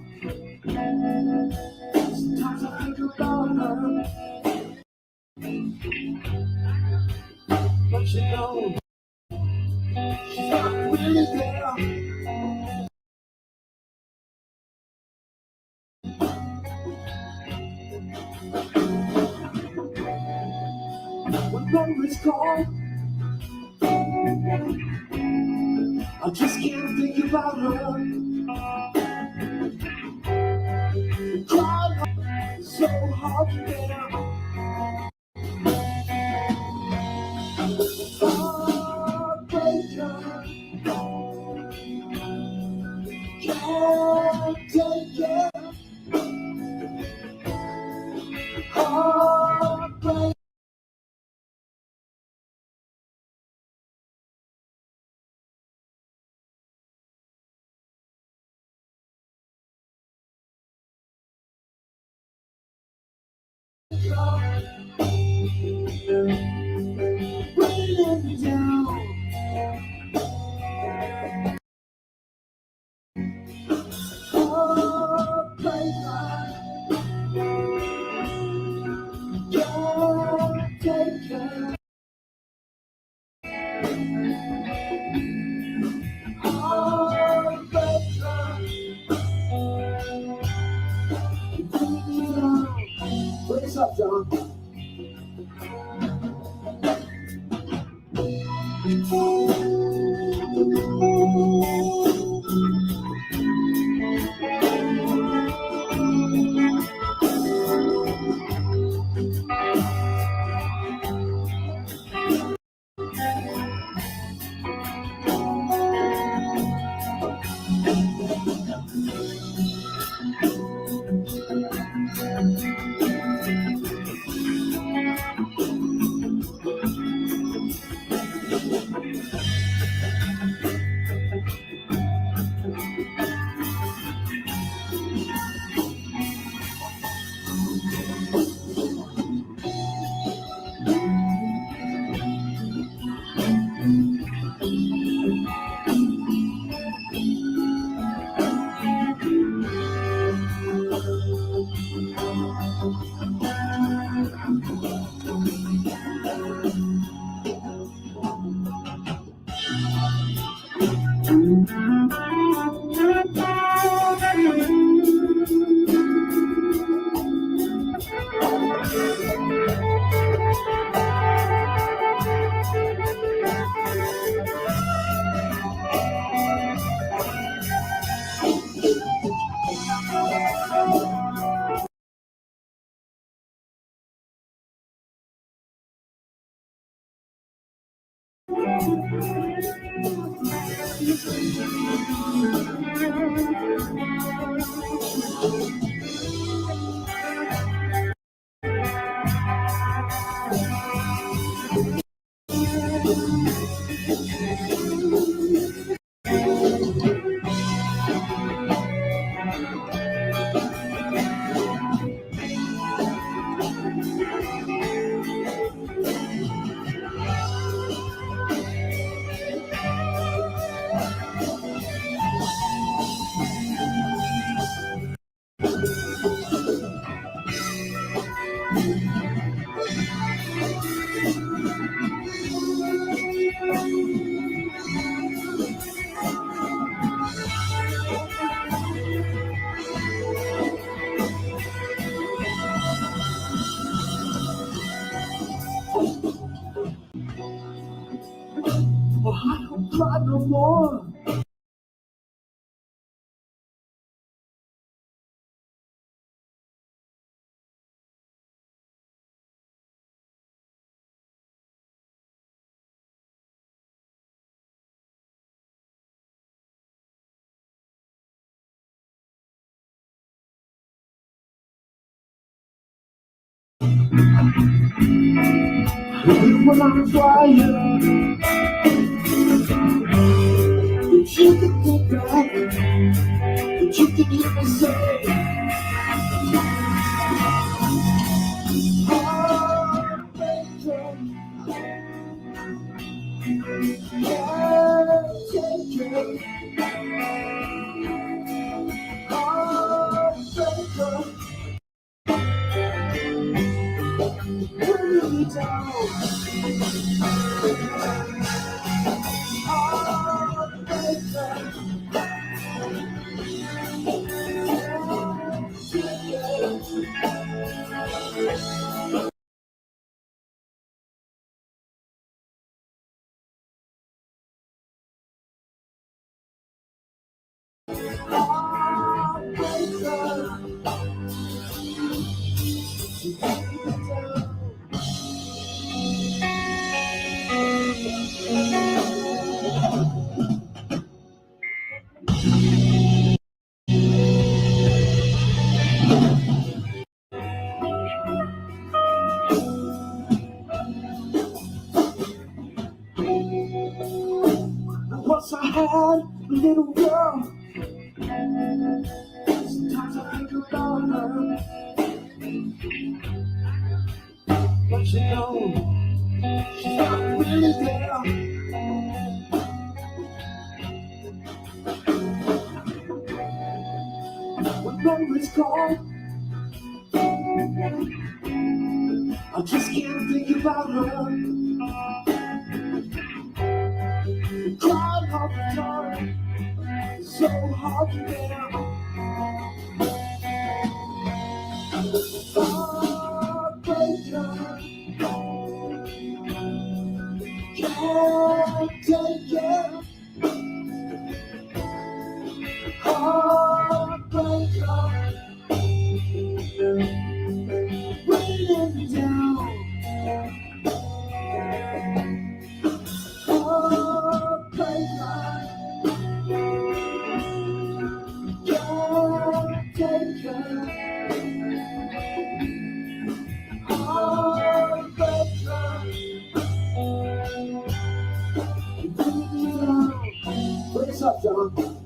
Sometimes I think about her. But you know, she's not really there. When memories gone, I just can't think about her. Crying so hard to get out. Heartbreaker, can't take it. Heartbreaker. Raining down. What's up, John? Oh, I don't cry no more. When I'm flying, but you can go back, but you can hear me say, heartbreaker, caretaker, heartbreaker, bring me down, heartbreaker. Once I had a little girl. Sometimes I think about her. But you know, she's not really there. When memories gone, I just can't think about her. Crying all the time, it's so hard to bear. Heartbreaker, can't take it. Heartbreaker, weighing me down. Heartbreaker, can't take it. What's up, John?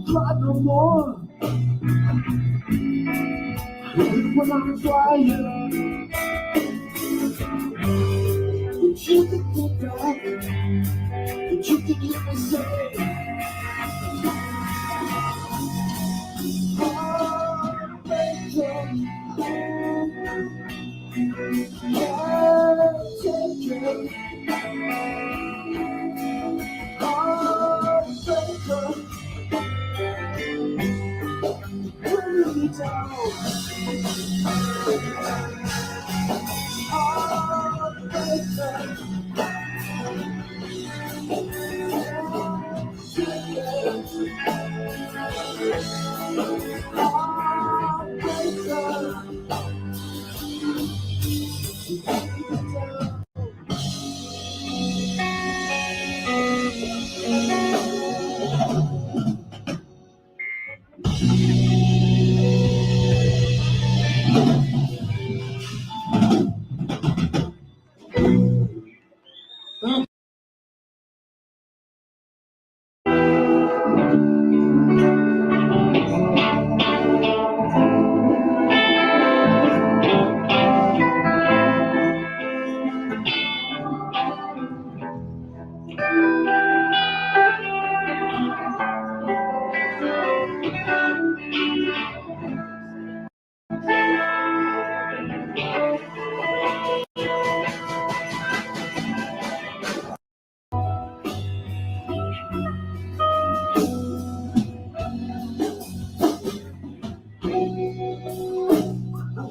cry no more. When I'm trying, but you can go back, but you can hear me say, heartbreaker, caretaker, heartbreaker, bring me down.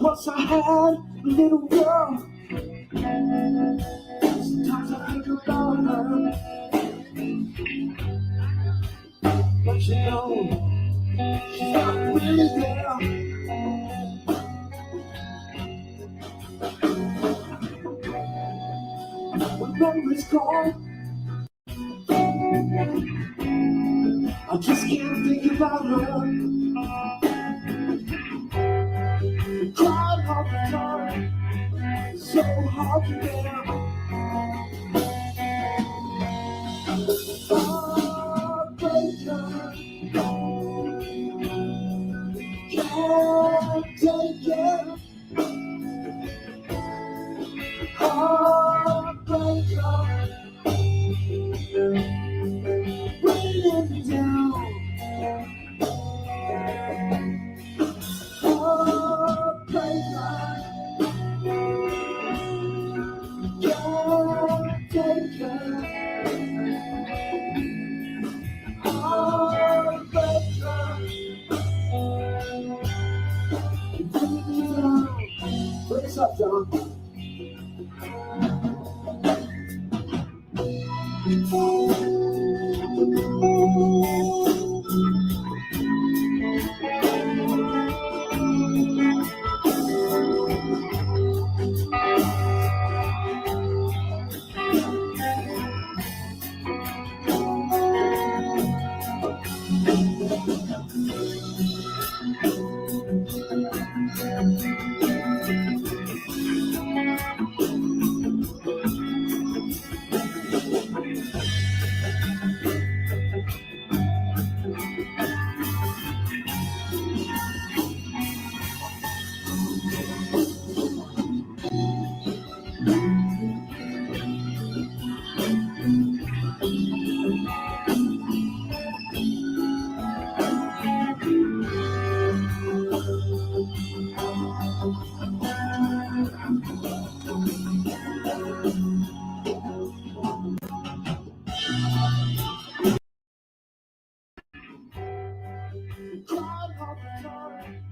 Once I had a little girl. Sometimes I think about her, but you know, she's not really there. When memories gone, I just can't think about her. Crying all the time, so hard to bear. Heartbreaker, can't take it. Heartbreaker, bringing me down. Heartbreaker, can't take it. Heartbreaker, bringing me down. Bring us up, John. Crying all the time,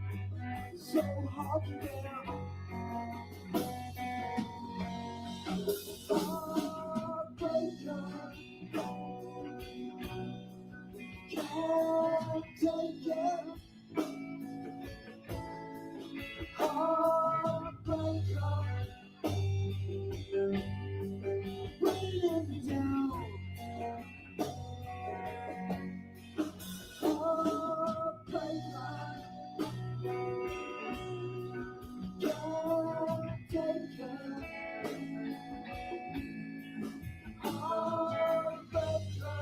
so hard to bear. Heartbreaker, can't take it. Heartbreaker, bringing me down. Heartbreaker, can't take it. Heartbreaker,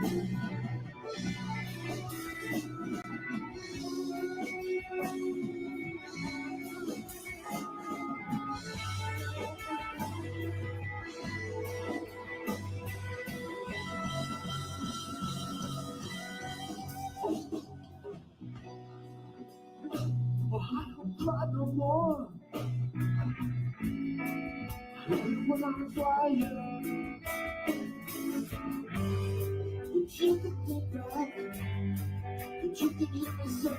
Oh, I don't cry no more. When I'm crying, but you can go back, but you can hear me say,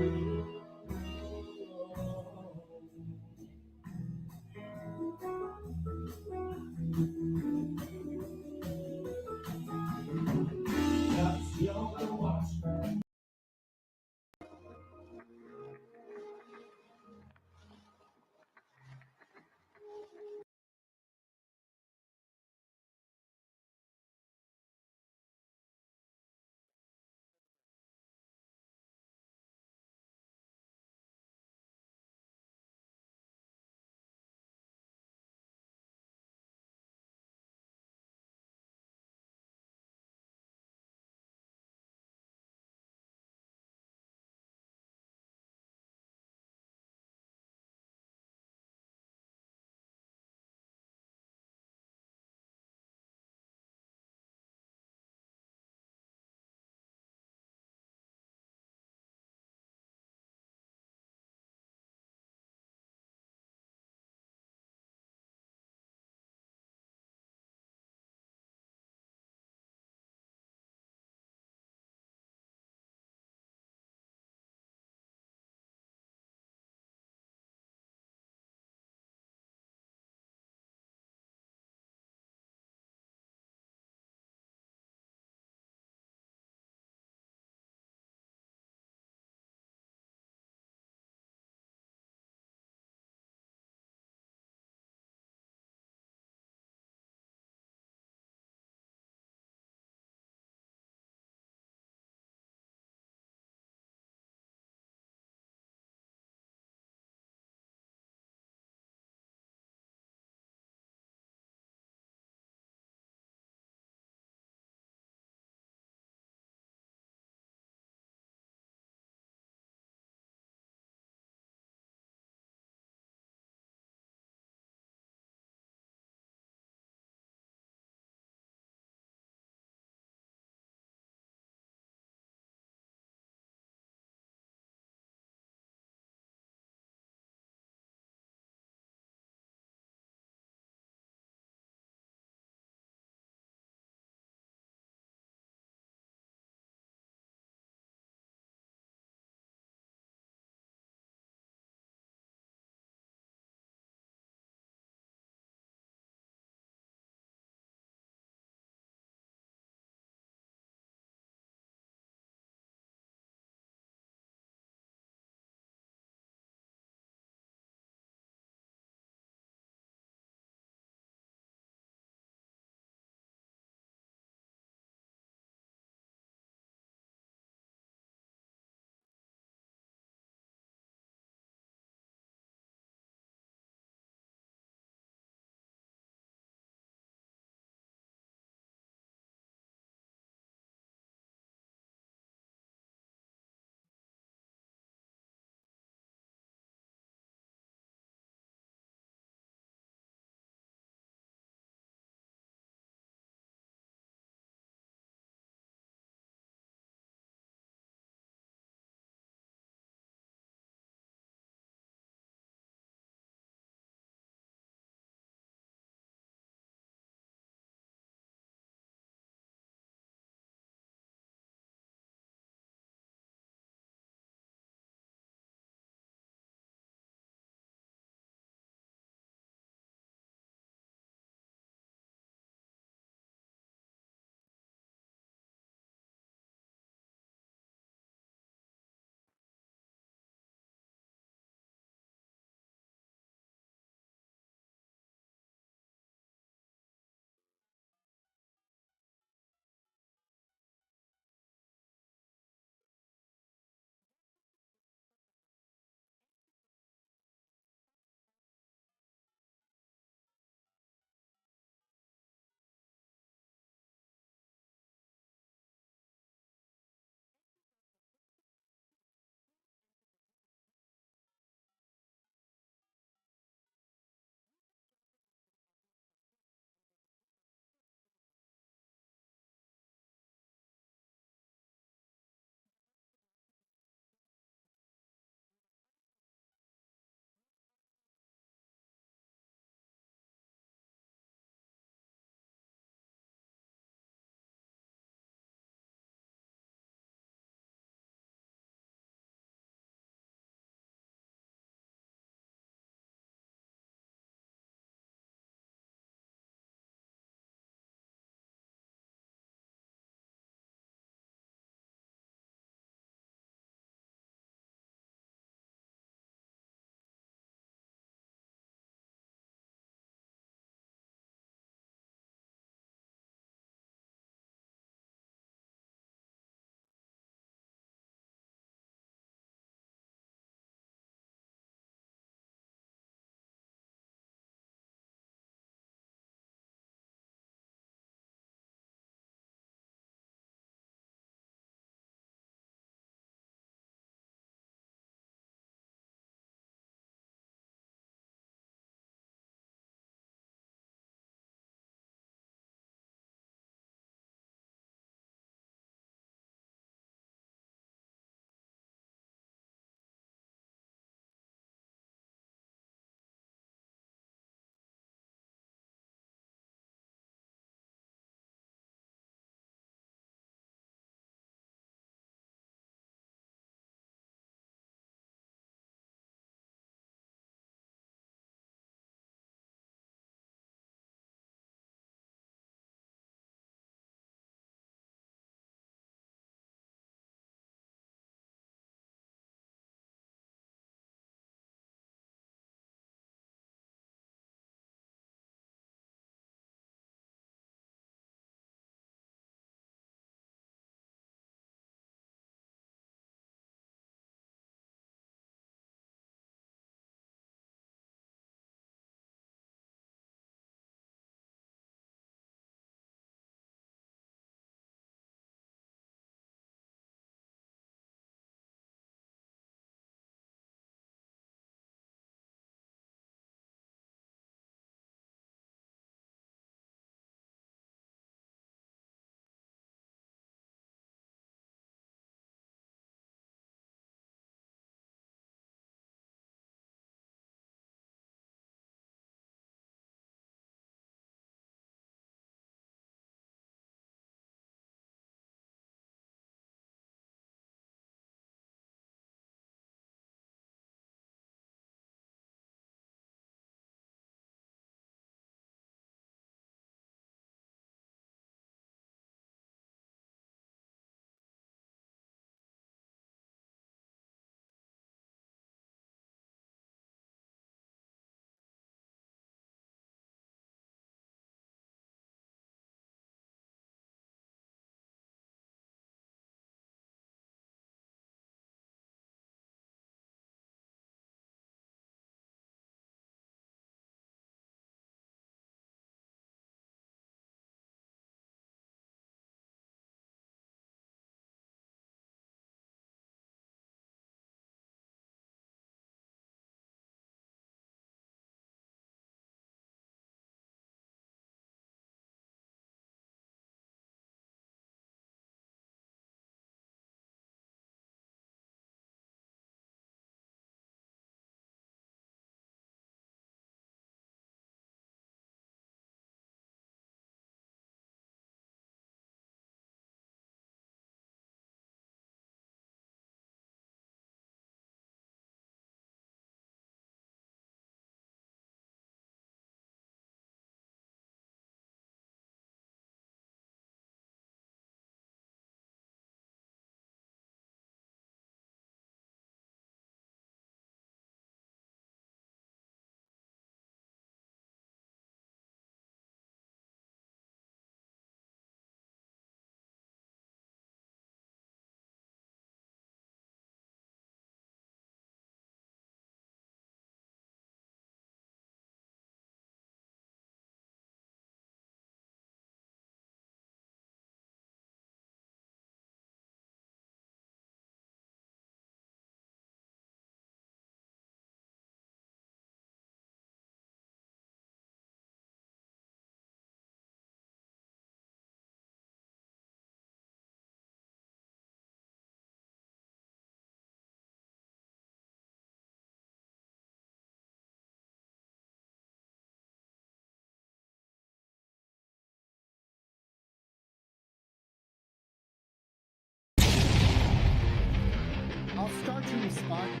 to respond?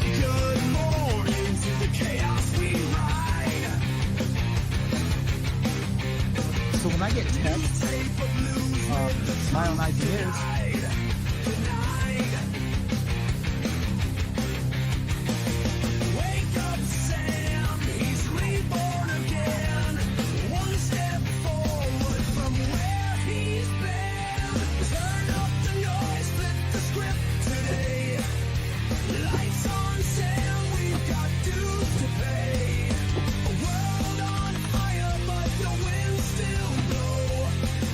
Good morning to the chaos we ride. So when I get texts, my own ideas, Wake up, Sam, he's reborn again. One step forward from where he's been. Turn up the noise, flip the script today. Lights on, Sam, we've got dues to pay. A world on fire, but the winds still blow.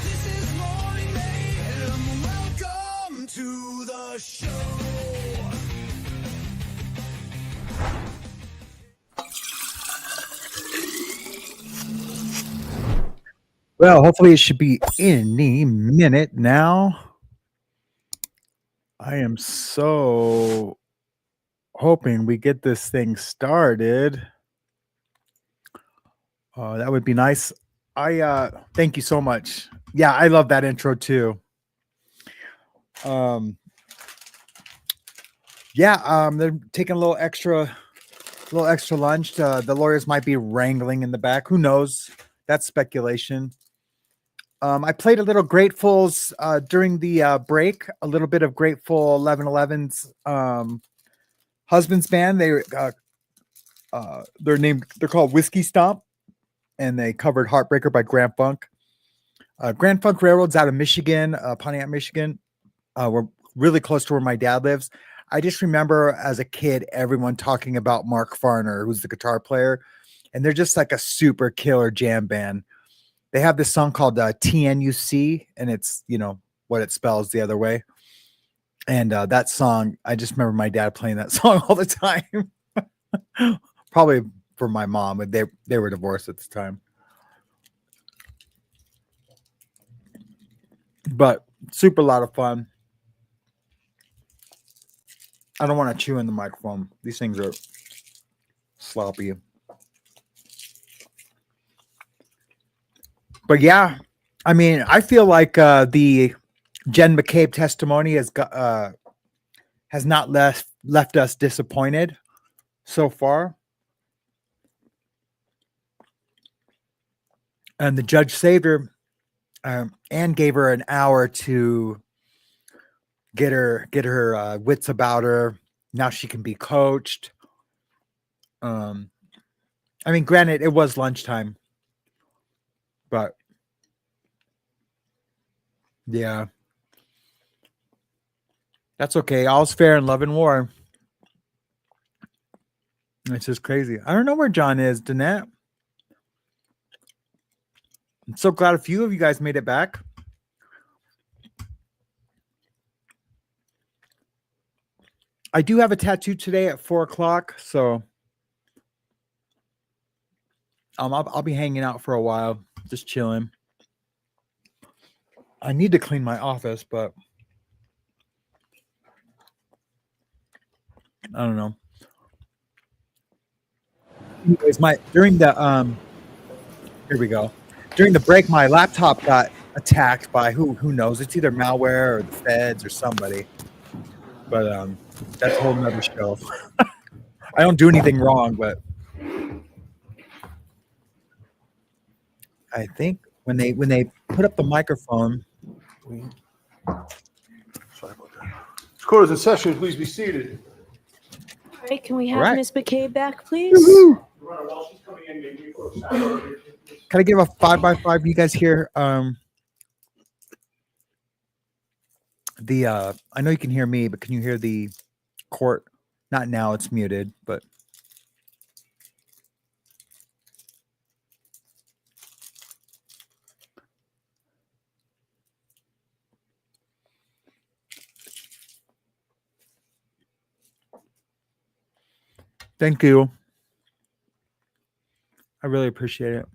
This is morning mayhem. Welcome to the show. well, hopefully it should be any minute now. I am so hoping we get this thing started. That would be nice. I thank you so much. Yeah, I love that intro too. They're taking a little extra lunch. The lawyers might be wrangling in the back. Who knows? That's speculation. I played a little Gratefuls during the break. A little bit of Grateful 1111's husband's band. They're called Whiskey Stomp, and they covered Heartbreaker by Grand Funk. Grand Funk Railroad's out of Michigan, Pontiac, Michigan. We're really close to where my dad lives. I just remember as a kid, everyone talking about Mark Farner, who's the guitar player, and they're just like a super killer jam band. They have this song called TNUC, and it's, what it spells the other way. And that song, I just remember my dad playing that song all the time. Probably for my mom, but they were divorced at the time. But super lot of fun. I don't want to chew in the microphone. These things are sloppy. But yeah, I mean, I feel like the Jen McCabe testimony has not left us disappointed so far. And the judge saved her and gave her an hour to get her wits about her. Now she can be coached. I mean, granted, it was lunchtime, but yeah, that's okay. All's fair in love and war. It's just crazy. I don't know where John is, Danette. I'm so glad a few of you guys made it back. I do have a tattoo today at 4:00, so I'll be hanging out for a while, just chilling. I need to clean my office, but I don't know. Anyways, during the here we go. During the break, my laptop got attacked by who knows? It's either malware or the feds or somebody. But that's a whole nother show. I don't do anything wrong, but I think when they put up the microphone. Court is in session. Please be seated. All right, can we have All right. Ms. McCabe back, please? Woo-hoo! Can I give a 5x5? You guys hear I know you can hear me, but can you hear the court? Not now, it's muted, but thank you. I really appreciate it.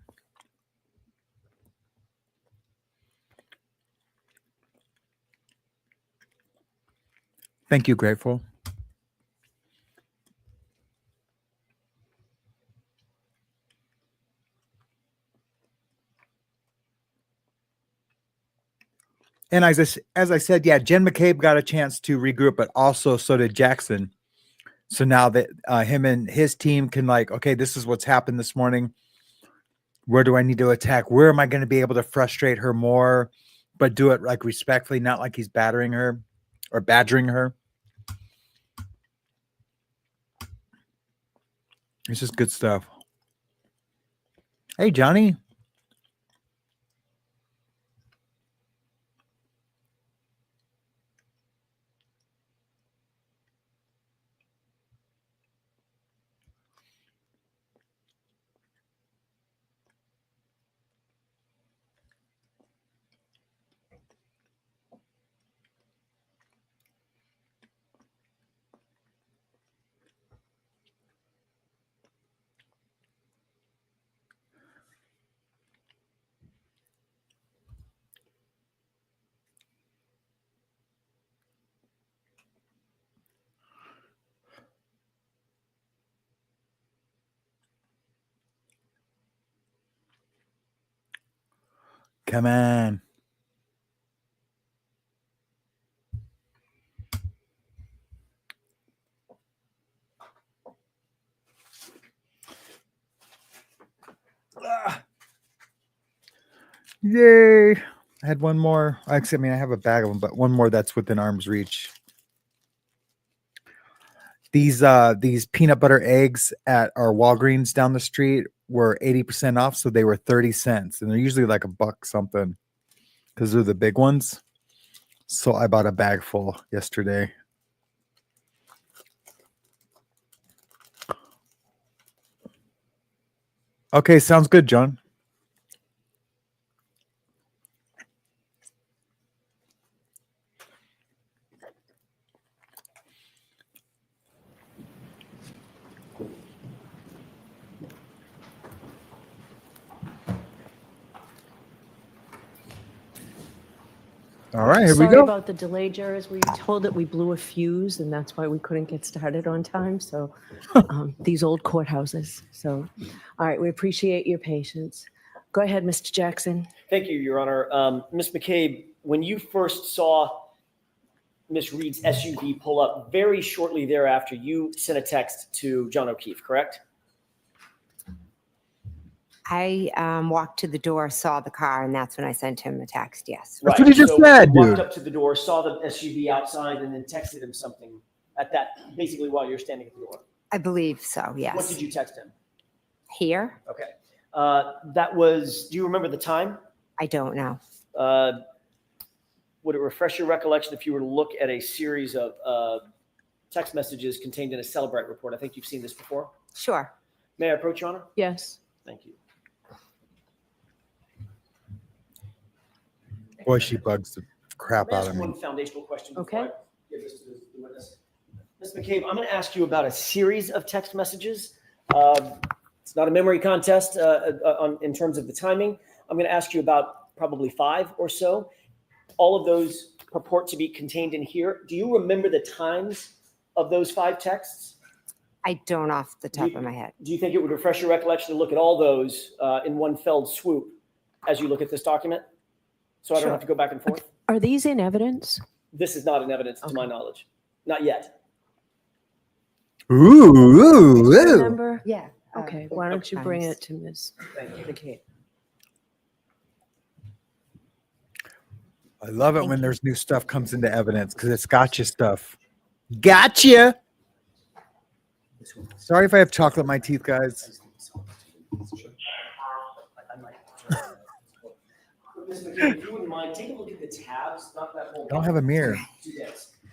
Thank you, Grateful. And as I said, yeah, Jen McCabe got a chance to regroup, but also so did Jackson. So now that him and his team can like, okay, this is what's happened this morning. Where do I need to attack? Where am I going to be able to frustrate her more, but do it like respectfully, not like he's battering her or badgering her. It's just good stuff. Hey, Johnny. Come on. Yay. I had one more. Actually, I mean, I have a bag of them, but one more that's within arm's reach. These peanut butter eggs at our Walgreens down the street were 80% off, so they were 30 cents. And they're usually like $1 something because they're the big ones. So I bought a bag full yesterday. Okay, sounds good, John. All right, here we Sorry go. about the delay, jurors. We were told that we blew a fuse, and that's why we couldn't get started on time. So these old courthouses. So, all right, we appreciate your patience. Go ahead, Mr. Jackson. Thank you, Your Honor. Ms. McCabe, when you first saw Ms. Reed's SUV pull up, very shortly thereafter, you sent a text to John O'Keefe, correct? I walked to the door, saw the car, and that's when I sent him a text. Yes. That's what he just So said, you walked dude. up to the door, saw the SUV outside, and then texted him something at that, basically while you're standing at the door. I believe so. Yes. What did you text him? Here? Okay. That was, do you remember the time? I don't know. Would it refresh your recollection if you were to look at a series of text messages contained in a Celebrite report? I think you've seen this before. Sure. May I approach, Your Honor? Yes. Thank you. Boy, she bugs the crap May I out ask of me. one foundational question before Okay. I give this to the witness? Ms. McCabe, I'm going to ask you about a series of text messages. It's not a memory contest in terms of the timing. I'm going to ask you about probably 5 or so. All of those purport to be contained in here. Do you remember the times of those 5 texts? I don't off the top of my head. Do you think it would refresh your recollection to look at all those in one felled swoop as you look at this document? So I don't Sure. have to go back and forth? Are these in evidence? This is not in evidence to my knowledge. Not yet. Ooh. Remember? Yeah. Okay, why don't you bring it to Ms. McCabe? I love it when there's new stuff comes into evidence because it's gotcha stuff. Gotcha. Sorry if I have chocolate in my teeth, guys. Ms. McCabe, if you wouldn't mind, take a look at the tabs, not that whole. I don't have a mirror.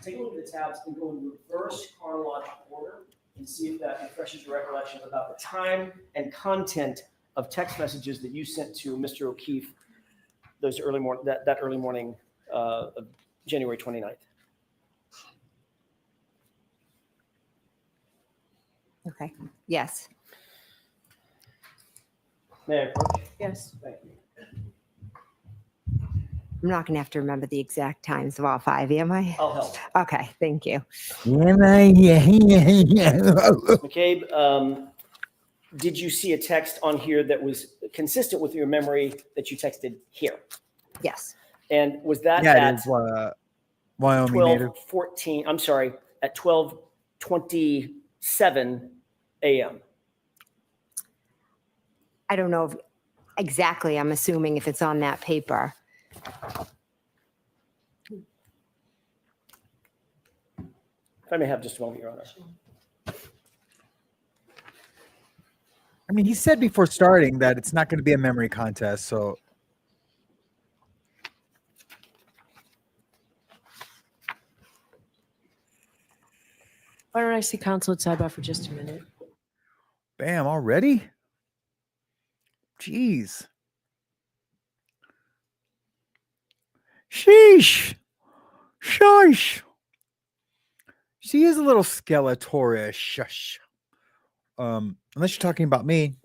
Take a look at the tabs and go in reverse chronological order and see if that refreshes your recollection about the time and content of text messages that you sent to Mr. O'Keefe those early morning, that early morning of January 29th. Okay. Yes. May I approach? Yes. Thank you. I'm not going to have to remember the exact times of all 5, am I? I'll help. Okay. Thank you. McCabe, did you see a text on here that was consistent with your memory that you texted here? Yes. And was that Yeah, at it is Wyoming native. 12:14, I'm sorry, at 12:27 a.m.? I don't know exactly. I'm assuming if it's on that paper. If I may have just a moment, Your Honor. I mean, he said before starting that it's not going to be a memory contest. So Why don't I see counsel at sidebar for just a minute? bam, already? Jeez. Sheesh. Shush. She is a little skeletorish. Shush. Unless you're talking about me.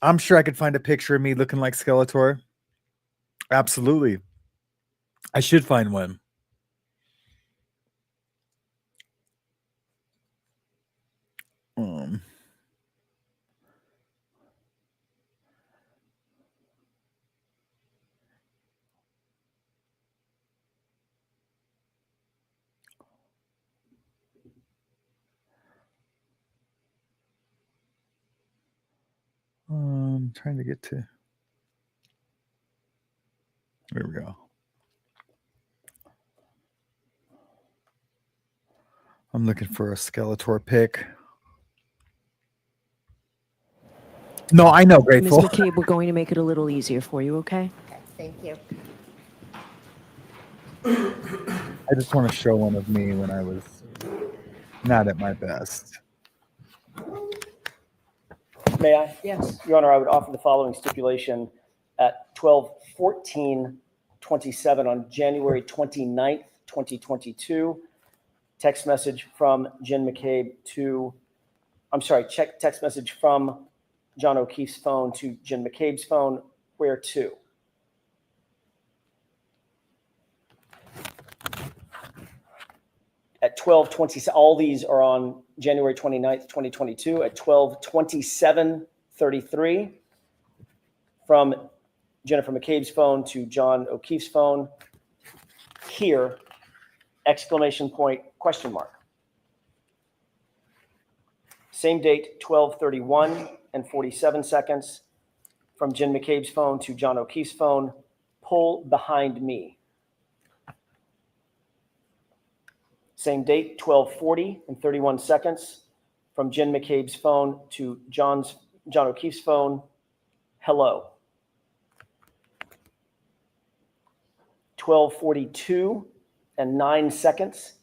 I'm sure I could find a picture of me looking like Skeletor. Absolutely. I should find one. Trying to get to. There we go. I'm looking for a Skeletor pic. No, I know, Grateful. Ms. McCabe, we're going to make it a little easier for you, okay? Thank you. I just want to show one of me when I was not at my best. May I? Yes. Your Honor, I would offer the following stipulation at 12:14:27 on January 29th, 2022. Text message from Jen McCabe to, text message from John O'Keefe's phone to Jen McCabe's phone. Where to? At 12:20, all these are on January 29th, 2022 at 12:27:33 from Jennifer McCabe's phone to John O'Keefe's phone. Here, exclamation point, question mark. Same date, 12:31:47 from Jen McCabe's phone to John O'Keefe's phone. Pull behind me. Same date, 12:40:31 from Jen McCabe's phone to John O'Keefe's phone. Hello. 12:42:09.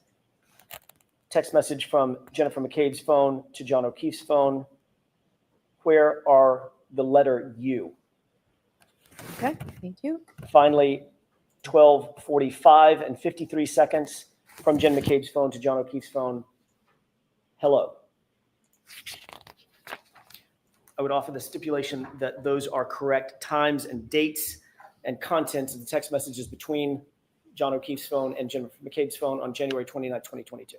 Text message from Jennifer McCabe's phone to John O'Keefe's phone. Where are the letter U? Okay, thank you. Finally, 12:45:53 from Jen McCabe's phone to John O'Keefe's phone. Hello. I would offer the stipulation that those are correct times and dates and contents of the text messages between John O'Keefe's phone and Jen McCabe's phone on January 29th, 2022.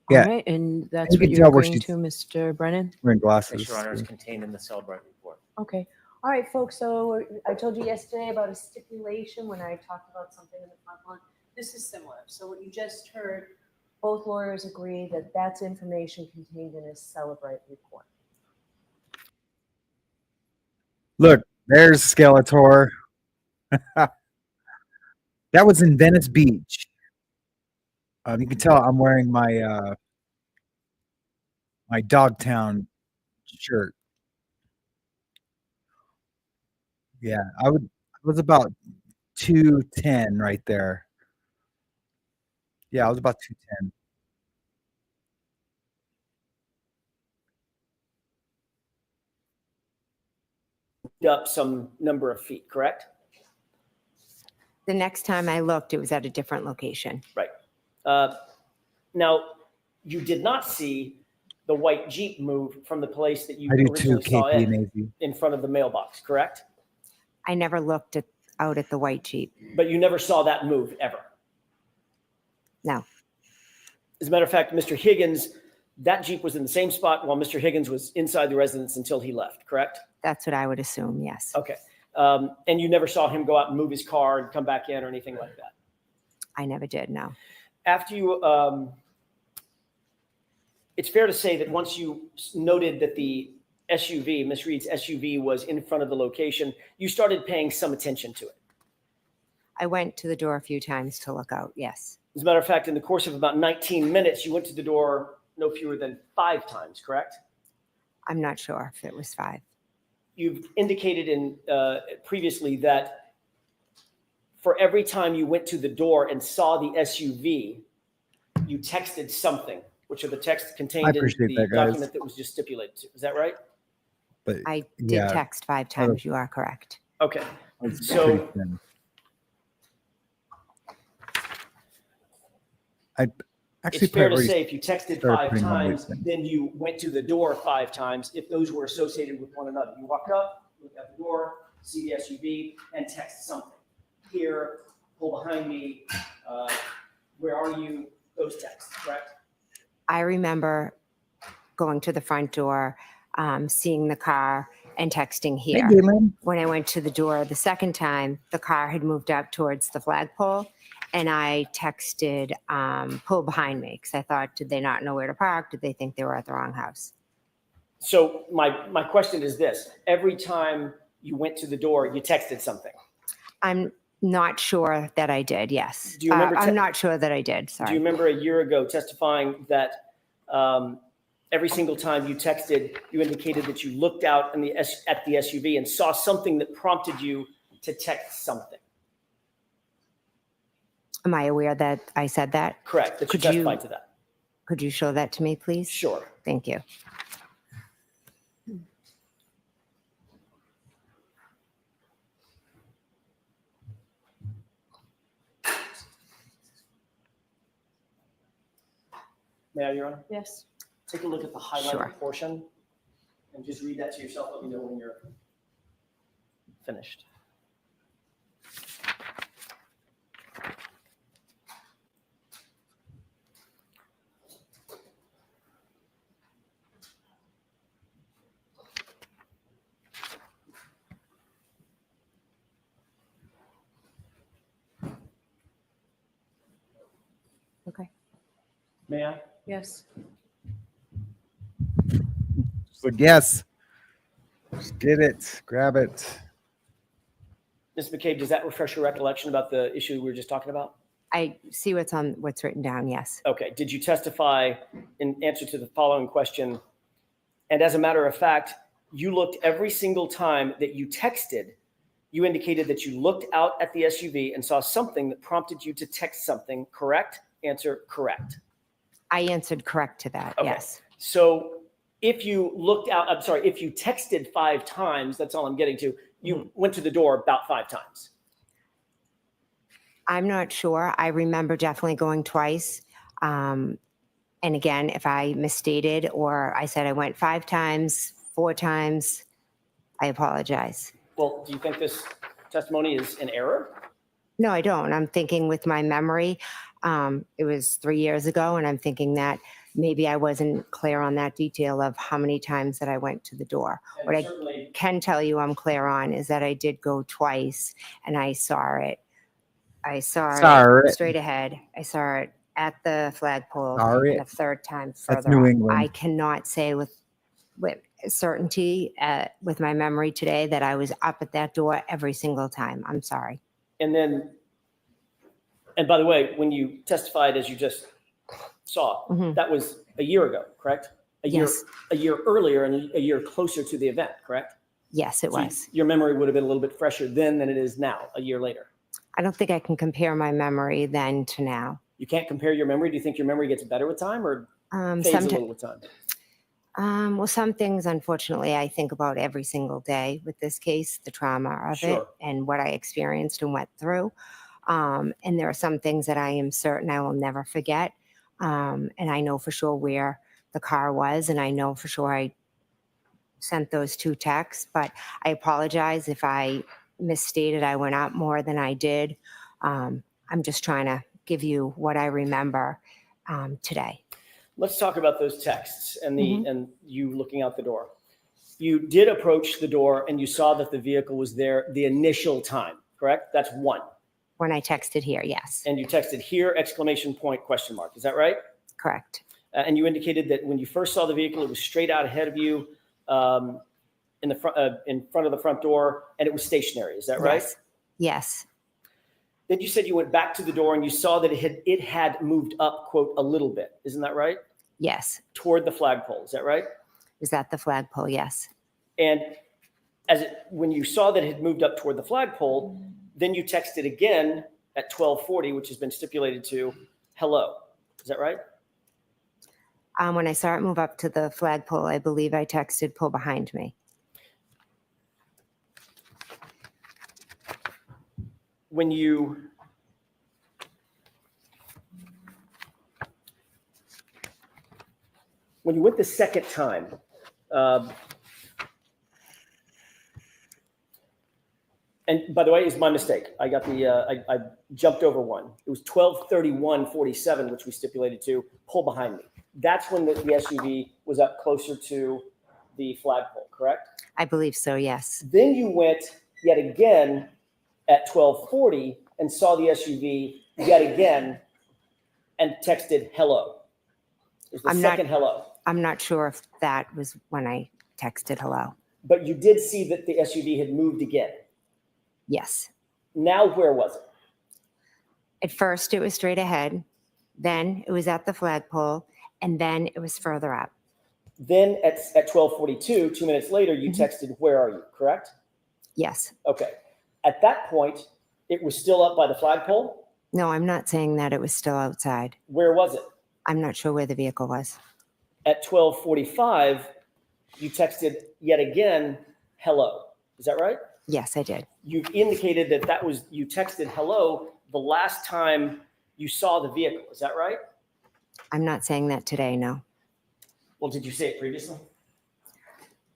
Yeah. All right, and that's You what can you're tell where agreeing she's to, Mr. Brennan? wearing Yes, glasses. Your Honor, is contained in the Celebrate report. Okay. All right, folks, so I told you yesterday about a stipulation when I talked about something in the front one. This is similar. So what you just heard, both lawyers agree that that's information contained in a Celebrate report. Look, there's Skeletor. That was in Venice Beach. You can tell I'm wearing my my Dogtown shirt. Yeah, I was about 210 right there. Yeah, I was about 210. Up some number of feet, correct? The next time I looked, it was at a different location. Right. Now, you did not see the white Jeep move from the place that you I do too, originally saw KP it Maisie. in front of the mailbox, correct? I never looked out at the white Jeep. But you never saw that move ever. No. As a matter of fact, Mr. Higgins, that Jeep was in the same spot while Mr. Higgins was inside the residence until he left, correct? That's what I would assume, yes. Okay. And you never saw him go out and move his car and come back in or anything like that? I never did, no. After you, it's fair to say that once you noted that the SUV, Miss Reed's SUV, was in front of the location, you started paying some attention to it. I went to the door a few times to look out, yes. As a matter of fact, in the course of about 19 minutes, you went to the door no fewer than 5 times, correct? I'm not sure if it was 5. You've indicated in previously that for every time you went to the door and saw the SUV, you texted something, which are the texts contained in appreciate the that, guys. document that was just stipulated. Is that right? But I did yeah, text 5 times, you are correct. Okay. it's So pretty thin. I actually it's fair to put say if you texted started 5 putting all these times, things. then you went to the door 5 times, if those were associated with one another. You walked up, look at the door, see the SUV, and text something. Here, pull behind me, where are you? Those texts, correct? I remember going to the front door, seeing the car and texting Hey, here. Galen. When I went to the door the second time, the car had moved up towards the flagpole, and I texted, pull behind me, because I thought, did they not know where to park? Did they think they were at the wrong house? So my question is this. Every time you went to the door, you texted something. I'm not sure that I did, yes. Do you remember I'm not sure that I did, Do sorry. you remember a year ago testifying that every single time you texted, you indicated that you looked out at the SUV and saw something that prompted you to text something? Am I aware that I said that? Correct, that you Could you- testified to that. Could you show that to me, please? Sure. Thank you. May I, Your Honor? Yes. Take a look at the highlighted Sure. portion and just read that to yourself. Let me know when you're finished. Okay. May I? Yes. So yes, just get it, grab it. Ms. McCabe, does that refresh your recollection about the issue we were just talking about? I see what's written down, yes. Okay. Did you testify in answer to the following question? And as a matter of fact, you looked every single time that you texted, you indicated that you looked out at the SUV and saw something that prompted you to text something, correct? Answer, correct. I answered correct to that, Okay. yes. So if you looked out, I'm sorry, if you texted 5 times, that's all I'm getting to, you went to the door about 5 times. I'm not sure. I remember definitely going twice. And again, if I misstated or I said I went 5 times, 4 times, I apologize. Well, do you think this testimony is in error? No, I don't. I'm thinking with my memory, it was 3 years ago, and I'm thinking that maybe I wasn't clear on that detail of how many times that I went to the door. And What I certainly, can tell you I'm clear on is that I did go twice, and I saw it. I saw it straight ahead. I saw it at the flagpole, and the third time further New up. England. I cannot say with certainty with my memory today that I was up at that door every single time. I'm sorry. and then, and by the way, when you testified, as you just saw, that was a year ago, correct? Yes. A year earlier and a year closer to the event, correct? Yes, it So was. your memory would have been a little bit fresher then than it is now, a year later. I don't think I can compare my memory then to now. You can't compare your memory. Do you think your memory gets better with time or fades a Someti- little with time? Well, some things, unfortunately, I think about every single day with this case, the trauma of it Sure. and what I experienced and went through. And there are some things that I am certain I will never forget. And I know for sure where the car was, and I know for sure I sent those 2 texts, but I apologize if I misstated. I went up more than I did. I'm just trying to give you what I remember today. Let's talk about those texts and and you looking out the door. You did approach the door and you saw that the vehicle was there the initial time, correct? That's one. When I texted here, yes, And you texted here, exclamation point, question mark. Is that right? correct. And you indicated that when you first saw the vehicle, it was straight out ahead of you in front of the front door, and it was stationary. Is that right? Yes. Yes, Then you said you went back to the door and you saw that it had moved up, quote, a little bit. Isn't that right? yes. Toward the flagpole. Is that right? Is that the flagpole? Yes. And when you saw that it had moved up toward the flagpole, then you texted again at 12:40, which has been stipulated to hello. Is that right? When I saw it move up to the flagpole, I believe I texted pull behind me. When you went the second time, and by the way, it's my mistake. I got I jumped over one. It was 12:31:47, which we stipulated to pull behind me. That's when the SUV was up closer to the flagpole, correct? I believe so, yes. Then you went yet again at 12:40 and saw the SUV yet again and texted hello. It was the second hello. I'm not sure if that was when I texted hello. But you did see that the SUV had moved again. Yes. Now where was it? At first, it was straight ahead. Then it was at the flagpole. And then it was further up. Then at 12:42, 2 minutes later, you texted, where are you, correct? Yes. Okay. At that point, it was still up by the flagpole? No, I'm not saying that it was still outside. Where was it? I'm not sure where the vehicle was. At 12:45, you texted yet again, hello. Is that right? Yes, I did. You've indicated that you texted hello the last time you saw the vehicle. Is that right? I'm not saying that today, no. Well, did you say it previously?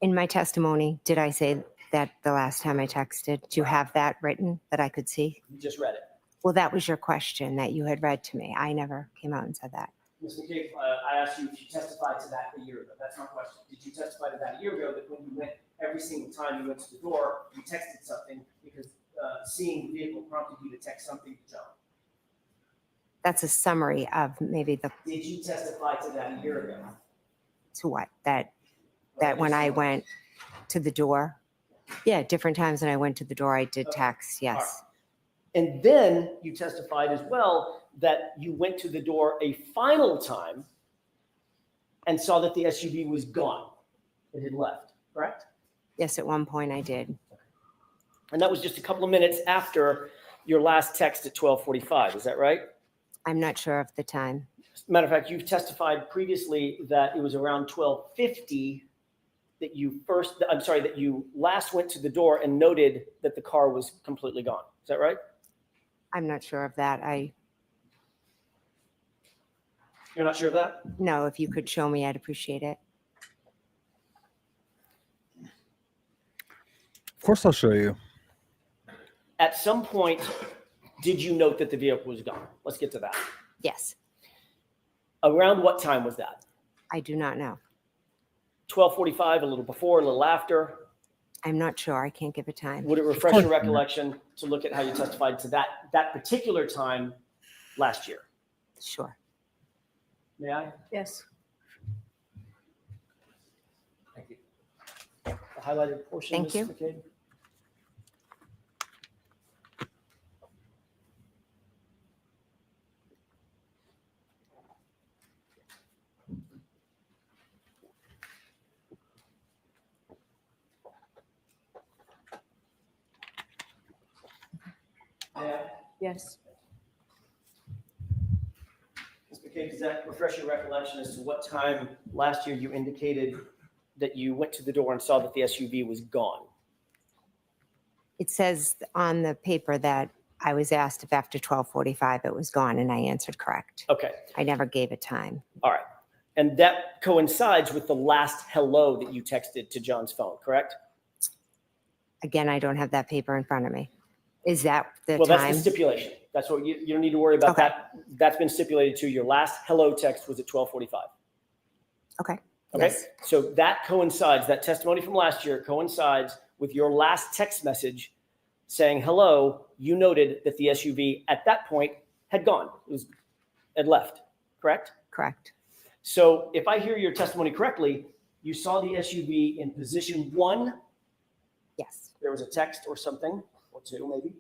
In my testimony, did I say that the last time I texted? Do you have that written that I could see? You just read it. Well, that was your question that you had read to me. I never came out and said that. Ms. McCabe, I asked you if you testified to that a year ago. That's my question. Did you testify to that a year ago, that when you went, every single time you went to the door, you texted something because seeing the vehicle prompted you to text something to John? That's a summary of maybe the, Did you testify to that a year ago? to what? That when I went to the door? Yeah, different times when I went to the door, I did text, yes. And then you testified as well that you went to the door a final time and saw that the SUV was gone. It had left, correct? Yes, at one point I did. And that was just a couple of minutes after your last text at 12:45. Is that right? I'm not sure of the time. Matter of fact, you've testified previously that it was around 12:50 that you last went to the door and noted that the car was completely gone. Is that right? I'm not sure of that. You're not sure of that? No, if you could show me, I'd appreciate it. Of course, I'll show you. At some point, did you note that the vehicle was gone? Let's get to that. Yes, Around what time was that? I do not know. 12:45, a little before, a little after? I'm not sure. I can't give a time. Would it refresh your recollection to look at how you testified to that particular time last year? Sure. May I? Yes. Thank you. The highlighted portion, Thank Ms. you. McCabe. Yes. Ms. McCabe, does that refresh your recollection as to what time last year you indicated that you went to the door and saw that the SUV was gone? It says on the paper that I was asked if after 12:45 it was gone, and I answered correct. Okay, I never gave a time. all right. And that coincides with the last hello that you texted to John's phone, correct? Again, I don't have that paper in front of me. Is that the Well, that's time? the stipulation. That's what you don't need to worry about Okay. that. That's been stipulated to. Your last hello text was at 12:45. Okay. Okay, Yes. so that coincides, that testimony from last year coincides with your last text message saying, hello, you noted that the SUV at that point had gone, had left, correct? Correct. So if I hear your testimony correctly, you saw the SUV in position 1. Yes. There was a text or something, or 2 maybe.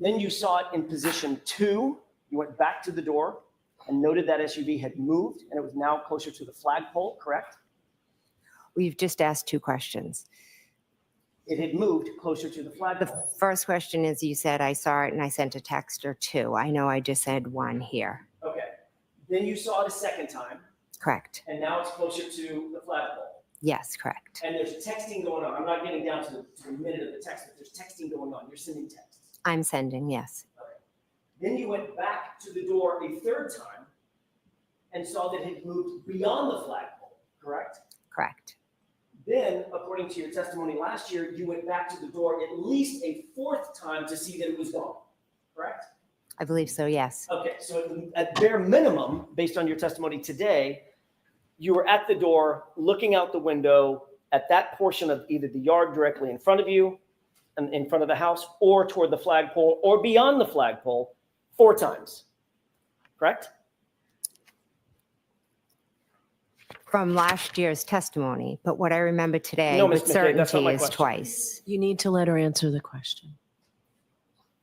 Then you saw it in position 2. You went back to the door and noted that SUV had moved and it was now closer to the flagpole, correct? We've just asked 2 questions. It had moved closer to the The flagpole. first question is, you said I saw it and I sent a text or 2. I know I just said 1 here. Okay. Then you saw it a second time Correct. and now it's closer to the flagpole. Yes, correct. And there's texting going on. I'm not getting down to the minute of the text, but there's texting going on. You're sending texts. I'm sending, yes. Then you went back to the door a third time and saw that it had moved beyond the flagpole, correct? Correct. Then, according to your testimony last year, you went back to the door at least a 4th time to see that it was gone, correct? I believe so, yes. Okay, so at bare minimum, based on your testimony today, you were at the door, looking out the window at that portion of either the yard directly in front of you, and in front of the house, or toward the flagpole, or beyond the flagpole 4 times, correct? From last year's testimony, but what I remember today No, with Ms. McCabe, that's not certainty my is question. twice. You need to let her answer the question.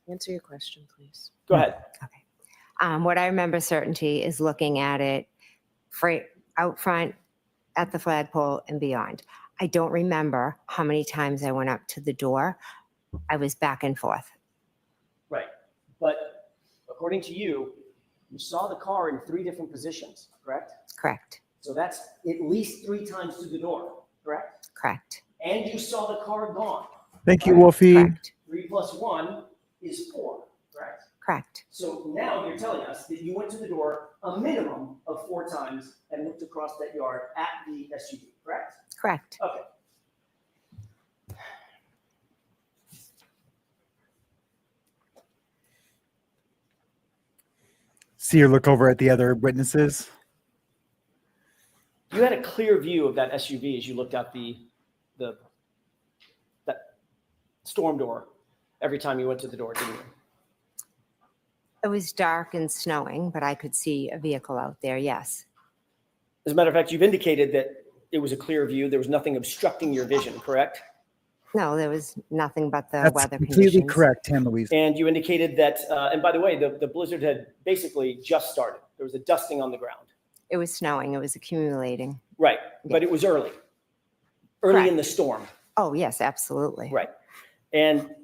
Answer your question, please. Go ahead. What I remember certainty is looking at it out front, at the flagpole and beyond. I don't remember how many times I went up to the door. I was back and forth. Right, but according to you, you saw the car in 3 different positions, correct? Correct. So that's at least 3 times to the door, correct? Correct. And you saw the car gone. Thank you, Wolfie. Correct. 3 plus 1 is 4, correct? Correct. So now you're telling us that you went to the door a minimum of 4 times and looked across that yard at the SUV, correct? Correct. Okay. See her look over at the other witnesses. You had a clear view of that SUV as you looked out that storm door every time you went to the door, didn't you? It was dark and snowing, but I could see a vehicle out there, yes. As a matter of fact, you've indicated that it was a clear view. There was nothing obstructing your vision, correct? No, there was nothing but the That's weather completely conditions. correct, Ann Louise. And you indicated that, and by the way, the blizzard had basically just started. There was a dusting on the ground. It was snowing. It was accumulating. Right, but it was early in the storm. Oh, yes, absolutely. Right. And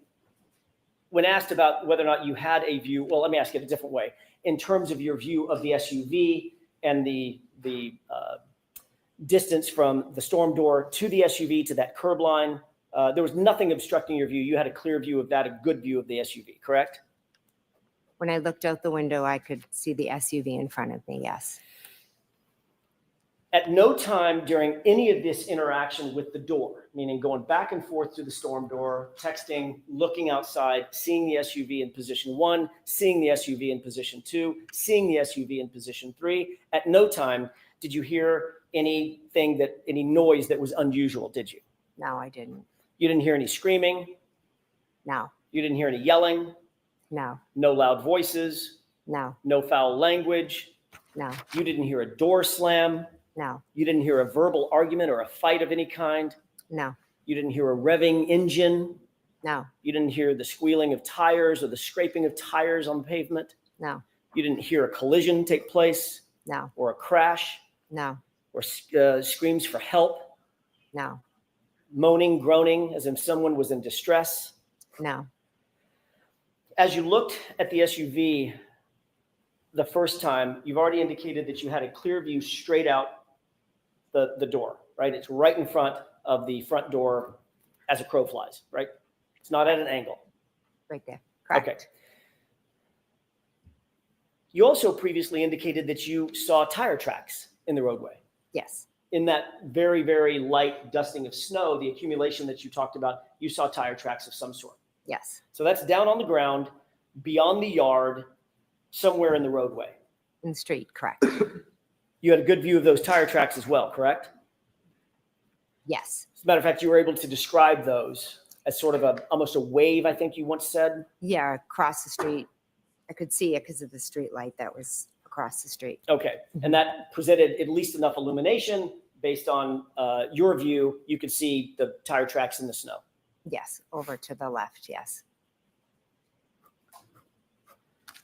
when asked about whether or not you had a view, well, let me ask it a different way. In terms of your view of the SUV and the distance from the storm door to the SUV to that curb line, there was nothing obstructing your view. You had a clear view of that, a good view of the SUV, correct? When I looked out the window, I could see the SUV in front of me, yes. At no time during any of this interaction with the door, meaning going back and forth to the storm door, texting, looking outside, seeing the SUV in position 1, seeing the SUV in position 2, seeing the SUV in position 3, at no time did you hear any noise that was unusual, did you? No, I didn't. You didn't hear any screaming? No. You didn't hear any yelling? No. No loud voices? No. No foul language? No. You didn't hear a door slam? No. You didn't hear a verbal argument or a fight of any kind? No. You didn't hear a revving engine? No. You didn't hear the squealing of tires or the scraping of tires on the pavement? No. You didn't hear a collision take place? No. Or a crash? No. Or screams for help? No. Moaning, groaning, as if someone was in distress? No. As you looked at the SUV the first time, you've already indicated that you had a clear view straight out the door, right? It's right in front of the front door as a crow flies, right? It's not at an angle. Right there. Correct. Okay. You also previously indicated that you saw tire tracks in the roadway. Yes. In that very, very light dusting of snow, the accumulation that you talked about, you saw tire tracks of some sort. Yes. So that's down on the ground, beyond the yard, somewhere in the roadway. In the street, correct. You had a good view of those tire tracks as well, correct? Yes. As a matter of fact, you were able to describe those as sort of almost a wave, I think you once said. Yeah, across the street. I could see it because of the street light that was across the street. Okay, and that presented at least enough illumination based on your view. You could see the tire tracks in the snow. Yes, over to the left, yes.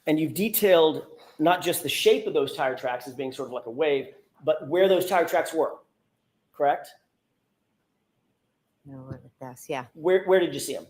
And you've detailed not just the shape of those tire tracks as being sort of like a wave, but where those tire tracks were, correct? No, look at this, yeah. Where did you see them?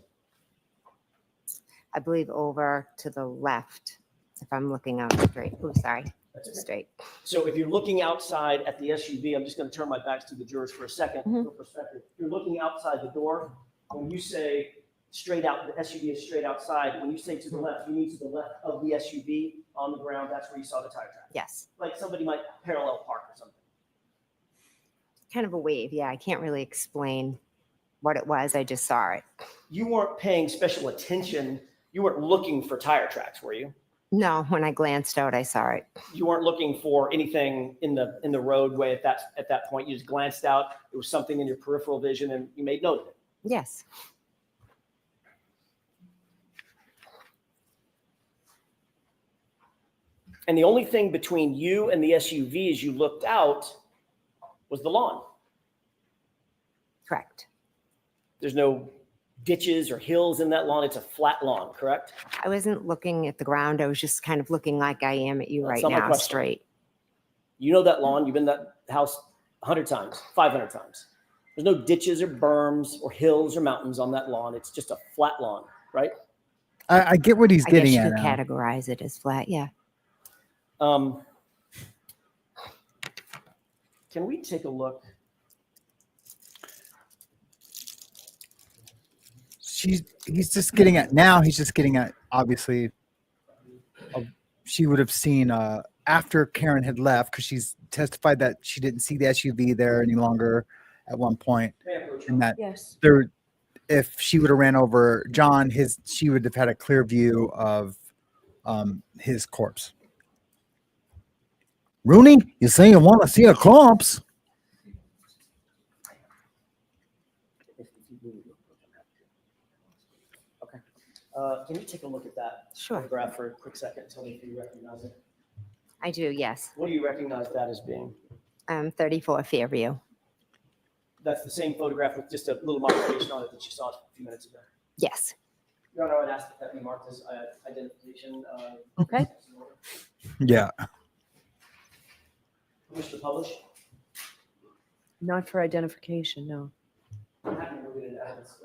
I believe over to the left, if I'm looking out straight. Oh, sorry, straight. So if you're looking outside at the SUV, I'm just going to turn my back to the jurors for a second. Mhm. For perspective, if you're looking outside the door, when you say straight out, the SUV is straight outside. When you say to the left, you mean to the left of the SUV on the ground. That's where you saw the tire track. Yes, Like somebody might parallel park or something. kind of a wave, yeah. I can't really explain what it was. I just saw it. You weren't paying special attention. You weren't looking for tire tracks, were you? No, when I glanced out, I saw it. You weren't looking for anything in the roadway at that point. You just glanced out. There was something in your peripheral vision, and you made note of it. Yes. And the only thing between you and the SUV as you looked out was the lawn. Correct. There's no ditches or hills in that lawn. It's a flat lawn, correct? I wasn't looking at the ground. I was just kind of looking like I am at you That's right not my now, question. straight. You know that lawn. You've been in that house 100 times, 500 times. There's no ditches or berms or hills or mountains on that lawn. It's just a flat lawn, right? I get what he's I guess getting you at could now. categorize it as flat, yeah. Can we take a look? He's just getting at now. He's just getting at obviously. She would have seen after Karen had left because she's testified that she didn't see the SUV there any longer at one point, and that Yes. there, if she would have ran over John, she would have had a clear view of his corpse. Rooney, you say you want to see a corpse? Okay. Can you take a look at that Sure. photograph for a quick second? Tell me if you recognize it. I do, yes. What do you recognize that as being? 34 Fairview. That's the same photograph with just a little modification on it that you saw a few minutes ago. Yes. Your Honor, I'd ask that that be marked as identification. Okay. Yeah. Wish to publish? Not for identification, no. I'm happy to move it into evidence.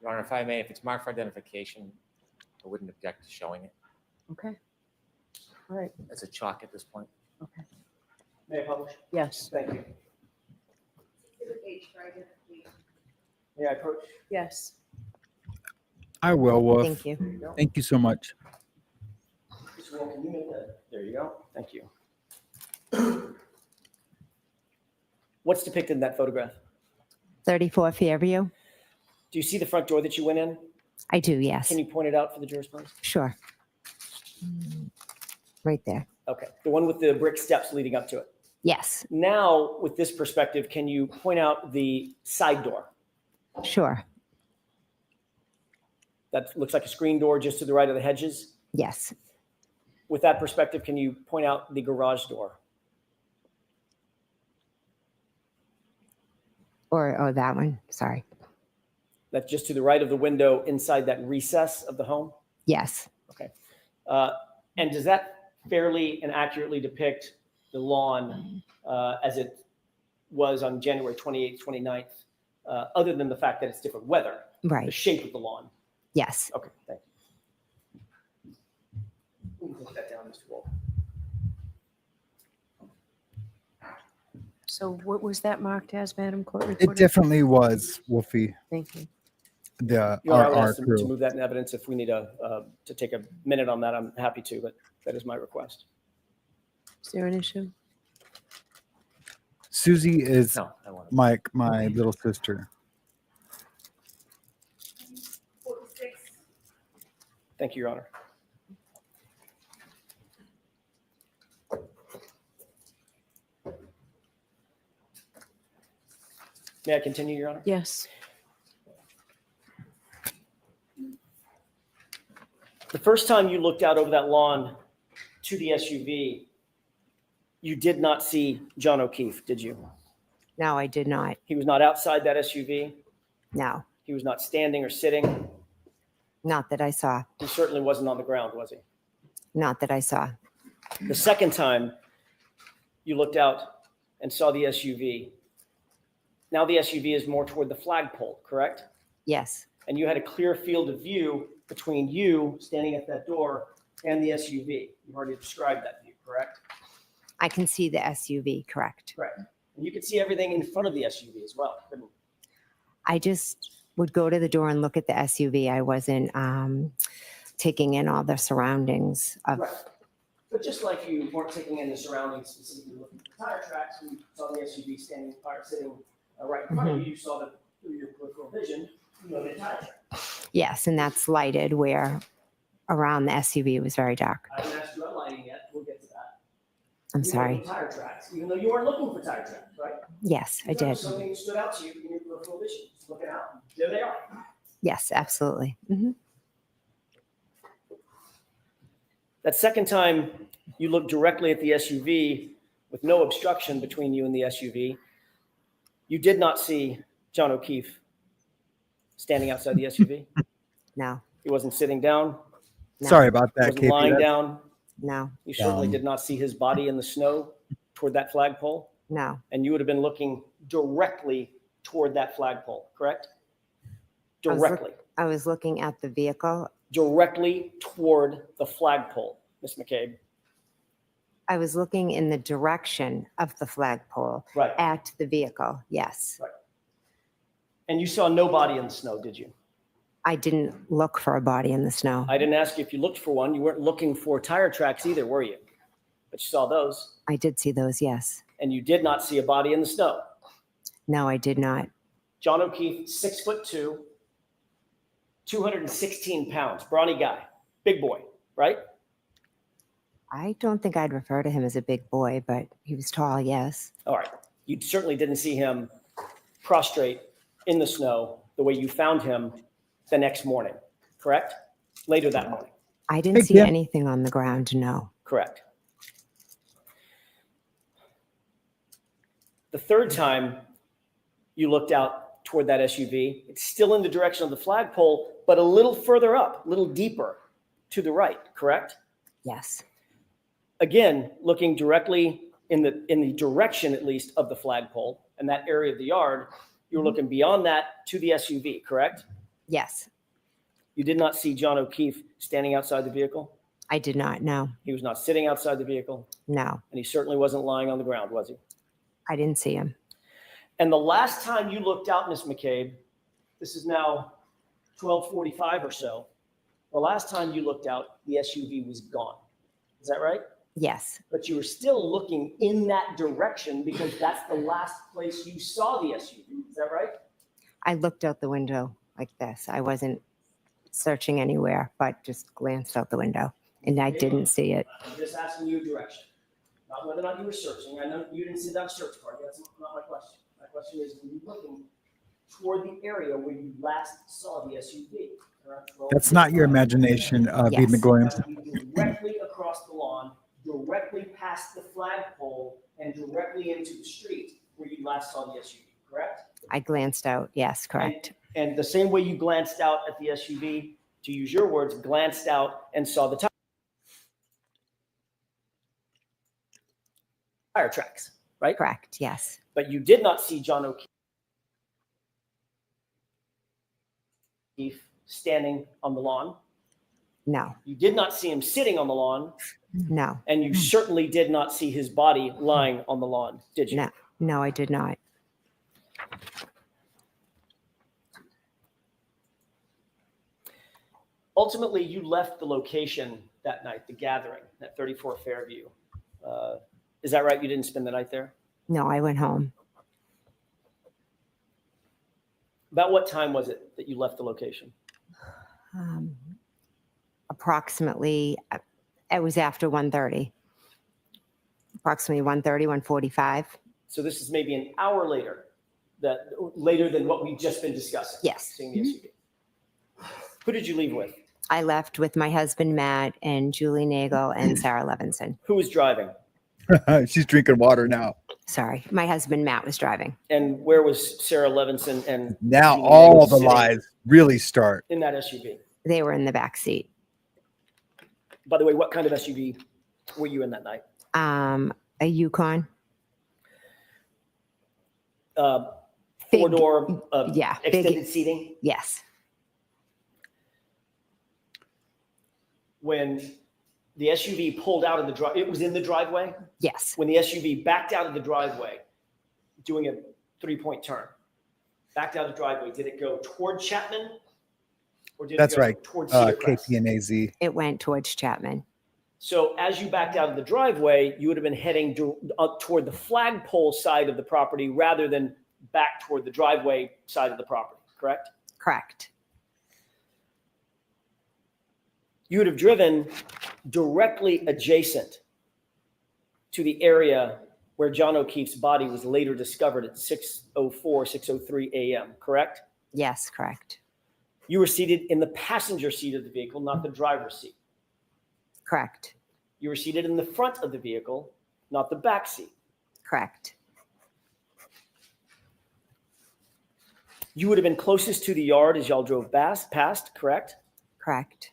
Your Honor, if I may, if it's marked for identification, I wouldn't object to showing it. Okay. All right. It's a chalk at this point. Okay. May I publish? Yes. Thank you. May I approach? Yes. I will, Wolf. Thank you. Thank you so much. Mr. Will, can you make that? There you go. Thank you. What's depicted in that photograph? 34 Fairview. Do you see the front door that you went in? I do, yes. Can you point it out for the jurors, please? Sure. Right there. Okay, the one with the brick steps leading up to it. Yes, Now, with this perspective, can you point out the side door? sure. That looks like a screen door just to the right of the hedges. Yes. With that perspective, can you point out the garage door? Or that one. Sorry. That's just to the right of the window inside that recess of the home? Yes. Okay. And does that fairly and accurately depict the lawn as it was on January 28th, 29th, other than the fact that it's different weather? The Right. shape of the lawn? Yes. Okay, thank you. We can put that down, Mr. Wolf. So what was that marked as, Madam Court It Reporter? definitely was, Wolfie. Thank you. The Your Honor, I would our ask them crew. to move that in evidence. If we need to take a minute on that, I'm happy to, but that is my request. Is there an issue? Susie is No, I want my little sister. Thank you, Your Honor. May I continue, Your Honor? Yes. The first time you looked out over that lawn to the SUV, you did not see John O'Keefe, did you? No, I did not. He was not outside that SUV. No, He was not standing or sitting. not that I saw. He certainly wasn't on the ground, was he? Not that I saw. The second time you looked out and saw the SUV, now the SUV is more toward the flagpole, correct? Yes, And you had a clear field of view between you standing at that door and the SUV. You've already described that view, correct? I can see the SUV, correct. Correct. And you could see everything in front of the SUV as well, couldn't you? I just would go to the door and look at the SUV. I wasn't taking in all the surroundings of. Right. But just like you weren't taking in the surroundings, specifically looking for tire tracks, when you saw the SUV standing or sitting right in front of you, you saw that through your peripheral vision, you know, the tire track. Yes, and that's lighted where around the SUV was very dark. I haven't asked you about lighting yet. We'll get to that. I'm You sorry. know the tire tracks, even though you weren't looking for tire tracks, right? Yes, I You know, did. something stood out to you in your peripheral vision. Just looking out. There they are. Yes, absolutely. Hmm. That second time you looked directly at the SUV with no obstruction between you and the SUV, you did not see John O'Keefe standing outside the SUV. No, He wasn't sitting down. no, Sorry about He that, wasn't KP. lying That's- down. no, You certainly Dumb. did not see his body in the snow toward that flagpole. no. And you would have been looking directly toward that flagpole, correct? I was look- Directly, I was looking at the vehicle. directly toward the flagpole, Ms. McCabe. I was looking in the direction of the flagpole Right. at the vehicle. Yes. And you saw no body in the snow, did you? I didn't look for a body in the snow. I didn't ask you if you looked for one. You weren't looking for tire tracks either, were you? But you saw those. I did see those. Yes. And you did not see a body in the snow. No, I did not. John O'Keefe, 6'2", 216 pounds, brawny guy, big boy, right? I don't think I'd refer to him as a big boy, but he was tall. Yes. All right. You certainly didn't see him prostrate in the snow the way you found him the next morning, correct? Later that morning, I didn't see anything on the ground. No. correct? The third time you looked out toward that SUV, it's still in the direction of the flagpole, but a little further up, a little deeper to the right, correct? Yes. Again, looking directly in the direction, at least, of the flagpole and that area of the yard, you were looking beyond that to the SUV, correct? Yes. You did not see John O'Keefe standing outside the vehicle? I did not. No. He was not sitting outside the vehicle, No. and he certainly wasn't lying on the ground, was he? I didn't see him. And the last time you looked out, Miss McCabe, this is now 12:45 or so. The last time you looked out, the SUV was gone. Is that right? Yes. But you were still looking in that direction because that's the last place you saw the SUV. Is that right? I looked out the window like this. I wasn't searching anywhere, but just glanced out the window, and I didn't see it. I'm just asking you a direction, not whether or not you were searching. I know you didn't see that search party. That's not my question. My question is, were you looking toward the area where you last saw the SUV? That's not your imagination, B. McGoyans. That would be directly across the lawn, directly past the flagpole, and directly into the street where you last saw the SUV, correct? I glanced out. Yes, correct. And the same way you glanced out at the SUV, to use your words, glanced out and saw the tire tracks, right? Correct. Yes. But you did not see John O'Keefe standing on the lawn. No. You did not see him sitting on the lawn. No. And you certainly did not see his body lying on the lawn, did you? No. No, I did not. Ultimately, you left the location that night, the gathering at 34 Fairview. Is that right? You didn't spend the night there? No, I went home. About what time was it that you left the location? Approximately, it was after 1:30. Approximately 1:30, 1:45. So this is maybe an hour later that later than what we've just been discussing? Yes. Seeing the SUV. Who did you leave with? I left with my husband, Matt, and Julie Nagel and Sarah Levinson. Who was driving? She's drinking water now. Sorry, my husband, Matt, was driving. And where was Sarah Levinson and Now Julie all Nagel the sitting lies really start. in that SUV? They were in the back seat. By the way, what kind of SUV were you in that night? A Yukon. Big- Four-door, yeah, big- extended seating? Yes. When the SUV pulled out of the drive, it was in the driveway? Yes. When the SUV backed out of the driveway, doing a 3-point turn, backed out of the driveway, did it go toward Chapman? Or did That's it go right. toward Cedar Crest? KPNAZ. It went towards Chapman. So as you backed out of the driveway, you would have been heading up toward the flagpole side of the property rather than back toward the driveway side of the property, correct? Correct. You would have driven directly adjacent to the area where John O'Keefe's body was later discovered at 6:04, 6:03 a.m., correct? Yes, correct. You were seated in the passenger seat of the vehicle, not the driver's seat. Correct. You were seated in the front of the vehicle, not the back seat. Correct. You would have been closest to the yard as y'all drove past, correct? Correct.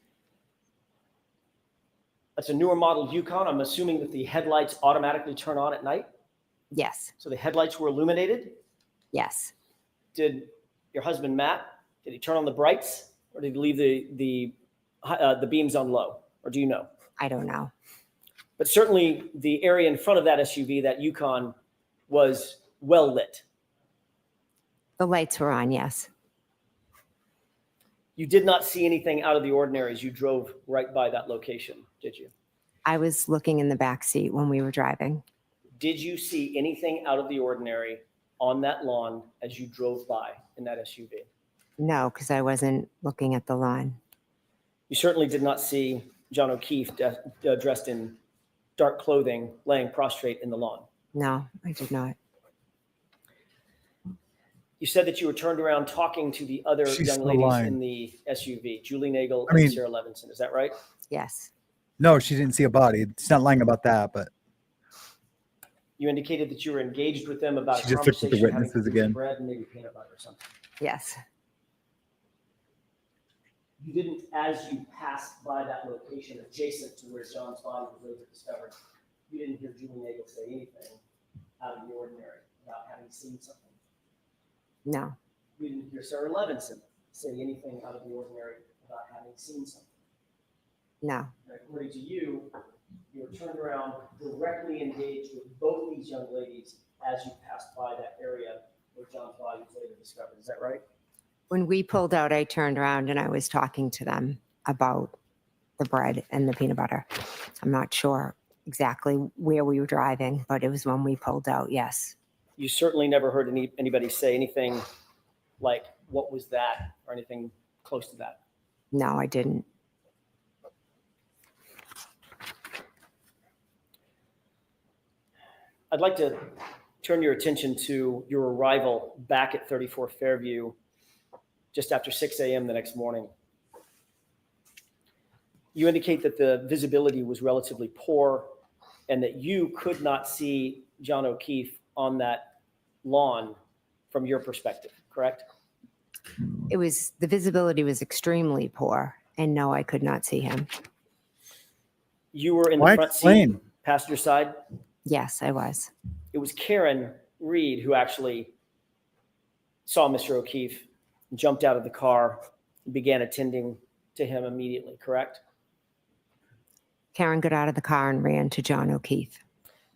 That's a newer model Yukon. I'm assuming that the headlights automatically turn on at night. Yes. So the headlights were illuminated. Yes. Did your husband, Matt, did he turn on the brights or did he leave the beams on low? Or do you know? I don't know. But certainly the area in front of that SUV, that Yukon, was well lit. The lights were on, yes. You did not see anything out of the ordinary as you drove right by that location, did you? I was looking in the back seat when we were driving. Did you see anything out of the ordinary on that lawn as you drove by in that SUV? No, because I wasn't looking at the lawn. You certainly did not see John O'Keefe dressed in dark clothing laying prostrate in the lawn. No, I did not. You said that you were turned around talking to the other She's young still ladies lying. in the SUV, Julie Nagel I mean- and Sarah Levinson. Is that right? Yes. No, she didn't see a body. She's not lying about that, but You indicated that you were engaged with them about She a just looked at the conversation having witnesses to do with again. bread and maybe peanut butter or something. Yes. You didn't, as you passed by that location adjacent to where John's body was later discovered, you didn't hear Julie Nagel say anything out of the ordinary about having seen something. No. You didn't hear Sarah Levinson say anything out of the ordinary about having seen something. No. And according to you, you were turned around, directly engaged with both these young ladies as you passed by that area where John's body was later discovered. Is that right? When we pulled out, I turned around and I was talking to them about the bread and the peanut butter. I'm not sure exactly where we were driving, but it was when we pulled out, yes. You certainly never heard anybody say anything like, what was that, or anything close to that. No, I didn't. I'd like to turn your attention to your arrival back at 34 Fairview just after 6 a.m. the next morning. You indicate that the visibility was relatively poor and that you could not see John O'Keefe on that lawn from your perspective, correct? It was, the visibility was extremely poor, and no, I could not see him. You were in the Why front explain? seat, passenger side. Yes, I was. It was Karen Reed who actually saw Mr. O'Keefe, jumped out of the car, and began attending to him immediately, correct? Karen got out of the car and ran to John O'Keefe.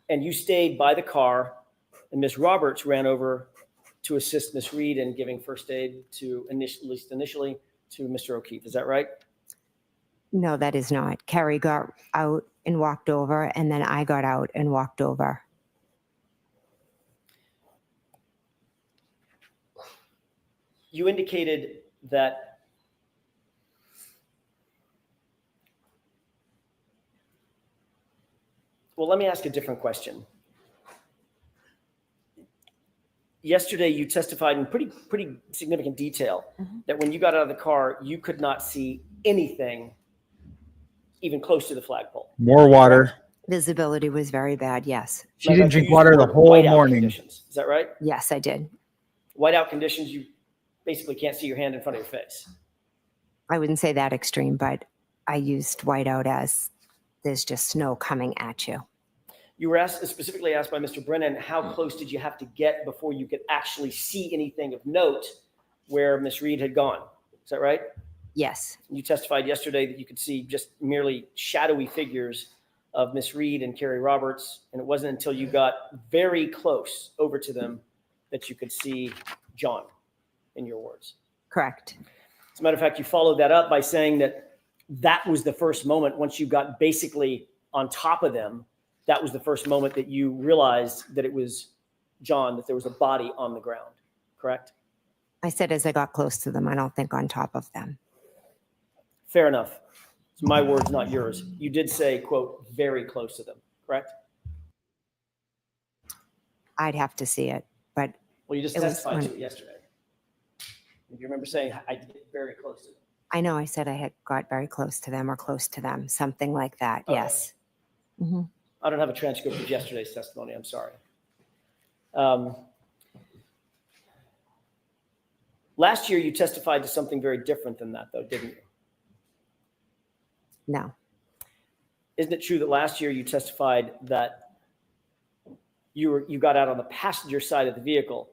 And you stayed by the car, and Ms. Roberts ran over to assist Ms. Reed in giving first aid to, at least initially, to Mr. O'Keefe. Is that right? No, that is not. KERRI got out and walked over, and then I got out and walked over. You indicated that well, let me ask a different question. yesterday you testified in pretty significant detail that when you got out of the car, you could not see anything even close to the flagpole. More water. Visibility was very bad. Yes. She didn't drink water the whole Whiteout morning. conditions. Is that right? Yes, I did. Whiteout conditions, you basically can't see your hand in front of your face. I wouldn't say that extreme, but I used whiteout as there's just snow coming at you. You were specifically asked by Mr. Brennan, how close did you have to get before you could actually see anything of note where Miss Reed had gone? Is that right? Yes. You testified yesterday that you could see just merely shadowy figures of Miss Reed and KERRI Roberts, and it wasn't until you got very close over to them that you could see John, in your words. Correct. As a matter of fact, you followed that up by saying that was the first moment, once you got basically on top of them, that was the first moment that you realized that it was John, that there was a body on the ground, correct? I said as I got close to them, I don't think on top of them. Fair enough. It's my words, not yours. You did say, quote, very close to them, correct? I'd have to see it, but Well, you just it was testified to when- it yesterday. If you remember saying, I did get very close to them. I know I said I had got very close to them or close to them, something like that. Okay. Yes. Mhm. I don't have a transcript of yesterday's testimony. I'm sorry. Last year, you testified to something very different than that, though, didn't you? No. Isn't it true that last year you testified that you got out on the passenger side of the vehicle,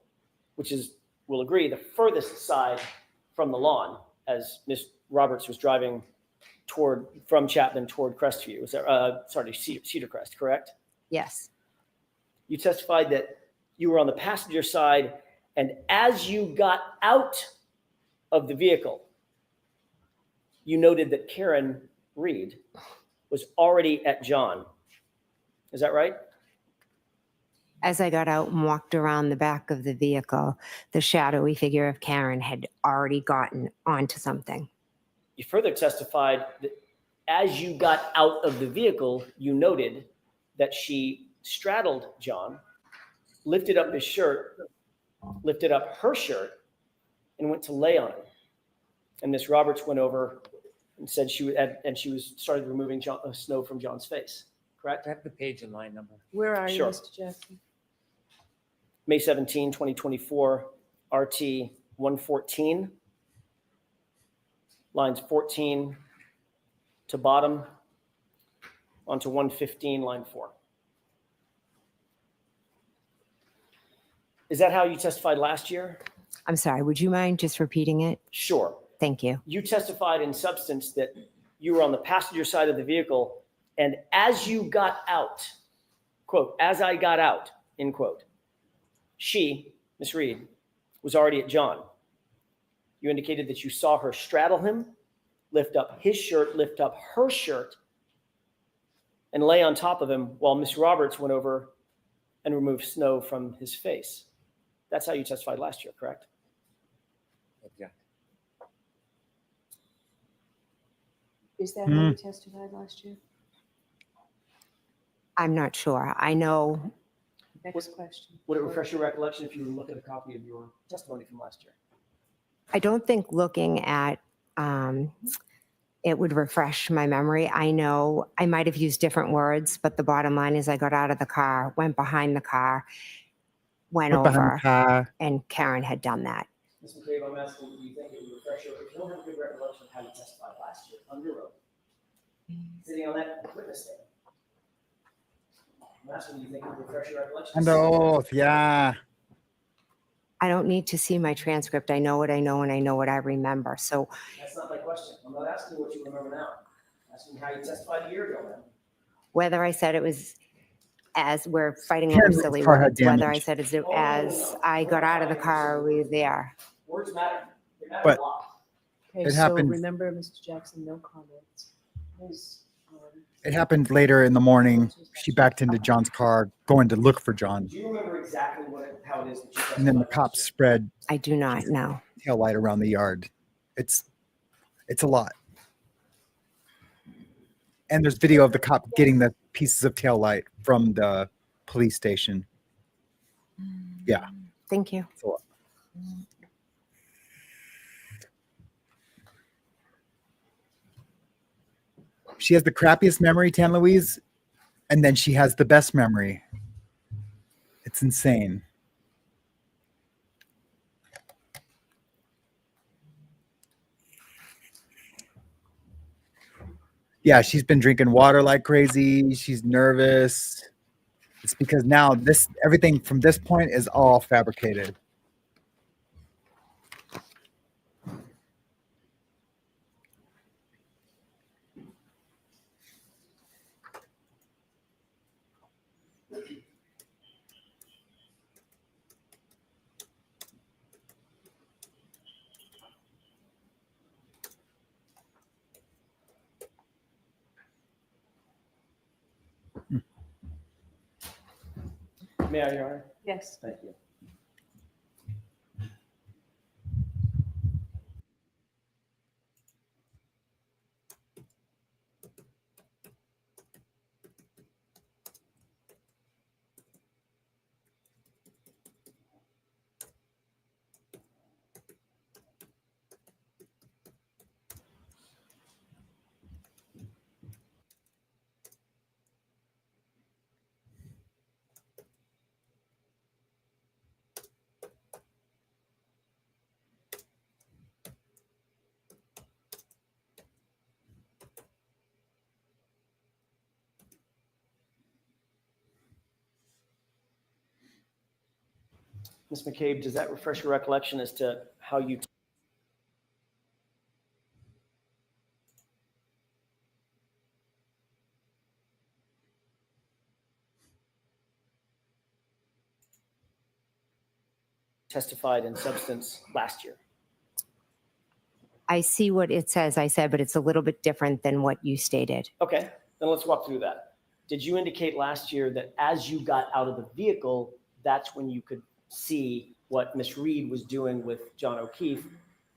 which is, we'll agree, the furthest side from the lawn, as Ms. Roberts was driving from Chapman toward Crestview? Was that, Cedar Crest, correct? Yes. You testified that you were on the passenger side, and as you got out of the vehicle, you noted that Karen Reed was already at John. Is that right? As I got out and walked around the back of the vehicle, the shadowy figure of Karen had already gotten onto something. You further testified that as you got out of the vehicle, you noted that she straddled John, lifted up his shirt, lifted up her shirt, and went to lay on him. And Miss Roberts went over and said started removing snow from John's face. Correct? I have the page and line number. Where are you, Sure. Mr. Jackson? May 17, 2024, RT 114, lines 14 to bottom onto 115, line 4. Is that how you testified last year? I'm sorry, would you mind just repeating it? Sure. Thank you. You testified in substance that you were on the passenger side of the vehicle, and as you got out, quote, as I got out, end quote, she, Miss Reed, was already at John. You indicated that you saw her straddle him, lift up his shirt, lift up her shirt, and lay on top of him while Miss Roberts went over and removed snow from his face. That's how you testified last year, correct? Yeah. Is that how you testified last year? I'm not sure. I know Next question. Would it refresh your recollection if you were looking at a copy of your testimony from last year? I don't think looking at it would refresh my memory. I know I might have used different words, but the bottom line is I got out of the car, went behind the car, went over, and Karen had done that. Ms. McCabe, I'm asking, do you think it would refresh your, if you don't have a good recollection of how you testified last year under oath, sitting on that witness stand? I'm asking, do you think it would refresh your recollection? Under oath, yeah. I don't need to see my transcript. I know what I know and I know what I remember. So That's not my question. I'm not asking what you remember now. I'm asking how you testified a year ago, man. whether I said it was as we're fighting over Karen's silly car had words, whether I damage. said as I got out of the car, we were there. Words matter. They matter But- a lot. Okay, It so happened- remember, Mr. Jackson, no comments. Ms. It happened later in the morning. She backed into John's car, going to look for John. Do you remember exactly how it is that you testified? And then the cops spread I do not know. tail light around the yard. It's a lot. And there's video of the cop getting the pieces of tail light from the police station. Yeah. Thank you. So, she has the crappiest memory, Tan Louise, and then she has the best memory. It's insane. Yeah, she's been drinking water like crazy. She's nervous. It's because now everything from this point is all fabricated. May I, Your Honor? Yes. Thank you. Ms. McCabe, does that refresh your recollection as to how you testified in substance last year? I see what it says, I said, but it's a little bit different than what you stated. Okay, then let's walk through that. Did you indicate last year that as you got out of the vehicle, that's when you could see what Ms. Reed was doing with John O'Keefe,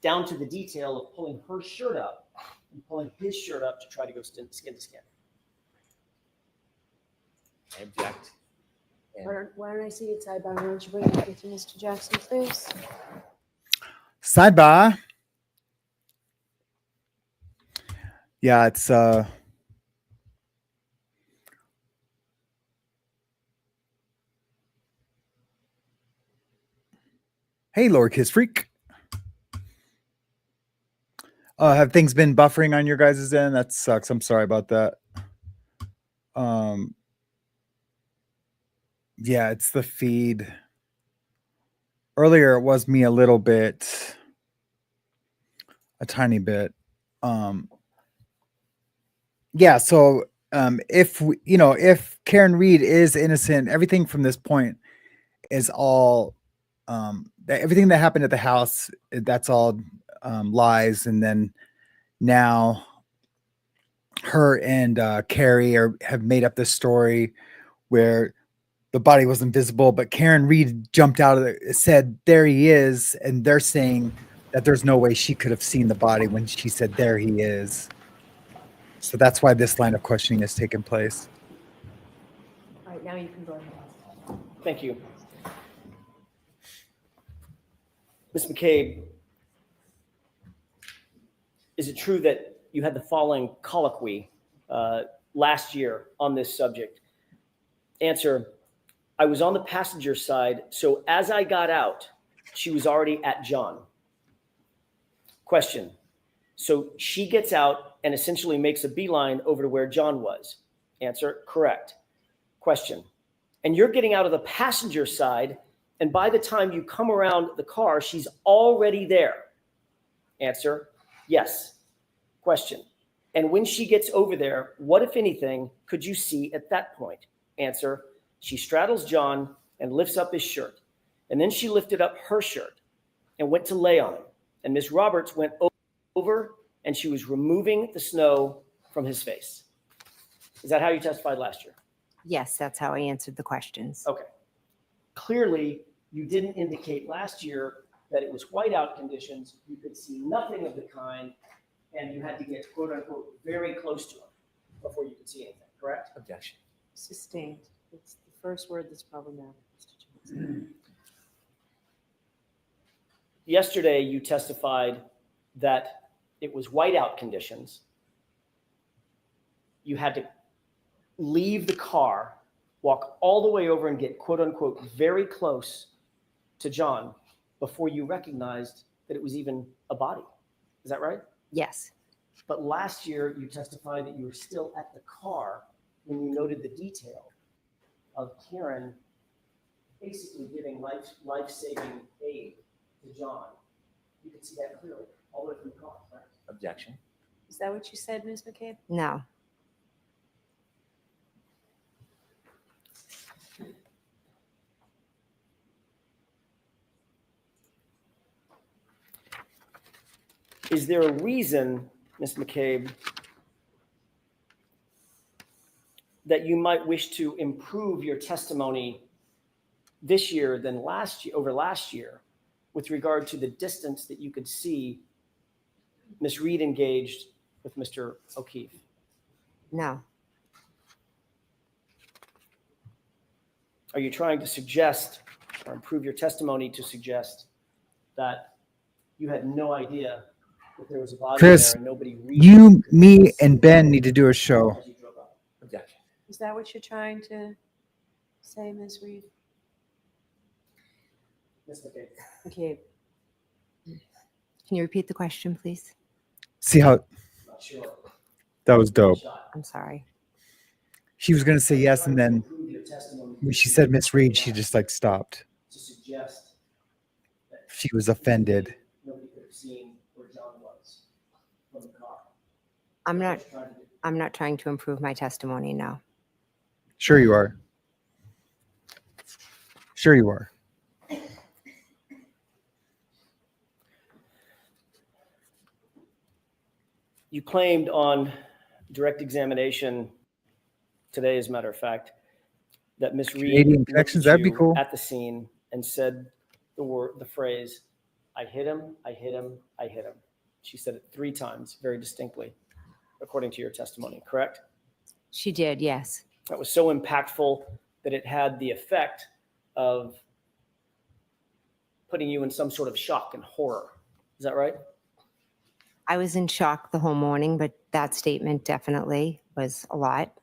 down to the detail of pulling her shirt up and pulling his shirt up to try to go skin to skin? I object. Why don't I see it sidebar? Why don't you bring it up to Mr. Jackson, please? Sidebar. Yeah, it's hey, lower kiss freak. Have things been buffering on your guys' end? That sucks. I'm sorry about that. Yeah, it's the feed. Earlier it was me a little bit, a tiny bit. Yeah, so if if Karen Reed is innocent, everything from this point is all everything that happened at the house, that's all lies. And then now her and KERRI have made up this story where the body was invisible, but Karen Reed jumped out of it, said, "There he is." And they're saying that there's no way she could have seen the body when she said, "There he is." So that's why this line of questioning has taken place. All right, now you can go ahead. Thank you. Ms. McCabe, is it true that you had the following colloquy last year on this subject? Answer: I was on the passenger side, so as I got out, she was already at John. Question: so she gets out and essentially makes a beeline over to where John was. Answer: correct. Question: and you're getting out of the passenger side, and by the time you come around the car, she's already there. Answer: yes. Question: and when she gets over there, what, if anything, could you see at that point? Answer: she straddles John and lifts up his shirt. And then she lifted up her shirt and went to lay on him. And Ms. Roberts went over and she was removing the snow from his face. Is that how you testified last year? Yes, that's how I answered the questions. Okay. Clearly, you didn't indicate last year that it was whiteout conditions. You could see nothing of the kind, and you had to get, quote unquote, very close to him before you could see anything, correct? Objection. Sustained. It's the first word that's problematic, Mr. Jackson. yesterday you testified that it was whiteout conditions. You had to leave the car, walk all the way over and get quote unquote very close to John before you recognized that it was even a body. Is that right? Yes. But last year you testified that you were still at the car when you noted the detail of Karen basically giving life-saving aid to John. You can see that clearly all the way from the car, right? Objection. Is that what you said, Ms. McCabe? No. Is there a reason, Ms. McCabe, that you might wish to improve your testimony this year than last year, over last year, with regard to the distance that you could see Ms. Reed engaged with Mr. O'Keefe? No. Are you trying to suggest or improve your testimony to suggest that you had no idea that there was a body Chris, there and nobody you, me, and Ben need to do a show. as you drove up? Objection. Is that what you're trying to say, Ms. Reed? Ms. McCabe. McCabe. Can you repeat the question, please? See how Not sure. that was dope. I'm sorry. She was gonna say yes, and then Improve your testimony when she said Miss Reed, she just like stopped. to suggest that She was offended. nobody could have seen where John was from the car. I'm not That's what you're trying to do. I'm not trying to improve my testimony, no. Sure you are. Sure you are. You claimed on direct examination today, as a matter of fact, that Miss Reed Canadian looked connections, at that'd be you cool. at the scene and said the phrase, "I hit him, I hit him, I hit him." She said it 3 times, very distinctly, according to your testimony, correct? She did, yes. That was so impactful that it had the effect of putting you in some sort of shock and horror. Is that right? I was in shock the whole morning, but that statement definitely was a lot.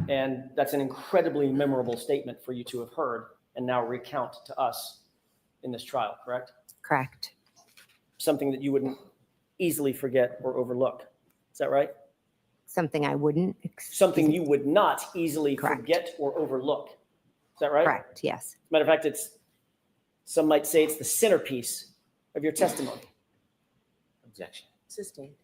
And that's an incredibly memorable statement for you to have heard and now recount to us in this trial, correct? Correct. Something that you wouldn't easily forget or overlook. Is that right? Something I wouldn't. Something you would not easily Correct. forget or overlook. Is that right? Correct, yes. Matter of fact, some might say it's the centerpiece of your testimony. Objection. Sustained.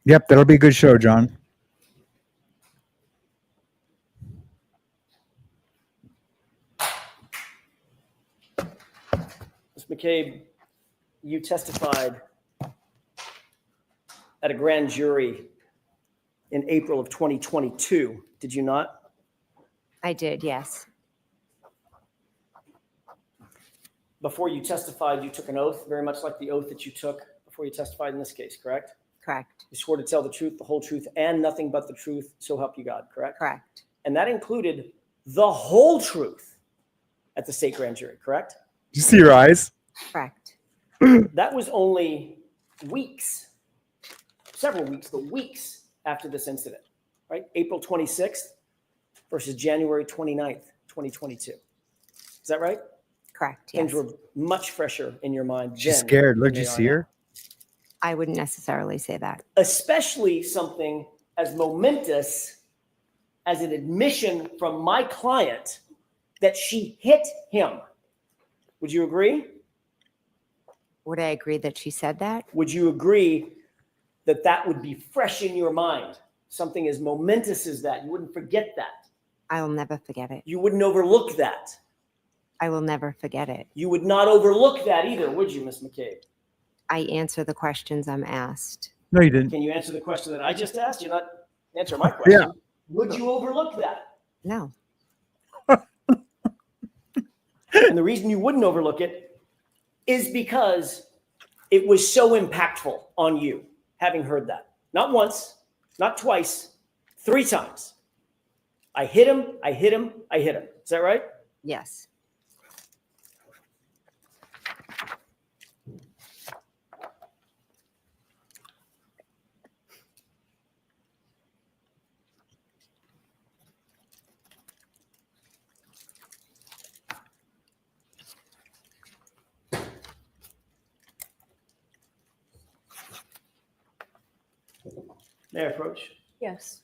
Yep, that'll be a good show, John. Ms. McCabe, you testified at a grand jury in April of 2022, did you not? I did, yes. Before you testified, you took an oath, very much like the oath that you took before you testified in this case, correct? Correct. You swore to tell the truth, the whole truth, and nothing but the truth, so help you God, correct? Correct. And that included the whole truth at the state grand jury, correct? Did you see your eyes? Correct. That was only weeks, several weeks, but weeks after this incident, right? April 26th versus January 29th, 2022. Is that right? Correct, yes. Things were much fresher in your mind. She's then scared. Look, than did you they are see now. her? I wouldn't necessarily say that. Especially something as momentous as an admission from my client that she hit him. Would you agree? Would I agree that she said that? Would you agree that that would be fresh in your mind? Something as momentous as that. You wouldn't forget that. I will never forget it. You wouldn't overlook that. I will never forget it. You would not overlook that either, would you, Ms. McCabe? I answer the questions I'm asked. No, you didn't. Can you answer the question that I just asked? You're not answering my question. Yeah. Would you overlook that? No. And the reason you wouldn't overlook it is because it was so impactful on you, having heard that. Not once, not twice, 3 times. I hit him, I hit him, I hit him. Is that right? Yes. May I approach? Yes.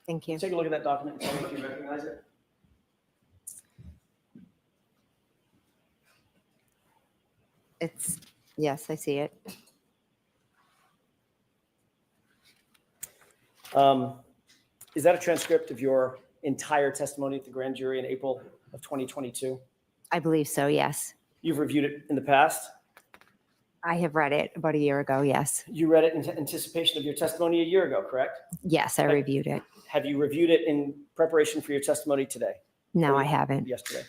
Thank you. Take a look at that document and tell me if you recognize it. Yes, I see it. Is that a transcript of your entire testimony at the grand jury in April of 2022? I believe so, yes. You've reviewed it in the past? I have read it about a year ago, yes. You read it in anticipation of your testimony a year ago, correct? Yes, I reviewed it. Have you reviewed it in preparation for your testimony today? No, Or I haven't. Yesterday.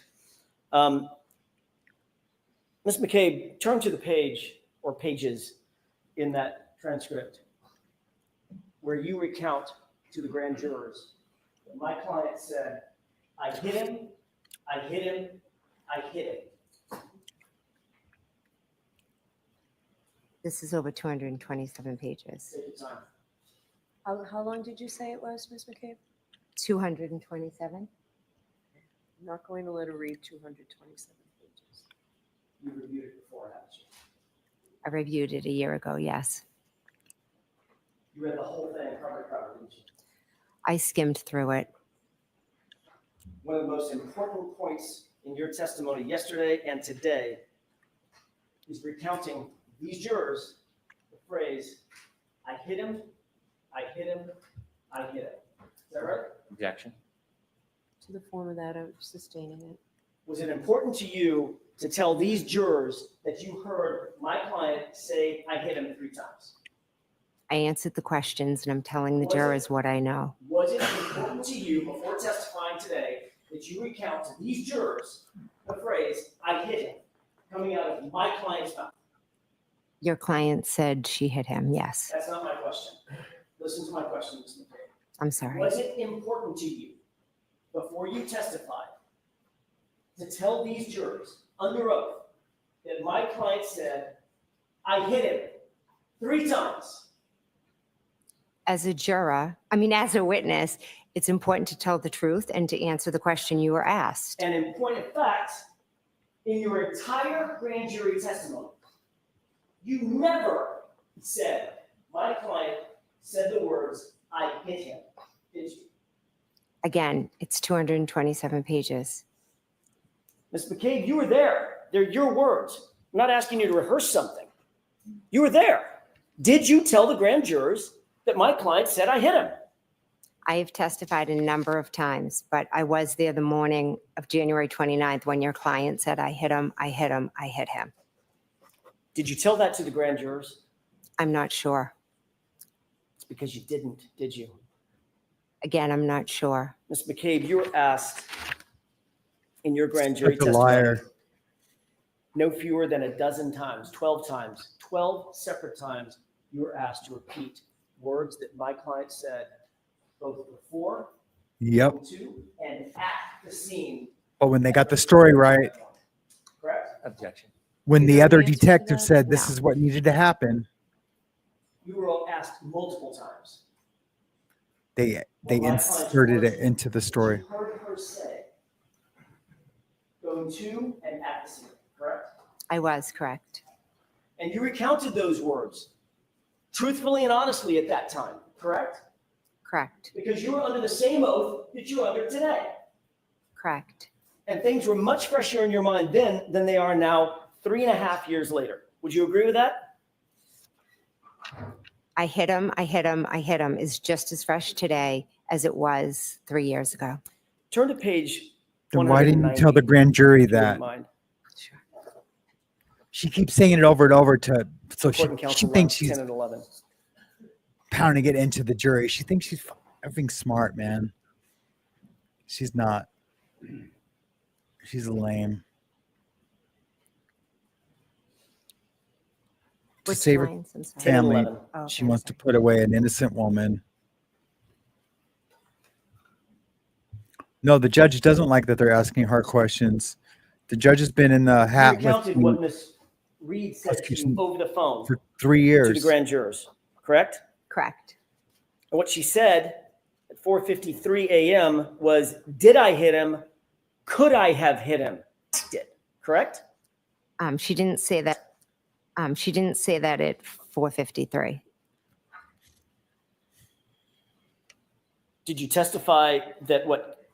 Ms. McCabe, turn to the page or pages in that transcript where you recount to the grand jurors that my client said, I hit him, I hit him, I hit him. This is over 227 pages. Take your time. How long did you say it was, Ms. McCabe? 227? I'm not going to let her read 227 pages. You reviewed it before, haven't you? I reviewed it a year ago, yes. You read the whole thing cover to cover, didn't you? I skimmed through it. One of the most important points in your testimony yesterday and today is recounting these jurors the phrase, I hit him, I hit him, I hit him. Is that right? Objection. To the form of that, I'm sustaining it. Was it important to you to tell these jurors that you heard my client say, I hit him 3 times? I answered the questions and I'm telling the Was it- jurors what I know. Was it important to you before testifying today that you recount to these jurors the phrase, I hit him, coming out of my client's mouth? Your client said she hit him, yes. That's not my question. Listen to my question, Ms. McCabe. I'm sorry. Was it important to you before you testified to tell these jurors under oath that my client said, I hit him 3 times? As a juror, as a witness, it's important to tell the truth and to answer the question you were asked. And in point of fact, in your entire grand jury testimony, you never said, my client said the words, I hit him, did you? Again, it's 227 pages. Ms. McCabe, you were there. They're your words. I'm not asking you to rehearse something. You were there. Did you tell the grand jurors that my client said I hit him? I have testified a number of times, but I was there the morning of January 29th when your client said, I hit him, I hit him, I hit him. Did you tell that to the grand jurors? I'm not sure. It's because you didn't, did you? Again, I'm not sure. Ms. McCabe, you were asked in your grand jury Such a testimony liar. no fewer than a dozen times, 12 times, 12 separate times, you were asked to repeat words that my client said both before, Yep. to, and at the scene. But when they got the story right, Correct? Objection. when the You other have an answer to detective that? said this No. is what needed to happen, You were asked multiple times. they Well, my inserted client's it into the story. You heard her say, going to and at the scene, correct? I was correct. And you recounted those words truthfully and honestly at that time, correct? Correct. Because you were under the same oath that you're under today. Correct. And things were much fresher in your mind then than they are now 3.5 years later. Would you agree with that? I hit him, I hit him, I hit him is just as fresh today as it was 3 years ago. Turn to page Then why didn't you tell the 190, grand jury if you wouldn't that? mind. She keeps saying it over and over so Court and she counsel thinks lines she's 10 and 11. pounding it into the jury. She thinks she's effing smart, man. She's not. She's lame. to Which save her lines? I'm sorry. 10 and family. 11. Oh, She okay, wants to put away an innocent woman. No, the judge doesn't like that they're asking hard questions. The judge has been in the You hat with recounted the what Ms. Reed said to you prosecution over the phone for 3 to the years. grand jurors, correct? Correct. And what she said at 4:53 a.m. was, did I hit him? Could I have hit him? Did, correct? She didn't say that. She didn't say that at 4:53. Did you testify that what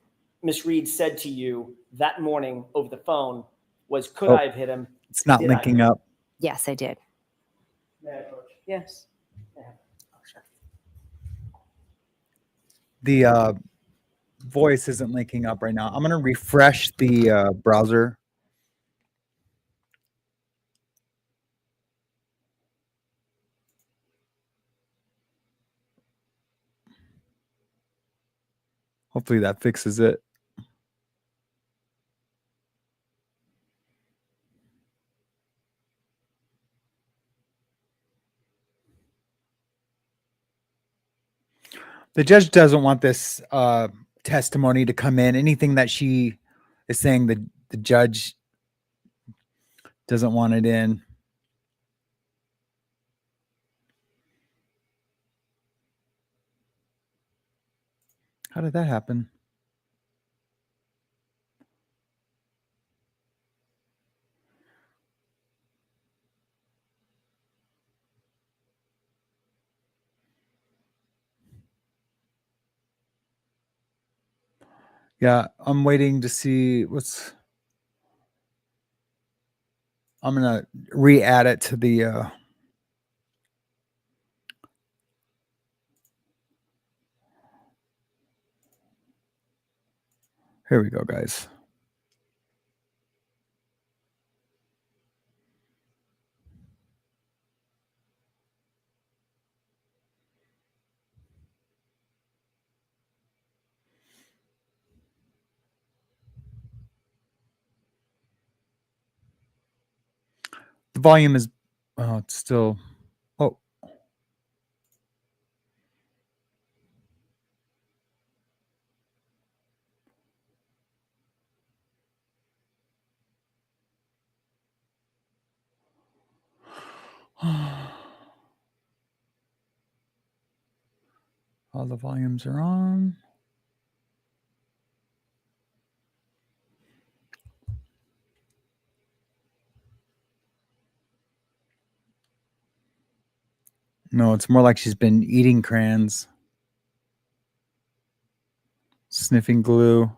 Ms. Reed said to you that morning over the phone was, could Oh, I have hit him? It's not Did I? linking up. Yes, I did. May I approach? Yes. The voice isn't linking up right now. I'm going to refresh the browser. Hopefully that fixes it. The judge doesn't want this testimony to come in. Anything that she is saying, the judge doesn't want it in. How did that happen? Yeah, I'm waiting to see what's. I'm gonna re-add it to the. Here we go, guys. The volume is. Oh, it's still. Oh. All the volumes are on. No, it's more like she's been eating crayons, sniffing glue.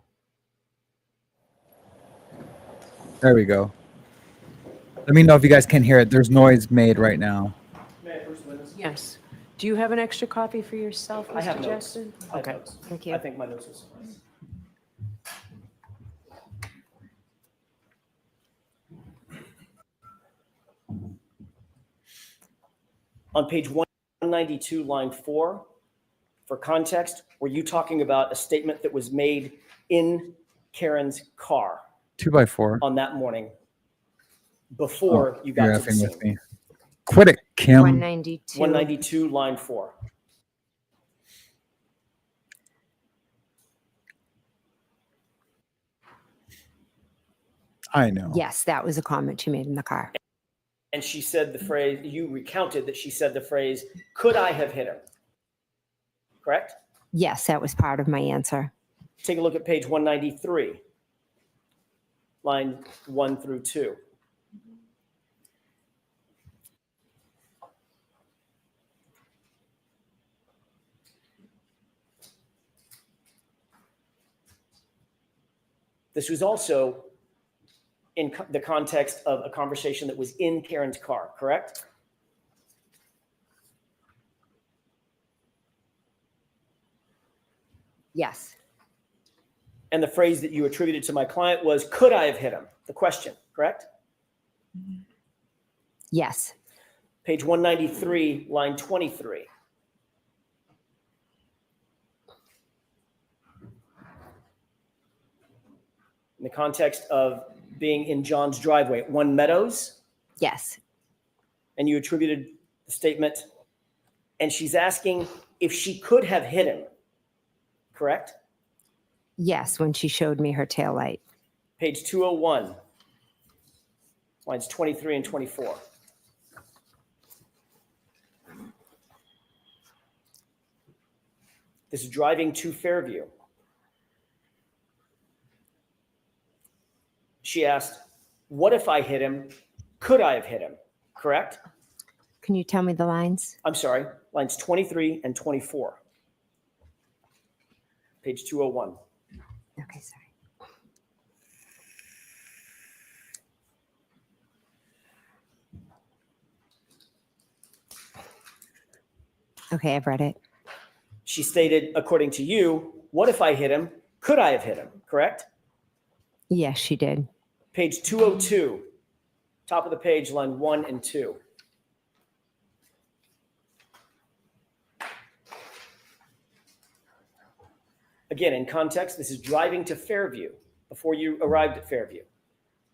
There we go. Let me know if you guys can hear it. There's noise made right now. May I first witness? Yes. Do you have an extra copy for yourself, I have Mr. notes. Jackson? I have Okay. notes. Thank you. I think my notes will suffice. On page 192, line 4, for context, were you talking about a statement that was made in Karen's car 2x4. on that morning before you got You're to the effing scene? with me. Quit it, Kim. 192. 192, line 4. I know. Yes, that was a comment she made in the car. And she said the phrase, you recounted that she said the phrase, could I have hit him? Correct? Yes, that was part of my answer. Take a look at page 193, line 1 through 2. This was also in the context of a conversation that was in Karen's car, correct? Yes. And the phrase that you attributed to my client was, could I have hit him? The question, correct? Yes. Page 193, line 23. In the context of being in John's driveway at One Meadows, Yes. and you attributed the statement. And she's asking if she could have hit him, correct? Yes, when she showed me her tail light. Page 201, lines 23 and 24. This is driving to Fairview. She asked, what if I hit him? Could I have hit him? Correct? Can you tell me the lines? I'm sorry, lines 23 and 24. Page 201. Okay, sorry. Okay, I've read it. She stated, according to you, what if I hit him? Could I have hit him? Correct? Yes, she did. Page 202, top of the page, line 1 and 2. Again, in context, this is driving to Fairview before you arrived at Fairview.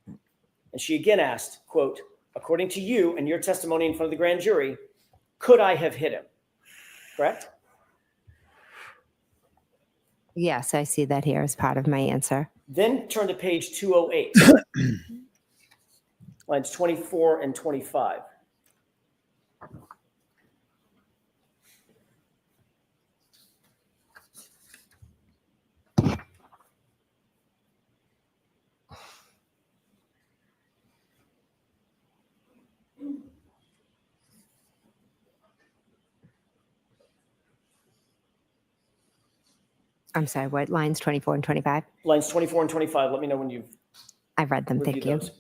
And she again asked, quote, according to you and your testimony in front of the grand jury, could I have hit him? Correct? Yes, I see that here as part of my answer. Then turn to page 208, lines 24 and 25. I'm sorry, what lines 24 and 25? Lines 24 and 25. Let me know when you've I've read them. Thank reviewed you. those.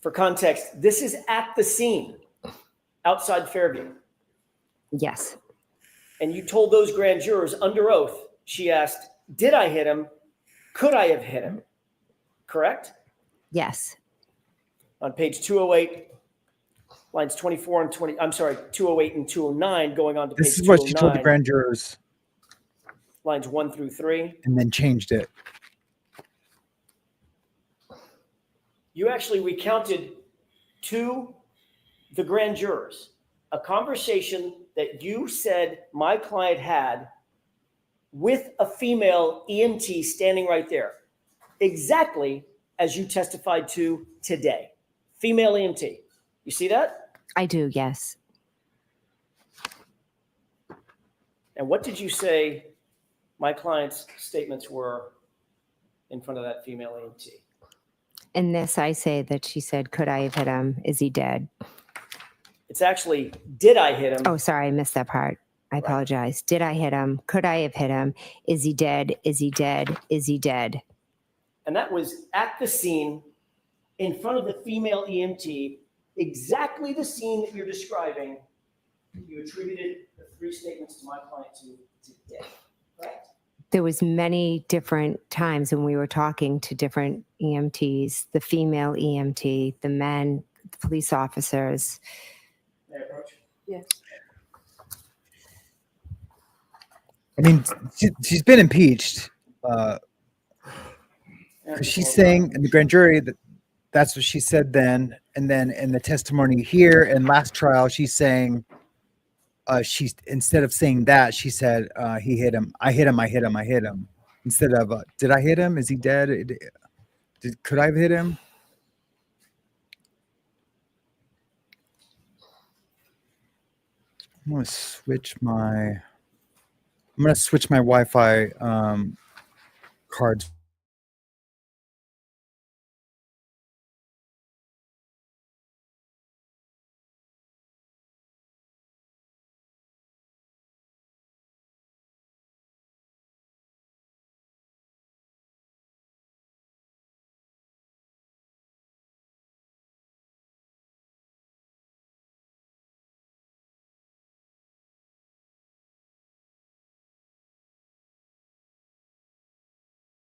For context, this is at the scene outside Fairview. Yes. And you told those grand jurors under oath, she asked, did I hit him? Could I have hit him? Correct? Yes. On page 208, lines 24 and 20, I'm sorry, 208 and 209, going on to This page is what she told the 209, grand jurors lines 1 through 3. and then changed it. You actually recounted to the grand jurors a conversation that you said my client had with a female EMT standing right there, exactly as you testified to today. Female EMT. You see that? I do, yes. And what did you say my client's statements were in front of that female EMT? In this, I say that she said, could I have hit him? Is he dead? It's actually, did I hit him? Oh, sorry, I missed that part. I apologize. Did I hit him? Could I have hit him? Is he dead? Is he dead? Is he dead? And that was at the scene in front of the female EMT, exactly the scene that you're describing. You attributed the 3 statements to my client to today, correct? There was many different times when we were talking to different EMTs, the female EMT, the men, the police officers. May I approach? Yes. I mean, she's been impeached. She's saying in the grand jury that that's what she said then. And then in the testimony here and last trial, she's saying, she's instead of saying that, she said, he hit him. I hit him. I hit him. I hit him. Instead of, did I hit him? Is he dead? Could I have hit him? I'm going to switch my Wi-Fi cards.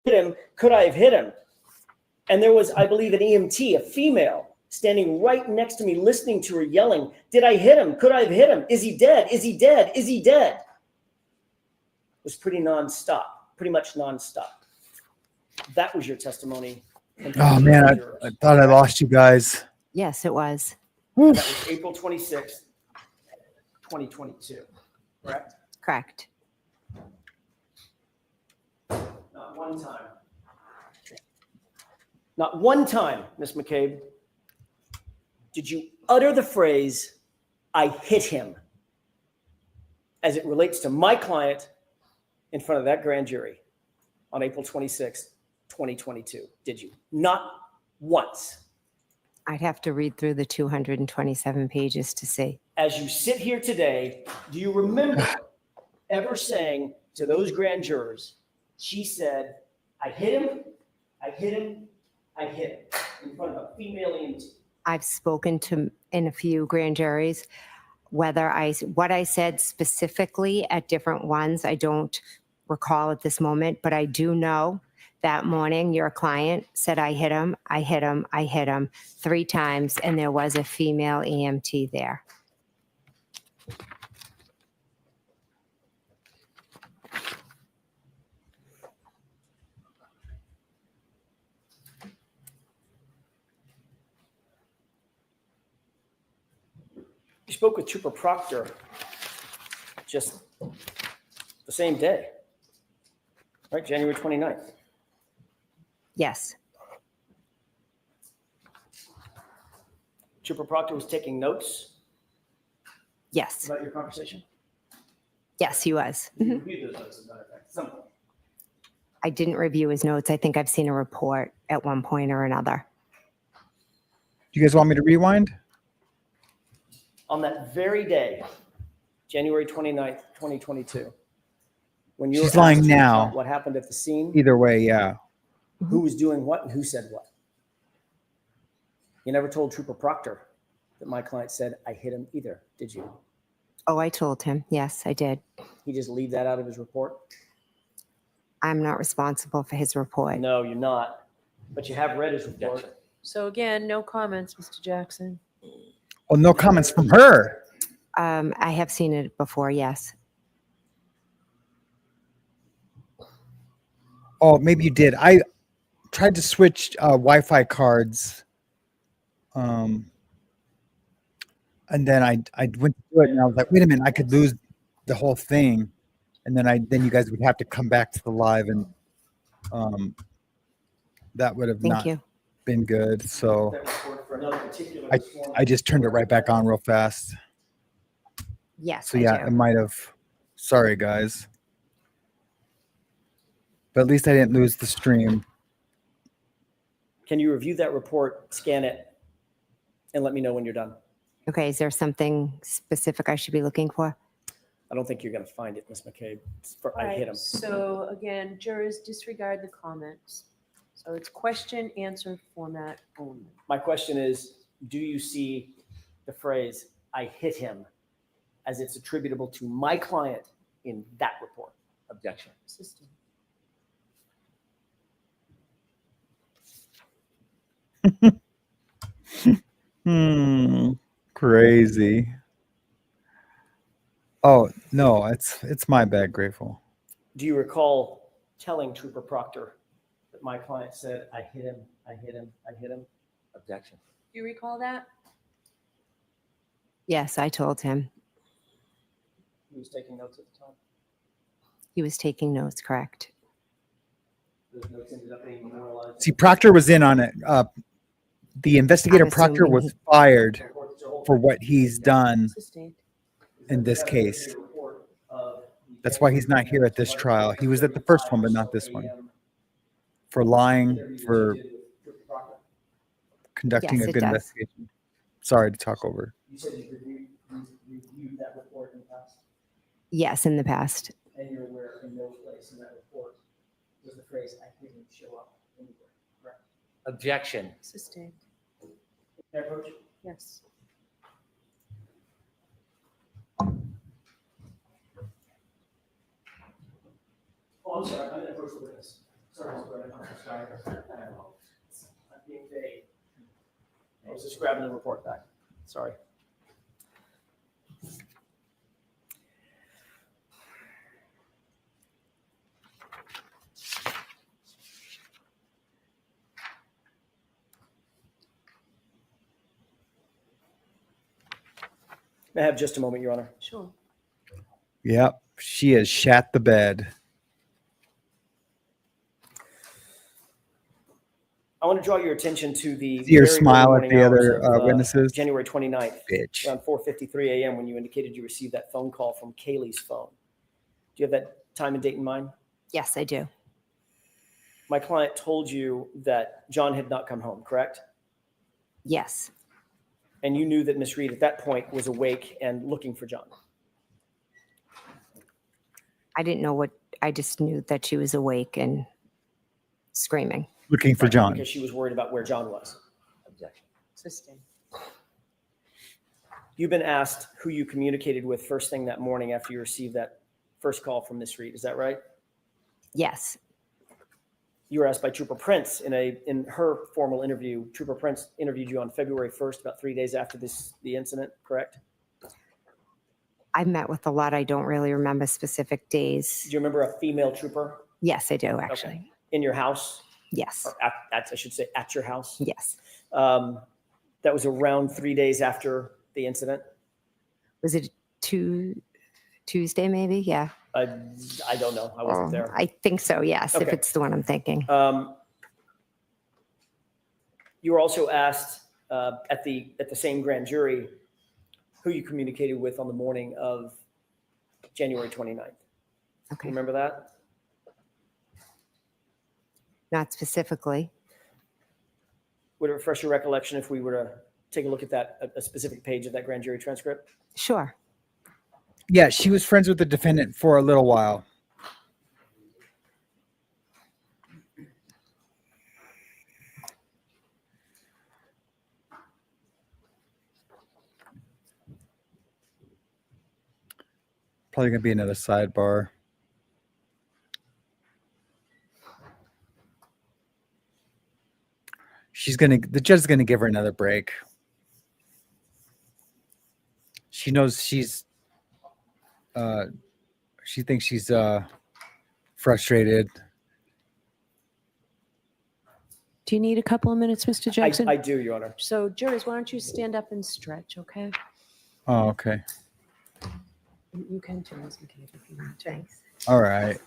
Hit him, could I have hit him? And there was, I believe, an EMT, a female, standing right next to me, listening to her yelling, did I hit him? Could I have hit him? Is he dead? Is he dead? Is he dead? It was pretty nonstop, pretty much nonstop. That was your testimony. Oh man, I thought I lost you guys. Yes, it was. That was April 26th, 2022, correct? Correct. Not one time. Not one time, Ms. McCabe, did you utter the phrase, "I hit him," as it relates to my client in front of that grand jury on April 26th, 2022, did you? Not once. I'd have to read through the 227 pages to see. As you sit here today, do you remember ever saying to those grand jurors, she said, "I hit him, I hit him, I hit him," in front of a female EMT? I've spoken to in a few grand juries. What I said specifically at different ones, I don't recall at this moment, but I do know that morning your client said, "I hit him, I hit him, I hit him" 3 times, and there was a female EMT there. You spoke with Trooper Proctor just the same day, right? January 29th. Yes. Trooper Proctor was taking notes Yes. about your conversation? Yes, he was. You reviewed those notes, as a matter of fact, at some point. I didn't review his notes. I think I've seen a report at one point or another. Do you guys want me to rewind? On that very day, January 29th, 2022, when you were She's lying asked to now. recount what happened at the scene, Either way, yeah. who was doing what and who said what. You never told Trooper Proctor that my client said, "I hit him," either, did you? Oh, I told him. Yes, I did. He just leave that out of his report? I'm not responsible for his report. No, you're not. But you have read his report. So again, no comments, Mr. Jackson. Oh, no comments from her. I have seen it before, yes. Oh, maybe you did. I tried to switch Wi-Fi cards. And then I went to do it and I was like, wait a minute, I could lose the whole thing. And then you guys would have to come back to the live and that would have Thank not you. been good. So That report for another particular I just turned it right back on real fast. Yes, So I yeah, do. it might have. Sorry, guys. But at least I didn't lose the stream. Can you review that report, scan it, and let me know when you're done? Okay, is there something specific I should be looking for? I don't think you're going to find it, Ms. McCabe. All I hit right, him. so again, jurors disregard the comments. So it's question answer format only. My question is, do you see the phrase, "I hit him," as it's attributable to my client in that report? Objection. Assistant. Crazy. Oh no, it's my bad, Grateful. Do you recall telling Trooper Proctor that my client said, "I hit him, I hit him, I hit him"? Objection. Do you recall that? Yes, I told him. He was taking notes at the time. He was taking notes, correct? Those notes ended up being memorialized. See, Proctor was in on it. The investigator I'm Proctor assuming was fired for what he's done Sustained. in this case. That's why he's not here at this trial. He was at the first one, but not this one. For lying, for conducting Yes, a it good does. investigation. Sorry to talk over. You said you reviewed that report in the past, Yes, in the past. and you're aware in no place in that report does the phrase "I hit him" show up anywhere, correct? Objection. Sustained. Can I approach? Yes. Oh, I'm sorry, I'm gonna approach the witness. Sorry, Mr. Brennan, I'm sorry. I'm being vague. I was just grabbing the report back. Sorry. May I have just a moment, Your Honor? Sure. Yep. She has shat the bed. I want to draw your attention to the See her very early smile at morning the hours other of, witnesses. January 29th, Bitch. around 4:53 a.m. when you indicated you received that phone call from Kaylee's phone. Do you have that time and date in mind? Yes, I do. My client told you that John had not come home, correct? Yes. And you knew that Miss Reed at that point was awake and looking for John. I didn't know what, I just knew that she was awake and screaming. Looking for John. Because she was worried about where John was. Objection. Sustained. You've been asked who you communicated with first thing that morning after you received that first call from Miss Reed. Is that right? Yes. You were asked by Trooper Prince in her formal interview. Trooper Prince interviewed you on February 1st, about 3 days after the incident, correct? I've met with a lot. I don't really remember specific days. Do you remember a female trooper? Yes, I do, actually. Okay. In your house? Yes. Or I should say at your house? Yes. That was around 3 days after the incident? Was it Tuesday, maybe? Yeah. I don't know. I wasn't there. I think so, yes, if Okay. it's the one I'm thinking. You were also asked at the same grand jury who you communicated with on the morning of January 29th. Okay. Remember that? Not specifically. Would it refresh your recollection if we were to take a look at that, a specific page of that grand jury transcript? Sure. Yeah, she was friends with the defendant for a little while. Probably gonna be another sidebar. The judge is gonna give her another break. She knows she thinks she's frustrated. Do you need a couple of minutes, Mr. Jackson? I do, Your Honor. So, jurors, why don't you stand up and stretch, okay? Oh, okay. You can too, Ms. McCabe, if you want to. Thanks. All right.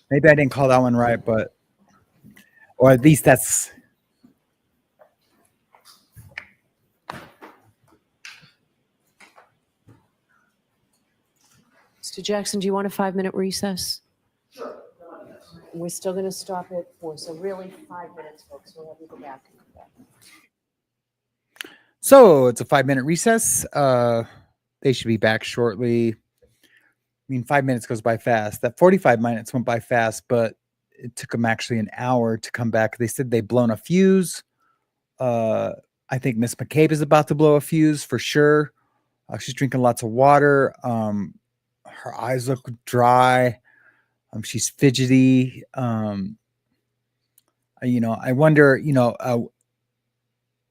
Maybe I didn't call that one right, but or at least that's Mr. Jackson, do you want a 5-minute recess? Sure. We're still going to stop at 4, so really 5 minutes, folks. We'll have you go back and come back. so it's a 5-minute recess. They should be back shortly. I mean, 5 minutes goes by fast. That 45 minutes went by fast, but it took them actually an hour to come back. They said they'd blown a fuse. I think Miss McCabe is about to blow a fuse for sure. She's drinking lots of water. Her eyes look dry. She's fidgety. I wonder,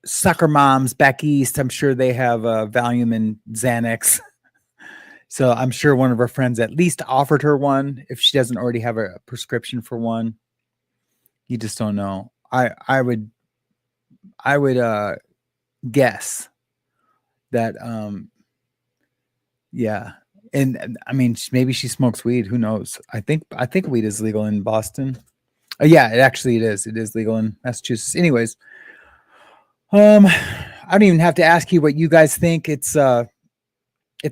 soccer moms back east, I'm sure they have Valium and Xanax. So I'm sure one of her friends at least offered her one if she doesn't already have a prescription for one. You just don't know. I would guess that yeah. And I mean, maybe she smokes weed. Who knows? I think weed is legal in Boston. Oh, yeah, it is. It is legal in Massachusetts. Anyways, I don't even have to ask you what you guys think. It's a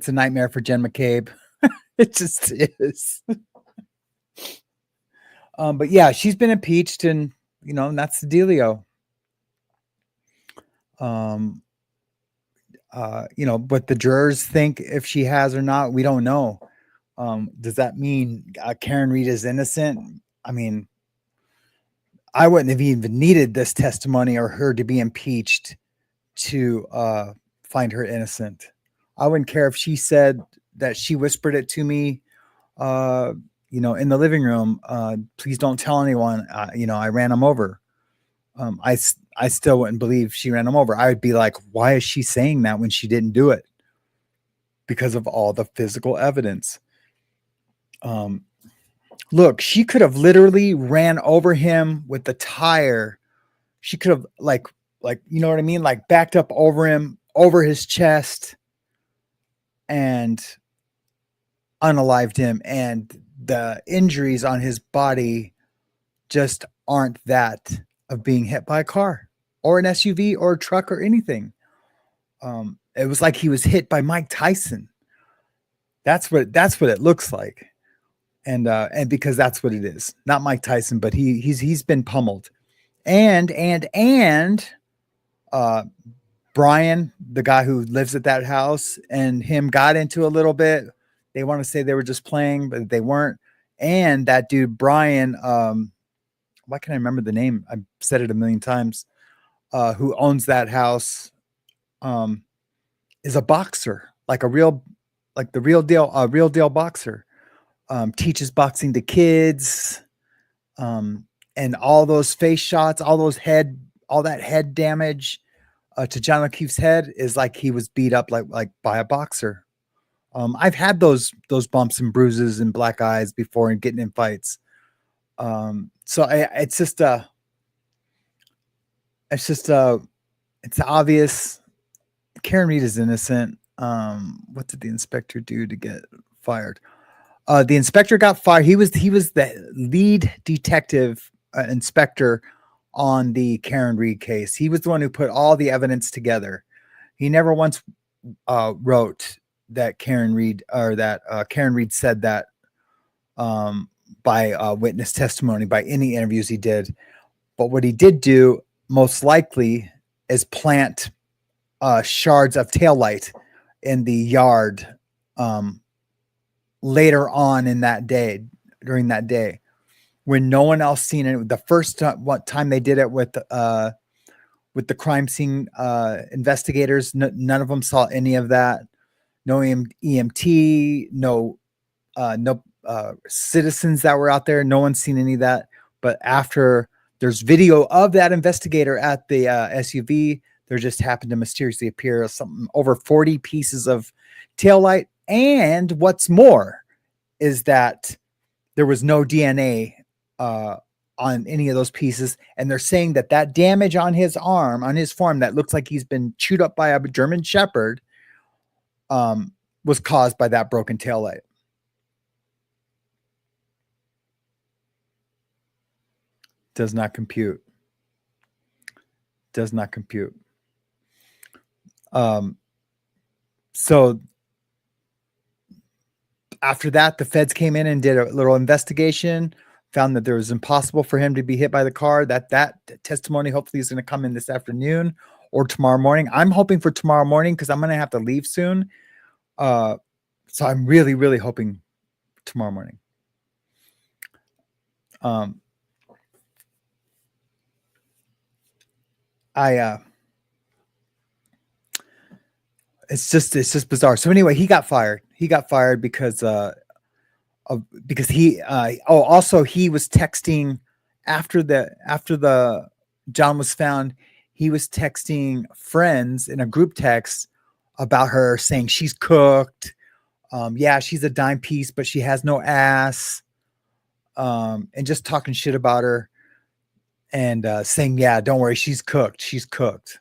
nightmare for Jen McCabe. It just is. But yeah, she's been impeached, and and that's the dealio. What the jurors think if she has or not, we don't know. Does that mean Karen Reed is innocent? I mean, I wouldn't have even needed this testimony or her to be impeached to find her innocent. I wouldn't care if she said that she whispered it to me, in the living room. Please don't tell anyone. I ran him over. I still wouldn't believe she ran him over. I would be like, why is she saying that when she didn't do it? Because of all the physical evidence. Look, she could have literally ran over him with the tire. She could have you know what I mean? Like backed up over him, over his chest. and unalived him, and the injuries on his body just aren't that of being hit by a car or an SUV or a truck or anything. It was like he was hit by Mike Tyson. That's what it looks like. And because that's what it is. Not Mike Tyson, but he's been pummeled. And Brian, the guy who lives at that house, and him got into a little bit. They want to say they were just playing, but they weren't. And that dude, Brian, why can't I remember the name? I've said it a million times. Who owns that house, is a boxer, like the real deal boxer. Teaches boxing to kids. And all those face shots, all that head damage to John O'Keefe's head is like he was beat up like by a boxer. I've had those bumps and bruises and black eyes before and getting in fights. So it's obvious. Karen Reed is innocent. What did the inspector do to get fired? The inspector got fired. He was the lead detective inspector on the Karen Reed case. He was the one who put all the evidence together. He never once wrote that Karen Reed said that by witness testimony, by any interviews he did. But what he did do most likely is plant shards of taillight in the yard later on in that day, during that day, when no one else seen it. The first time they did it with the crime scene investigators, none of them saw any of that. No EMT, no citizens that were out there. No one's seen any of that. But after there's video of that investigator at the SUV, there just happened to mysteriously appear something over 40 pieces of taillight. And what's more is that there was no DNA on any of those pieces. And they're saying that damage on his arm, on his forearm, that looks like he's been chewed up by a German Shepherd, was caused by that broken taillight. Does not compute. Does not compute. So after that, the feds came in and did a little investigation, found that it was impossible for him to be hit by the car. That testimony hopefully is going to come in this afternoon or tomorrow morning. I'm hoping for tomorrow morning because I'm going to have to leave soon. So I'm really, really hoping tomorrow morning. It's just bizarre. So anyway, he got fired. He got fired because he also he was texting after the John was found. He was texting friends in a group text about her, saying she's cooked. Yeah, she's a dime piece, but she has no ass. And just talking shit about her and saying, yeah, don't worry, she's cooked. She's cooked.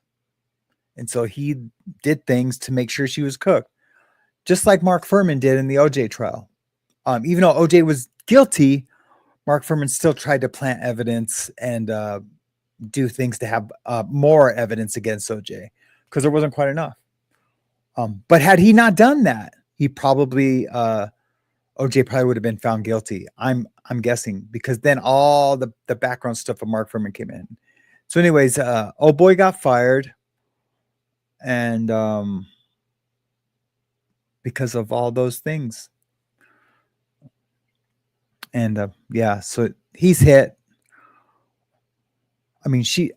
And so he did things to make sure she was cooked, just like Mark Furman did in the OJ trial. Even though OJ was guilty, Mark Furman still tried to plant evidence and do things to have more evidence against OJ because there wasn't quite enough. But had he not done that, he probably OJ probably would have been found guilty. I'm guessing, because then all the background stuff of Mark Furman came in. So anyways, old boy got fired. And because of all those things. And yeah, so he's hit. I mean, she's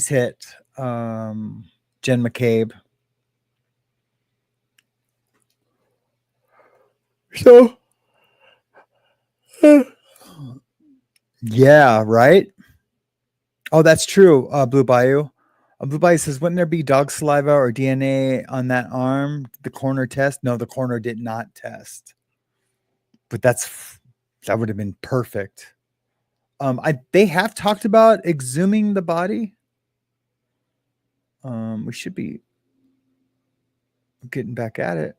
hit. Jen McCabe. So yeah, right. Oh, that's true. Blue Bayou. Blue Bayou says, wouldn't there be dog saliva or DNA on that arm? The coroner test? No, the coroner did not test. But that would have been perfect. They have talked about exhuming the body. We should be getting back at it.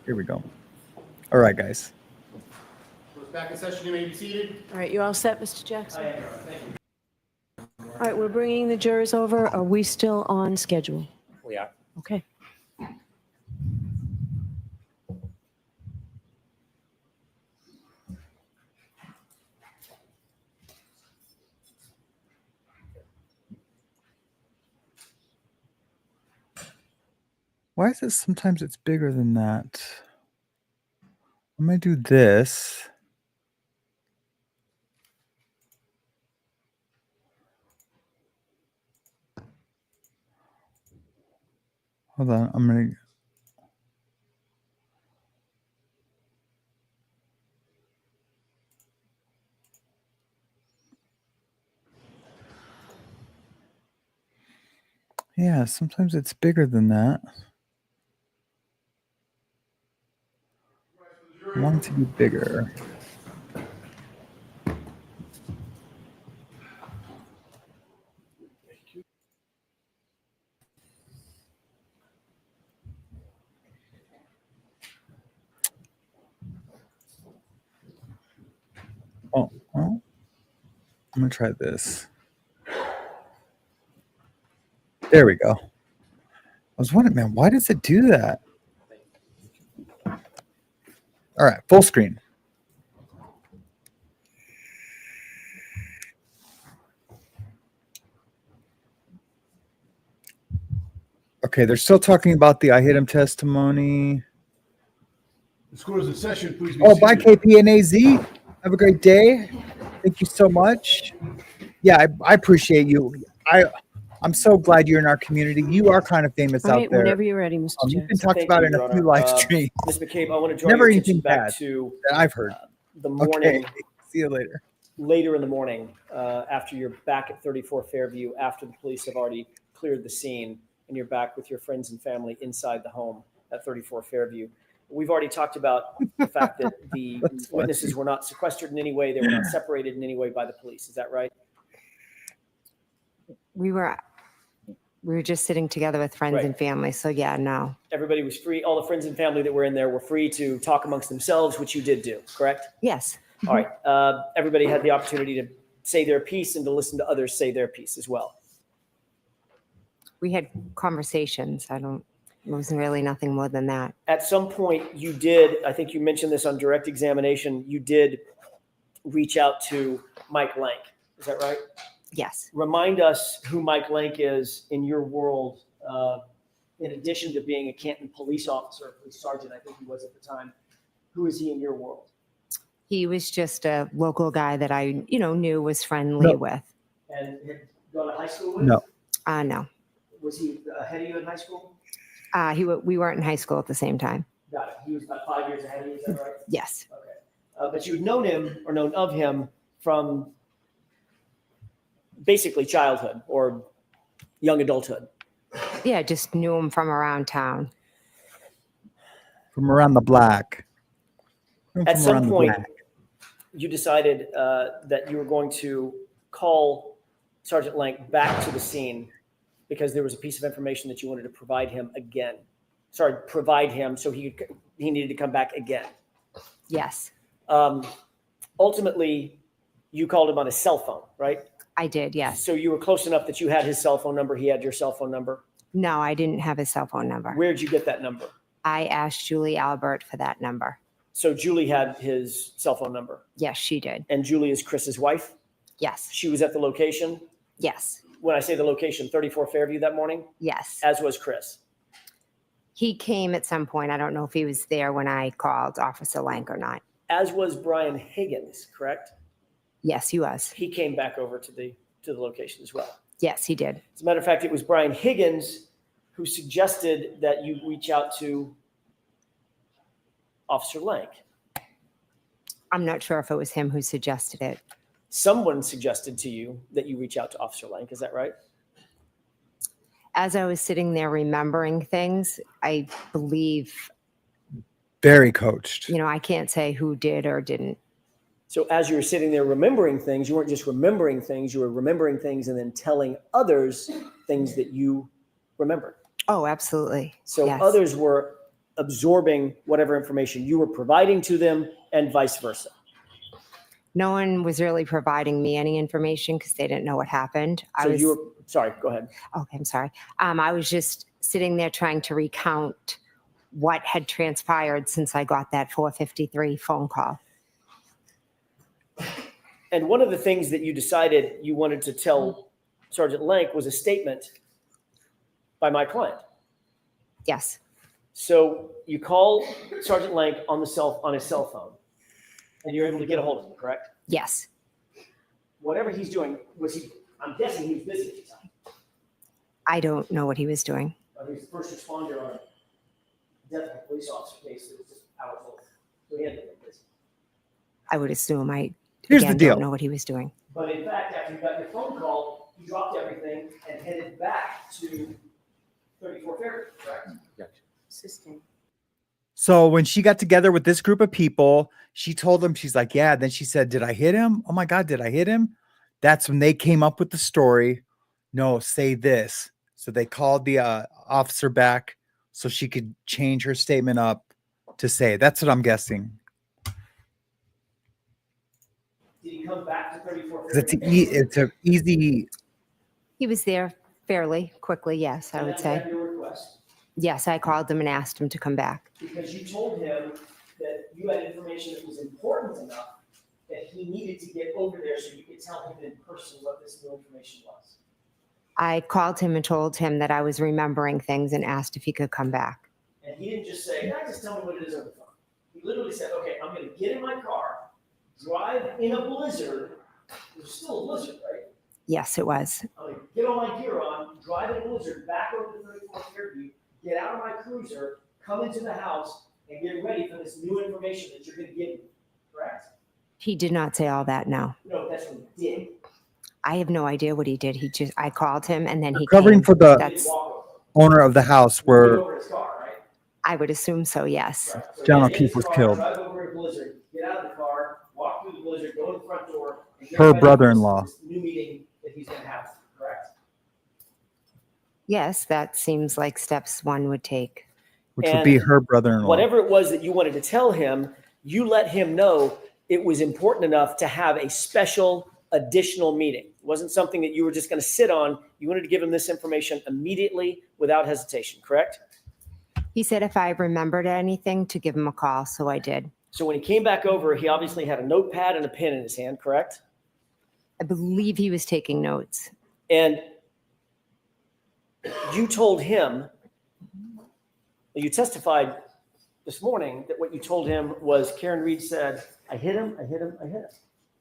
Here we go. All right, guys. Goes back in session, you may be seated. All right, you all set, Mr. Jackson? I am, thank you. All right, we're bringing the jurors over. Are we still on schedule? We are. Okay. Why is it sometimes it's bigger than that? I'm going to do this. Hold on. I'm going to. Yeah, sometimes it's bigger than that. I want it to be bigger. Oh, well, I'm going to try this. There we go. I was wondering, man, why does it do that? All right, full screen. Okay, they're still talking about the I hit him testimony. The school is in session, please be Oh, bye, seated. KP and AZ. Have a great day. Thank you so much. Yeah, I appreciate you. I'm so glad you're in our community. You are kind of famous All out right, there. whenever you're ready, Mr. You've been Jackson. talked Thank about you, in Your a few Honor. live streams. Ms. McCabe, I want to draw Never your anything attention back bad to that I've heard. the morning, Okay, see you later. later in the morning, after you're back at 34 Fairview, after the police have already cleared the scene, and you're back with your friends and family inside the home at 34 Fairview. We've already talked about the fact that the witnesses were not sequestered in any way. They were not separated in any way by the police. Is that right? We were just sitting together with friends Right. and family. So yeah, no. Everybody was free. All the friends and family that were in there were free to talk amongst themselves, which you did do, correct? Yes. All right. Everybody had the opportunity to say their piece and to listen to others say their piece as well. We had conversations. It was really nothing more than that. At some point, you did, I think you mentioned this on direct examination, you did reach out to Mike Lank. Is that right? Yes. Remind us who Mike Lank is in your world, in addition to being a Canton police officer, police sergeant, I think he was at the time. Who is he in your world? He was just a local guy that I, knew was friendly with. And had gone to high school with? No. No. Was he ahead of you in high school? We weren't in high school at the same time. Got it. He was about 5 years ahead of you, is that right? Yes. Okay. But you'd known him or known of him from basically childhood or young adulthood. Yeah, just knew him from around town. From around the block. At some point, you decided that you were going to call Sergeant Lank back to the scene because there was a piece of information that you wanted to provide him again. Provide him so he needed to come back again. Yes. Ultimately, you called him on his cell phone, right? I did, yes. So you were close enough that you had his cell phone number. He had your cell phone number. No, I didn't have his cell phone number. Where'd you get that number? I asked Julie Albert for that number. So Julie had his cell phone number. Yes, she did. And Julie is Chris's wife? Yes. She was at the location? Yes. When I say the location, 34 Fairview that morning? Yes. As was Chris. He came at some point. I don't know if he was there when I called Officer Lank or not. As was Brian Higgins, correct? Yes, he was. He came back over to the location as well. Yes, he did. As a matter of fact, it was Brian Higgins who suggested that you reach out to Officer Lank. I'm not sure if it was him who suggested it. Someone suggested to you that you reach out to Officer Lank. Is that right? As I was sitting there remembering things, I believe, very coached. I can't say who did or didn't. So as you were sitting there remembering things, you weren't just remembering things, you were remembering things and then telling others things that you remembered. Oh, absolutely. So Yes. others were absorbing whatever information you were providing to them and vice versa. No one was really providing me any information because they didn't know what happened. So you were, sorry, go ahead. Okay, I'm sorry. I was just sitting there trying to recount what had transpired since I got that 4:53 phone call. And one of the things that you decided you wanted to tell Sergeant Lank was a statement by my client. Yes. So you call Sergeant Lank on his cell phone, and you're able to get a hold of him, correct? Yes. Whatever he's doing, I'm guessing he was busy at the time. I don't know what he was doing. He was the first responder on a death of a police officer case that was just hours old. So he had to be busy. I would assume Here's the deal. don't know what he was doing. But in fact, after you got your phone call, you dropped everything and headed back to 34 Fairview, correct? Sustained. So when she got together with this group of people, she told them, she's like, yeah. Then she said, did I hit him? Oh my God, did I hit him? That's when they came up with the story. No, say this. So they called the officer back so she could change her statement up to say, that's what I'm guessing. Did he come back to 34 It's Fairview? it's an easy. He was there fairly quickly, yes, I And would that's say. at your request? Yes, I called him and asked him to come back. Because you told him that you had information that was important enough that he needed to get over there so you could tell him in person what this new information was. I called him and told him that I was remembering things and asked if he could come back. And he didn't just say, "Yeah, just tell me what it is over the phone." He literally said, "Okay, I'm going to get in my car, drive in a blizzard." It was still a blizzard, right? Yes, it was. I'm going to get all my gear on, drive in a blizzard back over to 34 Fairview, get out of my cruiser, come into the house, and get ready for this new information that you're going to give me. Correct? He did not say all that, no. No, that's what he did. I have no idea what he did. I called him and then he Covering came. for the That's, owner of the house where Over his car, right? I would assume so, yes. Right. So John get in his O'Keefe was car, killed. Drive over a blizzard, get out of the car, walk through the blizzard, go to the front door. And get Her ready for brother-in-law. this new meeting that he's going to have, correct? Yes, that seems like steps one would take. which would be her brother-in-law. Whatever it was that you wanted to tell him, you let him know it was important enough to have a special additional meeting. It wasn't something that you were just going to sit on. You wanted to give him this information immediately without hesitation, correct? He said if I remembered anything to give him a call, so I did. So when he came back over, he obviously had a notepad and a pen in his hand, correct? I believe he was taking notes. And you told him, you testified this morning that what you told him was Karen Reed said, I hit him, I hit him, I hit him,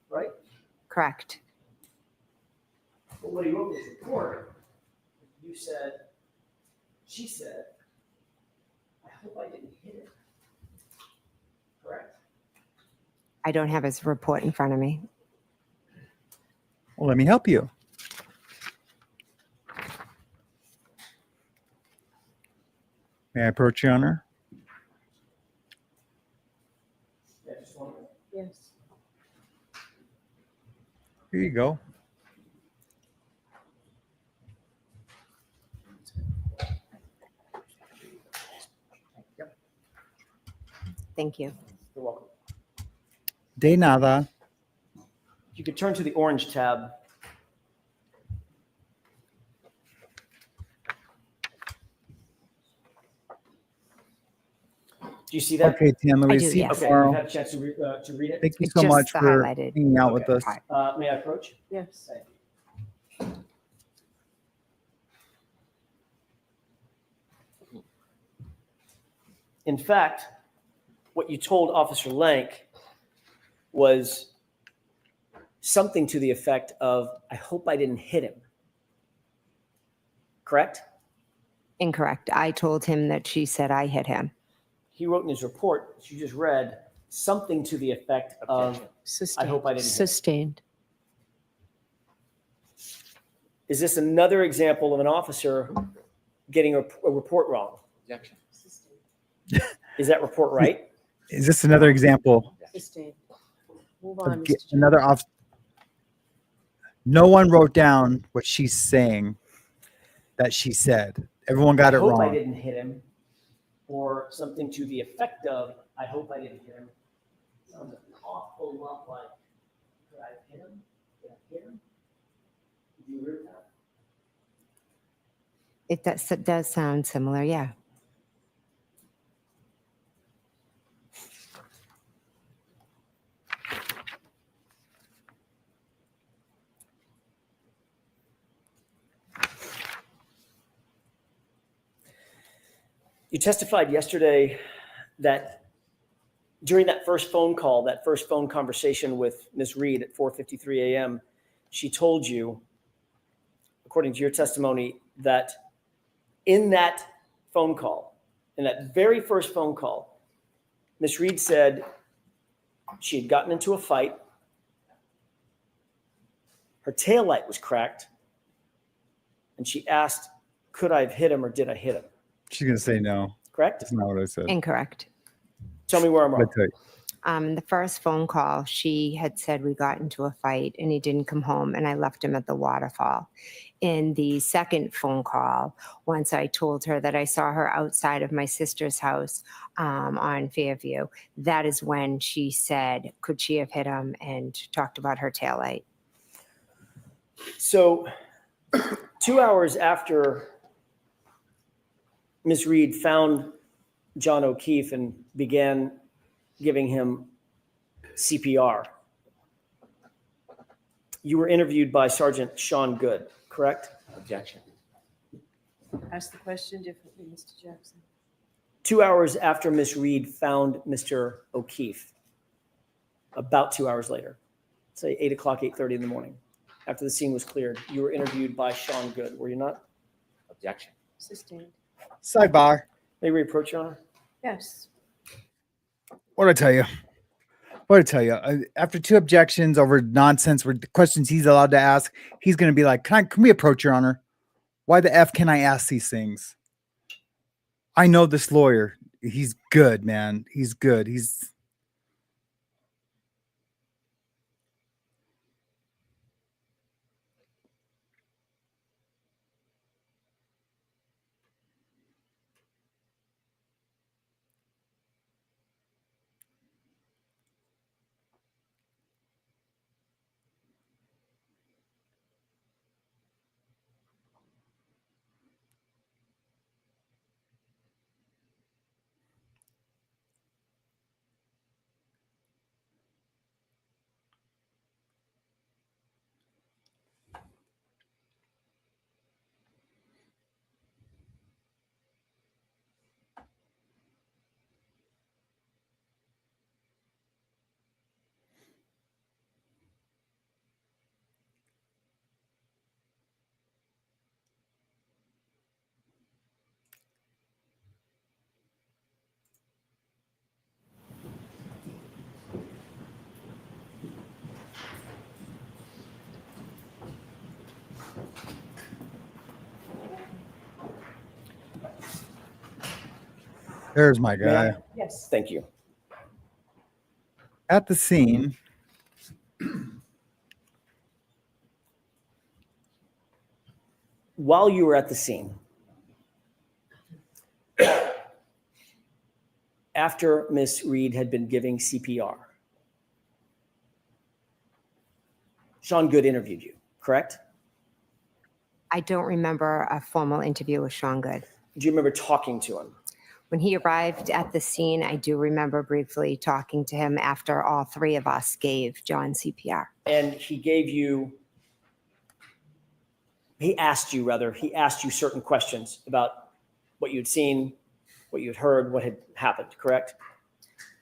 right? Correct. But what he wrote in his report, you said, she said, I hope I didn't hit him. Correct? I don't have his report in front of me. Well, let me help you. May I approach you, Honor? Yeah, just one minute. Yes. Here you go. Thank you. You're welcome. De nada. You could turn to the orange tab. Do you see that? Okay, Tan I Louise. do, See you yes. Okay, tomorrow. you've had a chance to read it? Thank you It's so just much the for highlighted hanging out with Okay. us. part. May I approach? Yes. Thank you. In fact, what you told Officer Lank was something to the effect of, I hope I didn't hit him. Correct? Incorrect. I told him that she said I hit him. He wrote in his report, that you just read, something to the effect of, Sustained. I hope I didn't hit him. Sustained. Is this another example of an officer getting a report wrong? Objection. Is that report right? Is this another example? Sustained. Move of on, get Mr. another off. No one wrote down what she's saying that she said. Everyone got it I hope I wrong. didn't hit him, or something to the effect of, I hope I didn't hit him. Sounds an awful lot like, did I hit him? Did I hit him? Did you hear that? It does sound similar, yeah. You testified yesterday that during that first phone call, that first phone conversation with Ms. Reed at 4:53 a.m., she told you, according to your testimony, that in that phone call, in that very first phone call, Ms. Reed said she had gotten into a fight, her taillight was cracked, and she asked, could I have hit him or did I hit him? She's gonna say no. Correct? That's not what I said. Incorrect. Tell me where I'm wrong. That's right. The first phone call, she had said we got into a fight and he didn't come home and I left him at the waterfall. In the second phone call, once I told her that I saw her outside of my sister's house on Fairview, that is when she said, could she have hit him, and talked about her taillight. So 2 hours after Ms. Reed found John O'Keefe and began giving him CPR, you were interviewed by Sergeant Sean Good, correct? Objection. Ask the question differently, Mr. Jackson. 2 hours after Ms. Reed found Mr. O'Keefe, about 2 hours later, say 8 o'clock, 8:30 in the morning, after the scene was cleared, you were interviewed by Sean Good, were you not? Objection. Sustained. Sidebar. May we approach, Your Honor? Yes. What'd I tell you? What'd I tell you? After two objections over nonsense, with the questions he's allowed to ask, he's going to be like, can we approach, Your Honor? Why the F can I ask these things? I know this lawyer. He's good, man. He's good. He's... There's my May I? guy. Yes. Thank you. At the scene, while you were at the scene, after Miss Reed had been giving CPR, Sean Good interviewed you, correct? I don't remember a formal interview with Sean Good. Do you remember talking to him? When he arrived at the scene, I do remember briefly talking to him after all three of us gave John CPR. And he asked you certain questions about what you'd seen, what you'd heard, what had happened, correct?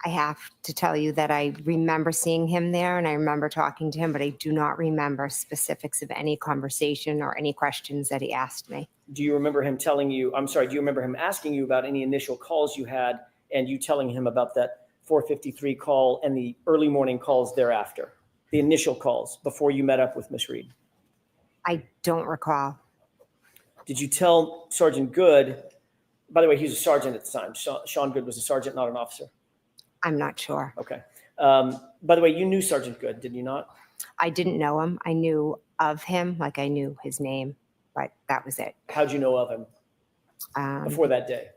I have to tell you that I remember seeing him there and I remember talking to him, but I do not remember specifics of any conversation or any questions that he asked me. Do you remember him asking you about any initial calls you had and you telling him about that 4:53 call and the early morning calls thereafter, the initial calls before you met up with Miss Reed? I don't recall. Did you tell Sergeant Good, by the way, he was a sergeant at the time. Sean Good was a sergeant, not an officer. I'm not sure. Okay. By the way, you knew Sergeant Good, did you not? I didn't know him. I knew of him, like I knew his name, but that was it. How'd you know of him before that day?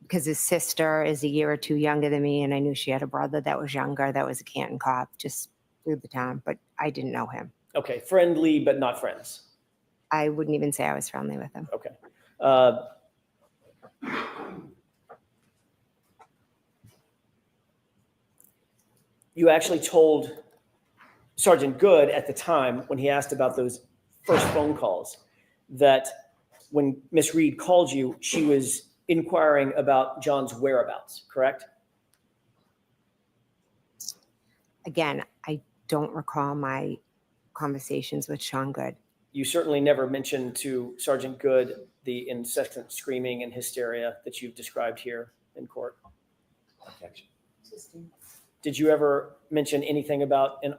Because his sister is a year or two younger than me, and I knew she had a brother that was younger, that was a Canton cop, just through the town, but I didn't know him. Okay, friendly but not friends. I wouldn't even say I was friendly with him. Okay. You actually told Sergeant Good at the time when he asked about those first phone calls that when Miss Reed called you, she was inquiring about John's whereabouts, correct? Again, I don't recall my conversations with Sean Good. You certainly never mentioned to Sergeant Good the incessant screaming and hysteria that you've described here in court. Objection. Did you ever mention anything about an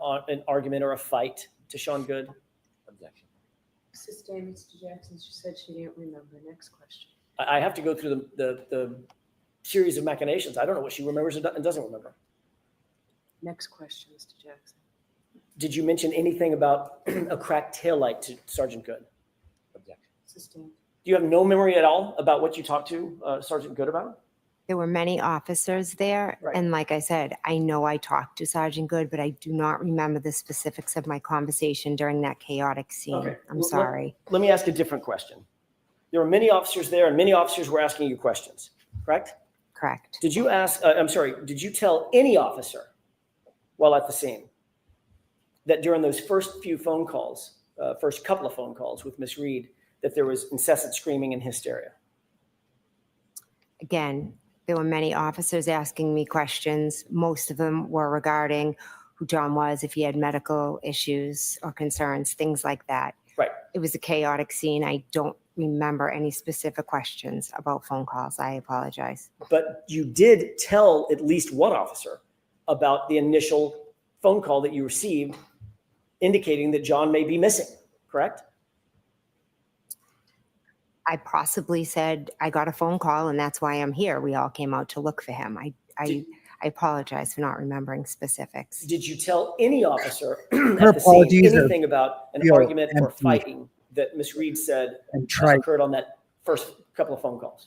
argument or a fight to Sean Good? Objection. Sustained, Mr. Jackson. She said she didn't remember. Next question. I have to go through the series of machinations. I don't know what she remembers and doesn't remember. Next question, Mr. Jackson. Did you mention anything about a cracked taillight to Sergeant Good? Objection. Sustained. Do you have no memory at all about what you talked to Sergeant Good about? There were many officers there, Right. and like I said, I know I talked to Sergeant Good, but I do not remember the specifics of my conversation during that chaotic scene. Okay. I'm Well, sorry. Let me ask a different question. There were many officers there, and many officers were asking you questions, correct? Correct. Did you did you tell any officer while at the scene that during those first few phone calls, first couple of phone calls with Miss Reed, that there was incessant screaming and hysteria? Again, there were many officers asking me questions. Most of them were regarding who John was, if he had medical issues or concerns, things like that. Right. It was a chaotic scene. I don't remember any specific questions about phone calls. I apologize. But you did tell at least one officer about the initial phone call that you received indicating that John may be missing, correct? I possibly said, I got a phone call and that's why I'm here. We all came out to look for him. I apologize for not remembering specifics. Did you tell any officer Her at the scene apologies are anything about an feel argument or empty. fighting that Miss Reed said And try. occurred on that first couple of phone calls?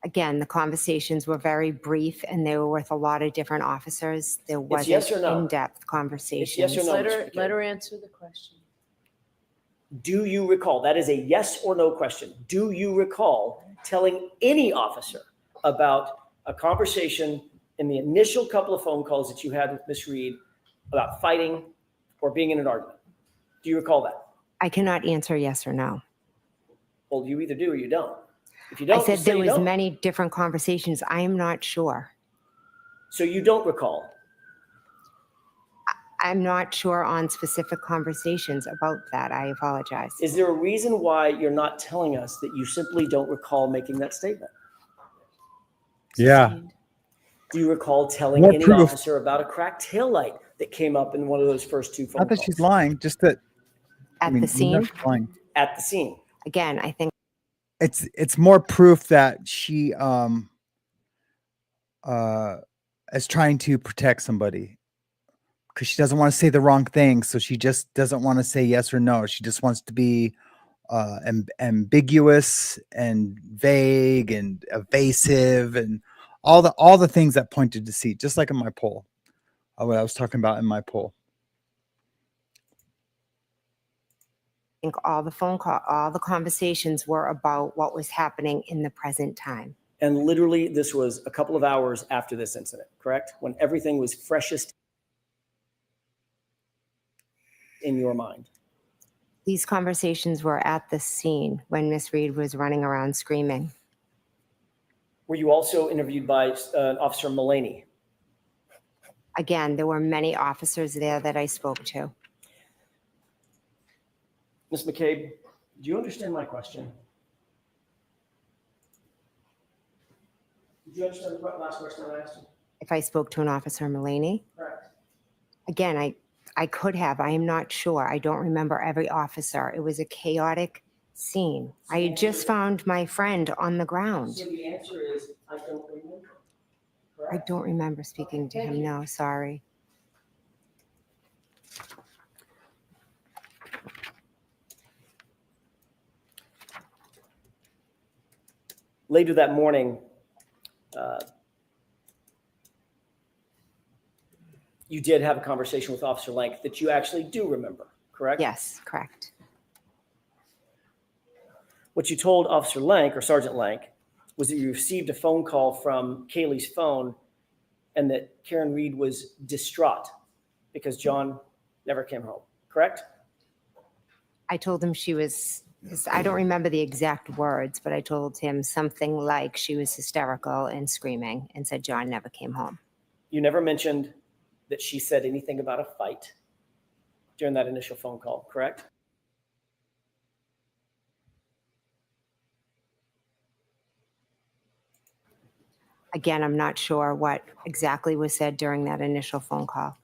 Again, the conversations were very brief and they were with a lot of different officers. There wasn't yes or no? in-depth conversations. yes or no? Let her answer the question. Do you recall? That is a yes or no question. Do you recall telling any officer about a conversation in the initial couple of phone calls that you had with Miss Reed about fighting or being in an argument? Do you recall that? I cannot answer yes or no. Well, you either do or you don't. If you don't, I said just say there you was don't. many different conversations. I am not sure. So you don't recall. I'm not sure on specific conversations about that. I apologize. Is there a reason why you're not telling us that you simply don't recall making that statement? Yeah. Do you recall telling More any proof. officer about a cracked taillight that came up in one of those first two phone Not that calls? she's lying, just that At the we know scene, she's lying. At the scene. again, I think It's more proof that she is trying to protect somebody because she doesn't want to say the wrong thing, so she just doesn't want to say yes or no. She just wants to be ambiguous and vague and evasive and all the things that point to deceit, just like in my poll. What I was talking about in my poll. all the conversations were about what was happening in the present time. And literally, this was a couple of hours after this incident, correct? When everything was freshest in your mind. These conversations were at the scene when Miss Reed was running around screaming. Were you also interviewed by Officer Mullaney? Again, there were many officers there that I spoke to. Ms. McCabe, do you understand my question? Did you understand the last question I asked you? If I spoke to an officer, Mullaney, Correct. again, I could have. I am not sure. I don't remember every officer. It was a chaotic scene. I had just found my friend on the ground. So the answer is, I don't remember. I don't remember speaking to him. No, sorry. Later that morning, you did have a conversation with Officer Lank that you actually do remember, correct? Yes, correct. What you told Officer Lank or Sergeant Lank was that you received a phone call from Kaylee's phone and that Karen Reed was distraught because John never came home, correct? I told him she was, I don't remember the exact words, but I told him something like she was hysterical and screaming and said John never came home. You never mentioned that she said anything about a fight during that initial phone call, correct? Again, I'm not sure what exactly was said during that initial phone call.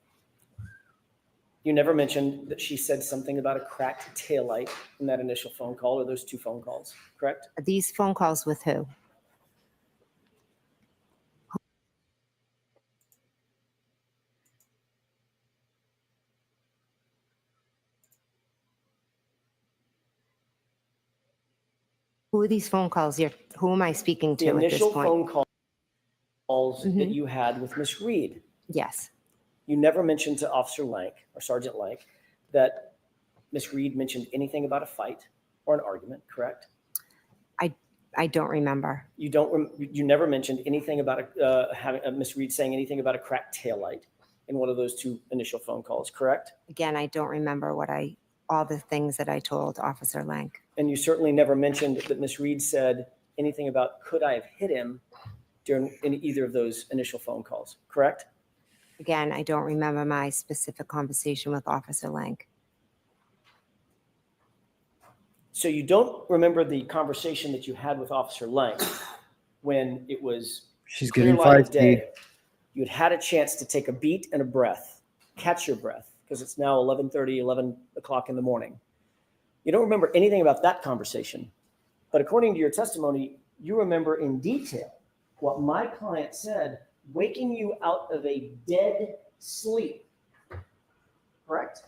You never mentioned that she said something about a cracked taillight in that initial phone call or those two phone calls, correct? These phone calls with who? Who are these phone calls? Who am I speaking The to at this initial point? phone calls that Mhm. you had with Miss Reed, Yes. you never mentioned to Officer Lank or Sergeant Lank that Miss Reed mentioned anything about a fight or an argument, correct? I don't remember. You never mentioned anything about having Miss Reed saying anything about a cracked taillight in one of those two initial phone calls, correct? Again, I don't remember all the things that I told Officer Lank. And you certainly never mentioned that Miss Reed said anything about could I have hit him during either of those initial phone calls, correct? Again, I don't remember my specific conversation with Officer Lank. So you don't remember the conversation that you had with Officer Lank when it was She's clear getting light of feisty. day. You'd had a chance to take a beat and a breath, catch your breath, because it's now 11:30, 11 o'clock in the morning. You don't remember anything about that conversation, but according to your testimony, you remember in detail what my client said, waking you out of a dead sleep, correct?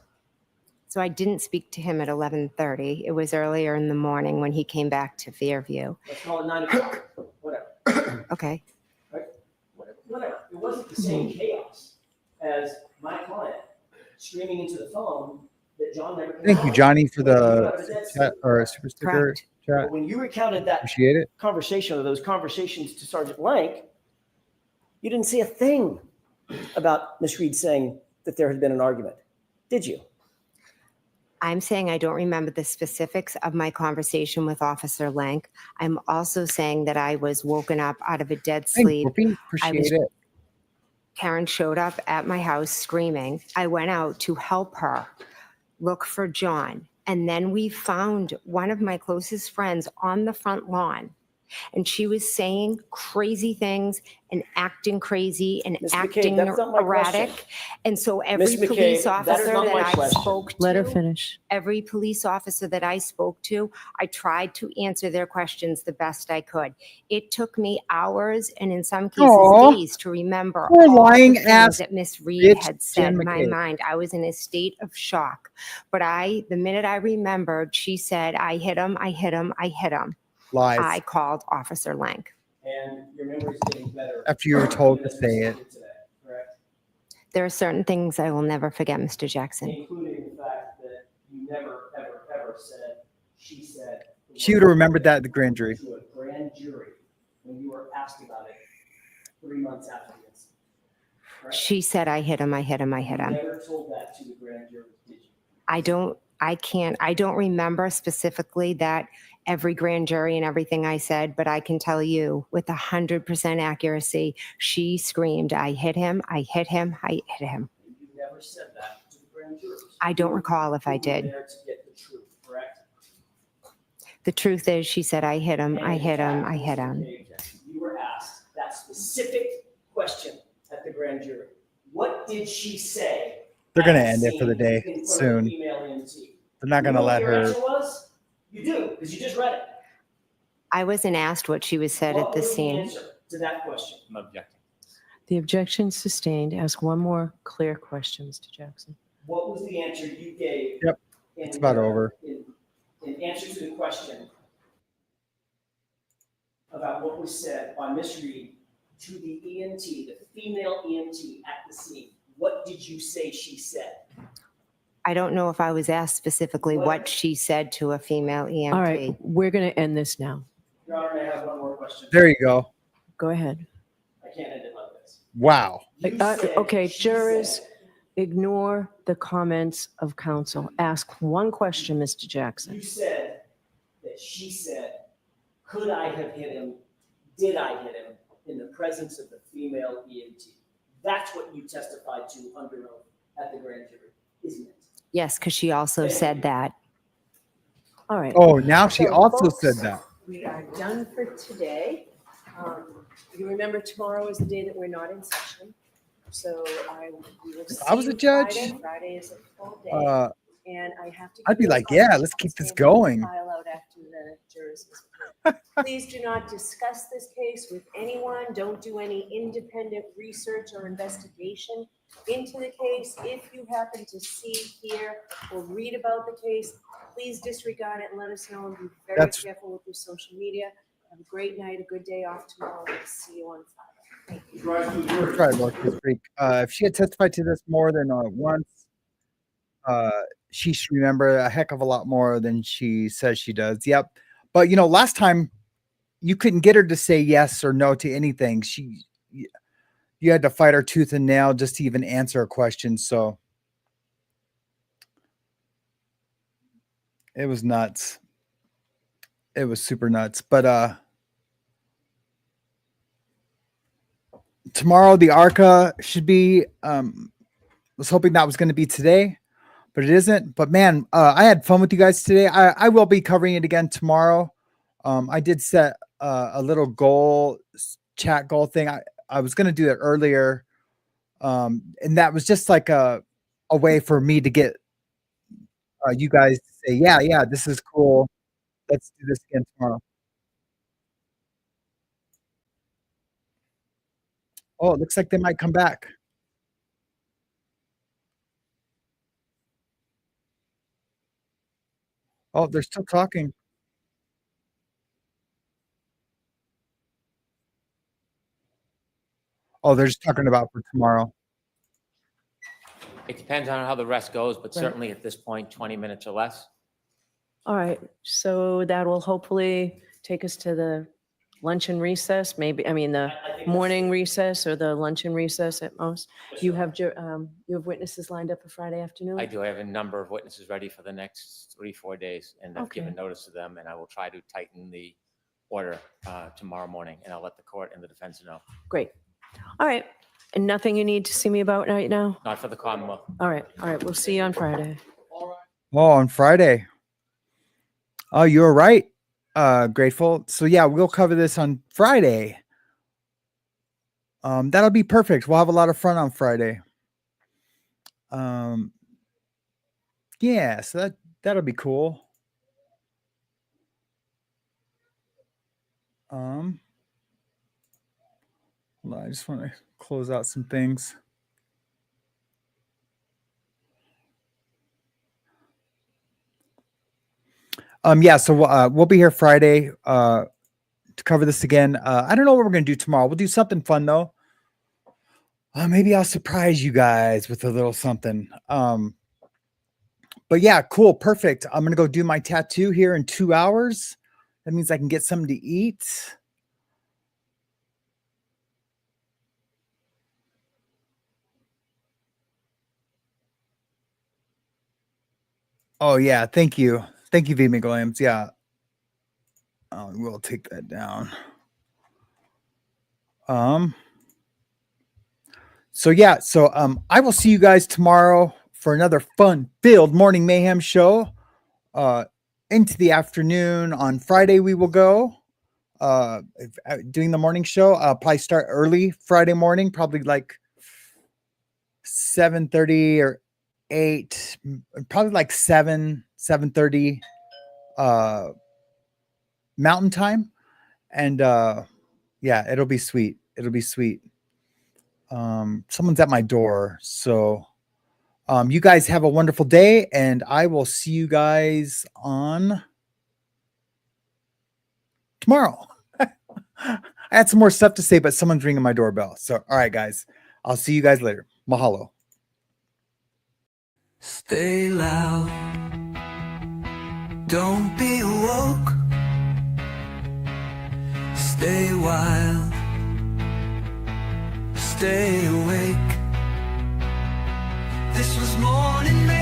So I didn't speak to him at 11:30. It was earlier in the morning when he came back to Fairview. Let's call it 9 o'clock, whatever. Okay. Right? Whatever. It wasn't the same chaos as my client screaming into the phone that John never came Thank you, home. Johnny, for Waking you the out of a dead chat sleep. or super sticker Correct. chat. But when you recounted that Appreciate it. conversation or those conversations to Sergeant Lank, you didn't say a thing about Miss Reed saying that there had been an argument, did you? I'm saying I don't remember the specifics of my conversation with Officer Lank. I'm also saying that I was woken up out of a dead Thanks, sleep. Whoopi. Appreciate it. Karen showed up at my house screaming. I went out to help her look for John. And then we found one of my closest friends on the front lawn. And she was saying crazy things and acting crazy and Ms. McCabe, acting that's not my erratic. question. And so every Ms. police McCabe, that is officer not that my I question. spoke to, Let her finish. every police officer that I spoke to, I tried to answer their questions the best I could. It took me hours and in some cases Aw. days to remember Poor all lying the things ass that Miss Reed bitch, had said Jen in my McCabe. mind. I was in a state of shock. But the minute I remembered, she said, I hit him, I hit him, I hit him. Lies. I called Officer Lank. And your memory's getting better. After you were told to say it. Today, correct? There are certain things I will never forget, Mr. Jackson. Including the fact that you never, ever, ever said, she said. She would have remembered that at the grand jury. To a grand jury when you were asked about it 3 months after the incident. Correct? She said, I hit him, I hit him, I hit You him. never told that to the grand jury, did you? I don't remember specifically that every grand jury and everything I said, but I can tell you with 100% accuracy, she screamed, I hit him, I hit him, I hit him. You never said that to the grand jurors. I don't recall if I You were did. there to get the truth, correct? The truth is, she said, I hit him, I And hit in him, fact, I hit Mr. him. McCabe, you were asked that specific question at the grand jury. What did she say? They're going to at end it for the scene day in front of soon. the female EMT? They're not going You to know let what your her. answer was? You do, because you just read it. I wasn't asked what she was said What at the was the scene. answer to that question? I'm objecting. The objection sustained. Ask one more clear question, Mr. Jackson. What was the answer you gave? Yep, it's about over. In answer to the question about what was said by Miss Reed to the EMT, the female EMT at the scene, what did you say she said? I don't know if I was asked specifically what she said to a female EMT. All right, we're going to end this now. Your Honor, I have one more question. There you go. Go ahead. I can't end it like this. Wow. You said, Okay, she jurors, said. ignore the comments of counsel. Ask one question, Mr. Jackson. You said that she said, could I have hit him? Did I hit him in the presence of the female EMT? That's what you testified to under oath at the grand jury, isn't it? Yes, because she also said that. All right. Oh, now she So, also folks, said that. We are done for today. You remember tomorrow is the day that we're not in session. So we will see I was a you judge, Friday. Friday is a full day. and I have to. I'd be give you a like, yeah, copy let's of keep the this statement going. File out after the jurors. Please do not discuss this case with anyone. Don't do any independent research or investigation into the case. If you happen to see, hear, or read about the case, please disregard it and let us know, and be very careful with your social media. Have a great night, a good day off tomorrow. We'll see you on Friday. Thank you. That's right, Lord Creek. If she had testified to this more than once, she should remember a heck of a lot more than she says she does. Yep. But last time you couldn't get her to say yes or no to anything. You had to fight her tooth and nail just to even answer a question. So it was nuts. It was super nuts. But tomorrow the ARCA should be. Was hoping that was going to be today, but it isn't. But man, I had fun with you guys today. I will be covering it again tomorrow. I did set a little chat goal thing. I was going to do it earlier. And that was just like a way for me to get you guys to say, yeah, this is cool. Let's do this again tomorrow. Oh, it looks like they might come back. Oh, they're still talking. Oh, they're just talking about for tomorrow. It depends on how the rest goes, but Right. certainly at this point, 20 minutes or less. All right, so that will hopefully take us to the luncheon recess, maybe, the morning recess or the luncheon recess at most. You have witnesses lined up for Friday afternoon? I do. I have a number of witnesses ready for the next 3-4 days, and I've given Okay. notice to them, and I will try to tighten the order tomorrow morning, and I'll let the court and the defense know. Great. All right, and nothing you need to see me about right now? Not for the Commonwealth. All right, we'll see you on Friday. Oh, on Friday. Oh, you're right. Grateful. So yeah, we'll cover this on Friday. That'll be perfect. We'll have a lot of fun on Friday. Yeah, so that'll be cool. Hold on, I just want to close out some things. Yeah, so we'll be here Friday to cover this again. I don't know what we're gonna do tomorrow. We'll do something fun though. Maybe I'll surprise you guys with a little something. But yeah, cool, perfect. I'm gonna go do my tattoo here in 2 hours. That means I can get something to eat. Oh yeah, thank you. Thank you, V. McWilliams. Yeah. We'll take that down. So yeah, I will see you guys tomorrow for another fun-filled morning mayhem show. Into the afternoon on Friday we will go. Doing the morning show. I'll probably start early Friday morning, probably like 7:30 or 8, probably like 7:30 Mountain Time. And yeah, it'll be sweet. It'll be sweet. Someone's at my door, so You guys have a wonderful day, and I will see you guys on tomorrow. I had some more stuff to say, but someone's ringing my doorbell. So, all right, guys, I'll see you guys later. Mahalo. Stay loud. Don't be woke. Stay wild. Stay awake. This was morning.